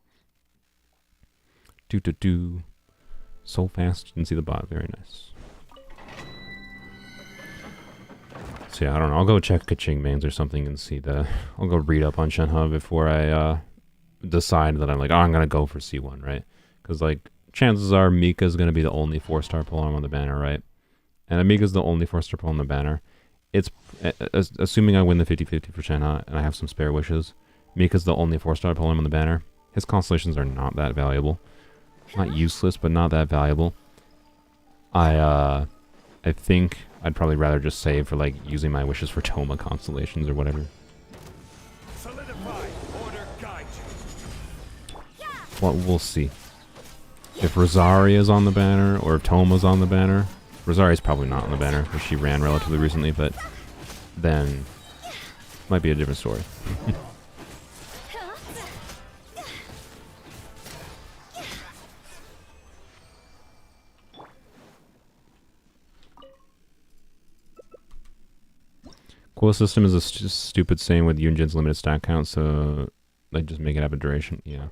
So fast, didn't see the bot, very nice. So yeah, I don't know, I'll go check Kaching mains or something and see I'll go read up on Shenhe before I decide that I'm like, oh, I'm gonna go for C1, right? Because like, chances are Mika's gonna be the only 4-star pull on the banner, right? And Mika's the only 4-star pull on the banner. It's, assuming I win the 50-50 for Shenhe and I have some spare wishes, Mika's the only 4-star pull on the banner. His constellations are not that valuable. Not useless, but not that valuable. I think I'd probably rather just save for like using my wishes for Toma constellations or whatever. Solidify. Order guide you. Well, we'll see. If Rosaria's on the banner or if Toma's on the banner. Rosaria's probably not on the banner because she ran relatively recently, but then might be a different story. Quill system is a stupid saying with Yunjin's limited stack count, so they just make it have a duration. Yeah.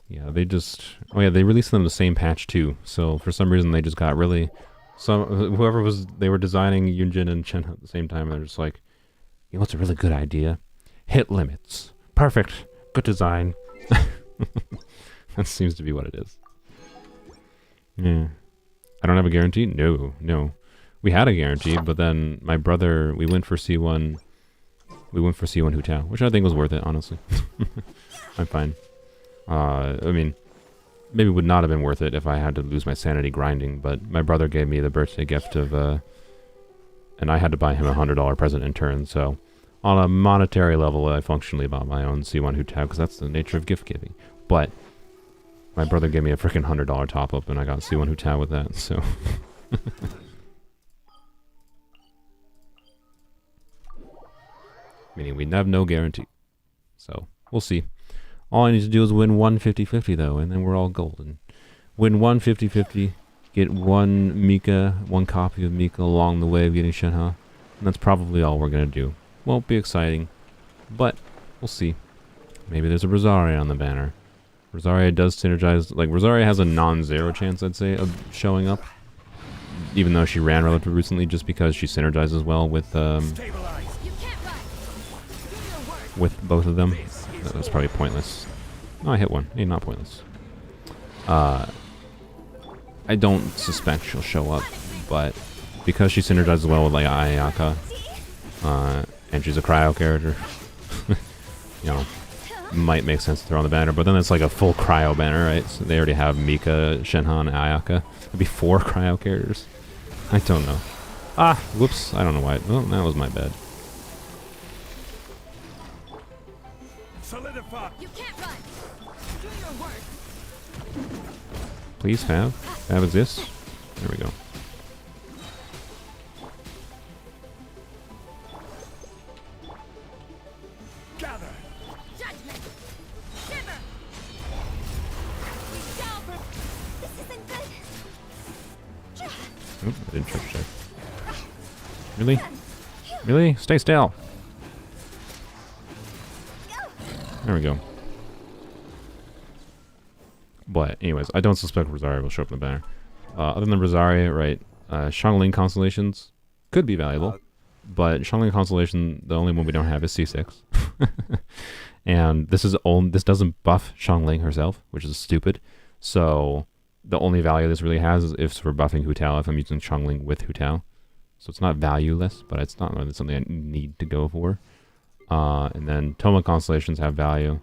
Yeah, they just... Oh yeah, they released them the same patch too, so for some reason they just got really... Whoever was... They were designing Yunjin and Chen at the same time, and they're just like, you know what's a really good idea? Hit limits. Perfect. Good design. That seems to be what it is. Yeah. I don't have a guarantee? No. We had a guarantee, but then my brother... We went for C1... We went for C1 Hu Tao, which I think was worth it, honestly. I'm fine. I mean, maybe would not have been worth it if I had to lose my sanity grinding, but my brother gave me the birthday gift of, and I had to buy him a $100 present in turn, so on a monetary level, I functionally bought my own C1 Hu Tao, because that's the nature of gift giving. But my brother gave me a freaking $100 top-up, and I got C1 Hu Tao with that, so... Meaning we have no guarantee. So, we'll see. All I need to do is win one 50-50 though, and then we're all golden. Win one 50-50, get one Mika, one copy of Mika along the way of getting Shenhe, and that's probably all we're gonna do. Won't be exciting, but we'll see. Maybe there's a Rosaria on the banner. Rosaria does synergize, like Rosaria has a non-zero chance, I'd say, of showing up. Even though she ran relatively recently, just because she synergizes well with both of them. That was probably pointless. No, I hit one. Hey, not pointless. I don't suspect she'll show up, but because she synergizes well with like Ayaka, and she's a cryo character, you know, might make sense to throw on the banner. But then it's like a full cryo banner, right? So they already have Mika, Shenhe, and Ayaka. It'd be 4 cryo characters. I don't know. Ah, whoops. I don't know why. Well, that was my bad. You can't run. Do your work. Please have. Have exists. There we go. Gather. Judgment. Shiver. We shall this isn't good. Oop, I didn't check. Really? Really? Stay still. There we go. But anyways, I don't suspect Rosaria will show up in the banner. Other than Rosaria, right, Xiangling Constellations could be valuable. But Xiangling Constellation, the only one we don't have is C6. And this doesn't buff Xiangling herself, which is stupid. So the only value this really has is if for buffing Hu Tao, if I'm using Xiangling with Hu Tao. So it's not valueless, but it's not really something I need to go for. And then Toma Constellations have value.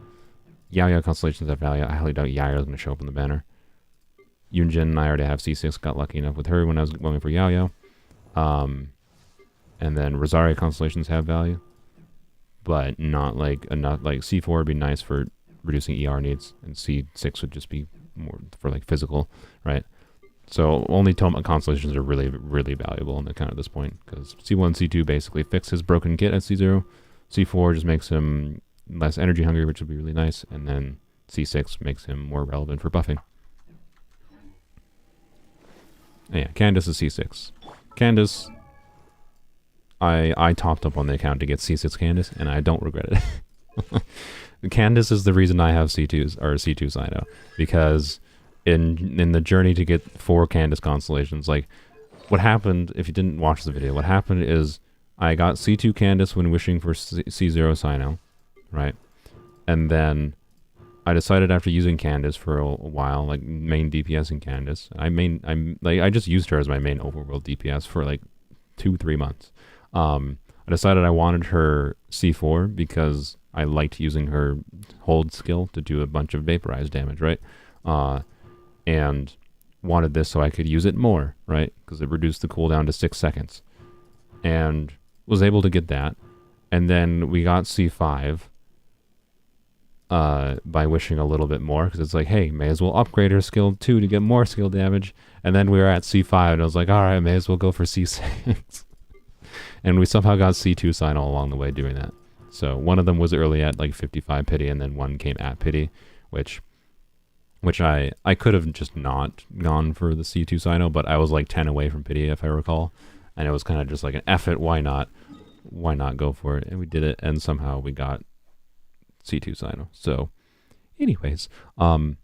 Yaya Constellations have value. I highly doubt Yaya is going to show up in the banner. Yunjin and I already have C6. Got lucky enough with her when I was going for Yaya. And then Rosaria Constellations have value. But not like enough. Like C4 would be nice for reducing ER needs. And C6 would just be more for like physical, right? So only Toma Constellations are really, really valuable in the account at this point. Because C1 C2 basically fix his broken kit at C0. C4 just makes him less energy hungry, which would be really nice. And then C6 makes him more relevant for buffing. And yeah, Candace is C6. Candace, I topped up on the account to get C6 Candace, and I don't regret it. Candace is the reason I have C2s, or C2 Sino. Because in the journey to get 4 Candace constellations, like, what happened, if you didn't watch the video, what happened is I got C2 Candace when wishing for C0 Sino, right? And then I decided after using Candace for a while, like main DPS in Candace, I just used her as my main overworld DPS for like 2-3 months. I decided I wanted her C4 because I liked using her hold skill to do a bunch of vaporize damage, right? And wanted this so I could use it more, right? Because it reduced the cooldown to 6 seconds. And was able to get that. And then we got C5 by wishing a little bit more, because it's like, hey, may as well upgrade her skill 2 to get more skill damage. And then we were at C5 and I was like, all right, may as well go for C6. And we somehow got C2 sign all along the way doing that. So one of them was early at like 55 pity, and then one came at pity, which I could have just not gone for the C2 Sino, but I was like 10 away from pity if I recall. And it was kind of just like an F it, why not? Why not go for it? And we did it, and somehow we got C2 Sino. So, anyways, the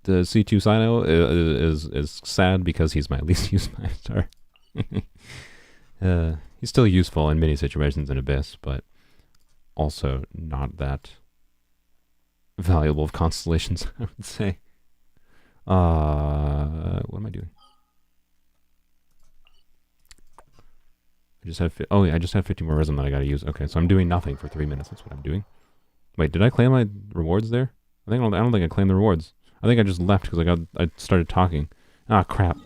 C2 Sino is sad because he's my least used 5-star. He's still useful in many situations in Abyss, but also not that valuable of constellations, I would say. What am I doing? I just have 50 more resin that I gotta use. Okay, so I'm doing nothing for 3 minutes. That's what I'm doing. Wait, did I claim my rewards there? I don't think I claimed the rewards. I think I just left because I started talking. Ah, crap.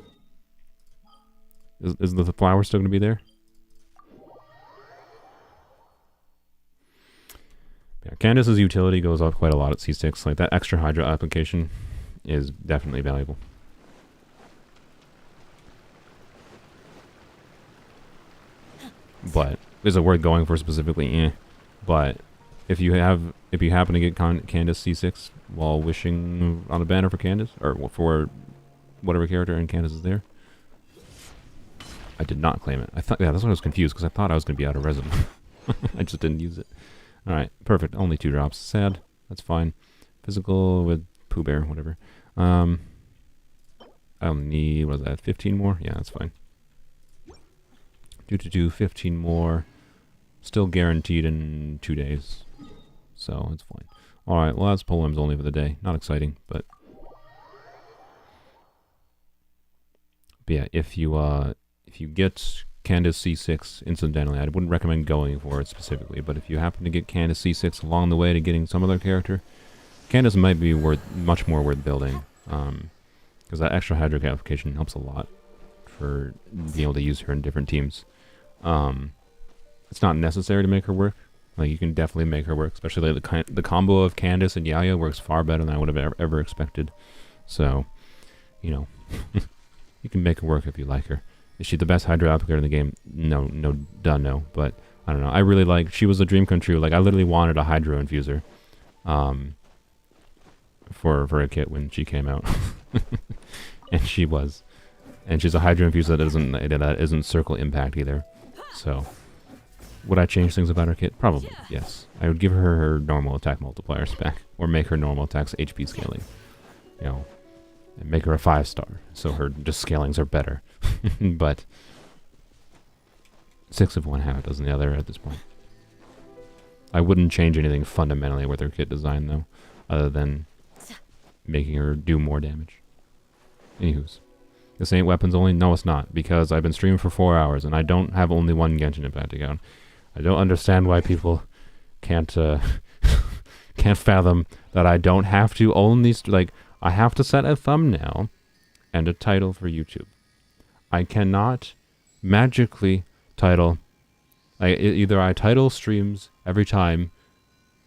Is the flower still gonna be there? Yeah, Candace's utility goes up quite a lot at C6. Like, that extra Hydra application is definitely valuable. But is it worth going for specifically? But if you happen to get Candace C6 while wishing on a banner for Candace, or for whatever character in Candace is there, I did not claim it. I thought, yeah, that's why I was confused, because I thought I was going to be out of resin. I just didn't use it. All right, perfect. Only 2 drops. Sad. That's fine. Physical with Pooh Bear, whatever. I'll need, what is that, 15 more? Yeah, that's fine. 15 more. Still guaranteed in 2 days. So, it's fine. Alright, well, that's polems only for the day. Not exciting, but yeah, if you get Candace C6 incidentally, I wouldn't recommend going for it specifically, but if you happen to get Candace C6 along the way to getting some other character, Candace might be much more worth building, because that extra Hydra application helps a lot for being able to use her in different teams. It's not necessary to make her work, Like, you can definitely make her work, especially like the combo of Candace and Yaya works far better than I would have ever expected. So, you know, you can make her work if you like her. Is she the best Hydra applicator in the game? No, no. But I don't know. I really like. She was a dream come true. Like, I literally wanted a Hydro infuser, for a kit when she came out, and she was, and she's a Hydro infuser that isn't circle impact either. So, would I change things about her kit? Probably, yes. I would give her her normal attack multipliers back, or make her normal attacks HP scaling, you know, and make her a 5-star, so her just scalings are better. But 6 of one, half a dozen the other at this point. I wouldn't change anything fundamentally with her kit design, though, other than making her do more damage. Anywho's. This ain't weapons only? No, it's not, because I've been streaming for 4 hours, and I don't have only one Genshin Impact account. I don't understand why people can't can't fathom that I don't have to only I have to set a thumbnail and a title for YouTube. I cannot magically title. Either I title streams every time,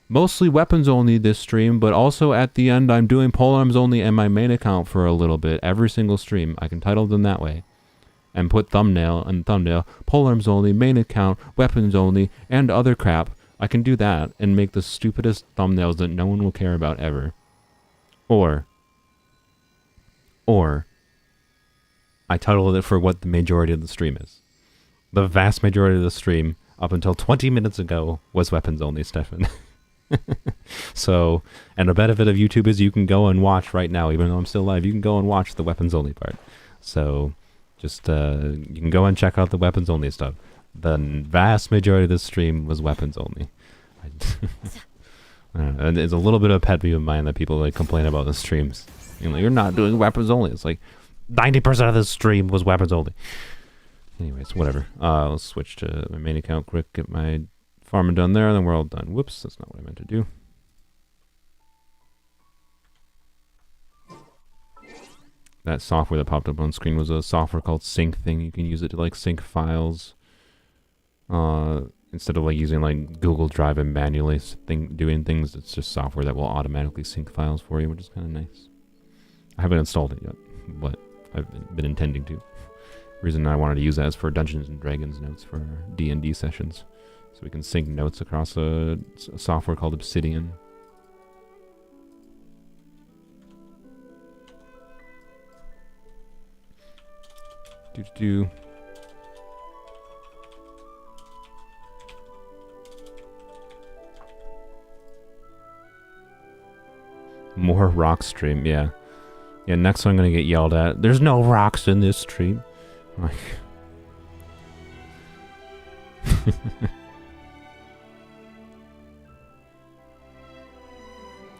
mostly weapons only this stream, but also at the end I'm doing polearms only and my main account for a little bit. Every single stream I can title them that way, and put thumbnail and thumbnail, polearms only, main account, weapons only, and other crap. I can do that and make the stupidest thumbnails that no one will care about ever. Or I title it for what the majority of the stream is. The vast majority of the stream, up until 20 minutes ago, was weapons only, Stefan. So, and the benefit of YouTube is you can go and watch right now, even though I'm still live, you can go and watch the weapons only part. So, just, you can go and check out the weapons only stuff. The vast majority of this stream was weapons only. I don't know, and it's a little bit of a pet peeve of mine that people like complain about the streams. You know, you're not doing weapons only. It's like 90% of this stream was weapons only. Anyways, whatever. Let's switch to my main account quick, get my farming done there, and then we're all done. Whoops, that's not what I meant to do. That software that popped up on screen was a software called Sync Thing. You can use it to like sync files. Instead of like using like Google Drive and manually doing things, it's just software that will automatically sync files for you, which is kind of nice. I haven't installed it yet, but I've been intending to. The reason I wanted to use that is for Dungeons and Dragons notes for D&D sessions. So we can sync notes across a software called Obsidian. More rock stream, yeah. Yeah, next one I'm gonna get yelled at. There's no rocks in this stream. Like,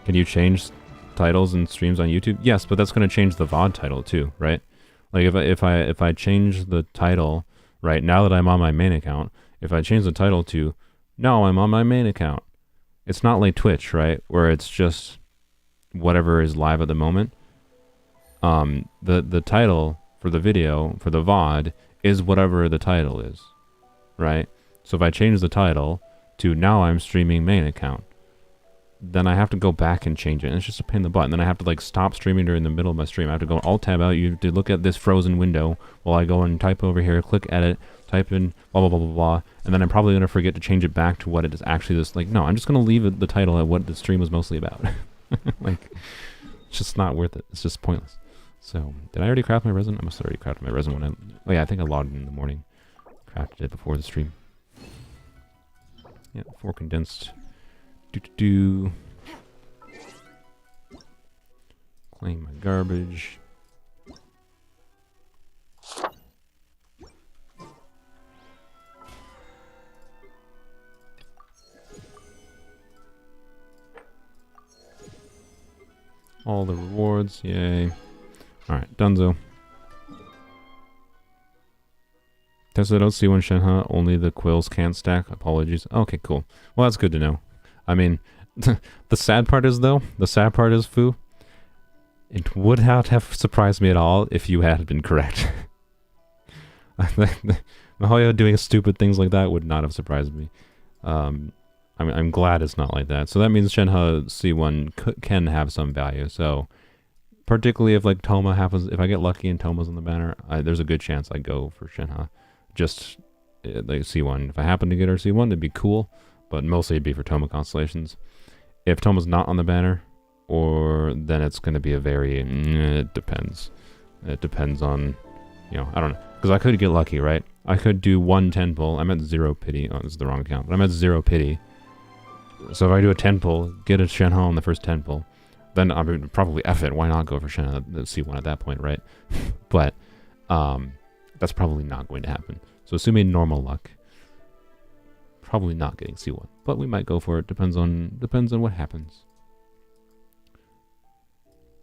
can you change titles and streams on YouTube? Yes, but that's gonna change the VOD title too, right? Like if I change the title, right, now that I'm on my main account, if I change the title to no, I'm on my main account, it's not like Twitch, right, where it's just whatever is live at the moment. The title for the video, for the VOD, is whatever the title is, right? So if I change the title to now I'm streaming main account, then I have to go back and change it, and it's just a pain in the butt. And then I have to like stop streaming during the middle of my stream. I have to go alt tab out. You have to look at this frozen window while I go and type over here, click edit, type in blah blah blah blah blah, and then I'm probably gonna forget to change it back to what it is actually. This like no, I'm just gonna leave the title at what the stream was mostly about. Like, it's just not worth it. It's just pointless. So, did I already craft my resin? I must have already crafted my resin when I... Oh yeah, I think I logged in the morning. Crafted it before the stream. Yeah, 4 condensed. Clean my garbage. All the rewards, yay. Alright, donezo. Tessa, I don't see one Shenhe, only the quills can't stack. Apologies. Okay, cool. Well, that's good to know. I mean, the sad part is, though, Fu, it would not have surprised me at all if you had been correct. Mihoyo doing stupid things like that would not have surprised me. I'm glad it's not like that. So that means Shenhe C1 can have some value. So particularly if like Toma happens, if I get lucky and Toma's on the banner, there's a good chance I go for Shenhe. Just like C1. If I happen to get her C1, it'd be cool, but mostly it'd be for Toma constellations. If Toma's not on the banner, or then it's going to be a very, it depends. It depends on, you know, I don't know. Because I could get lucky, right? I could do 1 10 pull. I'm at 0 pity. Oh, this is the wrong account. But I'm at 0 pity. So if I do a 10 pull, get a Shenhe on the first 10 pull, then I would probably F it. Why not go for Shenhe C1 at that point, right? But that's probably not going to happen. So assuming normal luck, probably not getting C1. But we might go for it. Depends on what happens.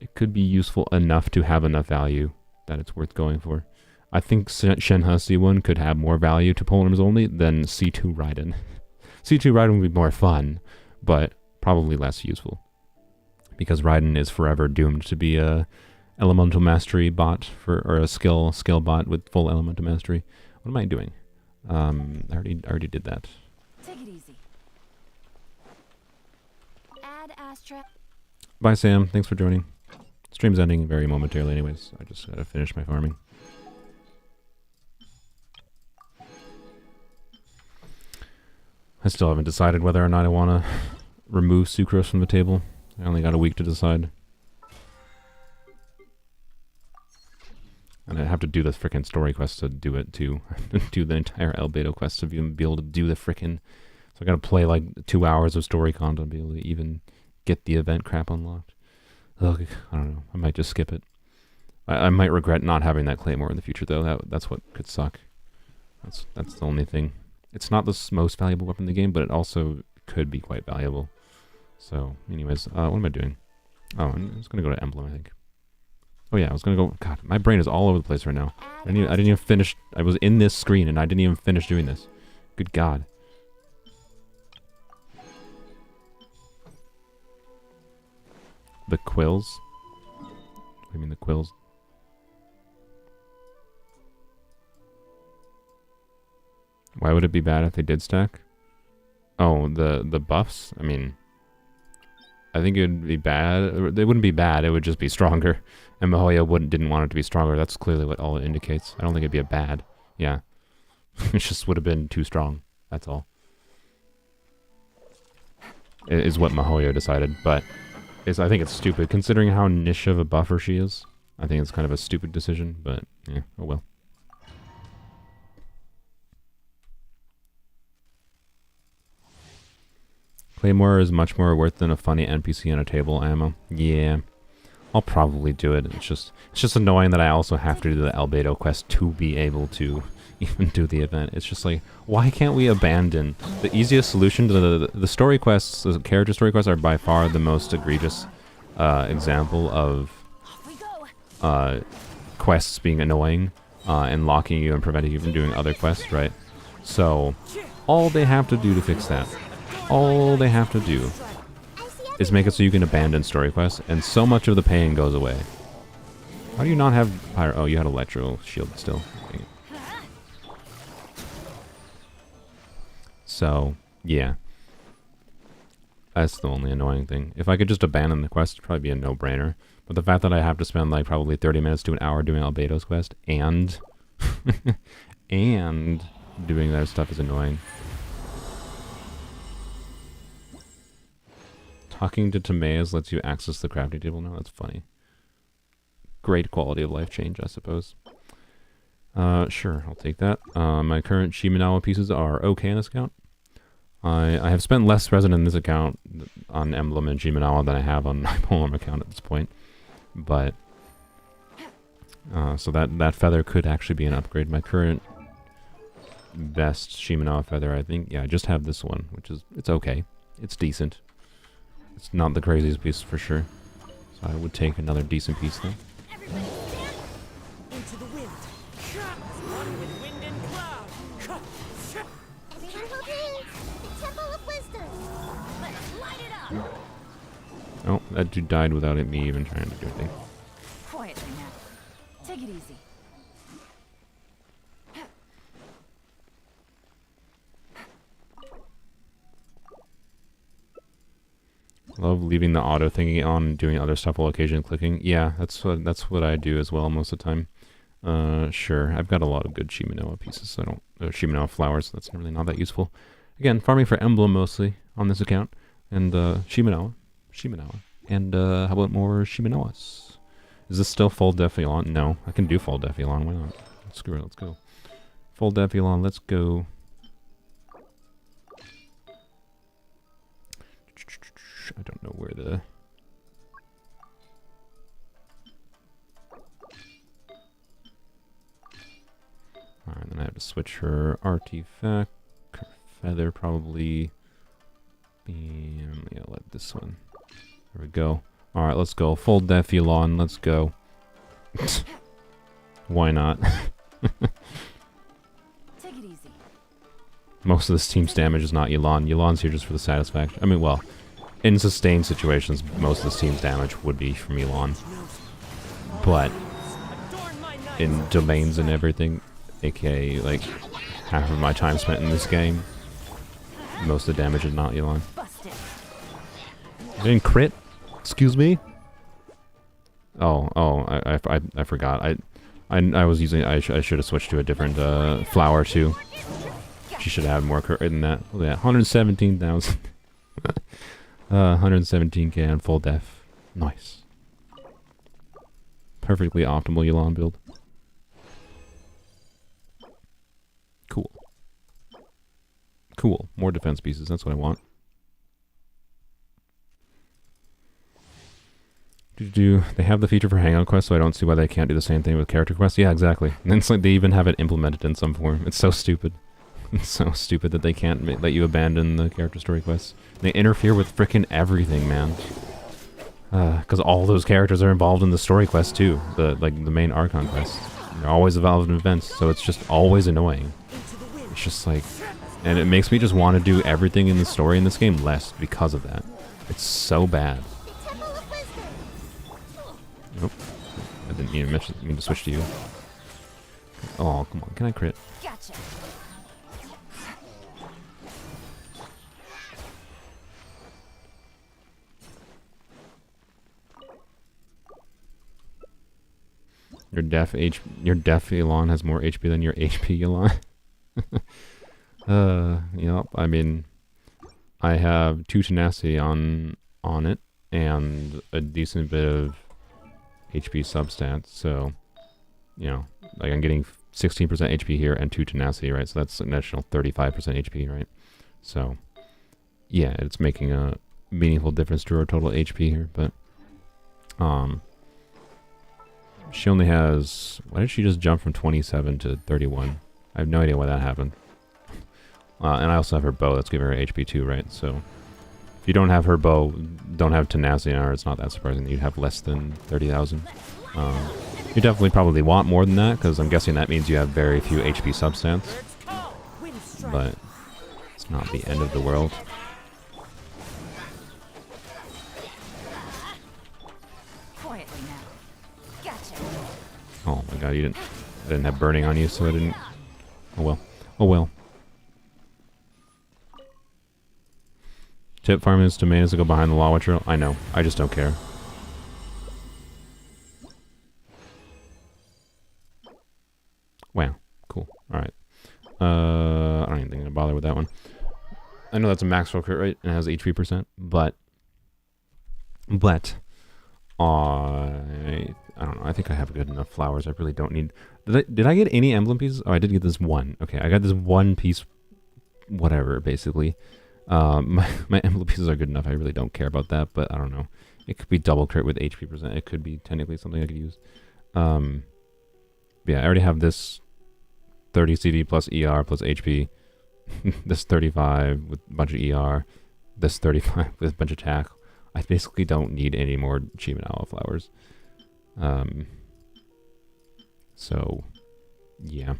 It could be useful enough to have enough value that it's worth going for. I think Shenhe C1 could have more value to Polearms only than C2 Raiden. C2 Raiden would be more fun, but probably less useful. Because Raiden is forever doomed to be a elemental mastery bot or a skill bot with full elemental mastery. What am I doing? I already did that. Take it easy. Add Astra. Bye Sam, thanks for joining. Stream's ending very momentarily anyways. I just gotta finish my farming. I still haven't decided whether or not I want to remove sucrose from the table. I only got a week to decide. And I have to do this frickin' story quest to do it too. Do the entire Albedo quest to even be able to do the frickin'... So I gotta play like 2 hours of story content to be able to even get the event crap unlocked. Ugh, I don't know. I might just skip it. I might regret not having that Claymore in the future though. That's what could suck. That's the only thing. It's not the most valuable weapon in the game, but it also could be quite valuable. So, anyways, what am I doing? Oh, I'm just gonna go to Emblem, I think. Oh yeah, I was gonna go... God, my brain is all over the place right now. I didn't even finish... I was in this screen and I didn't even finish doing this. Good God. The quills? I mean the quills. Why would it be bad if they did stack? Oh, the buffs? I mean... I think it would be bad. They wouldn't be bad, it would just be stronger. And Mihoyo didn't want it to be stronger. That's clearly what all it indicates. I don't think it'd be a bad. Yeah. It just would have been too strong. That's all. It is what Mihoyo decided, but I think it's stupid. Considering how niche of a buffer she is, I think it's kind of a stupid decision, but yeah, oh well. Claymore is much more worth than a funny NPC on a table ammo. Yeah, I'll probably do it. It's just annoying that I also have to do the Albedo quest to be able to even do the event. It's just like, why can't we abandon the easiest solution to the story quests? The character story quests are by far the most egregious example of quests being annoying and locking you and preventing you from doing other quests, right? So all they have to do to fix that, all they have to do is make it so you can abandon story quests, and so much of the pain goes away. How do you not have pyro? Oh, you had electro shield still. Dang it. So, yeah. That's the only annoying thing. If I could just abandon the quest, it'd probably be a no-brainer. But the fact that I have to spend like probably 30 minutes to an hour doing Albedo's quest, and... and doing that stuff is annoying. Talking to Timaeus lets you access the crafting table now. That's funny. Great quality of life change, I suppose. Sure, I'll take that. My current Shimenawa pieces are okay in this account. I have spent less resin in this account on Emblem and Shimenawa than I have on my Polearm account at this point. But, so that feather could actually be an upgrade. My current best Shimenawa feather, I think, yeah, I just have this one, which is, it's okay. It's decent. It's not the craziest piece for sure. So I would take another decent piece though. Everybody stand into the wind. One with wind and cloud. Temple Dreams, the Temple of Wisdom. Let's light it up. Oh, that dude died without me even trying to do anything. Quietly now. Take it easy. Love leaving the auto thingy on and doing other stuff while occasionally clicking. Yeah, that's what I do as well most of the time. Sure, I've got a lot of good Shimanoa pieces. So I don't Shimanoa flowers. So that's really not that useful. Again, farming for emblem mostly on this account, and Shimanoa, and how about more Shimanoas? Is this still full def Elon? No, I can do full def Elon. Why not? Screw it. Let's go. Full def Elon. Let's go. I don't know where the... Alright, then I have to switch her artifact. Her feather probably... And yeah, let this one. There we go. Alright, let's go. Full def Elon, let's go. Why not? Take it easy. Most of this team's damage is not Elon. Elon's here just for the satisfaction. I mean, well... In sustained situations, most of this team's damage would be from Elon. But in domains and everything, aka like half of my time spent in this game, most of the damage is not Elon. I didn't crit? Excuse me? Oh, I forgot. I was using, I should have switched to a different flower too. She should have more crit than that. Look at that, 117,000. 117k on full def. Nice. Perfectly optimal Elon build. Cool. Cool. More defense pieces. That's what I want. They have the feature for Hangout quests, so I don't see why they can't do the same thing with character quests. Yeah, exactly. And it's like they even have it implemented in some form. It's so stupid. It's so stupid that they can't let you abandon the character story quests. They interfere with frickin' everything, man. Because all those characters are involved in the story quest too. The main Archon quests. They're always involved in events, so it's just always annoying. It's just like... And it makes me just want to do everything in the story in this game less because of that. It's so bad. Nope. I didn't mean to switch to you. Oh, come on. Can I crit? Gotcha. Your def Elon has more HP than your HP Elon. Yep. I mean, I have 2 tenacity on it and a decent bit of HP substats. So, you know, like I'm getting 16% HP here and 2 tenacity, right? So that's an additional 35% HP, right? So, yeah, it's making a meaningful difference to our total HP here, but she only has... Why did she just jump from 27 to 31? I have no idea why that happened. And I also have her bow. That's giving her HP too, right? So if you don't have her bow, don't have tenacity on her, it's not that surprising that you'd have less than 30,000. You definitely probably want more than that, because I'm guessing that means you have very few HP substance. But it's not the end of the world. Oh my god, I didn't have burning on you, so I didn't... Oh well. Oh well. Tip farming is tomatoes to go behind the lava trail. I know. I just don't care. Wow. Cool. Alright. I don't even think I'm gonna bother with that one. I know that's a maximum crit rate and it has HP %, but I don't know. I think I have good enough flowers. I really don't need... Did I get any emblem pieces? Oh, I did get this one. Okay, I got this one piece, whatever, basically. My emblem pieces are good enough. I really don't care about that, but I don't know. It could be double crit with HP %. It could be technically something I could use. Yeah, I already have this 30 CD plus ER plus HP. This 35 with a bunch of ER. This 35 with a bunch of attack. I basically don't need any more Shimanoa flowers. So yeah,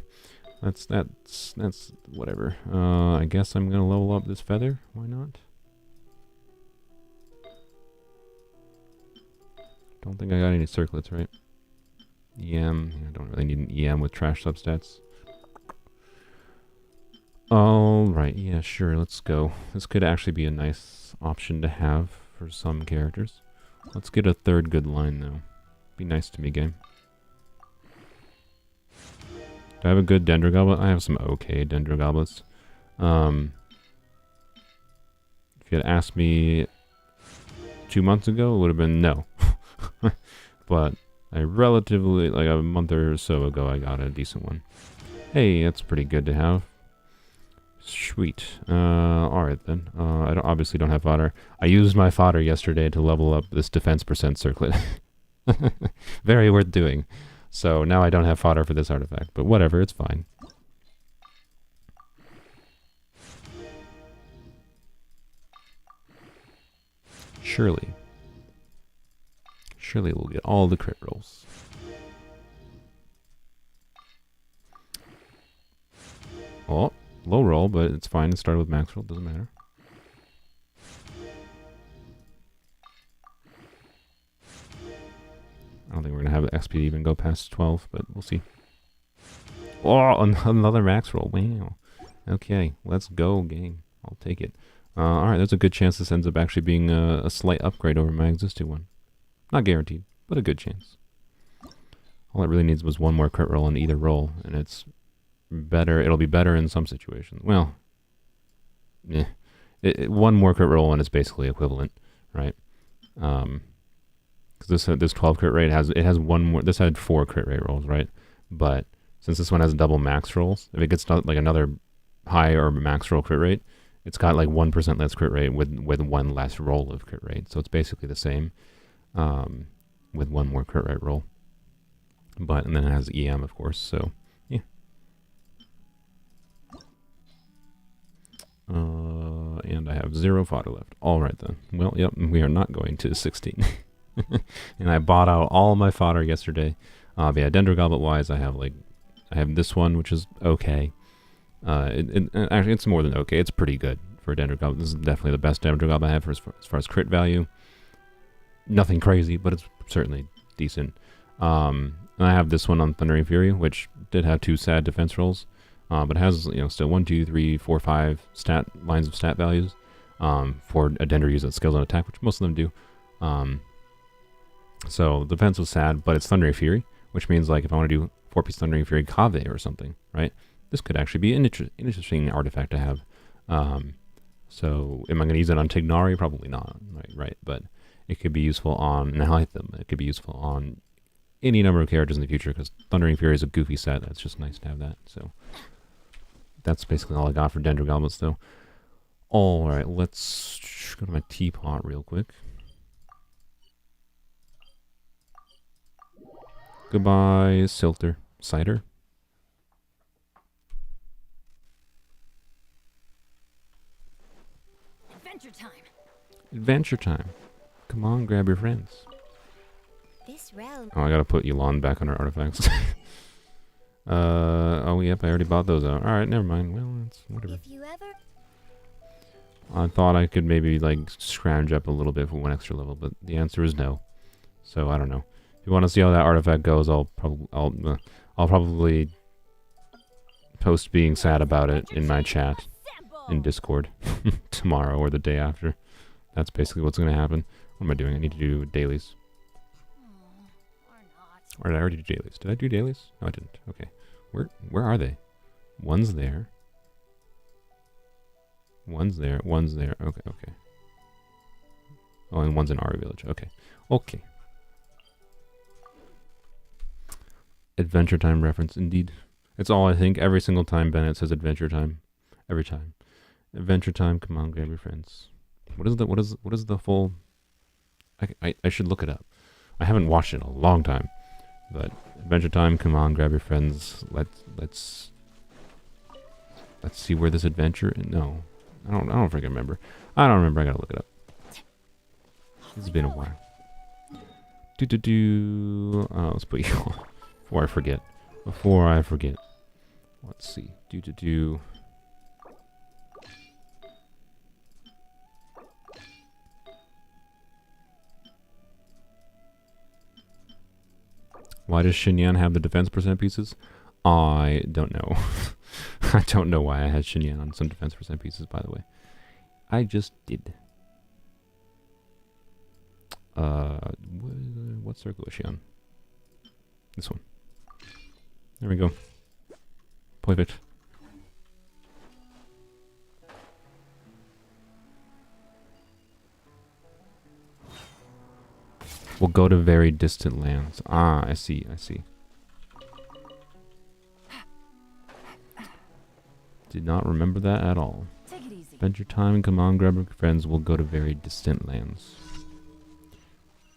that's whatever. I guess I'm gonna level up this feather. Why not? Don't think I got any circlets, right? EM. I don't really need an EM with trash substats. All right. Yeah, sure. Let's go. This could actually be a nice option to have for some characters. Let's get a third good line, though. Be nice to me, game. Do I have a good Dendro Goblet? I have some okay Dendro Goblets. If you had asked me 2 months ago, it would have been no. But I relatively, like a month or so ago, I got a decent one. Hey, that's pretty good to have. Sweet. Alright then. I obviously don't have fodder. I used my fodder yesterday to level up this defense percent circlet. Very worth doing. So now I don't have fodder for this artifact, but whatever, it's fine. Surely we'll get all the crit rolls. Oh, low roll, but it's fine. It started with max roll, doesn't matter. I don't think we're going to have the XP even go past 12, but we'll see. Oh, another max roll. Wow. Okay, let's go, game. I'll take it. Alright, there's a good chance this ends up actually being a slight upgrade over my existing one. Not guaranteed, but a good chance. All it really needs was one more crit roll in either roll, and it's better. It'll be better in some situations. Well, yeah. One more crit roll and it's basically equivalent, right? Because this 12 crit rate has one more. This had 4 crit rate rolls, right? But since this one has double max rolls, if it gets like another high or max roll crit rate, it's got like 1% less crit rate with one less roll of crit rate. So it's basically the same with one more crit rate roll. But and then it has EM, of course. So yeah. And I have 0 fodder left. All right then. Well, yep, we are not going to 16. And I bought out all my fodder yesterday. But yeah, Dendro Goblet wise, I have this one, which is okay. Actually, it's more than okay. It's pretty good for a Dendro Goblet. This is definitely the best Dendro Goblet I have as far as crit value. Nothing crazy, but it's certainly decent. And I have this one on Thundering Fury, which did have 2 sad defense rolls, but has still 1, 2, 3, 4, 5 lines of stat values for a Dendro user that scales on attack, which most of them do. So the defense was sad, but it's Thundering Fury, which means like if I want to do 4-piece Thundering Fury Kave or something, right? This could actually be an interesting artifact to have. So am I going to use it on Tignari? Probably not, right? But it could be useful on Nihilithim. It could be useful on any number of characters in the future, because Thundering Fury is a goofy set. That's just nice to have that. So that's basically all I got for Dendro Goblets, though. All right, let's go to my teapot real quick. Goodbye, Silter. Cider. Adventure time. Adventure time. Come on, grab your friends. This realm. Oh, I gotta put Elon back on her artifacts. Oh, yep, I already bought those out. Alright, never mind. Well, it's whatever. If you ever. I thought I could maybe, like, scrounge up a little bit for 1 extra level, but the answer is no. So, I don't know. If you want to see how that artifact goes, I'll probably post being sad about it in my chat in Discord tomorrow or the day after. That's basically what's going to happen. What am I doing? I need to do dailies. Or did I already do dailies? Did I do dailies? No, I didn't. Okay. Where are they? One's there. One's there. One's there. Okay. Oh, and one's in our village. Okay. Adventure Time reference, indeed. It's all I think. Every single time Bennett says Adventure Time. Every time. Adventure Time, come on, grab your friends. What is the full... I should look it up. I haven't watched it in a long time. But Adventure Time, come on, grab your friends. Let's see where this adventure... No. I don't freaking remember. I don't remember. I gotta look it up. It's been a while. Let's put you on. Before I forget. Let's see. Why does Xinyan have the defense percent pieces? I don't know. I don't know why I had Xinyan on some defense percent pieces, by the way. I just did. What circle is she on? This one. There we go. Perfect. We'll go to very distant lands. Ah, I see, I see. Did not remember that at all. Take it easy. Adventure time, come on, grab your friends. We'll go to very distant lands.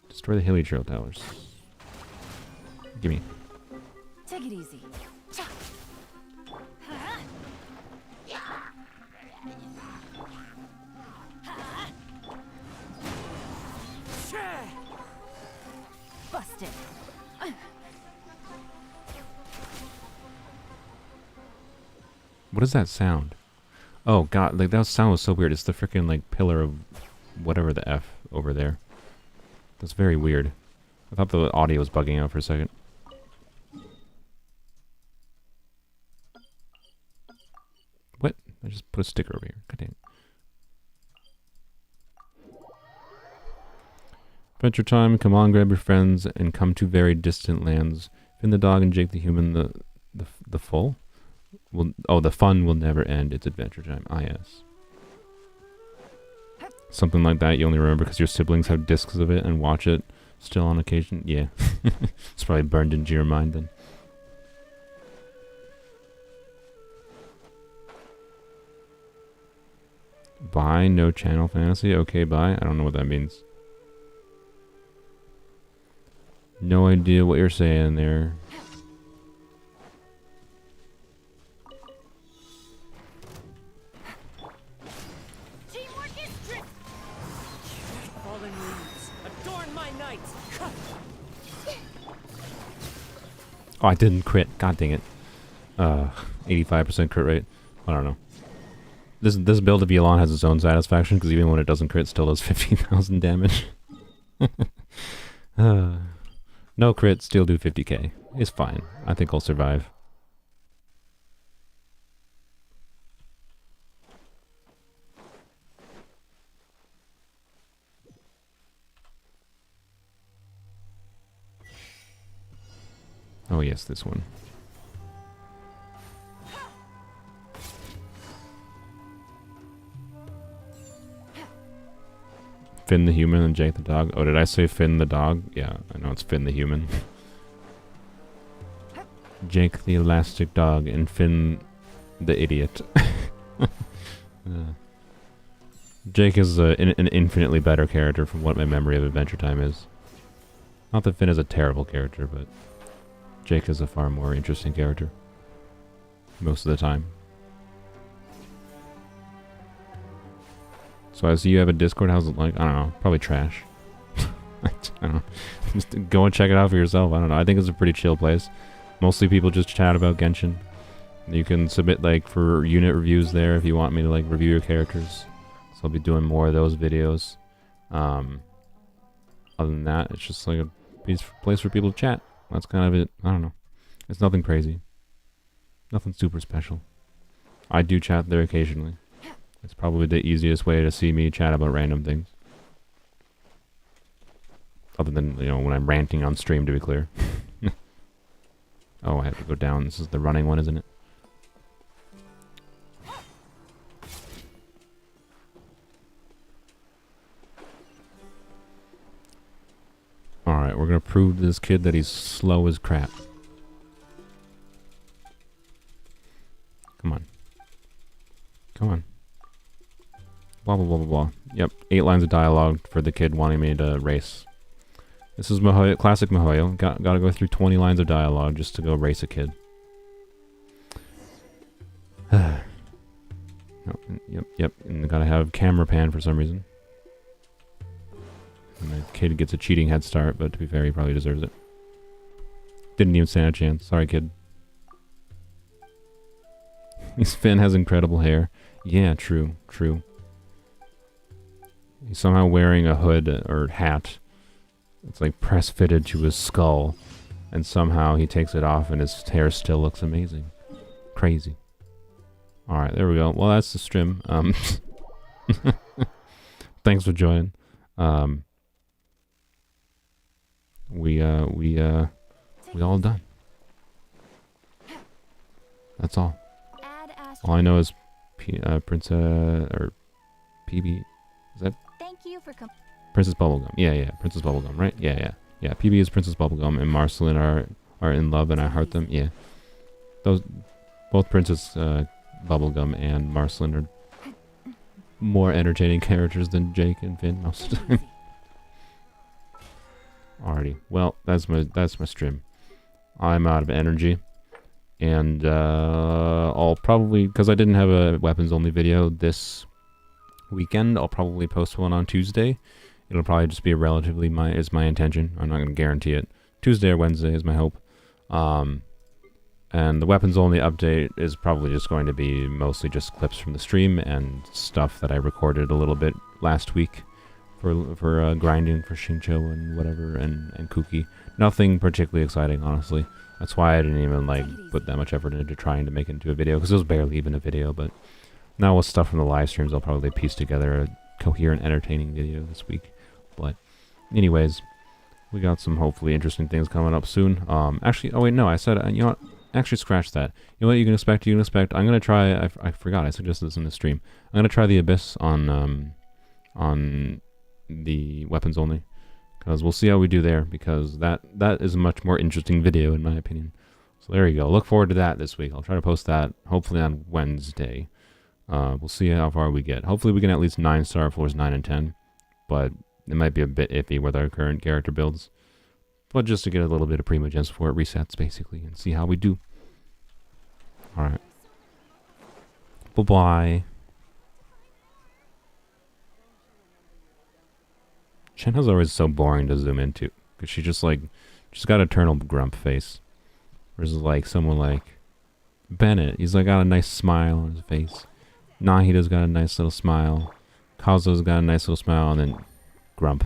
Destroy the hilly trail towers. Gimme. Take it easy. Busted. What is that sound? Oh god, like that sound was so weird. It's the freaking like pillar of whatever the F over there. That's very weird. I thought the audio was bugging out for a second. What? I just put a sticker over here. God damn it. Adventure time, come on, grab your friends, and come to very distant lands. Finn the dog and Jake the human, the full? The fun will never end. It's adventure time. Ah, yes. Something like that you only remember because your siblings have discs of it and watch it still on occasion. Yeah. It's probably burned into your mind then. Bye, no channel fantasy. Okay, bye. I don't know what that means. No idea what you're saying there. Teamwork is strict. Fallen leaves adorn my nights. Oh, I didn't crit. God dang it. 85% crit rate. I don't know. This build of Elon has its own satisfaction because even when it doesn't crit, it still does 50,000 damage. No crit, still do 50k. It's fine. I think I'll survive. Oh yes, this one. Finn the human and Jake the dog. Oh, did I say Finn the dog? Yeah, I know it's Finn the human. Jake the elastic dog and Finn the idiot. Jake is an infinitely better character from what my memory of Adventure Time is. Not that Finn is a terrible character, but Jake is a far more interesting character. Most of the time. So I see you have a Discord. How's it like? I don't know. Probably trash. I don't know. Just go and check it out for yourself. I don't know. I think it's a pretty chill place. Mostly people just chat about Genshin. You can submit like for unit reviews there if you want me to like review your characters. So I'll be doing more of those videos. Other than that, it's just like a place for people to chat. That's kind of it. I don't know. It's nothing crazy. Nothing super special. I do chat there occasionally. It's probably the easiest way to see me chat about random things. Other than, you know, when I'm ranting on stream, to be clear. Oh, I have to go down. This is the running one, isn't it? Alright, we're gonna prove to this kid that he's slow as crap. Come on. Come on. Blah, blah, blah, blah, blah. Yep, 8 lines of dialogue for the kid wanting me to race. This is Mihoyo, classic Mihoyo. Gotta go through 20 lines of dialogue just to go race a kid. Yep, and gotta have camera pan for some reason. And the kid gets a cheating head start, but to be fair, he probably deserves it. Didn't even stand a chance. Sorry, kid. His Finn has incredible hair. Yeah, true. He's somehow wearing a hood or hat. It's like press fitted to his skull. And somehow he takes it off and his hair still looks amazing. Crazy. Alright, there we go. Well, that's the stream. Thanks for joining. we all done. That's all. Add All I know is Princess or PB. Is that Thank you for Princess Bubblegum? Yeah, Princess Bubblegum, right? Yeah. PB is Princess Bubblegum, and Marceline are in love, and I heart them. Yeah, those both Princess Bubblegum and Marceline are more entertaining characters than Jake and Finn most of the time. Alrighty, well, that's my stream. I'm out of energy, and I'll probably, because I didn't have a weapons only video this weekend, I'll probably post one on Tuesday. It'll probably just be relatively my intention. I'm not going to guarantee it. Tuesday or Wednesday is my hope. And the weapons only update is probably just going to be mostly just clips from the stream and stuff that I recorded a little bit last week for grinding for Shincho and whatever and Kuki. Nothing particularly exciting, honestly. That's why I didn't even like put that much effort into trying to make it into a video, because it was barely even a video. But now with stuff from the live streams, I'll probably piece together a coherent, entertaining video this week. But anyways, we got some hopefully interesting things coming up soon. Actually, oh wait, no, I said, you know what? Actually, scratch that. You know what you can expect? You can expect. I'm gonna try. I forgot. I suggested this in the stream. I'm gonna try the Abyss on the weapons only, because we'll see how we do there. Because that is a much more interesting video in my opinion. So there you go. Look forward to that this week. I'll try to post that hopefully on Wednesday. We'll see how far we get. Hopefully we can at least 9-star floors 9 and 10, but it might be a bit iffy with our current character builds. But just to get a little bit of primogens before it resets, basically, and see how we do. Alright. Bye-bye. Shenna's always so boring to zoom into, because she's got eternal grump face. Versus like someone like Bennett, he's like got a nice smile on his face. Nahida's got a nice little smile. Kazu's got a nice little smile, and then grump.